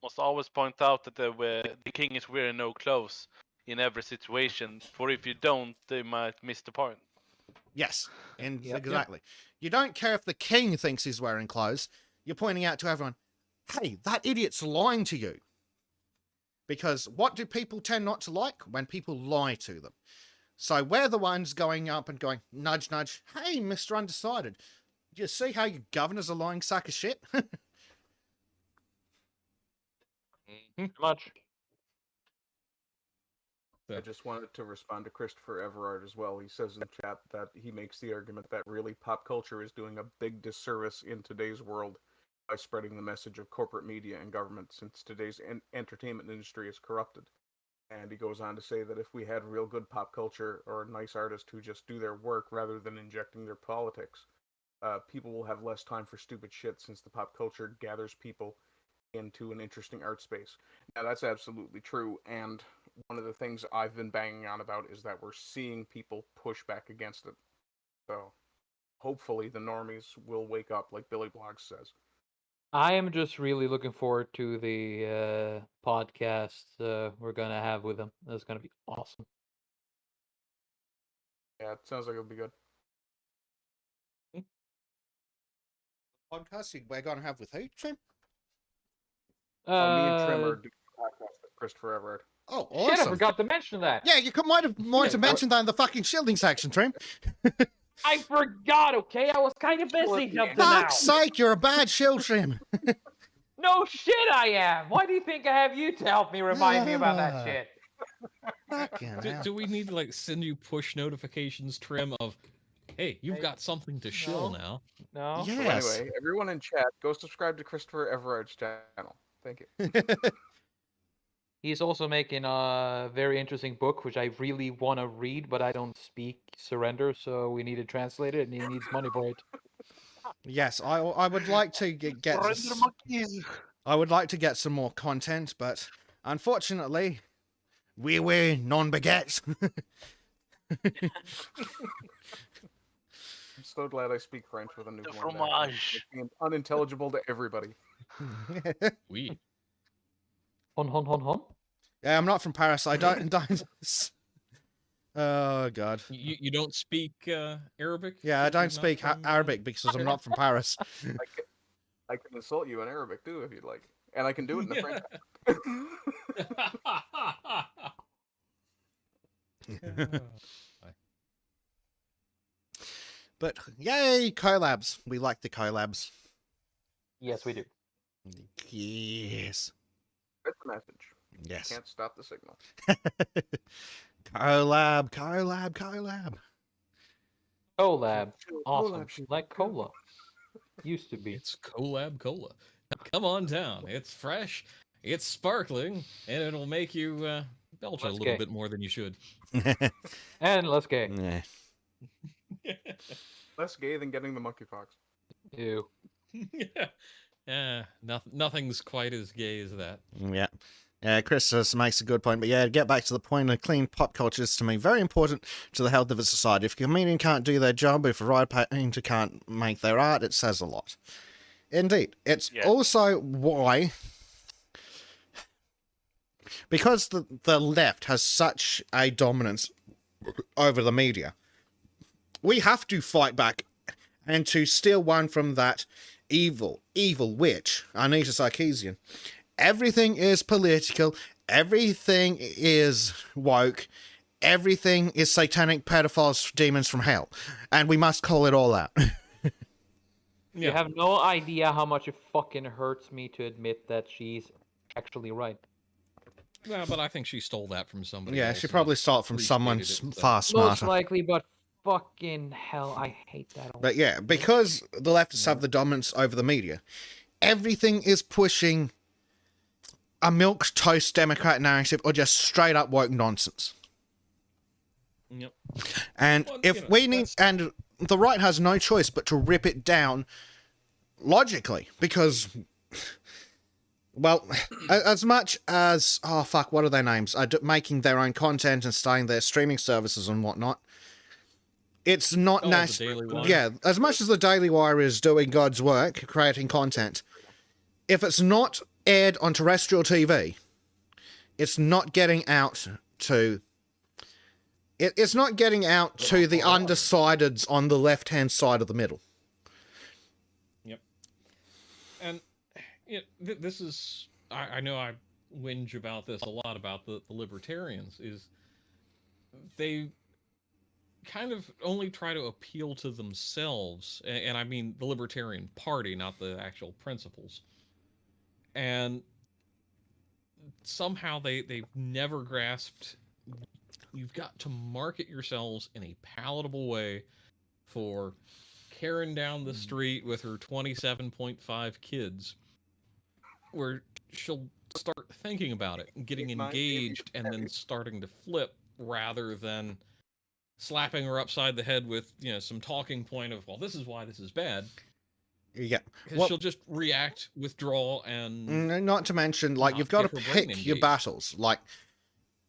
Must always point out that the king is wearing no clothes in every situation, for if you don't, they might miss the point. Yes, and exactly. You don't care if the king thinks he's wearing clothes. You're pointing out to everyone, hey, that idiot's lying to you. Because what do people tend not to like? When people lie to them. So we're the ones going up and going, nudge, nudge, hey, Mr. Undecided, do you see how your governor's a lying sack of shit? Much. I just wanted to respond to Christopher Everard as well. He says in chat that he makes the argument that really pop culture is doing a big disservice in today's world by spreading the message of corporate media and government, since today's entertainment industry is corrupted. And he goes on to say that if we had real good pop culture or nice artists who just do their work rather than injecting their politics, people will have less time for stupid shit, since the pop culture gathers people into an interesting art space. Now, that's absolutely true, and one of the things I've been banging on about is that we're seeing people push back against it. So, hopefully the normies will wake up, like Billy Bloggs says. I am just really looking forward to the podcast we're gonna have with him. That's gonna be awesome. Yeah, it sounds like it'll be good. Podcasting we're going to have with who, Trim? Me and Trim are doing a podcast with Christopher Everard. Oh, awesome. Shit, I forgot to mention that. Yeah, you might have wanted to mention that in the fucking shielding section, Trim. I forgot, okay? I was kind of busy up to now. Fuck's sake, you're a bad shield, Trim. No shit, I am. Why do you think I have you to help me remind me about that shit? Do we need to like send you push notifications, Trim, of, hey, you've got something to shill now? No. Yes. So anyway, everyone in chat, go subscribe to Christopher Everard's channel. Thank you. He's also making a very interesting book, which I really want to read, but I don't speak Surrender, so we need to translate it, and he needs money for it. Yes, I would like to get. I would like to get some more content, but unfortunately, we're non-baguettes. I'm so glad I speak French with a newborn. Fromage. It's unintelligible to everybody. Oui. Hon. Yeah, I'm not from Paris. I don't. Oh God. You don't speak Arabic? Yeah, I don't You're not speak from- Arabic because I'm not from Paris. I can insult you in Arabic too if you'd like, and I can do it in the French. But yay, collabs. We like the collabs. Yes, we do. Yes. That's the message. Yes. Can't stop the signal. collab. Collab. Awesome. Like cola. Used to be. It's Collab Cola. Come on down. It's fresh, it's sparkling, and it'll make you belch a Let's little gay. bit more than you should. And let's gay. Yeah. Less gay than getting the monkeypox. Ew. Nothing's quite as gay as that. Yeah. Yeah, Chris just makes a good point. But yeah, to get back to the point of clean pop culture is to me very important to the health of a society. If a comedian can't do their job, if a writer painter can't make their art, it says a lot. Indeed. It's also why, because the left has such a dominance over the media, we have to fight back and to steal one from that evil witch, Anita Sarkeesian. Everything is political. Everything is woke. Everything is satanic pedophiles, demons from hell. And we must call it all out. You have no idea how much it fucking hurts me to admit that she's actually right. Well, but I think she stole that from somebody. Yeah, else she and probably stole it from someone appreciated it, so- far smarter. Most likely, but fucking hell, I hate that. But yeah, because the leftists have the dominance over the media, everything is pushing a milquetoast Democrat narrative or just straight up woke nonsense. Yep. And Well, if you know, we need, and the right has no choice but to rip it down logically, because, well, as much as, oh fuck, what are their names? Are making their own content and starting their streaming services and whatnot. It's not the Daily Wire. Yeah, as much as the Daily Wire is doing God's work, creating content, if it's not aired on terrestrial TV, it's not getting out to. It's not getting out to the undecideds on the left-hand side of the middle. Yep. And this is, I know I whinge about this a lot about the libertarians, is they kind of only try to appeal to themselves, and I mean the Libertarian Party, not the actual principles. And somehow they've never grasped, you've got to market yourselves in a palatable way for Karen down the street with her 27.5 kids, where she'll start thinking about it and getting engaged and then starting to flip, rather than slapping her upside the head with, some talking point of, well, this is why this is bad. Yeah. Because she'll just react, withdraw, and... Not to mention, like, you've got to get her brain pick your engaged. battles. Like,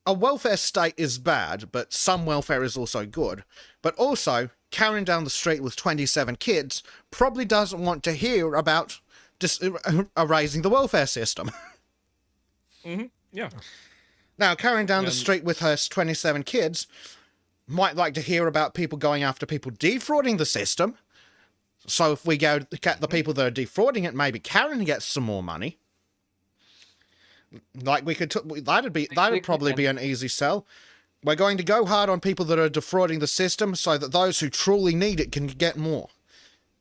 a welfare state is bad, but some welfare is also good. But also, Karen down the street with 27 kids probably doesn't want to hear about erasing the welfare system. Yeah. Now, carrying down the street with her 27 kids might like to hear about people going after people defrauding the system. So if we go get the people that are defrauding it, maybe Karen gets some more money. Like we could, that'd probably be an easy sell. We're going to go hard on people that are defrauding the system, so that those who truly need it can get more.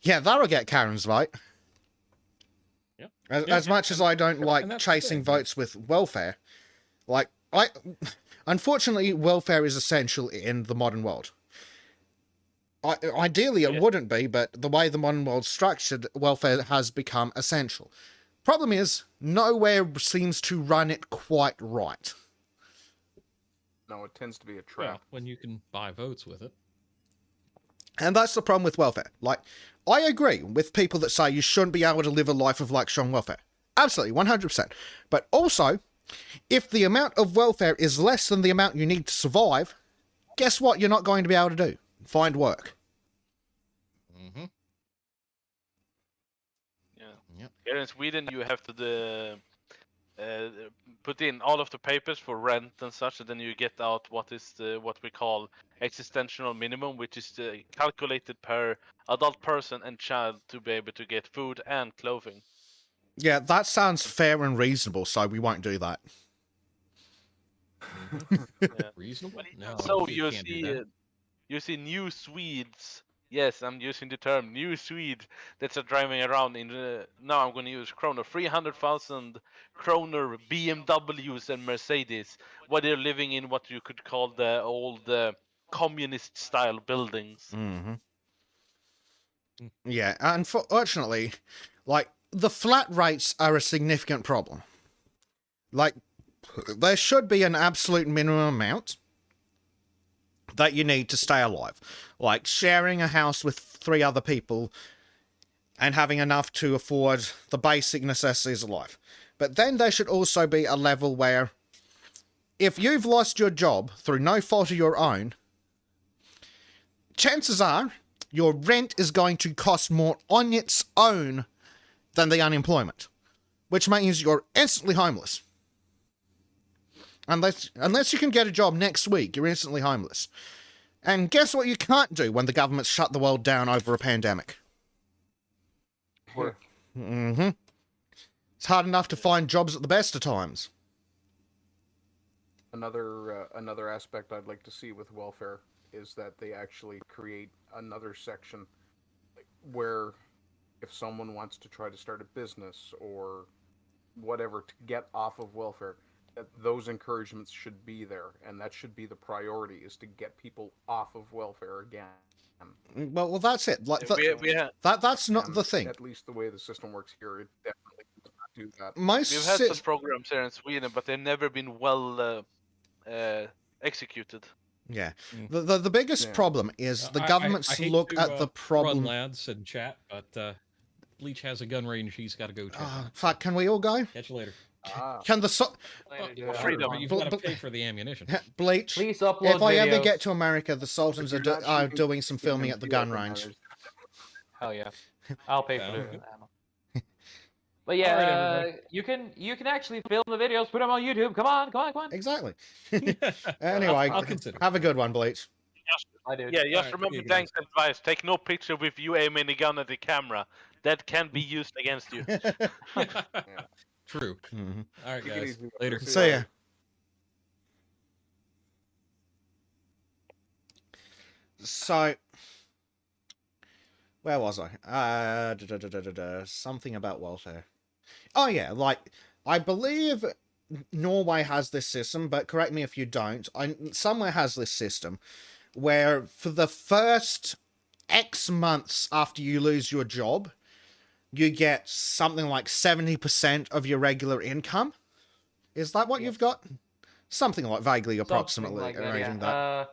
Yeah, that'll get Karen's vote. Yeah. As much as I don't like chasing votes with welfare, like unfortunately, welfare is essential in the modern world. Ideally, it wouldn't be, but the way the modern world's structured, welfare has become essential. Problem is, nowhere seems to run it quite right. No, it tends to be a trap. Well, when you can buy votes with it. And that's the problem with welfare. Like, I agree with people that say you shouldn't be able to live a life of luxury on welfare. Absolutely, 100%. But also, if the amount of welfare is less than the amount you need to survive, guess what you're not going to be able to do? Find work. Here in Sweden, you have to put in all of the papers for rent and such, and then you get out what we call existential minimum, which is calculated per adult person and child to be able to get food and clothing. Yeah, that sounds fair and reasonable, so we won't do that. Reasonable? No. So you see new Swedes. Yes, I'm using the term new Swede that's driving around in now I'm going to use kroner, 300,000 kroner BMWs and Mercedes, while they're living in what you could call the old communist style buildings. Mm-hmm. Yeah, unfortunately, like, the flat rates are a significant problem. Like, there should be an absolute minimum amount that you need to stay alive. Like sharing a house with 3 other people and having enough to afford the basic necessities of life. But then there should also be a level where if you've lost your job through no fault of your own, chances are your rent is going to cost more on its own than the unemployment, which means you're instantly homeless. Unless you can get a job next week, you're instantly homeless. And guess what you can't do when the government's shut the world down over a pandemic? Work. Mm-hmm. It's hard enough to find jobs at the best of times. Another aspect I'd like to see with welfare is that they actually create another section where if someone wants to try to start a business or whatever to get off of welfare, that those encouragements should be there, and that should be the priority, is to get people off of welfare again. Well, that's it. Like, that's not the thing. At least the way the system works here, it definitely does not do that. We've had some programs here in Sweden, but they've never been well executed. Yeah. The biggest problem is the governments look at the problem. Run, lads, and chat, but Bleach has a gun range. He's got to go. Fuck, can we all go? Catch you later. Can the freedom? You've got to pay for the ammunition. Bleach. Please upload if I ever videos. get to America, the Sultans are doing some filming at the gun range. Hell yeah, I'll pay for the ammo. But yeah, you can actually film the videos, put them on YouTube. Come on. Exactly. Anyway, have a good one, Bleach. I do. Yeah, just remember Dank's advice: take no picture with you aiming a gun at the camera. That can be used against you. True. Mm-hmm. All right, guys. Later. See ya. So, where was I? Something about welfare. Oh yeah, like, I believe Norway has this system, but correct me if you don't. Somewhere has this system where for the first X months after you lose your job, you get something like 70% of your regular income. Is that what you've got? Something like vaguely, approximately like arranging that.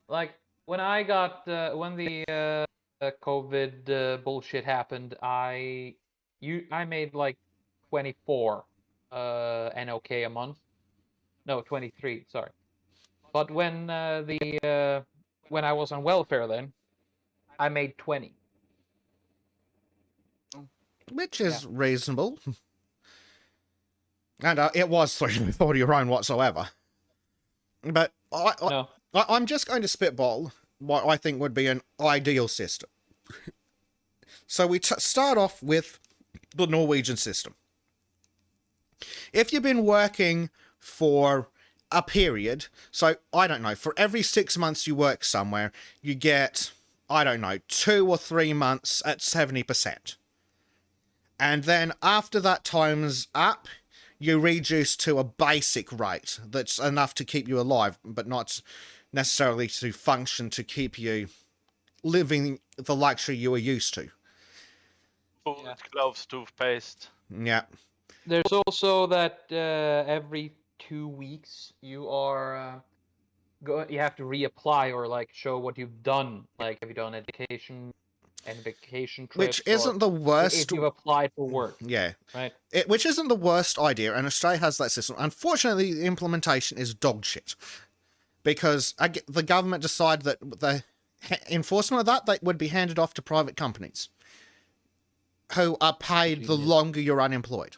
Like when I got when the COVID bullshit happened, I made like 24 NOK a month. No, 23. Sorry. But when when I was on welfare, then I made 20. which is reasonable. And it was 3 before your own whatsoever. But I'm just going to spitball what I think would be an ideal system. So we start off with the Norwegian system. If you've been working for a period, so I don't know, for every 6 months you work somewhere, you get, I don't know, 2 or 3 months at 70%. And then after that time's up, you reduce to a basic rate that's enough to keep you alive, but not necessarily to function to keep you living the luxury you were used to. Food, gloves, toothpaste. Yeah. There's also that every 2 weeks you are you have to reapply or like show what you've done. Like, have you done education and vacation trips? Which isn't the worst. If you've applied for work. Yeah. Right. Which isn't the worst idea, and Australia has that system. Unfortunately, the implementation is dog shit. Because the government decided that the enforcement of that would be handed off to private companies who are paid the longer you're unemployed.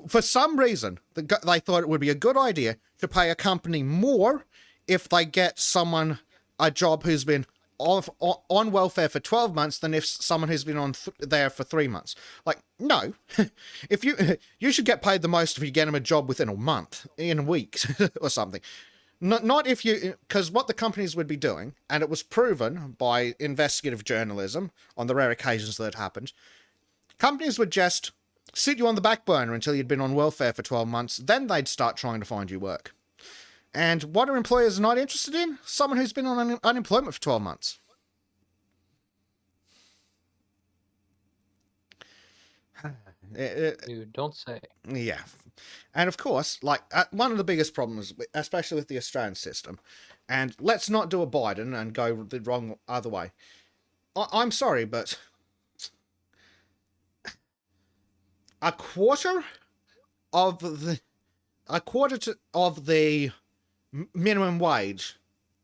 For some reason, they thought it would be a good idea to pay a company more if they get someone a job who's been on welfare for 12 months than if someone who's been on there for 3 months. Like, no. If you should get paid the most if you get them a job within a month, in a week or something. Not if you, because what the companies would be doing, and it was proven by investigative journalism on the rare occasions that it happened, companies would just sit you on the back burner until you'd been on welfare for 12 months, then they'd start trying to find you work. And what are employers not interested in? Someone who's been on unemployment for 12 months. Dude, don't say. Yeah. And of course, like, one of the biggest problems, especially with the Australian system, and let's not do a Biden and go the wrong other way. I'm sorry, but a quarter of the minimum wage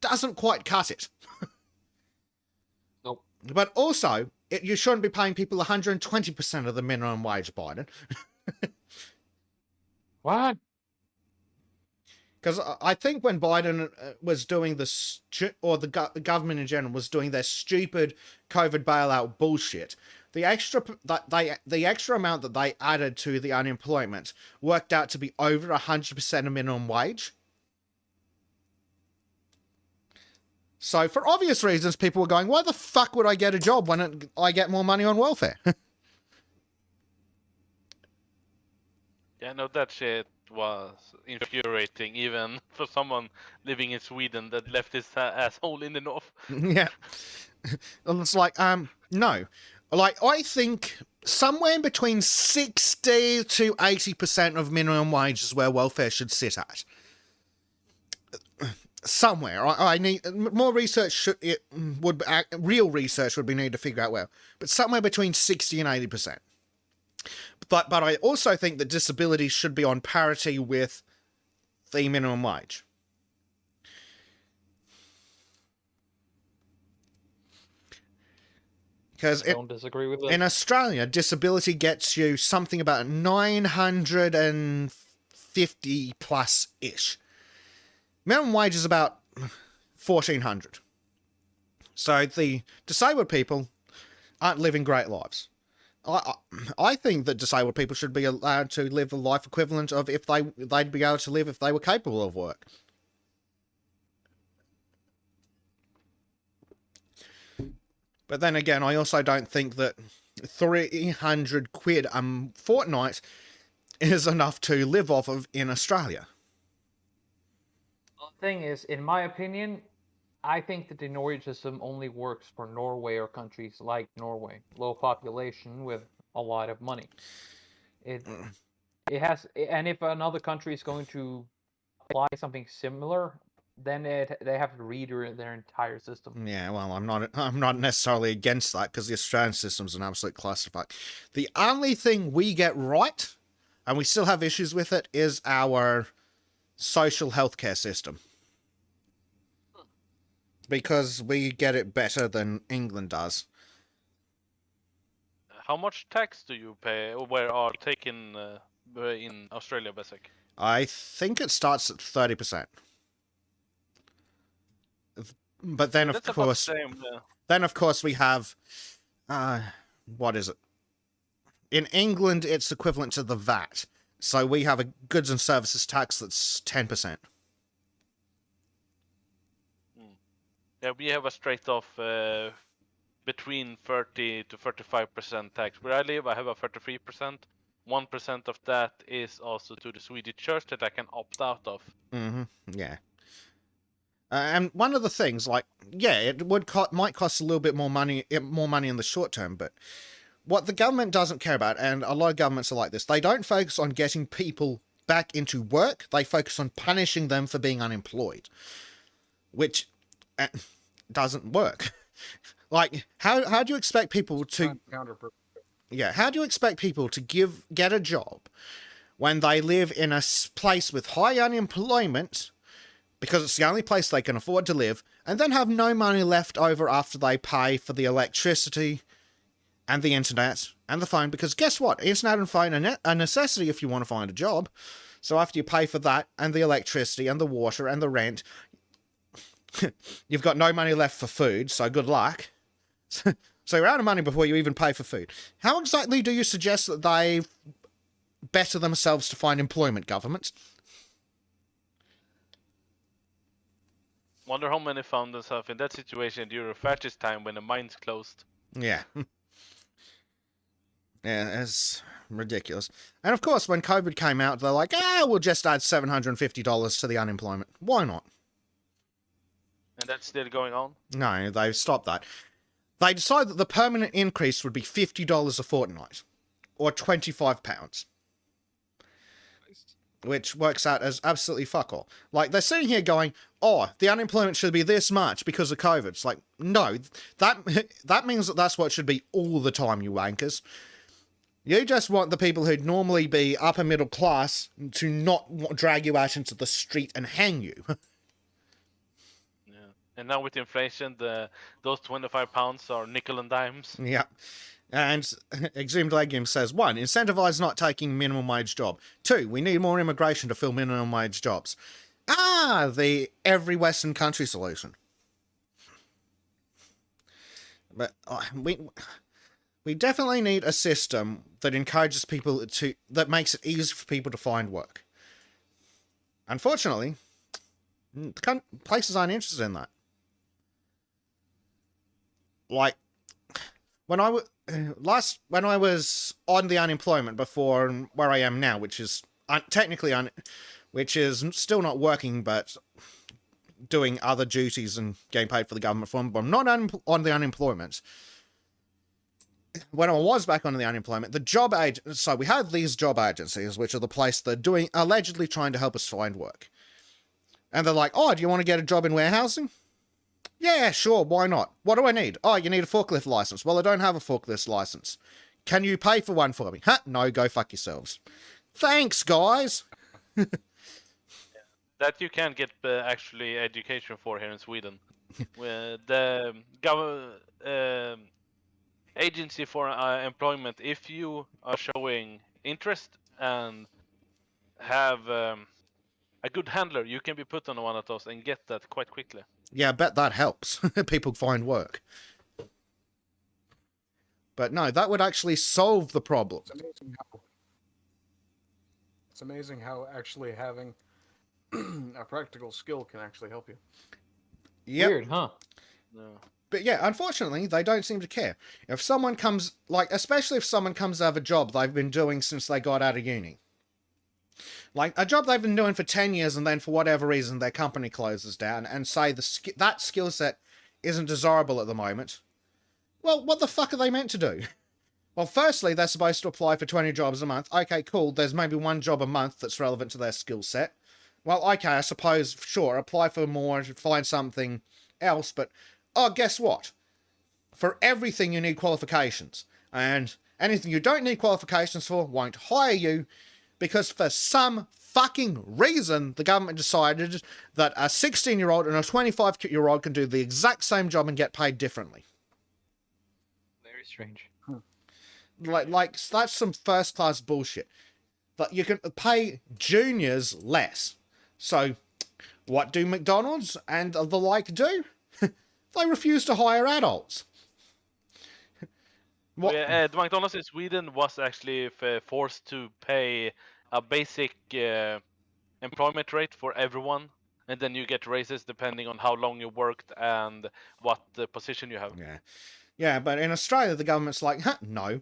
doesn't quite cut it. Nope. But also, you shouldn't be paying people 120% of the minimum wage, Biden. What? Because I think when Biden was doing the government in general was doing their stupid COVID bailout bullshit, the extra amount that they added to the unemployment worked out to be over 100% of minimum wage. So for obvious reasons, people were going, why the fuck would I get a job when I get more money on welfare? Yeah, no, that shit was infuriating, even for someone living in Sweden that left his asshole in the north. Yeah. It's like, no. Like, I think somewhere in between 60 to 80% of minimum wage is where welfare should sit at. Somewhere. I need more research. Real research would be needed to figure out where. But somewhere between 60 and 80%. But I also think that disability should be on parity with the minimum wage. Because I don't disagree with that. In Australia, disability gets you something about 950 plus ish. Minimum wage is about 1,400. So the disabled people aren't living great lives. I think that disabled people should be allowed to live the life equivalent of if they'd be able to live if they were capable of work. But then again, I also don't think that 300 quid a fortnight is enough to live off of in Australia. The thing is, in my opinion, I think that the Norwegian system only works for Norway or countries like Norway, low population with a lot of money. It has, and if another country is going to apply something similar, then they have to redo their entire system. Yeah, well, I'm not necessarily against that because the Australian system's an absolute clusterfuck. The only thing we get right, and we still have issues with it, is our social healthcare system. Because we get it better than England does. how much tax do you pay, or where are taken in Australia, basic? I think it starts at 30%. But then, of That's about the course, same. we have, what is it? In England, it's equivalent to the VAT. So we have a goods and services tax that's 10%. Yeah, we have a straight off between 30 to 35% tax. Where I live, I have a 33%. 1% of that is also to the Swedish church that I can opt out of. Mm-hmm. Yeah. And one of the things, like, yeah, it would might cost a little bit more money in the short term, but what the government doesn't care about, and a lot of governments are like this, they don't focus on getting people back into work. They focus on punishing them for being unemployed, which doesn't work. Like, how do you expect people to? Yeah, how do you expect people to get a job when they live in a place with high unemployment, because it's the only place they can afford to live, and then have no money left over after they pay for the electricity and the internet and the phone? Because guess what? Internet and phone are a necessity if you want to find a job. So after you pay for that and the electricity and the water and the rent, you've got no money left for food, so good luck. So you're out of money before you even pay for food. How exactly do you suggest that they better themselves to find employment, government? Wonder how many found themselves in that situation during fascist time when the mines closed. Yeah. Yeah, it's ridiculous. And of course, when COVID came out, they're like, we'll just add $750 to the unemployment. Why not? And that's still going on? No, they've stopped that. They decided that the permanent increase would be $50 a fortnight, or £25, which works out as absolutely fuck all. Like, they're sitting here going, the unemployment should be this much because of COVID. It's like, no, that means that that's what it should be all the time, you wankers. You just want the people who'd normally be upper middle class to not drag you out into the street and hang you. And now with inflation, those £25 are nickel and dimes. Yeah. And Exhumed Legume says, 1, incentivize not taking minimum wage job. 2, we need more immigration to fill minimum wage jobs. The every Western country solution. But we definitely need a system that encourages people that makes it easy for people to find work. Unfortunately, places aren't interested in that. Like, when I was on the unemployment before where I am now, which is which is still not working, but doing other duties and getting paid for the government form, but I'm not on the unemployment. When I was back on the unemployment, so we had these job agencies, which are the place that are allegedly trying to help us find work. And they're like, do you want to get a job in warehousing? Yeah, sure, why not? What do I need? You need a forklift license. Well, I don't have a forklift license. Can you pay for one for me? No, go fuck yourselves. Thanks, guys. That you can get actually education for here in Sweden. The agency for employment, if you are showing interest and have a good handler, you can be put on one of those and get that quite quickly. Yeah, I bet that helps people find work. But no, that would actually solve the problem. It's amazing how actually having a practical skill can actually help you. Yep. Weird, huh? No. But yeah, unfortunately, they don't seem to care. If someone comes, especially if someone comes out of a job they've been doing since they got out of uni. Like, a job they've been doing for 10 years and then for whatever reason their company closes down and say that skill set isn't desirable at the moment. Well, what the fuck are they meant to do? Well, firstly, they're supposed to apply for 20 jobs a month. Okay, cool. There's maybe one job a month that's relevant to their skill set. Well, okay, I suppose, sure, apply for more, find something else, but, guess what? For everything you need qualifications. And anything you don't need qualifications for won't hire you, because for some fucking reason, the government decided that a 16-year-old and a 25-year-old can do the exact same job and get paid differently. Very strange. like that's some first class bullshit. But you can pay juniors less. So, what do McDonald's and the like do? They refuse to hire adults. What? Yeah, the McDonald's in Sweden was actually forced to pay a basic employment rate for everyone, and then you get raises depending on how long you worked and what position you have. Yeah, but in Australia, the government's like, no.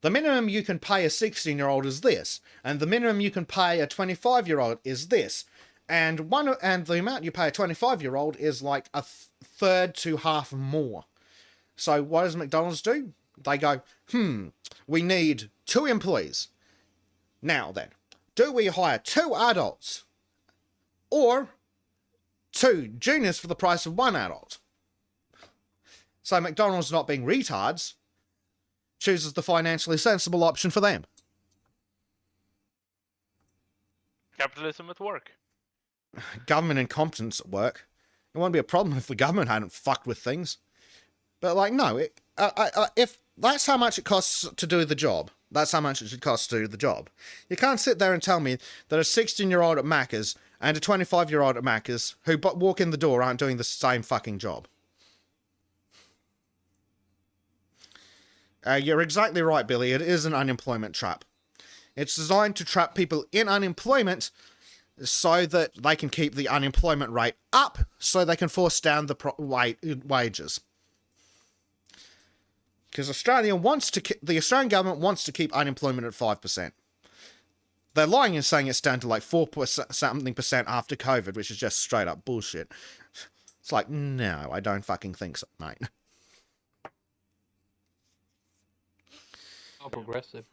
The minimum you can pay a 16-year-old is this, and the minimum you can pay a 25-year-old is this, and the amount you pay a 25-year-old is like a third to half more. So what does McDonald's do? They go, we need 2 employees. Now then, do we hire 2 adults or 2 juniors for the price of 1 adult? So McDonald's, not being retards, chooses the financially sensible option for them. Capitalism at work. Government incompetence at work. It wouldn't be a problem if the government hadn't fucked with things. But, like, no, if that's how much it costs to do the job, that's how much it should cost to do the job. You can't sit there and tell me that a 16-year-old at Macca's and a 25-year-old at Macca's who walk in the door aren't doing the same fucking job. You're exactly right, Billy. It is an unemployment trap. It's designed to trap people in unemployment so that they can keep the unemployment rate up so they can force down the wages. Because the Australian government wants to keep unemployment at 5%. They're lying and saying it's down to like 4% after COVID, which is just straight up bullshit. It's like, no, I don't fucking think so, mate. Oh, progressive.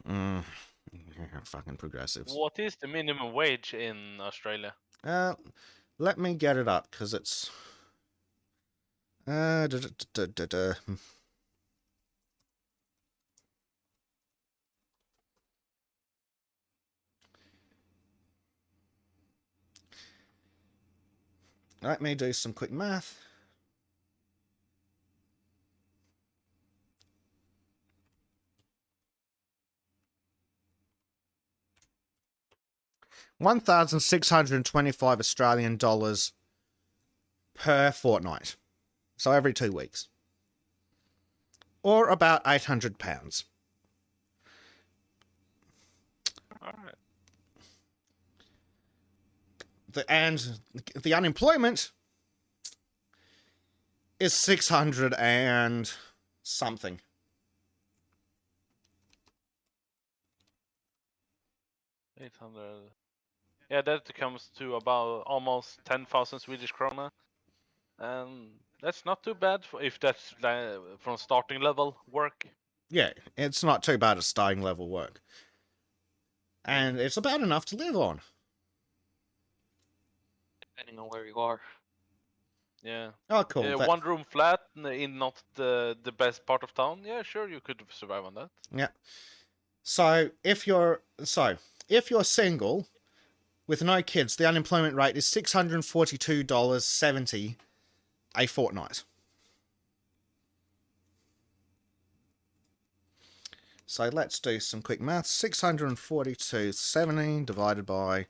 Fucking progressives. What is the minimum wage in Australia? Let me get it up, because it's... Let me do some quick math. $1,625 Australian dollars per fortnight. So every 2 weeks. Or about £800. All right. And the unemployment is 600 and something. $800. Yeah, that comes to about almost 10,000 Swedish krona, and that's not too bad if that's from starting level work. Yeah, it's not too bad at starting level work, and it's about enough to live on. Depending on where you are. Yeah. Oh, cool. One room flat in not the best part of town. Yeah, sure, you could survive on that. Yeah. So if you're single with no kids, the unemployment rate is $642.70 a fortnight. So let's do some quick maths. 642.70 divided by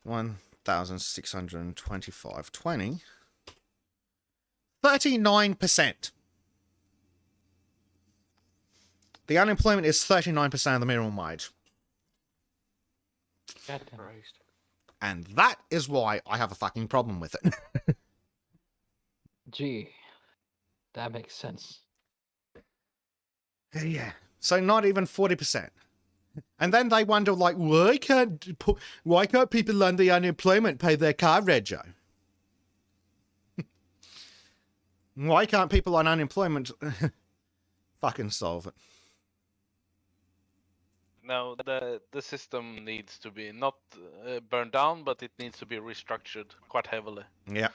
1,625.20. 39%. The unemployment is 39% of the minimum wage. Christ. And that is why I have a fucking problem with it. Gee, that makes sense. Yeah. So not even 40%. And then they wonder, like, why can't people on the unemployment pay their car rego? Why can't people on unemployment fucking solve it? No, the system needs to be not burned down, but it needs to be restructured quite heavily. Yeah.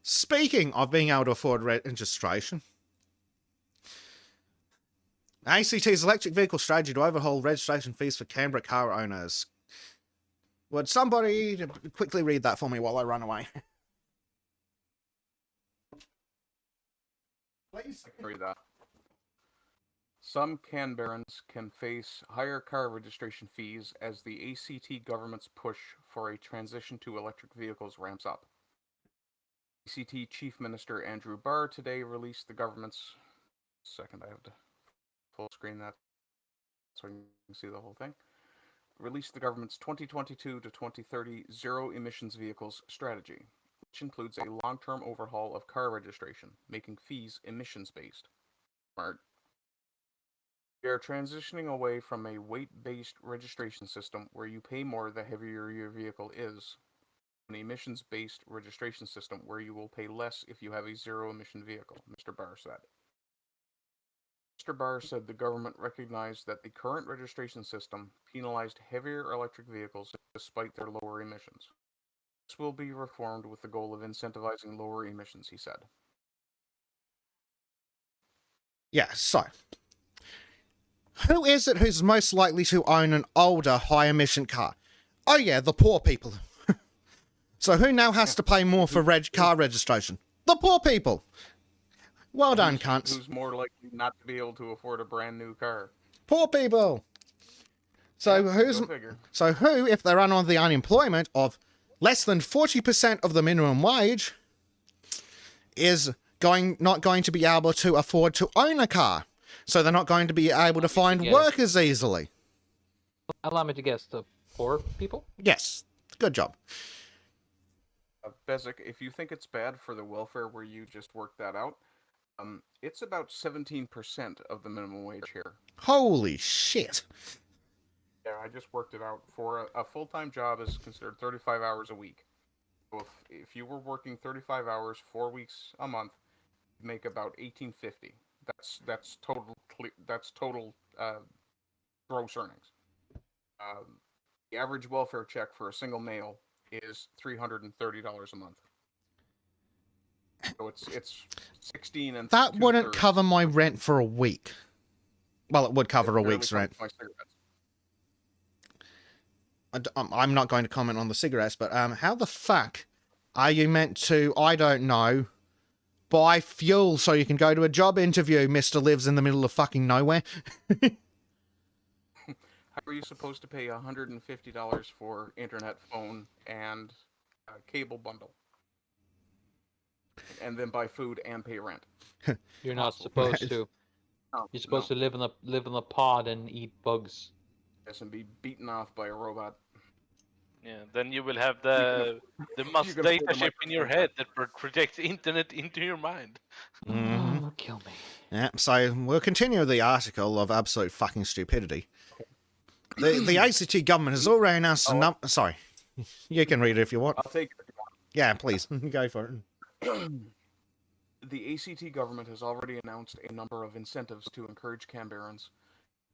Speaking of being able to afford registration, ACT's electric vehicle strategy to overhaul registration fees for Canberra car owners. Would somebody quickly read that for me while I run away? Please read that. Some Canberrans can face higher car registration fees as the ACT government's push for a transition to electric vehicles ramps up. ACT Chief Minister Andrew Barr today released the government's... Second, I have to full screen that so you can see the whole thing. Released the government's 2022 to 2030 zero emissions vehicles strategy, which includes a long-term overhaul of car registration, making fees emissions-based. Smart. We are transitioning away from a weight-based registration system where you pay more the heavier your vehicle is, an emissions-based registration system where you will pay less if you have a zero-emission vehicle, Mr. Barr said. Mr. Barr said the government recognized that the current registration system penalized heavier electric vehicles despite their lower emissions. This will be reformed with the goal of incentivizing lower emissions, he said. Yeah, so who is it who's most likely to own an older, high-emission car? Oh yeah, the poor people. So who now has to pay more for car registration? The poor people. Well done, cunts. Who's more likely not to be able to afford a brand new car? Poor people. So who, if they run on the unemployment of less than 40% of the minimum wage, is not going to be able to afford to own a car? So they're not going to be able to find workers easily. Allow me to guess, the poor people? Yes. Good job. Bezic, if you think it's bad for the welfare where you just worked that out, it's about 17% of the minimum wage here. Holy shit. Yeah, I just worked it out. For a full-time job is considered 35 hours a week. So if you were working 35 hours, 4 weeks a month, you'd make about $18.50. That's total gross earnings. The average welfare check for a single male is $330 a month. So it's 16 and that wouldn't cover my rent for a week. Well, it would cover a week's rent. I'm not going to comment on the cigarettes, but how the fuck are you meant to, I don't know, buy fuel so you can go to a job interview, Mr. Lives in the middle of fucking nowhere? How are you supposed to pay $150 for internet, phone, and cable bundle? And then buy food and pay rent? You're not supposed to. You're supposed to live in a pod and eat bugs. Yes, and be beaten off by a robot. Yeah, then you will have the must data chip in your head that projects internet into your mind. Oh, kill me. Yeah, so we'll continue the article of absolute fucking stupidity. The ACT government has already announced a number... Sorry. You can read it if you want. I'll take it if you want. Yeah, please. Go for it. The ACT government has already announced a number of incentives to encourage Canberrans to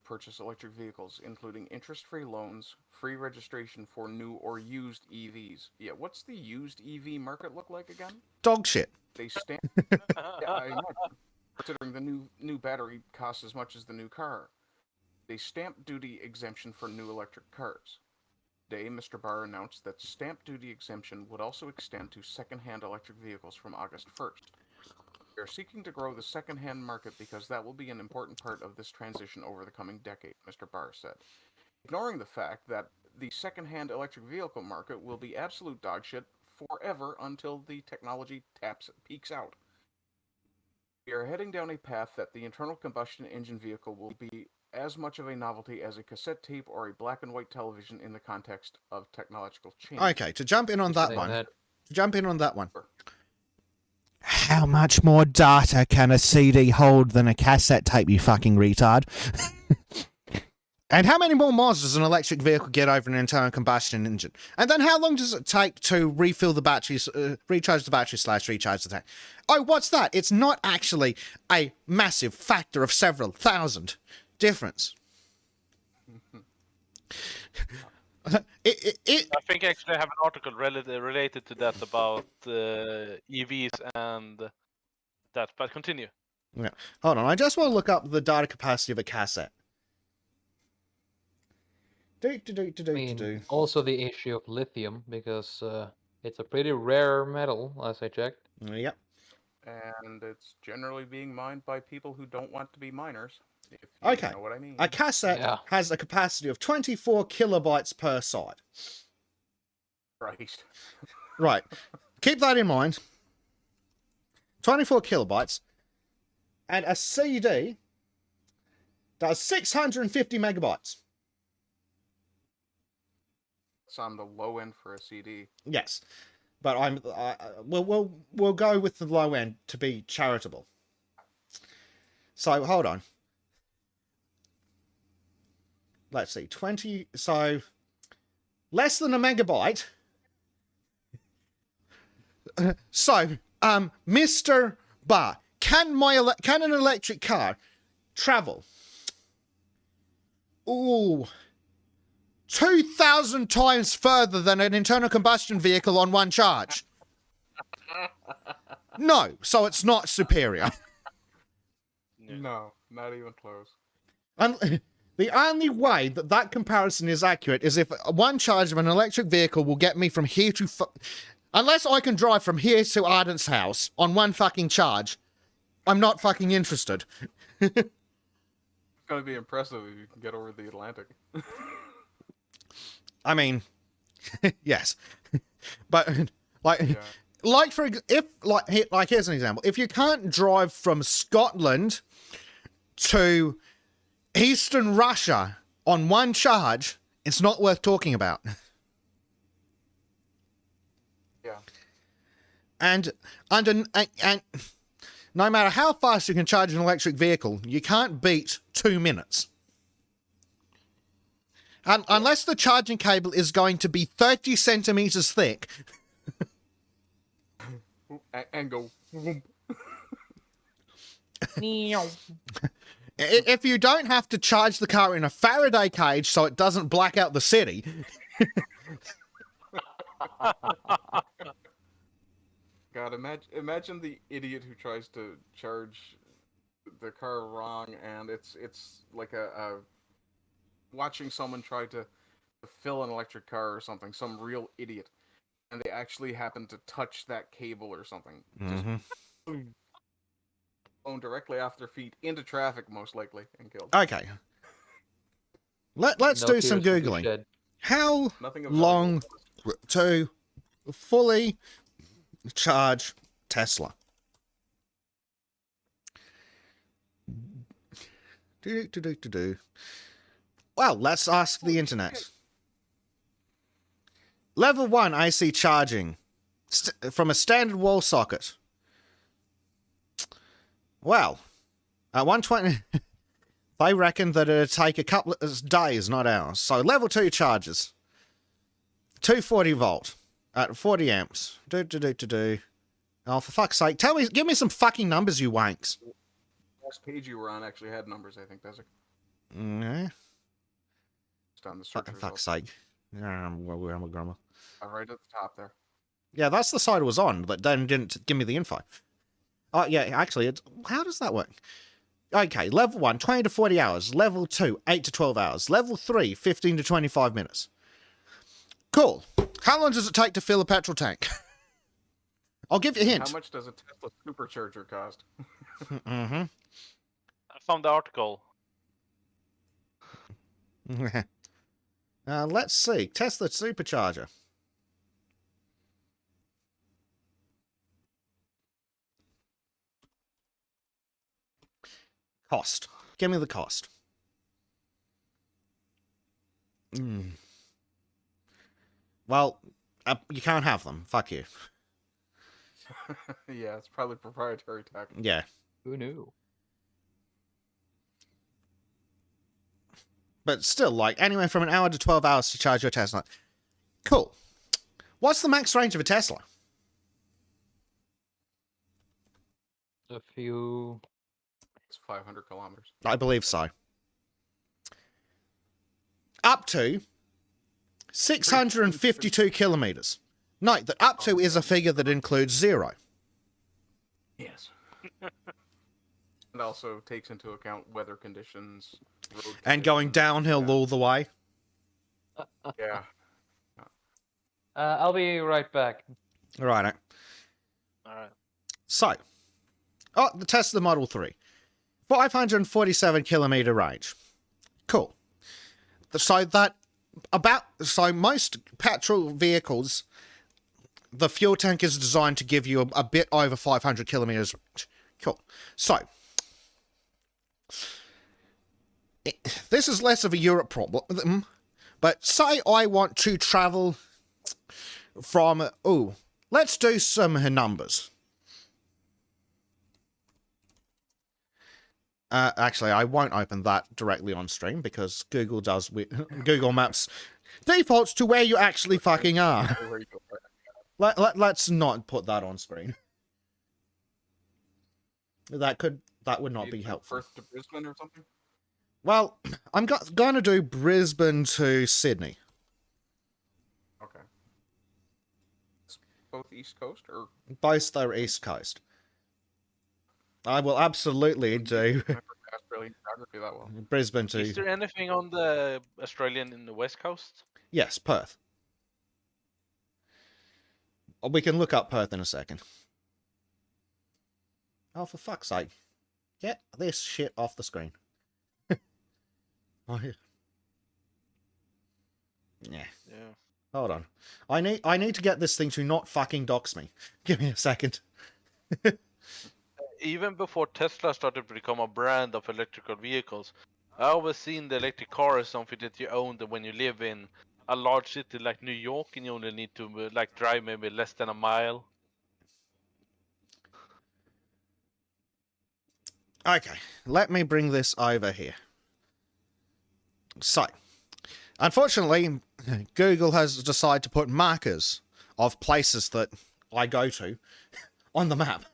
purchase electric vehicles, including interest-free loans, free registration for new or used EVs. Yeah, what's the used EV market look like again? Dog shit. They stamp... Yeah, I imagine. Considering the new battery costs as much as the new car. They stamp duty exemption for new electric cars. Today, Mr. Barr announced that stamp duty exemption would also extend to second-hand electric vehicles from August 1st. We are seeking to grow the second-hand market because that will be an important part of this transition over the coming decade, Mr. Barr said, ignoring the fact that the second-hand electric vehicle market will be absolute dogshit forever until the technology peaks out. We are heading down a path that the internal combustion engine vehicle will be as much of a novelty as a cassette tape or a black and white television in the context of technological change. Okay, to jump in on that one. How much more data can a CD hold than a cassette tape, you fucking retard? And how many more miles does an electric vehicle get over an internal combustion engine? And then how long does it take to refill the batteries, recharge the battery / recharge the tank? Oh, what's that? It's not actually a massive factor of several thousand difference. I think actually I have an article related to that about EVs and that, but continue. Yeah. Hold on, I just want to look up the data capacity of a cassette. Also the issue of lithium, because it's a pretty rare metal, as I checked. Yep. And it's generally being mined by people who don't want to be miners. If you Okay. know what I mean. A cassette Yeah. has a capacity of 24 kilobytes per cassette Yeah. has a capacity of 24 kilobytes per side. Christ. Right. Keep that in mind. 24 kilobytes. And a CD does 650 megabytes. So I'm the low end for a CD. Yes. But we'll go with the low end to be charitable. So hold on. Let's see. 20. So less than a megabyte. So, Mr. Barr, can an electric car travel? Ooh. 2,000 times further than an internal combustion vehicle on one charge. No, so it's not superior. No, not even close. And the only way that comparison is accurate is if one charge of an electric vehicle will get me from here to... Unless I can drive from here to Arden's house on one fucking charge, I'm not fucking interested. It's gonna be impressive if you can get over the Atlantic. I mean, yes, but like here's an example. If you can't drive from Scotland to Eastern Russia on one charge, it's not worth talking about. Yeah. And no matter how fast you can charge an electric vehicle, you can't beat 2 minutes. Unless the charging cable is going to be 30 centimeters thick. And go. If you don't have to charge the car in a Faraday cage so it doesn't black out the city. God, imagine the idiot who tries to charge the car wrong, and it's like a watching someone try to fill an electric car or something, some real idiot, and they actually happen to touch that cable or something. Just blown directly off their feet into traffic, most likely, and killed. Okay. Let's do some Googling. How long to fully charge Tesla? Well, let's ask the internet. Level 1 AC charging from a standard wall socket. Well, at 120, they reckon that it'd take a couple of days, not hours. So level 2 charges. 240 volt at 40 amps. Oh, for fuck's sake. Give me some fucking numbers, you wanks. Last page you were on actually had numbers, I think, does it? Yeah. Just on the search For results. fuck's sake. I'm a grumble. Right at the top there. Yeah, that's the side it was on, but then didn't give me the info. Oh, yeah, actually, how does that work? Okay, level 1, 20 to 40 hours. Level 2, 8 to 12 hours. Level 3, 15 to 25 minutes. Cool. How long does it take to fill a petrol tank? I'll give you a hint. How much does a Tesla supercharger cost? Mm-hmm. I found the article. Let's see. Tesla supercharger. Cost. Give me the cost. Well, you can't have them. Fuck you. Yeah, it's probably proprietary tech. Yeah. Who knew? But still, like, anywhere from an hour to 12 hours to charge your Tesla. Cool. What's the max range of a Tesla? A few... It's 500 kilometers. I believe so. Up to 652 kilometers. Note that up to is a figure that includes 0. Yes. It also takes into account weather conditions, road And going downhill all the way. Yeah. I'll be right back. Right. All right. So, the Tesla Model 3. 547 kilometer range. Cool. So most petrol vehicles, the fuel tank is designed to give you a bit over 500 kilometers range. Cool. So, this is less of a Europe problem, but say I want to travel from, let's do some numbers. Actually, I won't open that directly on stream because Google Google Maps defaults to where you actually fucking are. Let's not put that on screen. That would not be helpful. Perth to Brisbane or something? Well, I'm going to do Brisbane to Sydney. Okay. It's both East Coast or? Both are East Coast. I will absolutely do Australian geography that well. Brisbane to. Is there anything on the Australian in the West Coast? Yes, Perth. We can look up Perth in a second. Oh, for fuck's sake. Get this shit off the screen. Oh, yeah. Hold on. I need to get this thing to not fucking dox me. Give me a second. Even before Tesla started to become a brand of electrical vehicles, I always seen the electric car as something that you own when you live in a large city like New York and you only need to drive maybe less than a mile. Okay, let me bring this over here. So, unfortunately, Google has decided to put markers of places that I go to on the map.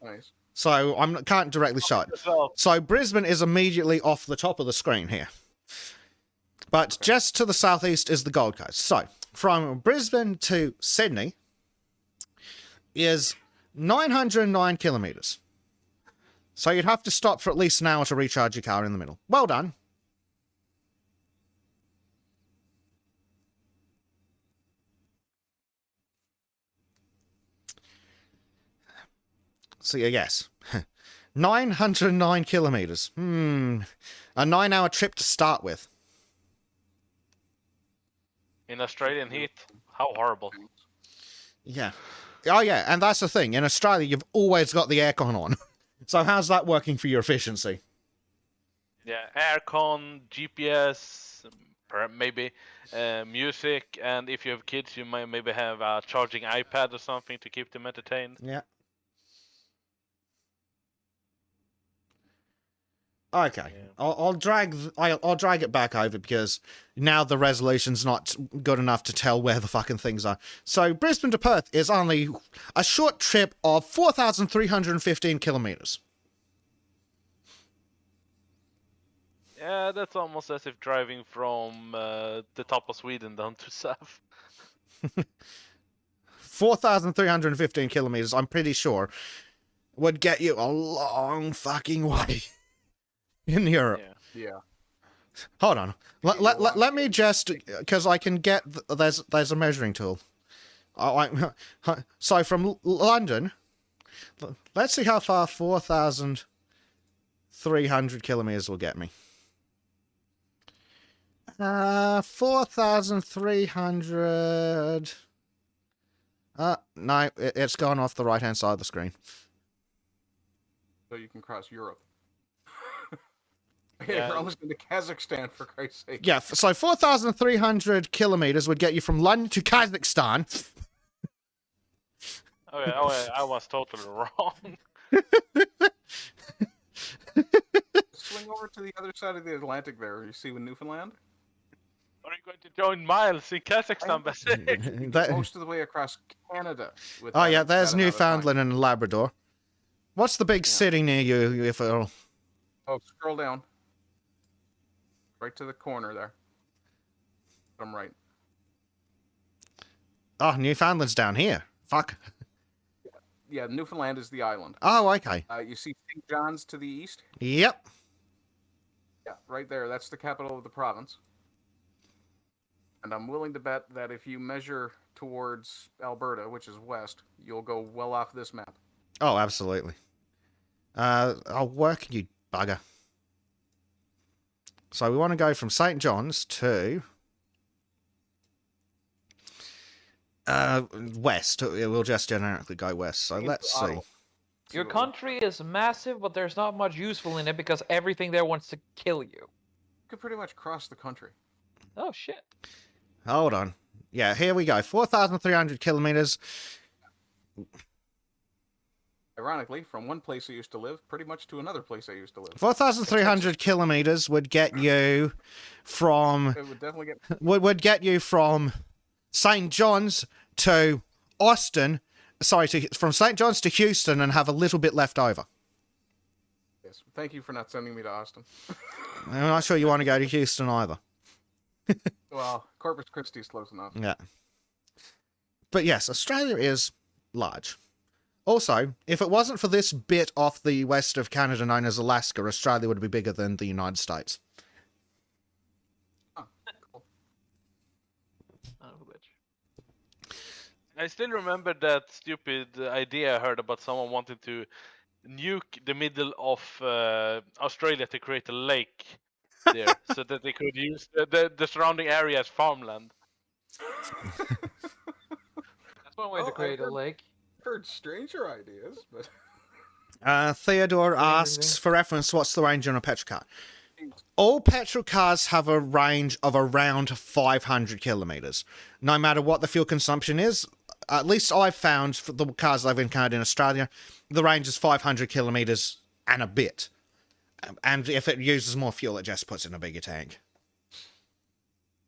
Nice. So can't directly show it. So Brisbane is immediately off the top of the screen here. But just to the southeast is the Gold Coast. So from Brisbane to Sydney is 909 kilometres. So you'd have to stop for at least an hour to recharge your car in the middle. Well done. So yes, 909 kilometres. A 9-hour trip to start with. In Australian heat, how horrible. Yeah. Oh yeah, and that's the thing. In Australia, you've always got the aircon on. So how's that working for your efficiency? Yeah, aircon, GPS, maybe music, and if you have kids, you might maybe have a charging iPad or something to keep them entertained. Yeah. Okay, yeah. I'll drag it back over because now the resolution's not good enough to tell where the fucking things are. So Brisbane to Perth is only a short trip of 4,315 kilometers. Yeah, that's almost as if driving from the top of Sweden down to south. 4,315 kilometers, I'm pretty sure, would get you a long fucking way. In Europe. Yeah. Hold on. Let me just, because I can get, there's a measuring tool. So from London, let's see how far 4,300 kilometers will get me. 4,300. No, it's gone off the right-hand side of the screen. So you can cross Europe. Yeah, you're almost into Kazakhstan, for Christ's sake. Yeah, so 4,300 kilometers would get you from London to Kazakhstan. Okay, I was totally wrong. Swing over to the other side of the Atlantic there. You see Newfoundland? Are you going to join Miles in Kazakhstan, Basit? Most of the way across Canada. Oh, yeah, there's Newfoundland and Labrador. What's the big city near you, if at all? Oh, scroll down. Right to the corner there. I'm right. Oh, Newfoundland's down here. Fuck. Yeah, Newfoundland is the island. Oh, okay. You see St. John's to the east? Yep. Yeah, right there. That's the capital of the province. And I'm willing to bet that if you measure towards Alberta, which is west, you'll go well off this map. Oh, absolutely. I'll work, you bugger. So we want to go from St. John's to west. We'll just generically go west. So let's see. Your country is massive, but there's not much useful in it because everything there wants to kill you. You could pretty much cross the country. Oh, shit. Hold on. Yeah, here we go. 4,300 kilometers. Ironically, from one place I used to live, pretty much to another place I used to live. 4,300 kilometers would get you from... It would definitely get... would get you from St. John's to Austin. Sorry, from St. John's to Houston and have a little bit left over. Yes. Thank you for not sending me to Austin. I'm not sure you want to go to Houston either. Well, Corpus Christi is close enough. Yeah. But yes, Australia is large. Also, if it wasn't for this bit off the west of Canada known as Alaska, Australia would be bigger than the United States. Oh, cool. I still remember that stupid idea I heard about someone wanting to nuke the middle of Australia to create a lake there, so that they could use the surrounding area as farmland. That's one way to create a lake. I've heard stranger ideas, but... Theodore asks, for reference, what's the range on a petrol car? All petrol cars have a range of around 500 kilometers. No matter what the fuel consumption is, at least I've found for the cars I've encountered in Australia, the range is 500 kilometers and a bit. And if it uses more fuel, it just puts in a bigger tank.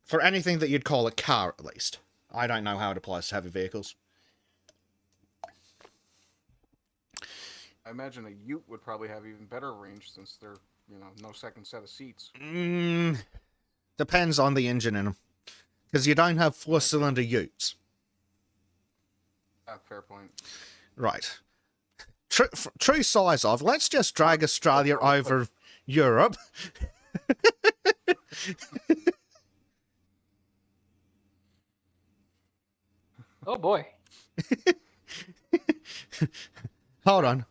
For anything that you'd call a car, at least. I don't know how it applies to heavy vehicles. I imagine a Ute would probably have even better range since they're, no second set of seats. Depends on the engine in them. Because you don't have four-cylinder Utes. Fair point. Right. True size of, let's just drag Australia over Europe. Oh boy. Hold on.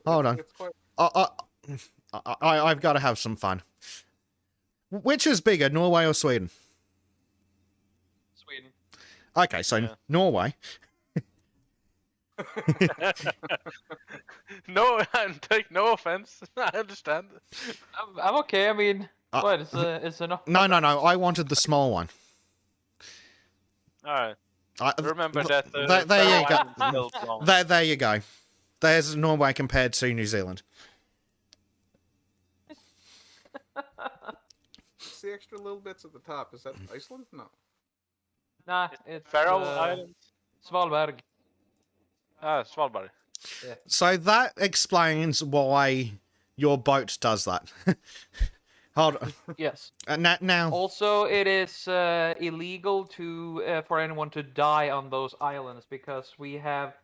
I've got to have some fun. Which is bigger, Norway or Sweden? Sweden. Okay, so yeah. Norway. No, take no offense. I understand. I'm okay. I mean, what? It's enough. No. I wanted the small one. All right. Remember that. There you go. There you go. There's Norway compared to New Zealand. It's the extra little bits at the top. Is that Iceland? No. Nah, it's Faroe Islands. Svalbard. Svalbard. Yeah. So that explains why your boat does that. Hold on. Yes. Now. Also, it is illegal for anyone to die on those islands because we have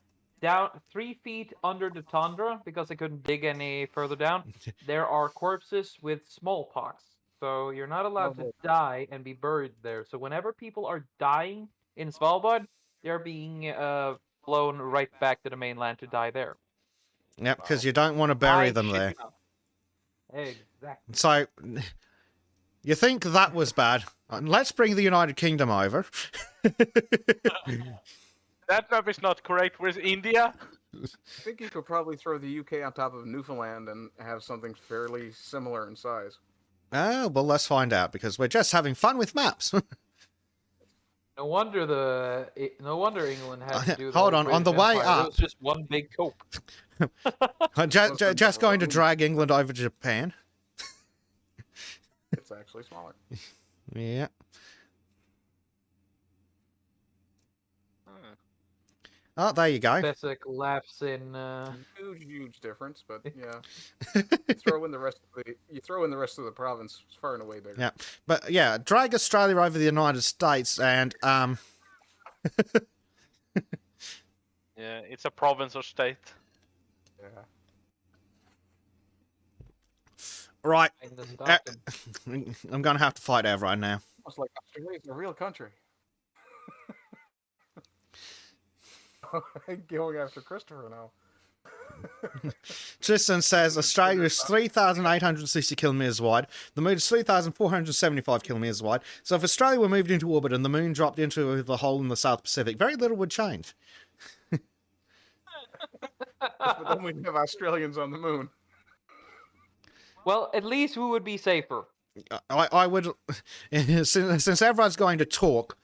down 3 feet under the tundra because they couldn't dig any further down. There are corpses with smallpox, so you're not allowed to die and be buried there. So whenever people are dying in Svalbard, they're being flown right back to the mainland to die there. Yep, because you don't want to bury them there. Exactly. So, you think that was bad? Let's bring the United Kingdom over. That map is not correct. Where's India? I think you could probably throw the UK on top of Newfoundland and have something fairly similar in size. Oh, well, let's find out, because we're just having fun with maps. No wonder England had to do. Hold on the way up. It was just one big cope. just going to drag England over to Japan. It's actually smaller. Yeah. Oh, there you go. Basic laughs in. Huge difference, but yeah. You throw in the rest of the province. It's far and away bigger. Yeah, but yeah, drag Australia over the United States, and Yeah, it's a province or state. Yeah. Right. I'm gonna have to fight everyone now. Almost like Australia's a real country. I'm going after Christopher now. Tristan says Australia is 3,860 kilometres wide. The moon is 3,475 kilometres wide. So if Australia were moved into orbit and the moon dropped into the hole in the South Pacific, very little would change. But then we'd have Australians on the moon. Well, at least we would be safer. I would, since everyone's going to talk.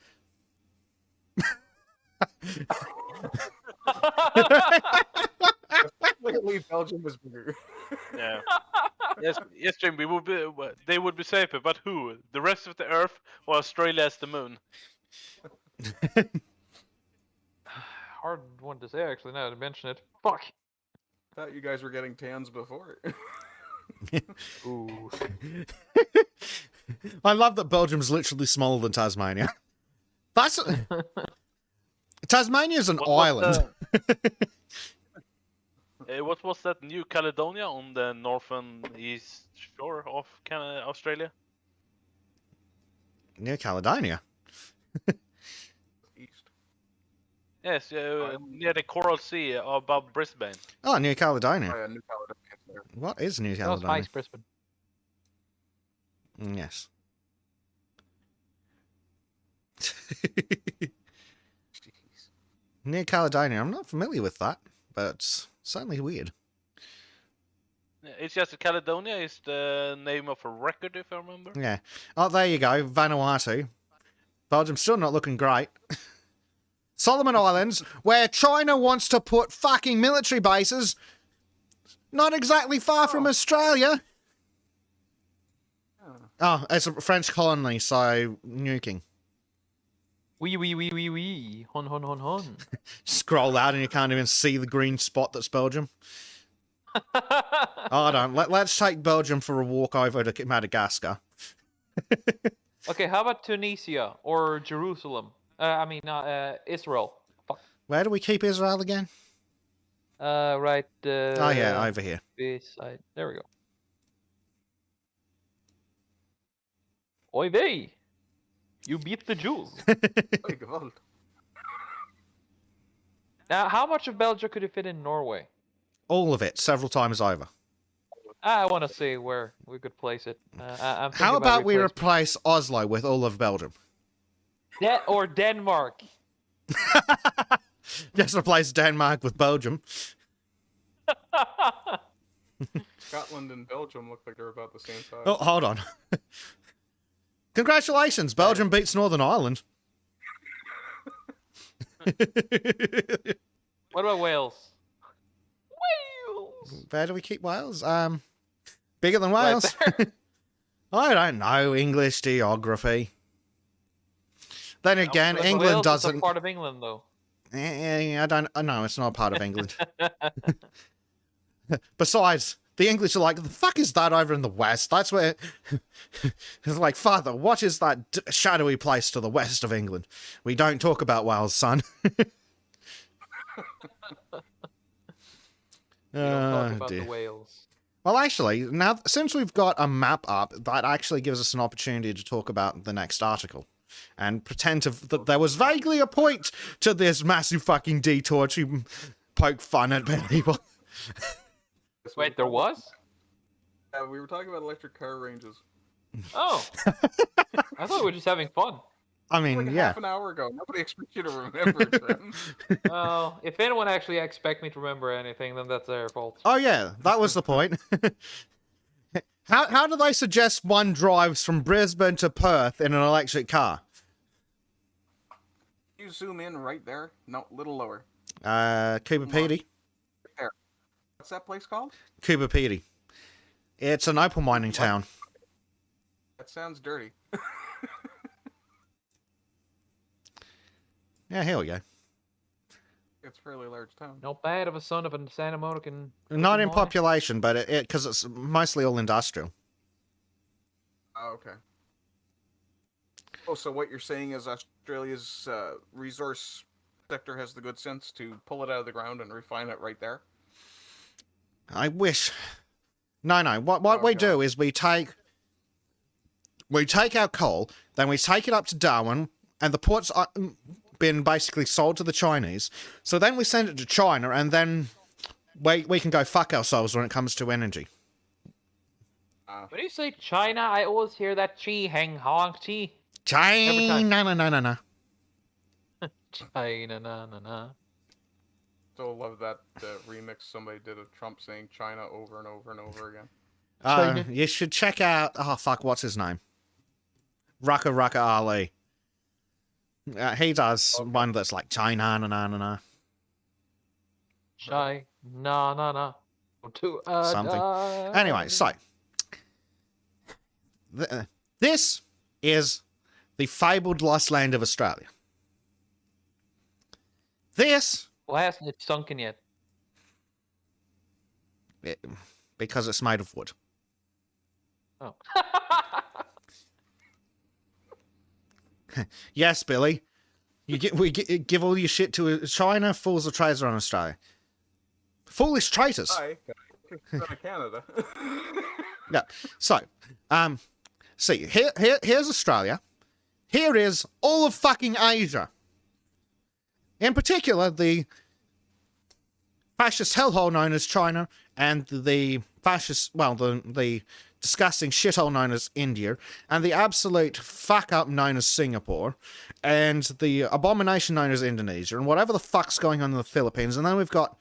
Clearly, Belgium was bigger. Yeah. Yes, Jim. They would be safer, but who? The rest of the Earth or Australia as the moon? Hard one to say, actually. Now to mention it. Fuck. I thought you guys were getting tans before. Ooh. I love that Belgium's literally smaller than Tasmania. That's Tasmania's an island. What was that? New Caledonia on the northern east shore of Australia? New Caledonia. East. Yes, near the Coral Sea above Brisbane. Oh, New Caledonia. Oh, yeah, New Caledonia. There. What is New That was Caledonia? nice, Brisbane. Yes. New Caledonia. I'm not familiar with that, but it's certainly weird. It's just that Caledonia is the name of a record, if I remember. Yeah. Oh, there you go. Vanuatu. Belgium's still not looking great. Solomon Islands, where China wants to put fucking military bases. Not exactly far from Australia. Oh, it's a French colony, so nuking. Wee. Hon. Scroll out and you can't even see the green spot that's Belgium. Hold on, let's take Belgium for a walk over to Madagascar. Okay, how about Tunisia or Jerusalem? Israel. Fuck. Where do we keep Israel again? Right. Oh yeah, over here. This side. There we go. Oy vey! You beat the Jews. Now, how much of Belgium could you fit in Norway? All of it, several times over. I want to see where we could place it. I'm thinking How about we replacement. replace Oslo with all of Belgium? Or Denmark? Just replace Denmark with Belgium. Scotland and Belgium look like they're about the same size. Oh, hold on. Congratulations, Belgium beats Northern Ireland. What about Wales? Where do we keep Wales? Bigger than Right Wales? I don't know English geography. Then again, But England Wales doesn't. is a part of England, though. I don't. No, it's not part of England. Besides, the English are like, the fuck is that over in the west? That's where. It's like, Father, what is that shadowy place to the west of England? We don't talk about Wales, son. Talk about dear. the whales. Well, actually, now since we've got a map up, that actually gives us an opportunity to talk about the next article, and pretend that there was vaguely a point to this massive fucking detour to poke fun at people. Wait, there was? Yeah, we were talking about electric car ranges. Oh. I thought we were just having fun. I mean, Like yeah. half an hour ago. Nobody expects you to remember them. Well, if anyone actually expect me to remember anything, then that's their fault. Oh yeah, that was the point. How do they suggest one drives from Brisbane to Perth in an electric car? You zoom in right there. No, a little lower. Cooper Pedy. There. What's that place called? Cooper Pedy. It's an opal mining town. That sounds dirty. Yeah, here we go. It's a fairly large town. Not bad of a son of a Santa Monican. Not in mine. population, but because it's mostly all industrial. Oh, okay. Oh, so what you're saying is Australia's resource sector has the good sense to pull it out of the ground and refine it right there? I wish. No. What we do is we take our coal, then we take it up to Darwin, and the port's been basically sold to the Chinese. So then we send it to China, and then we can go fuck ourselves when it comes to energy. When you say China, I always hear that chi hang hong chi. China, no. China, na na na. Still love that remix somebody did of Trump saying China over and over and over again. You should check out. Oh fuck, what's his name? Rucka Ali. He does one that's like China, na. China, na. Something. Anyway, so this is the fabled lost land of Australia. This. Why hasn't it sunken yet? Because it's made of wood. Oh. Yes, Billy. We give all your shit to China, fools of traitors on Australia. Foolish traitors. Hi, go to Canada. Yeah. So, see, here's Australia. Here is all of fucking Asia. In particular, the fascist hellhole known as China and the fascist, well, the disgusting shithole known as India, and the absolute fuck up known as Singapore, and the abomination known as Indonesia, and whatever the fuck's going on in the Philippines. And then we've got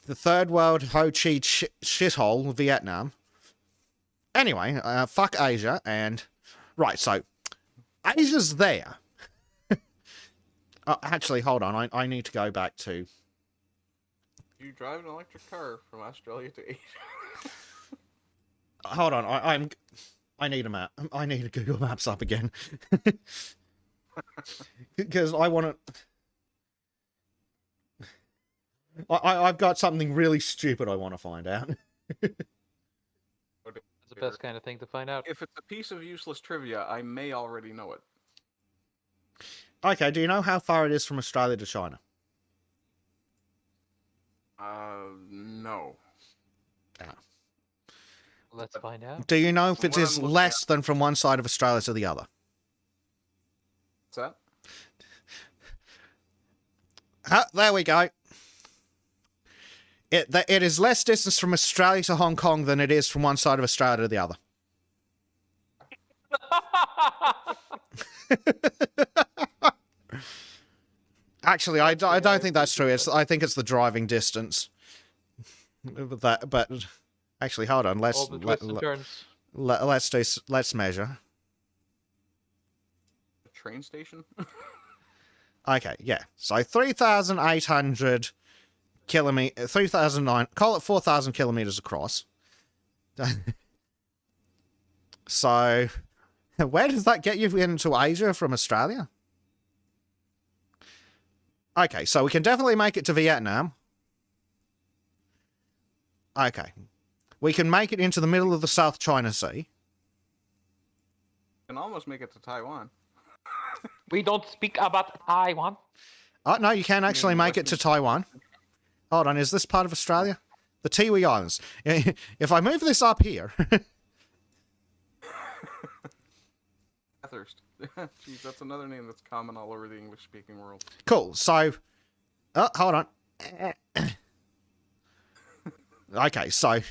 the third world Ho Chi shithole, Vietnam. Anyway, fuck Asia, and right, so Asia's there. Actually, hold on, I need to go back to... You drive an electric car from Australia to Asia. Hold on, I need a map. I need a Google Maps up again. Because I want to... I've got something really stupid I want to find out. It's the best kind of thing to find out. If it's a piece of useless trivia, I may already know it. Okay, do you know how far it is from Australia to China? No. Ah. Let's find out. Do you know if it is less than from one side of Australia to the other? What's that? There we go. It is less distance from Australia to Hong Kong than it is from one side of Australia to the other. Actually, I don't think that's true. I think it's the driving distance. But actually, hold on. Let's measure. Train station? Okay, yeah. So 3,800 kilometers, 3,009, call it 4,000 kilometers across. So, where does that get you into Asia from Australia? Okay, so we can definitely make it to Vietnam. Okay. We can make it into the middle of the South China Sea. You can almost make it to Taiwan. We don't speak about Taiwan. Oh, no, you can actually make it to Taiwan. Hold on, is this part of Australia? The Tiwi Islands. If I move this up here... Bathurst. Jeez, that's another name that's common all over the English-speaking world. Cool, so... Oh, hold on. Okay, so...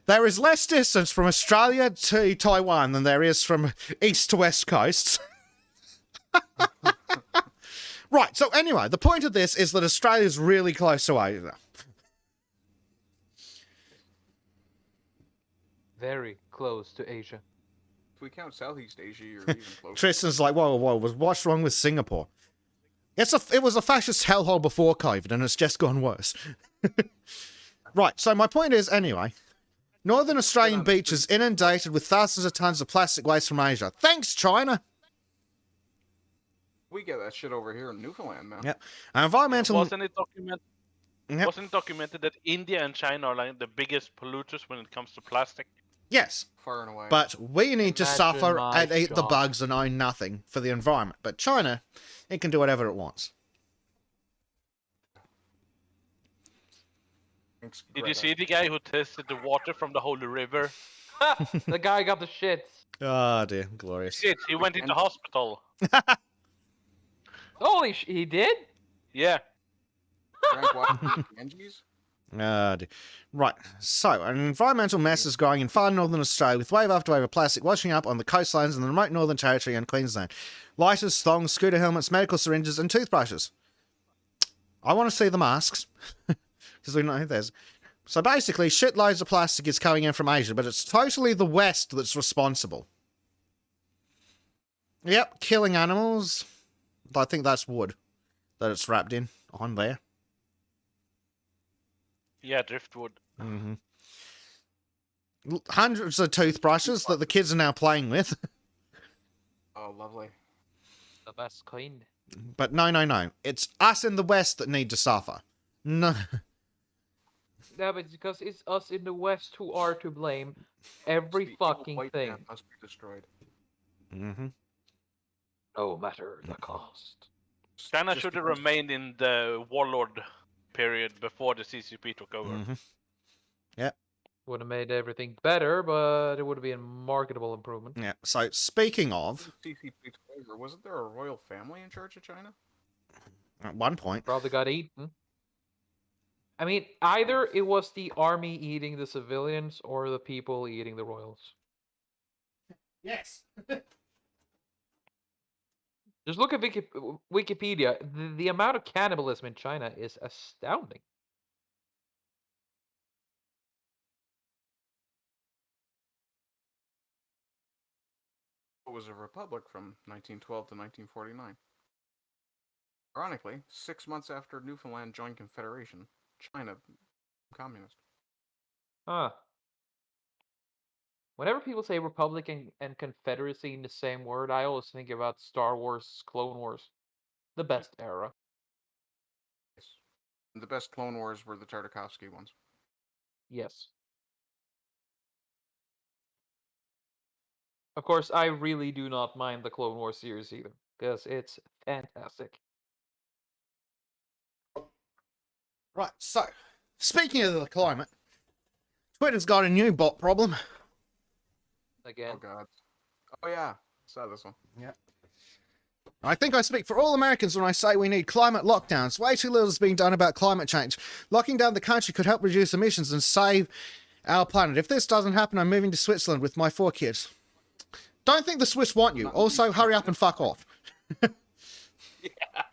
There is less distance from Australia to Taiwan than there is from east to west coasts. Right, so anyway, the point of this is that Australia's really close to Asia. Very close to Asia. If we count Southeast Asia, you're even closer. Tristan's like, whoa, what's wrong with Singapore? It was a fascist hellhole before COVID, and it's just gone worse. Right, so my point is, anyway, Northern Australian beaches inundated with thousands of tons of plastic waste from Asia. Thanks, China! We get that shit over here in Newfoundland, man. Yep. Environmental... Wasn't it documented that India and China are like the biggest polluters when it comes to plastic? Yes. Far and away. But we need to suffer and eat the bugs and own nothing for the environment. But China, it can do whatever it wants. Thanks, Did you see the guy who tested the water from the Holy River? The guy got the shits. Oh dear, glorious. Shit, he went into hospital. Holy he did? Yeah. Drank water Ganges? Right, so an environmental mess is growing in far northern Australia with wave after wave of plastic washing up on the coastlines in the remote Northern Territory and Queensland. Lighters, thongs, scooter helmets, medical syringes, and toothbrushes. I want to see the masks, because we know there's... So basically, shitloads of plastic is coming in from Asia, but it's totally the West that's responsible. Yep, killing animals. I think that's wood that it's wrapped in on there. Yeah, driftwood. Mm-hmm. Hundreds of toothbrushes that the kids are now playing with. Oh, lovely. The best kind. But no. It's us in the West that need to suffer. No. Yeah, but it's because it's us in the West who are to blame. Every The evil fucking white thing. man must be destroyed. Mm-hmm. No matter the cost. China Just should have because- remained in the warlord period before the CCP took over. Mm-hmm. Yep. Would have made everything better, but it would have been a marketable improvement. Yeah. So speaking of, CCP took over. Wasn't there a royal family in charge of China? at one point, Probably got eaten. I mean, either it was the army eating the civilians or the people eating the royals. yes. Just look at Wikipedia. The amount of cannibalism in China is astounding. It was a republic from 1912 to 1949. Ironically, 6 months after Newfoundland joined Confederation, China became communist. Huh. Whenever people say Republic and Confederacy in the same word, I always think about Star Wars, Clone Wars. The best era. Yes. And the best Clone Wars were the Tartakovsky ones. Yes. Of course, I really do not mind the Clone Wars series either, because it's fantastic. Right. So, speaking of the climate, Twitter's got a new bot problem. Again. Oh god. Oh yeah, saw this one. Yeah. I think I speak for all Americans when I say we need climate lockdowns. Way too little is being done about climate change. Locking down the country could help reduce emissions and save our planet. If this doesn't happen, I'm moving to Switzerland with my 4 kids. Don't think the Swiss want you. Also, hurry up and fuck off.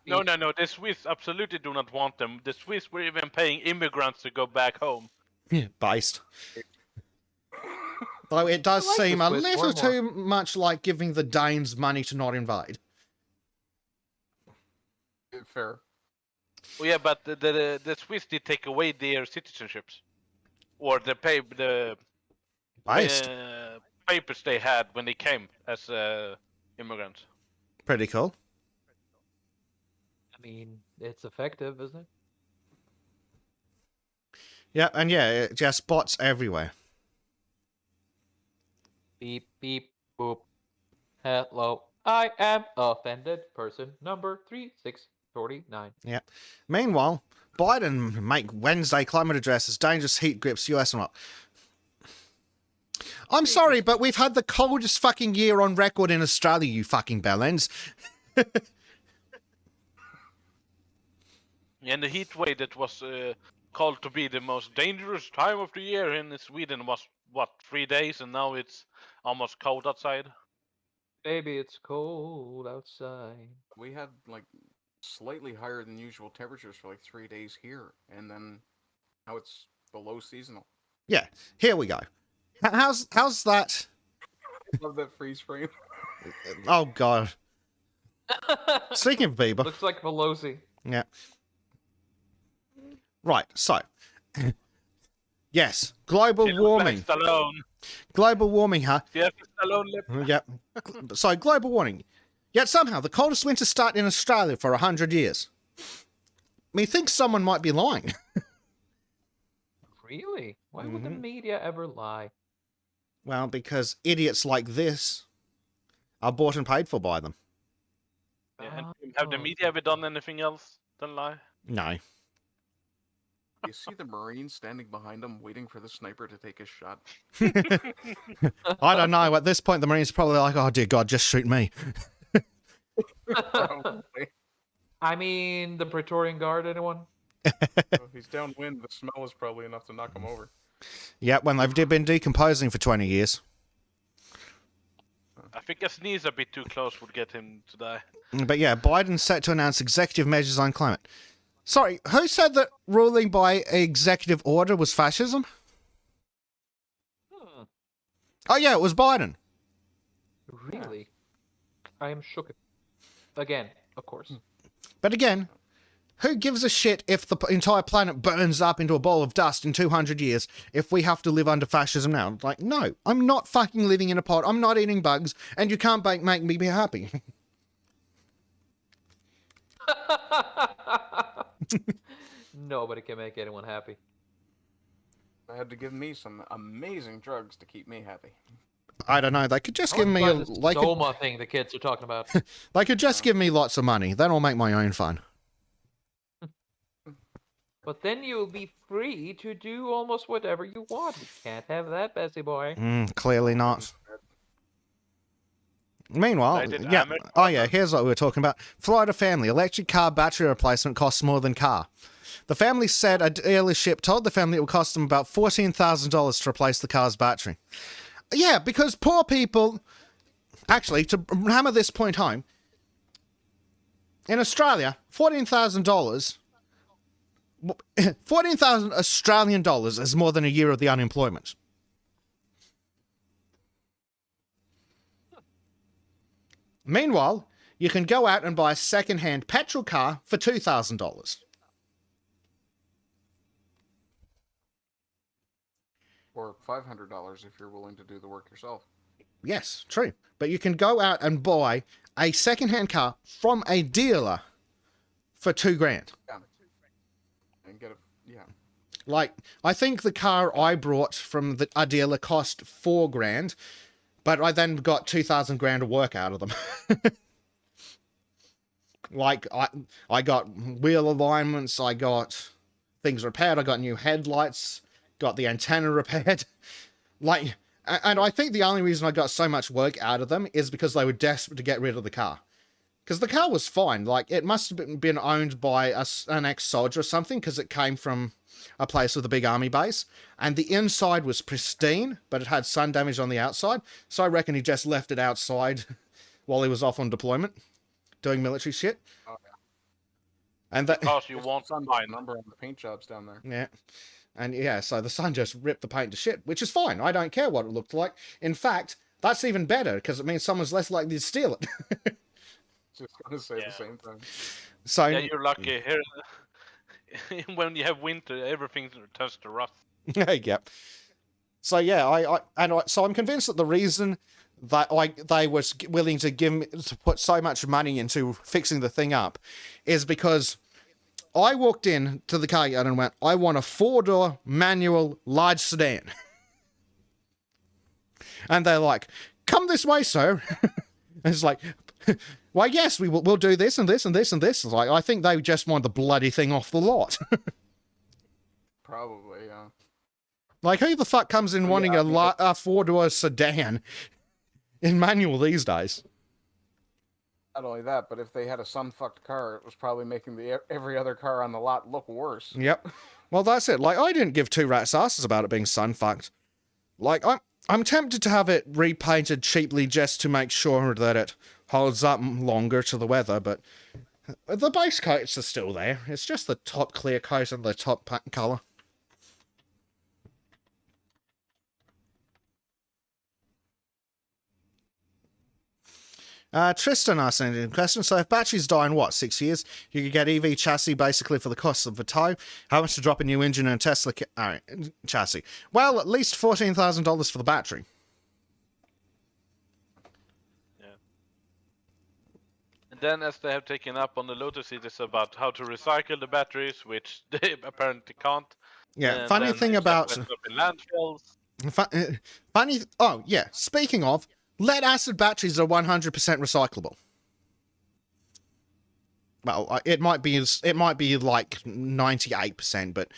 No. The Swiss absolutely do not want them. The Swiss were even paying immigrants to go back home. Yeah, based. Though it does I like seem the a Swiss little more. too much like giving the Danes money to not invade. Fair. Well, yeah, but the Swiss did take away their citizenships, or the Based. papers they had when they came as immigrants. Pretty cool. I mean, it's effective, isn't it? Yeah, and yeah, it just bots everywhere. Beep, beep, boop. Hello. I am offended person number 3649. Yeah. Meanwhile, Biden make Wednesday climate address as dangerous heat grips US and what? I'm sorry, but we've had the coldest fucking year on record in Australia, you fucking bellends. And the heat wave that was called to be the most dangerous time of the year in Sweden was, what, 3 days, and now it's almost cold outside? Baby, it's cold outside. We had like slightly higher than usual temperatures for like 3 days here, and then now it's below seasonal. Yeah, here we go. How's that? Love that freeze frame. Oh, God. Speaking of Bieber. Looks like Pelosi. Yeah. Right, so. Yes, global warming. Stallone. Global warming, huh? Yes, Stallone lip. Yep. So, global warming. Yet somehow, the coldest winter start in Australia for 100 years. Methinks someone might be lying. Really? Why would the media ever lie? Well, because idiots like this are bought and paid for by them. Yeah, and have the media ever done anything else than lie? No. You see the Marine standing behind him, waiting for the sniper to take his shot. I don't know. At this point, the Marines are probably like, oh, dear God, just shoot me. Probably. I mean, the Praetorian Guard, anyone? If he's downwind, the smell is probably enough to knock him over. Yeah, when they've been decomposing for 20 years. I think a sneeze a bit too close would get him to die. But yeah, Biden's set to announce executive measures on climate. Sorry, who said that ruling by executive order was fascism? Oh yeah, it was Biden. Really? I am shook. Again, of course. But again, who gives a shit if the entire planet burns up into a ball of dust in 200 years if we have to live under fascism now? Like, no, I'm not fucking living in a pod. I'm not eating bugs, and you can't make me be happy. Nobody can make anyone happy. They had to give me some amazing drugs to keep me happy. I don't know. They could just give me a Soma thing the kids are talking about. They could just give me lots of money. Then I'll make my own fun. But then you'll be free to do almost whatever you want. You can't have that, Bessie boy. Clearly not. Meanwhile, yeah. Oh yeah, here's what we were talking about. Florida family, electric car battery replacement costs more than car. The family said a dealership told the family it would cost them about $14,000 to replace the car's battery. Yeah, because poor people... Actually, to hammer this point home, in Australia, $14,000... 14,000 Australian dollars is more than a year of the unemployment. Meanwhile, you can go out and buy a second-hand petrol car for $2,000. Or $500 if you're willing to do the work yourself. Yes, true. But you can go out and buy a second-hand car from a dealer for $2,000. Yeah. And get a Like, I think the car I brought from a dealer cost $4,000, but I then got $2,000 of work out of them. Like, I got wheel alignments, I got things repaired, I got new headlights, got the antenna repaired. Like, and I think the only reason I got so much work out of them is because they were desperate to get rid of the car. Because the car was fine. Like, it must have been owned by an ex-soldier or something, because it came from a place with a big army base. And the inside was pristine, but it had sun damage on the outside. So I reckon he just left it outside while he was off on deployment, doing military shit. Oh, yeah. And that... Because you want sun fine number on the paint jobs down there. Yeah. And yeah, so the sun just ripped the paint to shit, which is fine. I don't care what it looked like. In fact, that's even better, because it means someone's less likely to steal it. Just gonna say the same thing. So yeah, you're lucky. Here, when you have winter, everything turns to rust. yeah. So yeah, so I'm convinced that the reason that they were willing to put so much money into fixing the thing up is because I walked in to the car yard and went, I want a 4-door manual large sedan. And they're like, come this way, sir. And it's like, why, yes, we'll do this and this and this and this. It's like, I think they just want the bloody thing off the lot. Probably, yeah. Like, who the fuck comes in wanting a 4-door sedan in manual these days? Not only that, but if they had a sun-fucked car, it was probably making every other car on the lot look worse. Yep. Well, that's it. Like, I didn't give two rat's asses about it being sun-fucked. Like, I'm tempted to have it repainted cheaply just to make sure that it holds up longer to the weather, but the base coats are still there. It's just the top clear coat and the top colour. Tristan asked a question. So if batteries die in, 6 years, you could get EV chassis basically for the cost of a tow. How much to drop a new engine in a Tesla chassis? Well, at least $14,000 for the battery. Yeah. And then as they have taken up on the Lotus, it is about how to recycle the batteries, which they apparently can't. Yeah, And funny then thing it about... ends up in landfills. Funny... Oh, yeah. Speaking of... Lead-acid batteries are 100% recyclable. Well, it might be like 98%, but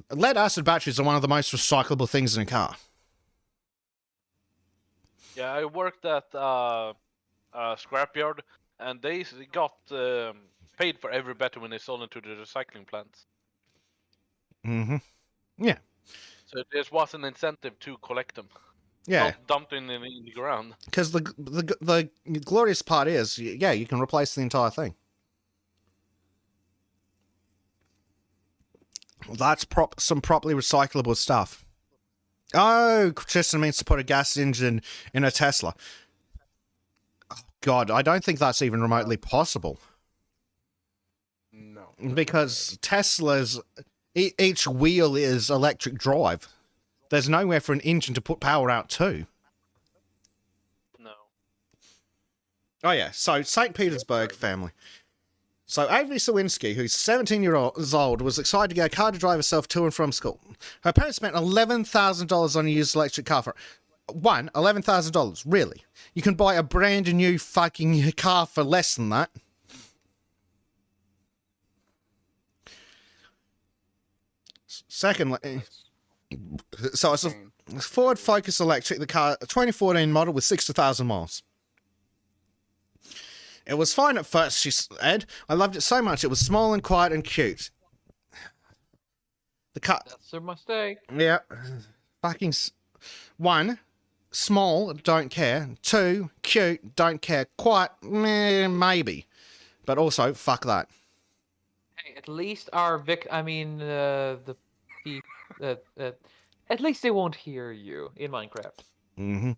lead-acid batteries are one of the most recyclable things in a car. Yeah, I worked at a scrapyard, and they got paid for every battery when they sold them to the recycling plants. Mm-hmm. Yeah. So there was an incentive to collect them. Yeah. Not dumped in the ground. Because the glorious part is, yeah, you can replace the entire thing. That's some properly recyclable stuff. Oh, Tristan means to put a gas engine in a Tesla. Oh, God, I don't think that's even remotely possible. No. Because Teslas, each wheel is electric drive. There's nowhere for an engine to put power out to. No. Oh, yeah. So, St. Petersburg family. So, Avery Sawinski, who's 17 years old, was excited to get a car to drive herself to and from school. Her parents spent $11,000 on a used electric car for $11,000. Really? You can buy a brand new fucking car for less than that. Secondly, so it's a Ford Focus Electric, the car, a 2014 model with 60,000 miles. It was fine at first, she said. I loved it so much. It was small and quiet and cute. The car. That's a mistake. Yeah. Fucking. 1, small, don't care. 2, cute, don't care. Quiet, maybe. But also, fuck that. Hey, at least our at least they won't hear you in Minecraft. Mm-hmm.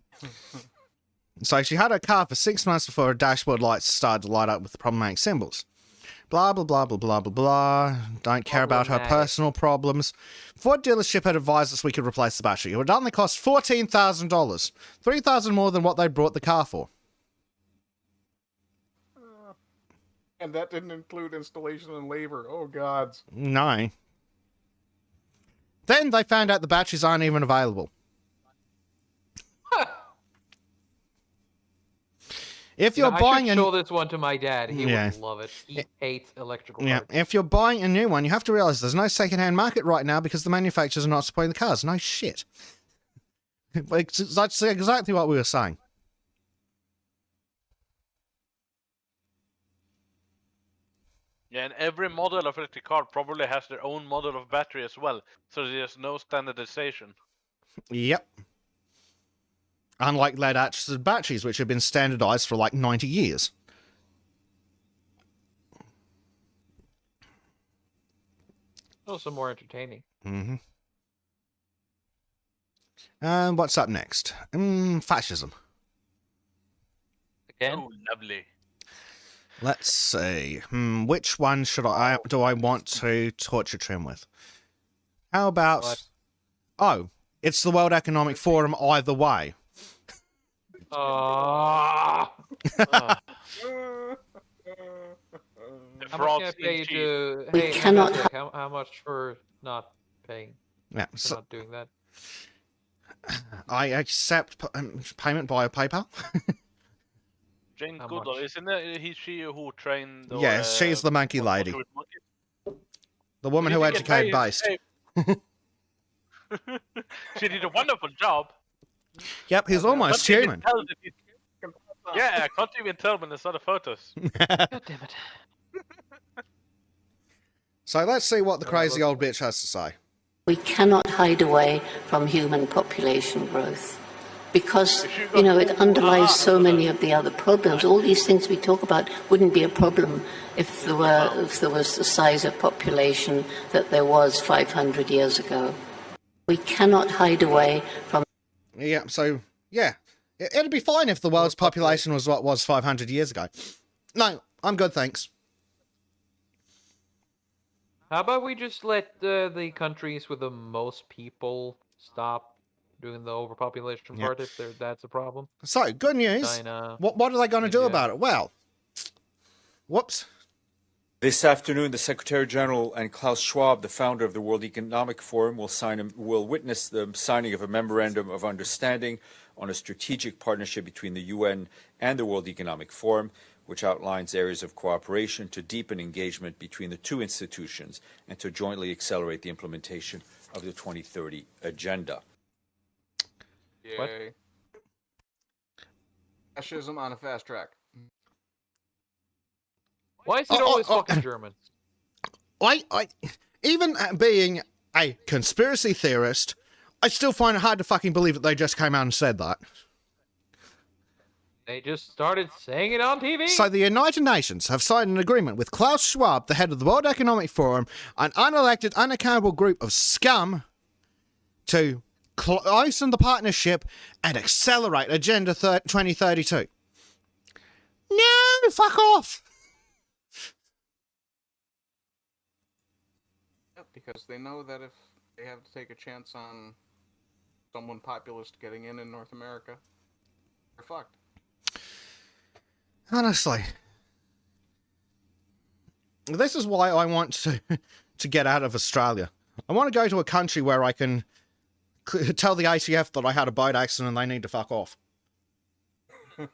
So she had her car for 6 months before her dashboard lights started to light up with problematic symbols. Blah, blah, blah, blah, blah, blah, blah. Don't care about her personal problems. Ford dealership had advised us we could replace the battery. It would only cost $14,000. $3,000 more than what they brought the car for. And that didn't include installation and labor. Oh, gods. No. Then they found out the batteries aren't even available. If you're buying I should show this one to my dad. He would love it. He hates electrical parts. If you're buying a new one, you have to realize there's no second-hand market right now because the manufacturers are not supporting the cars. No shit. That's exactly what we were saying. Yeah, and every model of electric car probably has their own model of battery as well, so there's no standardization. Yep. Unlike lead-acid batteries, which have been standardized for like 90 years. Also more entertaining. Mm-hmm. And what's up next? Fascism. Again? Oh, lovely. Let's see. Which one do I want to torture trim with? How about... What? Oh, it's the World Economic Forum either way. How much can I pay you to... We cannot... How much for not paying? Yeah, for not doing that? I accept payment via PayPal. Jane Goodall, isn't it she who trained... Yes, she's the monkey lady. The woman who educated based. She did a wonderful job. Yep, he's almost human. Yeah, I can't even tell when I saw the photos. God damn it. So let's see what the crazy old bitch has to say. We cannot hide away from human population growth because, you know, it underlies so many of the other problems. All these things we talk about wouldn't be a problem if there was the size of population that there was 500 years ago. We cannot hide away from... Yeah, so, yeah. It'd be fine if the world's population was what was 500 years ago. No, I'm good, thanks. How about we just let the countries with the most people stop doing the overpopulation part if that's a problem? So, good news. China, what are they going to do about it? Well, whoops. This afternoon, the Secretary General and Klaus Schwab, the founder of the World Economic Forum, will witness the signing of a memorandum of understanding on a strategic partnership between the UN and the World Economic Forum, which outlines areas of cooperation to deepen engagement between the two institutions and to jointly accelerate the implementation of the 2030 Agenda. What? Fascism on a fast track. Why is it always fucking German? Even being a conspiracy theorist, I still find it hard to fucking believe that they just came out and said that. They just started saying it on TV. So the United Nations have signed an agreement with Klaus Schwab, the head of the World Economic Forum, an unelected, unaccountable group of scum, to close the partnership and accelerate Agenda 2032. No, fuck off. Yep, because they know that if they have to take a chance on someone populist getting in North America, they're fucked. Honestly. This is why I want to get out of Australia. I want to go to a country where I can tell the ATF that I had a boat accident and they need to fuck off. Well,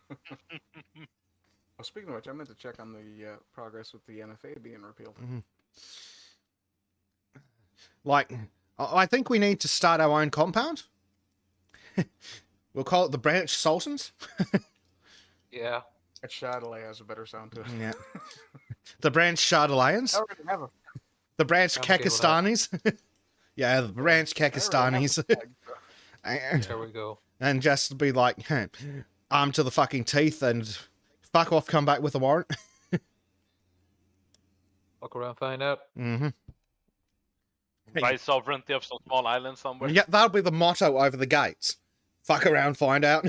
speaking of which, I meant to check on the progress with the NFA being repealed. Mm-hmm. Like, I think we need to start our own compound. We'll call it the Branch Sultans. Yeah. Shadilay has a better sound to it. Yeah. The Branch Shadilayans. I already have a... The Branch I'm okay with Kekistanis. Yeah, the Branch Kekistanis. There we go. And just be like, hey, armed to the fucking teeth and fuck off, come back with a warrant. Fuck around, find out. Mm-hmm. Buy sovereignty of some small island somewhere. Yeah, that'll be the motto over the gates. Fuck around, find out.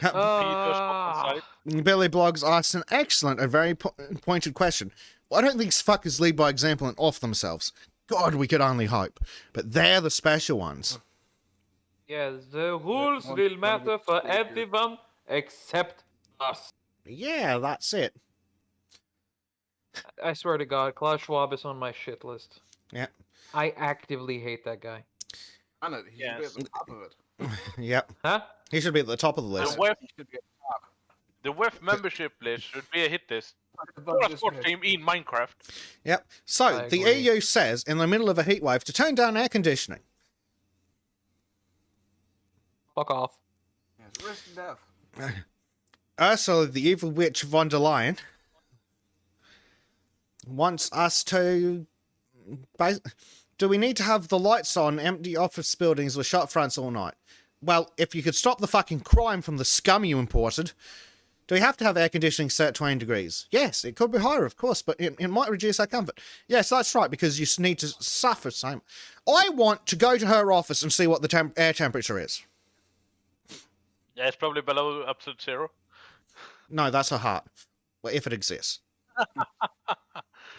Billy Blogs asks an excellent and very pointed question. Why don't these fuckers lead by example and off themselves? God, we could only hope. But they're the special ones. Yes, the rules will matter for everyone except us. Yeah, that's it. I swear to God, Klaus Schwab is on my shit list. Yeah. I actively hate that guy. I know, he should be at the top of it. Yep. Huh? He should be at the top of the list. The WEF membership list should be a hit list for a sport team in Minecraft. Yep. So, the EU says, in the middle of a heatwave, to turn down air conditioning. Fuck off. Yes, risk death. Ursula, the evil witch von der Leyen, wants us to... Do we need to have the lights on empty office buildings with shut fronts all night? Well, if you could stop the fucking crime from the scum you imported, do we have to have air conditioning set at 20 degrees? Yes, it could be higher, of course, but it might reduce our comfort. Yes, that's right, because you need to suffer same. I want to go to her office and see what the air temperature is. Yeah, it's probably below absolute zero. No, that's her heart. Well, if it exists.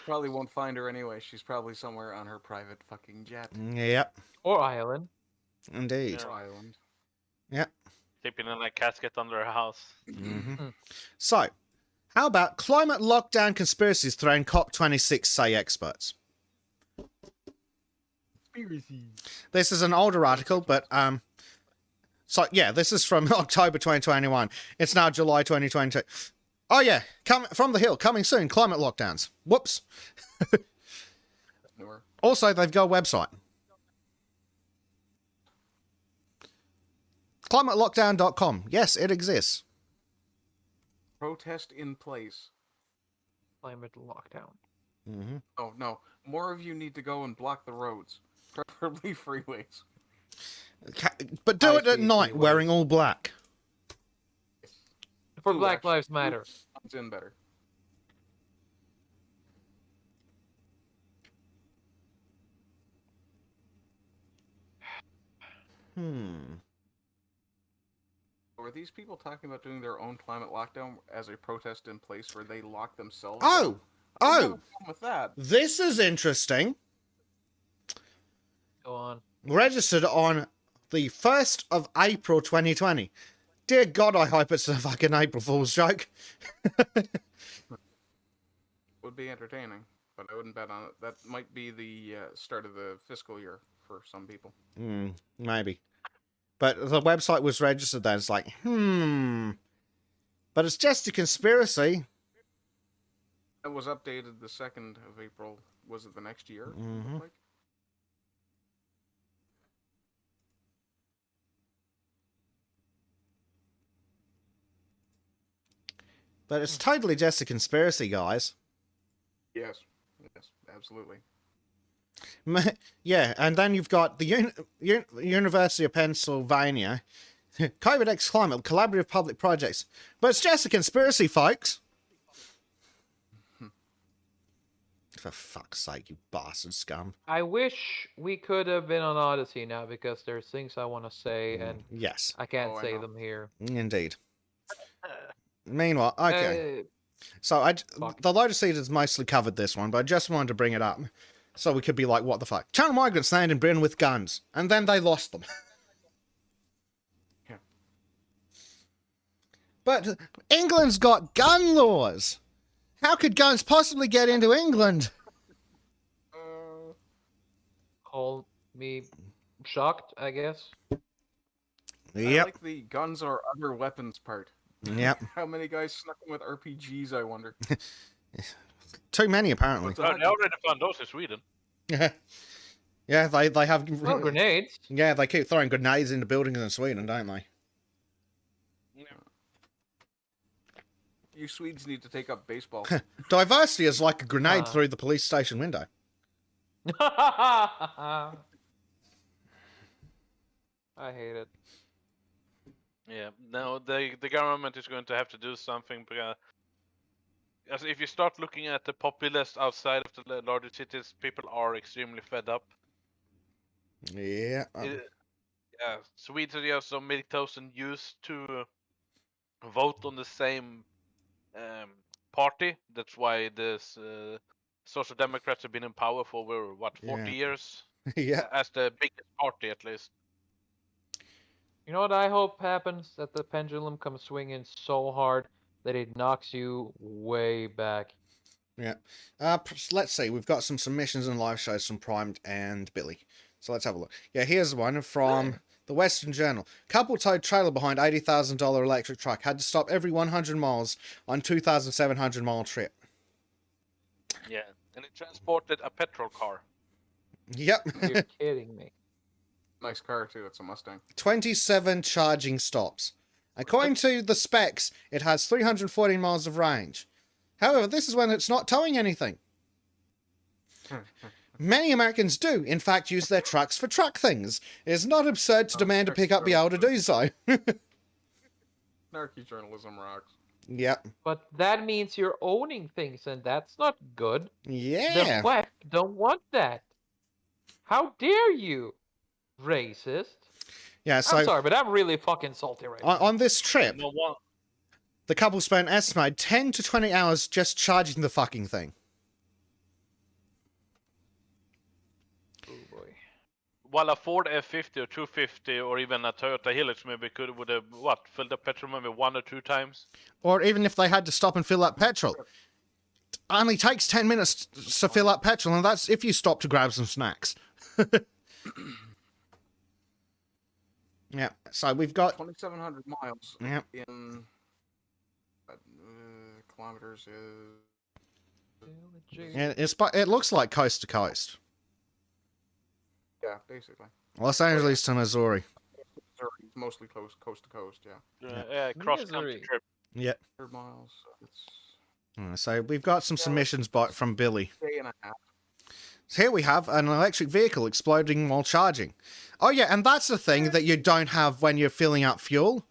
Probably won't find her anyway. She's probably somewhere on her private fucking jet. Yep. Or island. Indeed. Or island. Yep. Sleeping in a casket under a house. Mm-hmm. So, how about climate lockdown conspiracies thrown COP26, say experts? Conspiracy. This is an older article, but so yeah, this is from October 2021. It's now July 2022. Oh yeah, from the Hill, coming soon, climate lockdowns. Whoops. Also, they've got a website. ClimateLockdown.com. Yes, it exists. Protest in place. Climate lockdown. Mm-hmm. Oh, no. More of you need to go and block the roads. Preferably freeways. But do it at night, wearing all black. For Black Lives Matter. Comes in better. Were these people talking about doing their own climate lockdown as a protest in place where they lock themselves down? I don't have a problem with that. This is interesting. Go on. Registered on the 1st of April 2020. Dear God, I hope it's a fucking April Fool's joke. Would be entertaining, but I wouldn't bet on it. That might be the start of the fiscal year for some people. Maybe. But the website was registered then. It's like, But it's just a conspiracy. It was updated the 2nd of April. Was it the next year? Mm-hmm. Like? But it's totally just a conspiracy, guys. Yes. Yes, absolutely. Yeah, and then you've got the University of Pennsylvania, COVID X Climate, collaborative public projects. But it's just a conspiracy, folks. For fuck's sake, you bastard scum. I wish we could have been on Odyssey now because there's things I want to say and Yes. I can't say them here. Indeed. Meanwhile, okay. So the Lotus Seed has mostly covered this one, but I just wanted to bring it up. So we could be like, what the fuck? China migrants land in Britain with guns, and then they lost them. Yeah. But England's got gun laws. How could guns possibly get into England? Call me shocked, I guess. Yep. I like the guns or other weapons part. Yep. How many guys snuck in with RPGs, I wonder? Too many, apparently. They already found those in Sweden. Yeah, they have... Oh, grenades. Yeah, they keep throwing grenades into buildings in Sweden, don't they? You Swedes need to take up baseball. Diversity is like a grenade through the police station window. I hate it. Yeah, no, the government is going to have to do something because as if you start looking at the populace outside of the larger cities, people are extremely fed up. Yeah. Yeah, Swedes are just so many thousand used to vote on the same party. That's why this Social Democrats have been in power for over, what, 40 years? Yeah. As the biggest party, at least. You know what I hope happens? That the pendulum comes swinging so hard that it knocks you way back. Yeah. Let's see. We've got some submissions and live shows from Primed and Billy. So let's have a look. Yeah, here's one from the Western Journal. Couple towed trailer behind $80,000 electric truck. Had to stop every 100 miles on 2,700 mile trip. Yeah, and it transported a petrol car. Yep. You're kidding me. Nice car, too. It's a Mustang. 27 charging stops. According to the specs, it has 314 miles of range. However, this is when it's not towing anything. Many Americans do, in fact, use their trucks for truck things. It is not absurd to demand a pickup be able to do so. Narky journalism rocks. Yep. But that means you're owning things, and that's not good. Yeah. The West don't want that. How dare you, racist? Yeah, so... I'm sorry, but I'm really fucking salty right now. On this trip, the couple spent estimated 10 to 20 hours just charging the fucking thing. While a Ford F50 or 250 or even a Toyota Hilux maybe would have filled up petrol maybe 1 or 2 times. Or even if they had to stop and fill up petrol. It only takes 10 minutes to fill up petrol, and that's if you stop to grab some snacks. Yeah, so we've got 2,700 miles in kilometers is... Yeah, it looks like coast to coast. Yeah, basically. Los Angeles to Missouri. Missouri, mostly coast to coast, yeah. Yeah, cross-country trip. Yep. 100 miles, it's... So we've got some submissions from Billy. Day and a half. So here we have an electric vehicle exploding while charging. Oh yeah, and that's the thing that you don't have when you're filling up fuel.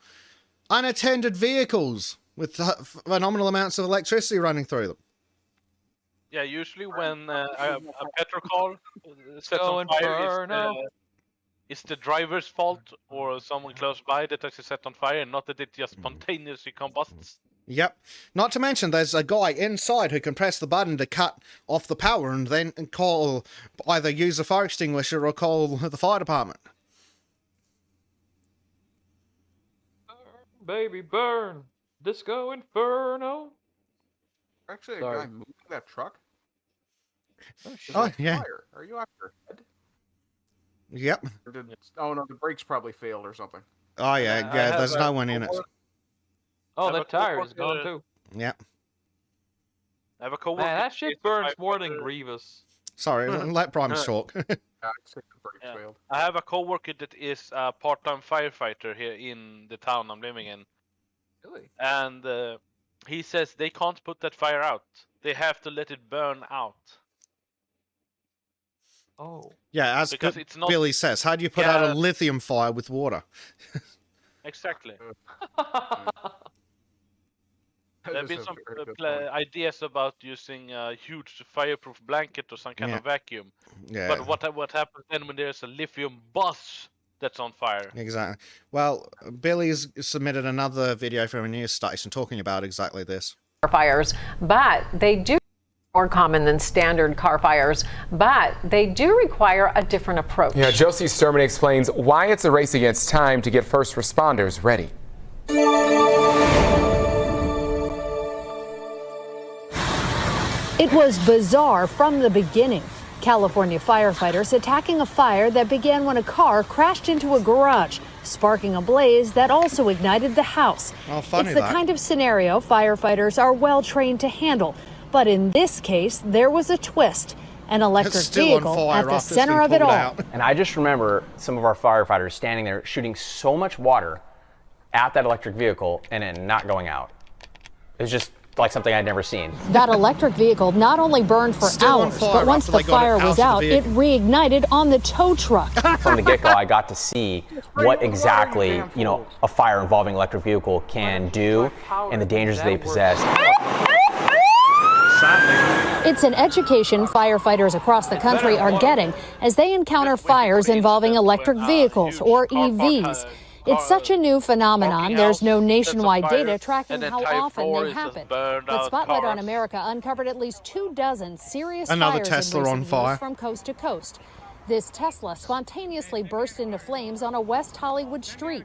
Unattended vehicles with phenomenal amounts of electricity running through them. Yeah, usually when a petrol car sets on fire, it's the driver's fault or someone close by that actually set on fire, not that it just spontaneously combusts. Yep. Not to mention there's a guy inside who can press the button to cut off the power and then either use a fire extinguisher or call the fire department. Baby burn. Disco Inferno. Actually, a guy moving that truck? Oh, yeah. Fire. Are you after Ed? Yep. Oh, no, the brakes probably failed or something. Oh, yeah, there's no one in it. Oh, the tire is gone too. Yep. I have a coworker. Man, that shit burns more than Grievous. Sorry, let Primus talk. I have a coworker that is a part-time firefighter here in the town I'm living in. Really? And he says they can't put that fire out. They have to let it burn out. Oh. Yeah, as Because it's not Billy says, how do you put out a gas. lithium fire with water? Exactly. That There have is been a some very good point. ideas about using a huge fireproof blanket or some kind Yeah. of vacuum. Yeah. But what happens then when there's a lithium bus that's on fire? Exactly. Well, Billy's submitted another video from a news station talking about exactly this. Fires, but they do more common than standard car fires, but they do require a different approach. Yeah, Josie Sturman explains why it's a race against time to get first responders ready. It was bizarre from the beginning. California firefighters attacking a fire that began when a car crashed into a garage, sparking a blaze that also ignited the house. Oh, funny it's the that. kind of scenario firefighters are well trained to handle. But in this case, there was a twist. An electric vehicle at the center of it all. And I just remember some of our firefighters standing there shooting so much water at that electric vehicle and it not going out. It was just like something I'd never seen. That electric vehicle not only burned for hours, but once the fire was out, it reignited on the tow truck. From the get-go, I got to see what exactly, a fire involving electric vehicle can do and the dangers they possess. It's an education firefighters across the country are getting as they encounter fires involving electric vehicles, or EVs. It's such a new phenomenon, there's no nationwide data tracking how often they happen. But Spotlight on America uncovered at least 24 serious Another fires Tesla in on recent fire. years from coast to coast. This Tesla spontaneously burst into flames on a West Hollywood street.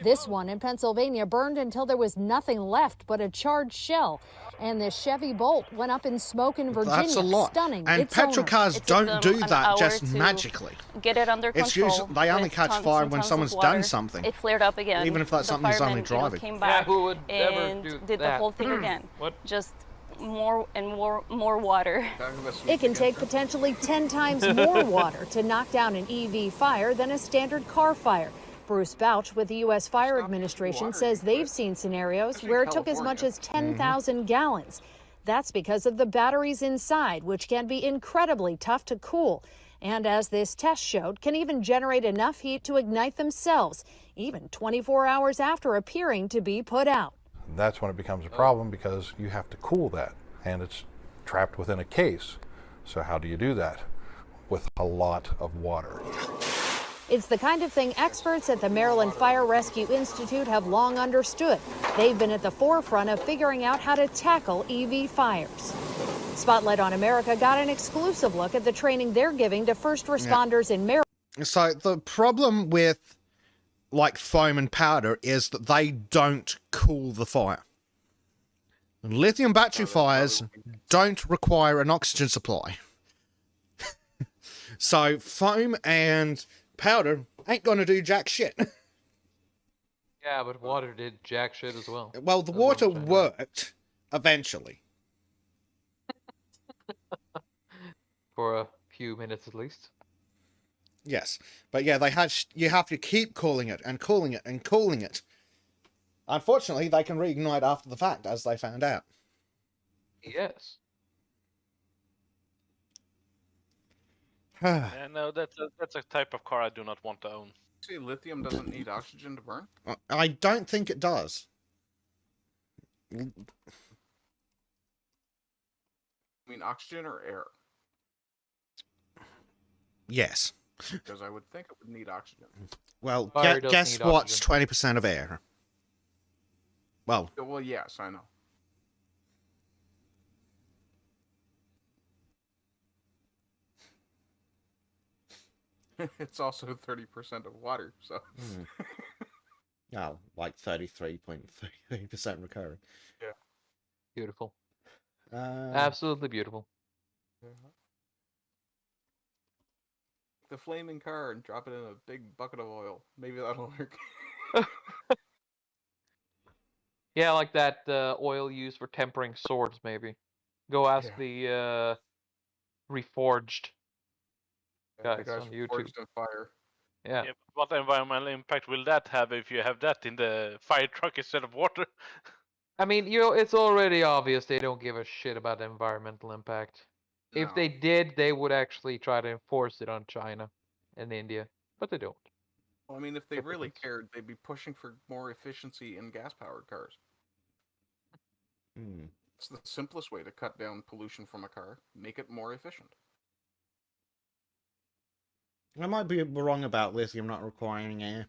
This one in Pennsylvania burned until there was nothing left but a charred shell. And this Chevy Bolt went up in smoke in Virginia. That's a lot. Stunning. And its petrol owner. cars It took don't them do an that hour just to magically. Get it under It's control. usually, they only with catch tons fire and when tons someone's of done water. something. It flared up again. Even if that The something's only firemen, driving. came Yeah, back who would ever and do did the that? whole thing again. What? Just more and more water. It can take potentially 10 times more water to knock down an EV fire than a standard car fire. Bruce Bouch with the U.S. Fire Administration says they've seen scenarios where it took as much as 10,000 gallons. That's because of the batteries inside, which can be incredibly tough to cool. And as this test showed, can even generate enough heat to ignite themselves, even 24 hours after appearing to be put out. That's when it becomes a problem because you have to cool that and it's trapped within a case. So how do you do that? With a lot of water. It's the kind of thing experts at the Maryland Fire Rescue Institute have long understood. They've been at the forefront of figuring out how to tackle EV fires. Spotlight on America got an exclusive look at the training they're giving to first responders in Maryland. So the problem with like foam and powder is that they don't cool the fire. Lithium battery fires don't require an oxygen supply. So foam and powder ain't gonna do jack shit. Yeah, but water did jack shit as well. Well, the water worked eventually. For a few minutes at least. Yes, but yeah, you have to keep cooling it and cooling it and cooling it. Unfortunately, they can reignite after the fact, as they found out. Yes. Yeah, no, that's a type of car I do not want to own. See, lithium doesn't need oxygen to burn? I don't think it does. I mean, oxygen or air? Yes. Because I would think it would need oxygen. Well, Fire does guess need what's oxygen. 20% of air? Well, Well, yes, I know. It's also 30% of water, so. no, like 33.3% recurring. Yeah. Beautiful. Absolutely beautiful. The flaming car and drop it in a big bucket of oil. Maybe that'll work. Yeah, like that oil used for tempering swords, maybe. Go ask the Reforged guys on YouTube. Forged in fire. Yeah. But what environmental impact will that have if you have that in the fire truck instead of water? I mean, it's already obvious they don't give a shit about the environmental impact. If they did, they would actually try to enforce it on China and India, but they don't. Well, I mean, if they really cared, they'd be pushing for more efficiency in gas-powered cars. It's the simplest way to cut down pollution from a car. Make it more efficient. I might be wrong about lithium not requiring air.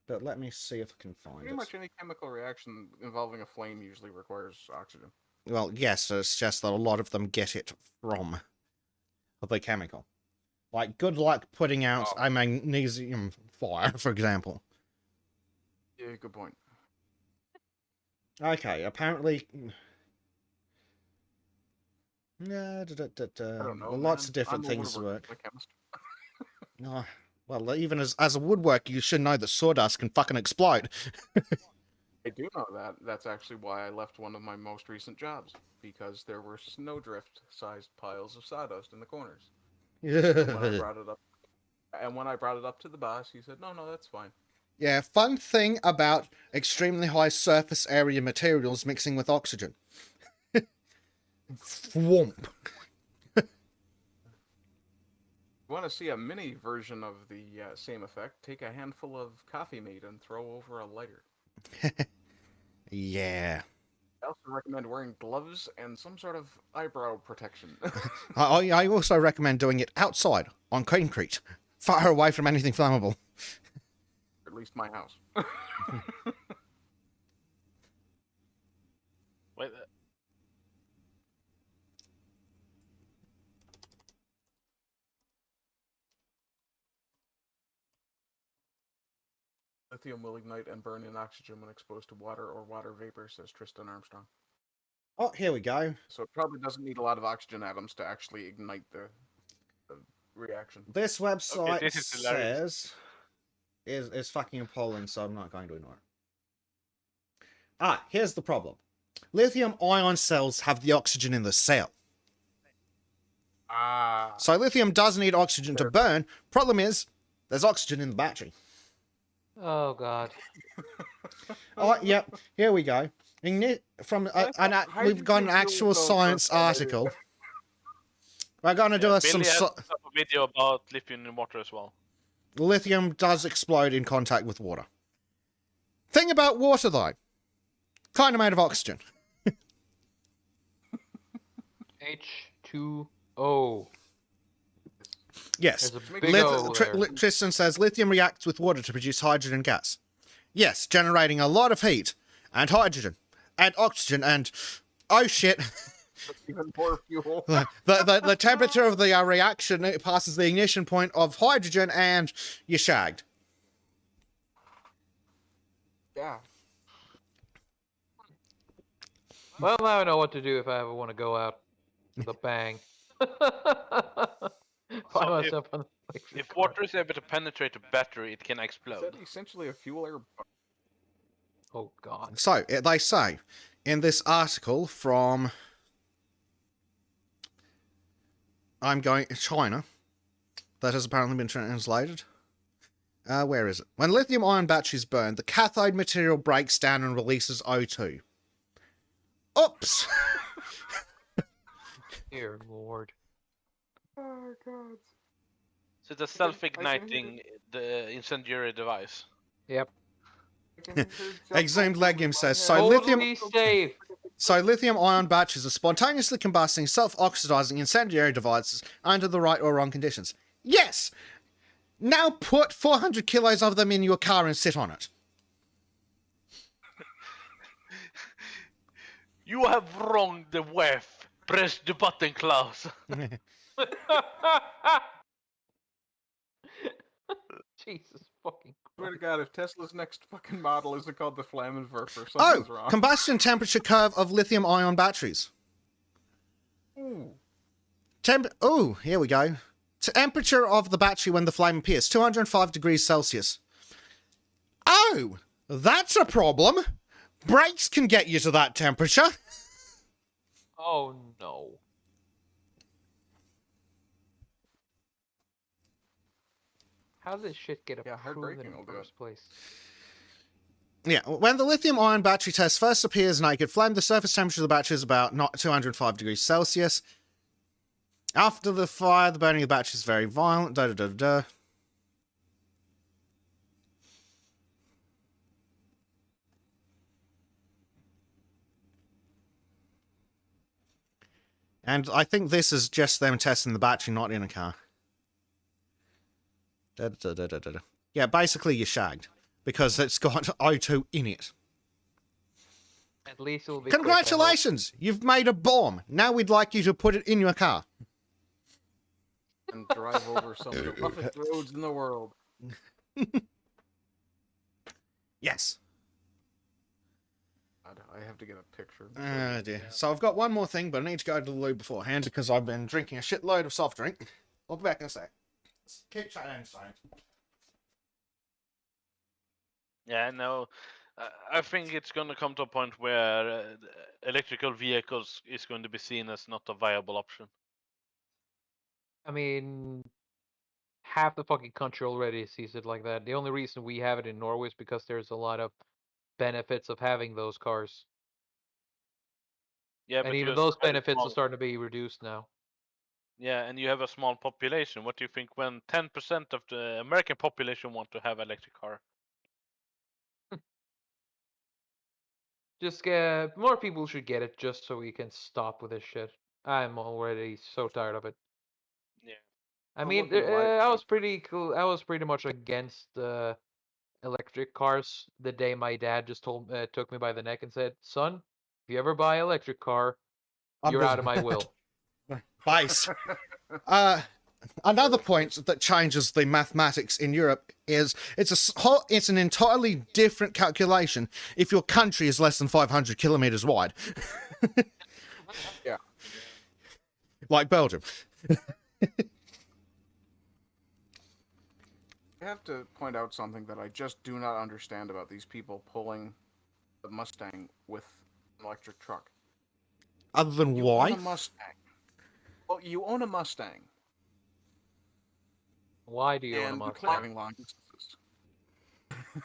But let me see if I can find Pretty it. much any chemical reaction involving a flame usually requires oxygen. Well, yes, it's just that a lot of them get it from the chemical. Like, good luck putting out a magnesium fire, for example. Yeah, good point. Okay, apparently... Yeah, I don't know, lots man. of different I'm a things woodworker, work. I'm a chemist. Oh, well, even as a woodworker, you should know that sawdust can fucking explode. I do know that. That's actually why I left one of my most recent jobs, because there were snowdrift-sized piles of sawdust in the corners. And when I brought it up to the boss, he said, "No, that's fine." Yeah, fun thing about extremely high surface area materials mixing with oxygen. Thwomp. Want to see a mini version of the same effect? Take a handful of coffee mate and throw over a lighter. Yeah. I also recommend wearing gloves and some sort of eyebrow protection. I also recommend doing it outside, on concrete, far away from anything flammable. At least my house. Wait. Lithium will ignite and burn in oxygen when exposed to water or water vapor, says Tristan Armstrong. Oh, here we go. So it probably doesn't need a lot of oxygen atoms to actually ignite the reaction. This website Okay, this is hilarious. says is fucking appalling, so I'm not going to ignore it. Here's the problem. Lithium ion cells have the oxygen in the cell. So lithium does need oxygen to burn. Problem is, there's oxygen in the battery. Oh god. Oh, yeah, here we go. We've got an actual science article. We're going to do Billy has some... a video about lithium in water as well. Lithium does explode in contact with water. Thing about water, though. Kind of made of oxygen. H2O. Yes. There's a big O there. Tristan says lithium reacts with water to produce hydrogen gas. Yes, generating a lot of heat and hydrogen and oxygen and oh shit. Even more fuel. the temperature of the reaction, it passes the ignition point of hydrogen and you're shagged. Yeah. Well, now I know what to do if I ever want to go out with a bang. If water is able to penetrate a battery, it can Is explode. that essentially a fuel air? Oh god. So, they say in this article from China, that has apparently been translated. Where is it? When lithium-ion batteries burn, the cathode material breaks down and releases O2. Oops! Dear lord. Oh god. So the self-igniting the incendiary device. Yep. Exhumed Legume says, Totally safe. So lithium-ion batteries are spontaneously combusting, self-oxidizing incendiary devices under the right or wrong conditions. Yes! Now put 400 kilos of them in your car and sit on it. You have wronged the wife. Press the button, Klaus. Jesus fucking Christ. Swear to God, if Tesla's next fucking model isn't called the Flammenwerfer, Oh, something's wrong. combustion temperature curve of lithium-ion batteries. Ooh. Here we go. Temperature of the battery when the flame appears, 205 degrees Celsius. Oh, that's a problem. Brakes can get you to that temperature. Oh no. How did this shit get approved in the first place? Yeah, when the lithium-ion battery test first appears naked flame, the surface temperature of the battery is about 205 degrees Celsius. After the fire, the burning of the battery is very violent. And I think this is just them testing the battery, not in a car. Yeah, basically you're shagged. Because it's got O2 in it. At least it'll be quick, I hope. Congratulations! You've made a bomb. Now we'd like you to put it in your car. And drive over some of the roughest roads in the world. Yes. I have to get a picture. Oh dear. So I've got one more thing, but I need to go to the loo beforehand because I've been drinking a shitload of soft drink. I'll be back in a sec. Let's keep chatting inside. Yeah, no. I think it's going to come to a point where electrical vehicles is going to be seen as not a viable option. I mean, half the fucking country already sees it like that. The only reason we have it in Norway is because there's a lot of benefits of having those cars. Yeah, And but even you those have a benefits small- are starting to be reduced now. Yeah, and you have a small population. What do you think when 10% of the American population want to have electric car? Just get more people should get it just so we can stop with this shit. I'm already so tired of it. Yeah. I Well, mean, look at life. I was pretty cool. I was pretty much against electric cars the day my dad just took me by the neck and said, "Son, if you ever buy an electric car, you're out of my will." Base. Another point that changes the mathematics in Europe is it's an entirely different calculation if your country is less than 500 kilometers wide. Yeah. Like Belgium. I have to point out something that I just do not understand about these people pulling the Mustang with an electric truck. Other than You why? own a Mustang. Well, you own a Mustang. Why do you own a And Mustang? driving long distances.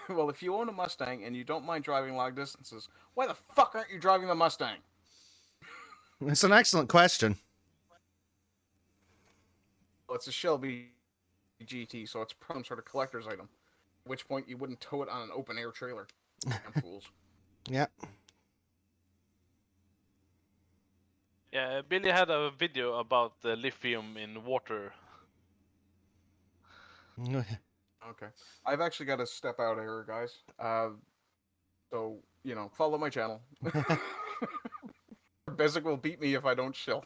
Well, if you own a Mustang and you don't mind driving long distances, why the fuck aren't you driving the Mustang? It's an excellent question. Well, it's a Shelby GT, so it's some sort of collector's item. At which point you wouldn't tow it on an open air trailer. Damn fools. Yeah. Yeah, Billy had a video about the lithium in water. Okay. I've actually got to step out here, guys. So, follow my channel. Bezic will beat me if I don't chill.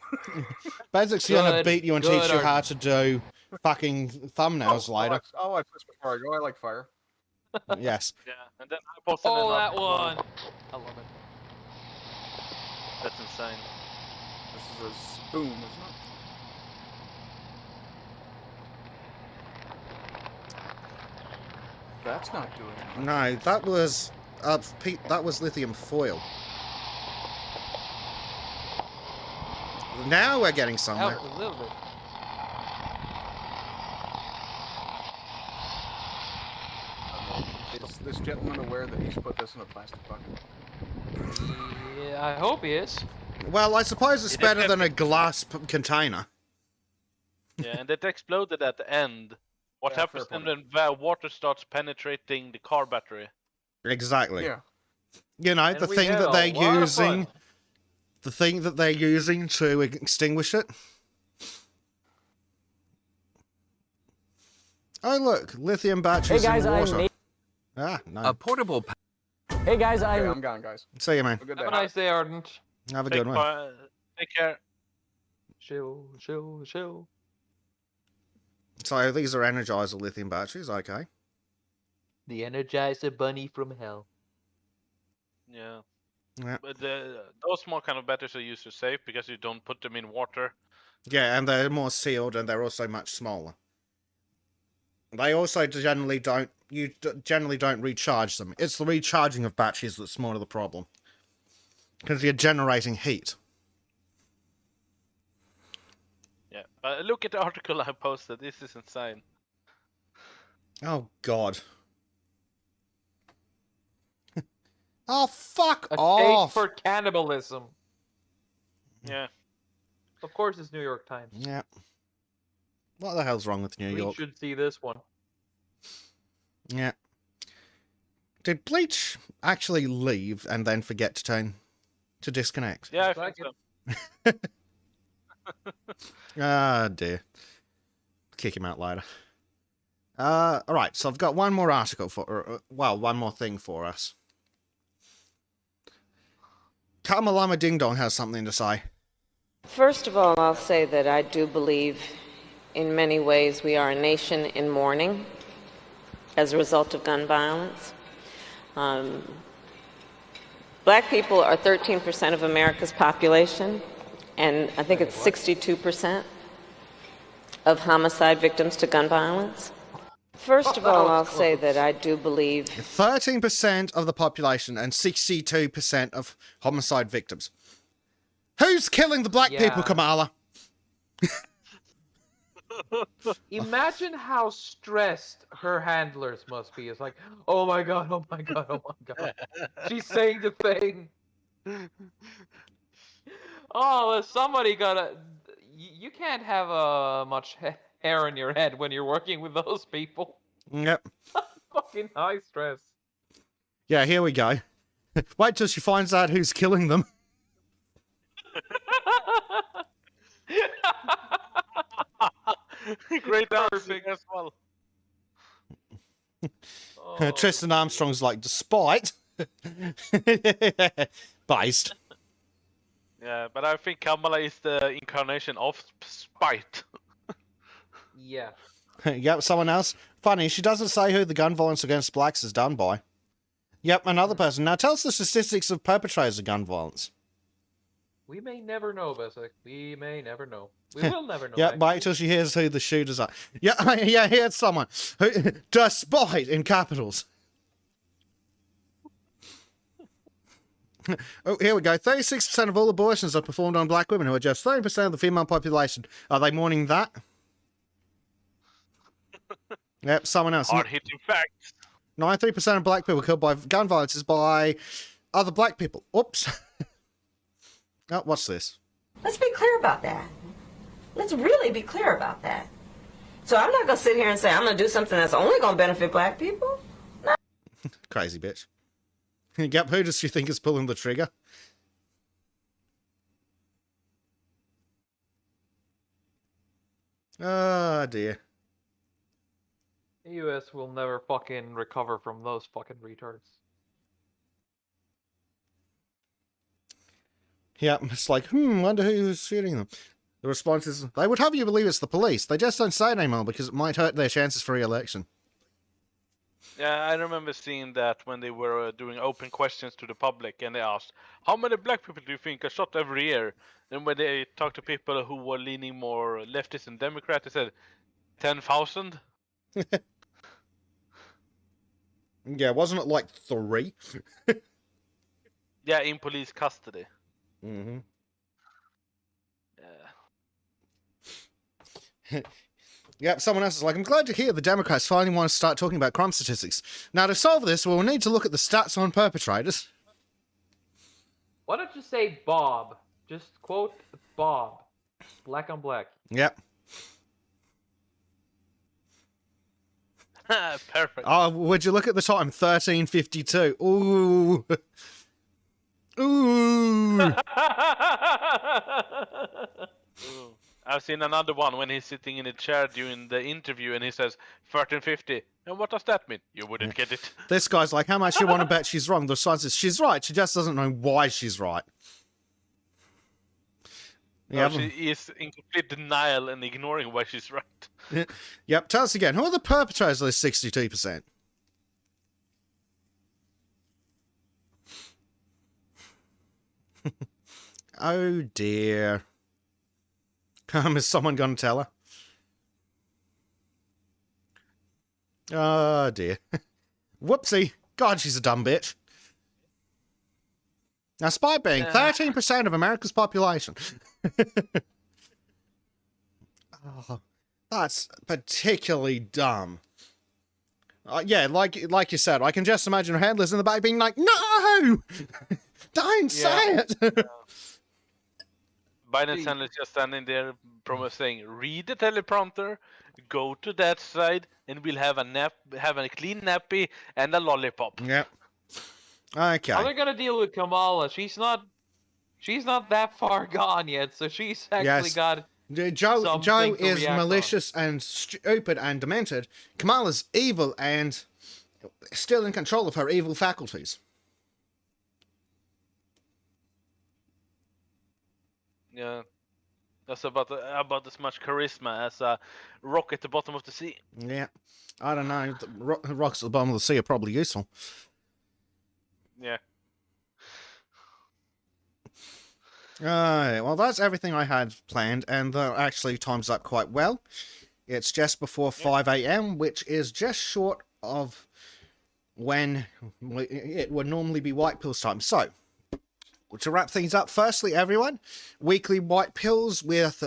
Bezic's gonna Good, beat you and good teach you how argument. to do fucking thumbnails later. I'll watch this before I go. I like fire. Yes. Yeah, and then I posted Oh, another that one! I love it. That's insane. This is a spoon, isn't it? That's not doing it. No, that was Pete. That was lithium foil. Now we're getting somewhere. Help a little bit. Is this gentleman aware that he's put this in a plastic bucket? Yeah, I hope he is. Well, I suppose it's better than a glass container. Yeah, and it exploded at the end. What Yeah, happens fair when the water starts penetrating the car battery? Exactly. Yeah. You know, And the we thing had that a they're lot of using. fun. The thing that they're using to extinguish it. Oh look, lithium batteries in water. No. A portable. Hey guys, Okay, I'm gone, guys. See you, man. Have a good Have day. a nice day, Ardent. Have a good one. Take care. Chill. So these are Energizer lithium batteries, okay. The Energizer Bunny from hell. Yeah. Yeah. But those small kind of batteries are used to safe because you don't put them in water. Yeah, and they're more sealed, and they're also much smaller. They also generally don't. You generally don't recharge them. It's the recharging of batteries that's more of the problem, because you're generating heat. Yeah, but look at the article I posted. This is insane. Oh God. Oh, fuck A off. case for cannibalism. Yeah. Of course, it's New York Times. Yeah. What the hell's wrong with New We York? should see this one. Yeah. Did Bleach actually leave and then forget to disconnect? Yeah, I think so. Ah, dear. Kick him out later. Alright, so I've got one more article one more thing for us. Kamalama Ding Dong has something to say. First of all, I'll say that I do believe in many ways we are a nation in mourning as a result of gun violence. Black people are 13% of America's population, and I think it's 62% of homicide victims to gun violence. First of all, I'll say that I do believe 13% of the population and 62% of homicide victims. Who's killing the black people, Kamala? Imagine how stressed her handlers must be. It's like, oh my god, oh my god, oh my god. She's saying the thing. Oh, somebody gotta... You can't have much hair in your head when you're working with those people. Yep. Fucking high stress. Yeah, here we go. Wait till she finds out who's killing them. Great dancing as well. Tristan Armstrong's like, despite. Based. Yeah, but I think Kamala is the incarnation of spite. Yeah. Yep, someone else. Funny, she doesn't say who the gun violence against blacks is done by. Yep, another person. Now tell us the statistics of perpetrators of gun violence. We may never know, Besek. We may never know. We will never know. Yeah, wait till she hears who the shooters are. Yeah, yeah, here's someone. Who, despite in capitals. Oh, here we go. 36% of all abortions are performed on black women, who are just 30% of the female population. Are they mourning that? Yep, someone else. Hard-hitting facts. 93% of black people killed by gun violence is by other black people. Oops. Oh, what's this? Let's be clear about that. Let's really be clear about that. So I'm not going to sit here and say I'm going to do something that's only going to benefit black people. No. Crazy bitch. Yep, who does she think is pulling the trigger? Oh, dear. The US will never fucking recover from those fucking retards. Yeah, it's like, wonder who's shooting them. The response is, they would have you believe it's the police. They just don't say it anymore because it might hurt their chances for re-election. Yeah, I remember seeing that when they were doing open questions to the public, and they asked, how many black people do you think are shot every year? And when they talked to people who were leaning more leftist and Democrat, they said, 10,000? Yeah, wasn't it like 3? Yeah, in police custody. Mm-hmm. Yeah. Yep, someone else is like, I'm glad to hear the Democrats finally want to start talking about crime statistics. Now, to solve this, we'll need to look at the stats on perpetrators. Why don't you say Bob? Just quote Bob. Black on black. Yep. Perfect. Oh, would you look at the time? 13:52. Ooh. Ooh. I've seen another one when he's sitting in a chair during the interview and he says 1350. And what does that mean? You wouldn't get it. This guy's like, how much you want to bet she's wrong? The sign says she's right. She just doesn't know why she's right. No, she is in complete denial and ignoring why she's right. Yep, tell us again. Who are the perpetrators of this 62%? Oh dear. Is someone going to tell her? Oh dear. Whoopsie. God, she's a dumb bitch. Now, despite being 13% of America's population. Oh, that's particularly dumb. Yeah, like you said, I can just imagine her handlers in the back being like, no! No! Don't say it! Biden Sanders just standing there saying, read the teleprompter, go to that side, and we'll have a clean nappy and a lollipop. Yep. Okay. How are they gonna deal with Kamala? She's not that far gone yet, so she's actually got. Joe is malicious and stupid and demented. Kamala's evil and still in control of her evil faculties. Yeah, that's about as much charisma as a rock at the bottom of the sea. Yeah, I don't know. The rocks at the bottom of the sea are probably useful. Yeah. Well, that's everything I had planned, and actually time's up quite well. It's just before 5 a.m., which is just short of when it would normally be white pills time. So, to wrap things up, firstly, everyone, weekly white pills with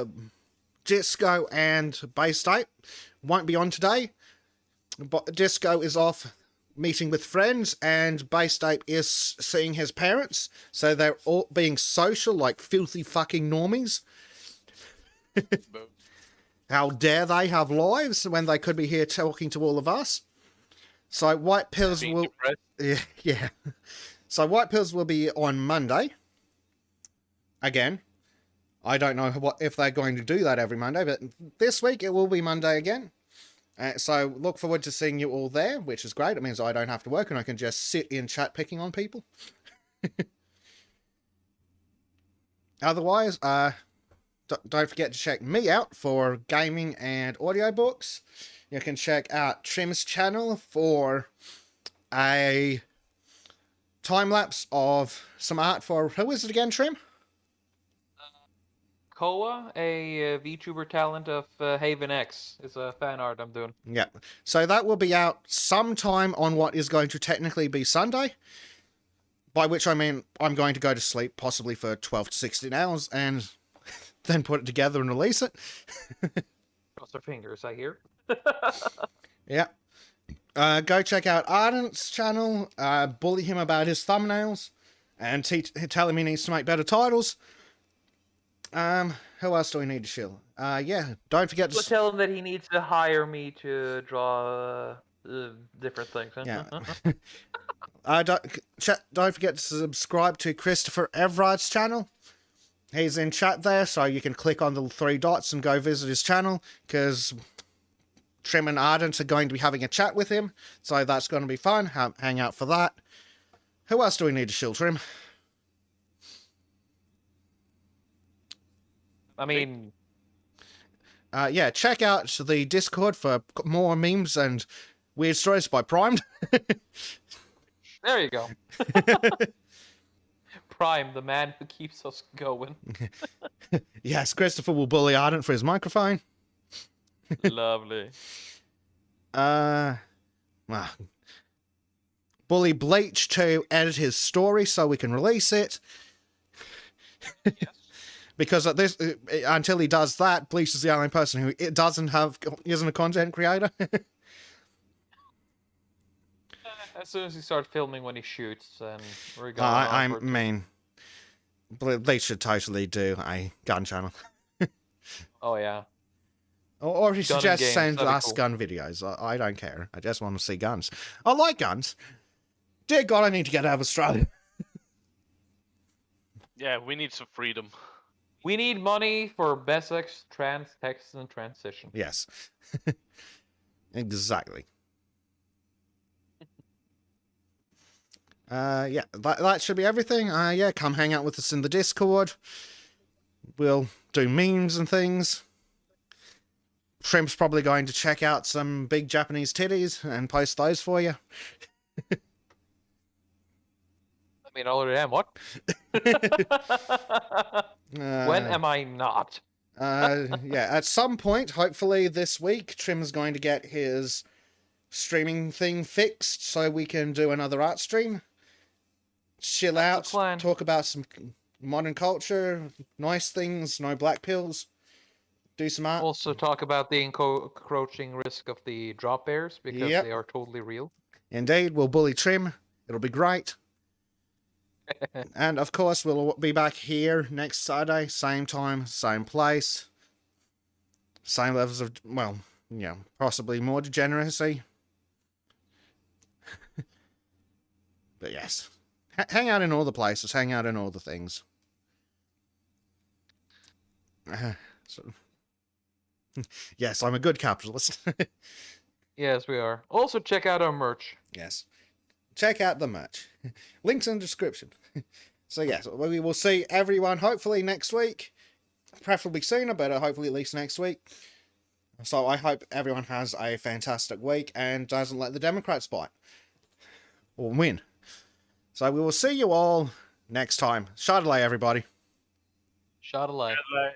Disco and Bay State won't be on today. But Disco is off meeting with friends, and Bay State is seeing his parents, so they're all being social like filthy fucking normies. How dare they have lives when they could be here talking to all of us? So white pills will... Yeah. So white pills will be on Monday. Again. I don't know if they're going to do that every Monday, but this week it will be Monday again. So look forward to seeing you all there, which is great. It means I don't have to work and I can just sit in chat picking on people. Otherwise, don't forget to check me out for gaming and audiobooks. You can check out Trim's channel for a time-lapse of some art for... Who is it again, Trim? Koa, a VTuber talent of Haven X, is a fan art I'm doing. Yeah. So that will be out sometime on what is going to technically be Sunday. By which I mean I'm going to go to sleep possibly for 12 to 16 hours and then put it together and release it. Cross our fingers, I hear. Yeah. Go check out Ardent's channel. Bully him about his thumbnails. And tell him he needs to make better titles. Who else do we need to shill? Yeah, don't forget to... Tell him that he needs to hire me to draw different things. Huh? Yeah. Don't forget to subscribe to Christopher Everard's channel. He's in chat there, so you can click on the 3 dots and go visit his channel, because Trim and Ardent are going to be having a chat with him, so that's going to be fun. Hang out for that. Who else do we need to shill, Trim? I mean... yeah, check out the Discord for more memes and weird stories by Primed. There you go. Prime, the man who keeps us going. Yes, Christopher will bully Ardent for his microphone. Lovely. Bully Bleach to edit his story so we can release it. Yes. Because at this, until he does that, Bleach is the only person who isn't a content creator. As soon as he starts filming when he shoots, and we're going. I mean, Bleach should totally do a gun channel. Oh yeah. Or he should just send us cool. gun videos. I don't care. I just want to see guns. I like guns. Dear God, I need to get out of Australia. Yeah, we need some freedom. We need money for basics, text, and transition. Yes. Exactly. Yeah, that should be everything. Yeah, come hang out with us in the Discord. We'll do memes and things. Shrimp's probably going to check out some big Japanese titties and post those for you. I mean, I already am. What? When am I not? Yeah, at some point, hopefully this week, Trim's going to get his streaming thing fixed so we can do another art stream. Chill out, talk about some modern culture, nice things, no black pills, do some art. Also talk about the encroaching risk of the drop bears, because they are totally real. Indeed, we'll bully Trim. It'll be great. And of course, we'll be back here next Saturday, same time, same place, same levels of, well, yeah, possibly more degeneracy. But yes, hang out in all the places, hang out in all the things. So, yes, I'm a good capitalist. Yes, we are. Also, check out our merch. Yes. Check out the merch. Links in the description. So yes, we will see everyone hopefully next week. Preferably sooner, but hopefully at least next week. So I hope everyone has a fantastic week and doesn't let the Democrats bite. Or win. So we will see you all next time. Shadilay, everybody. Shadilay. Shadilay.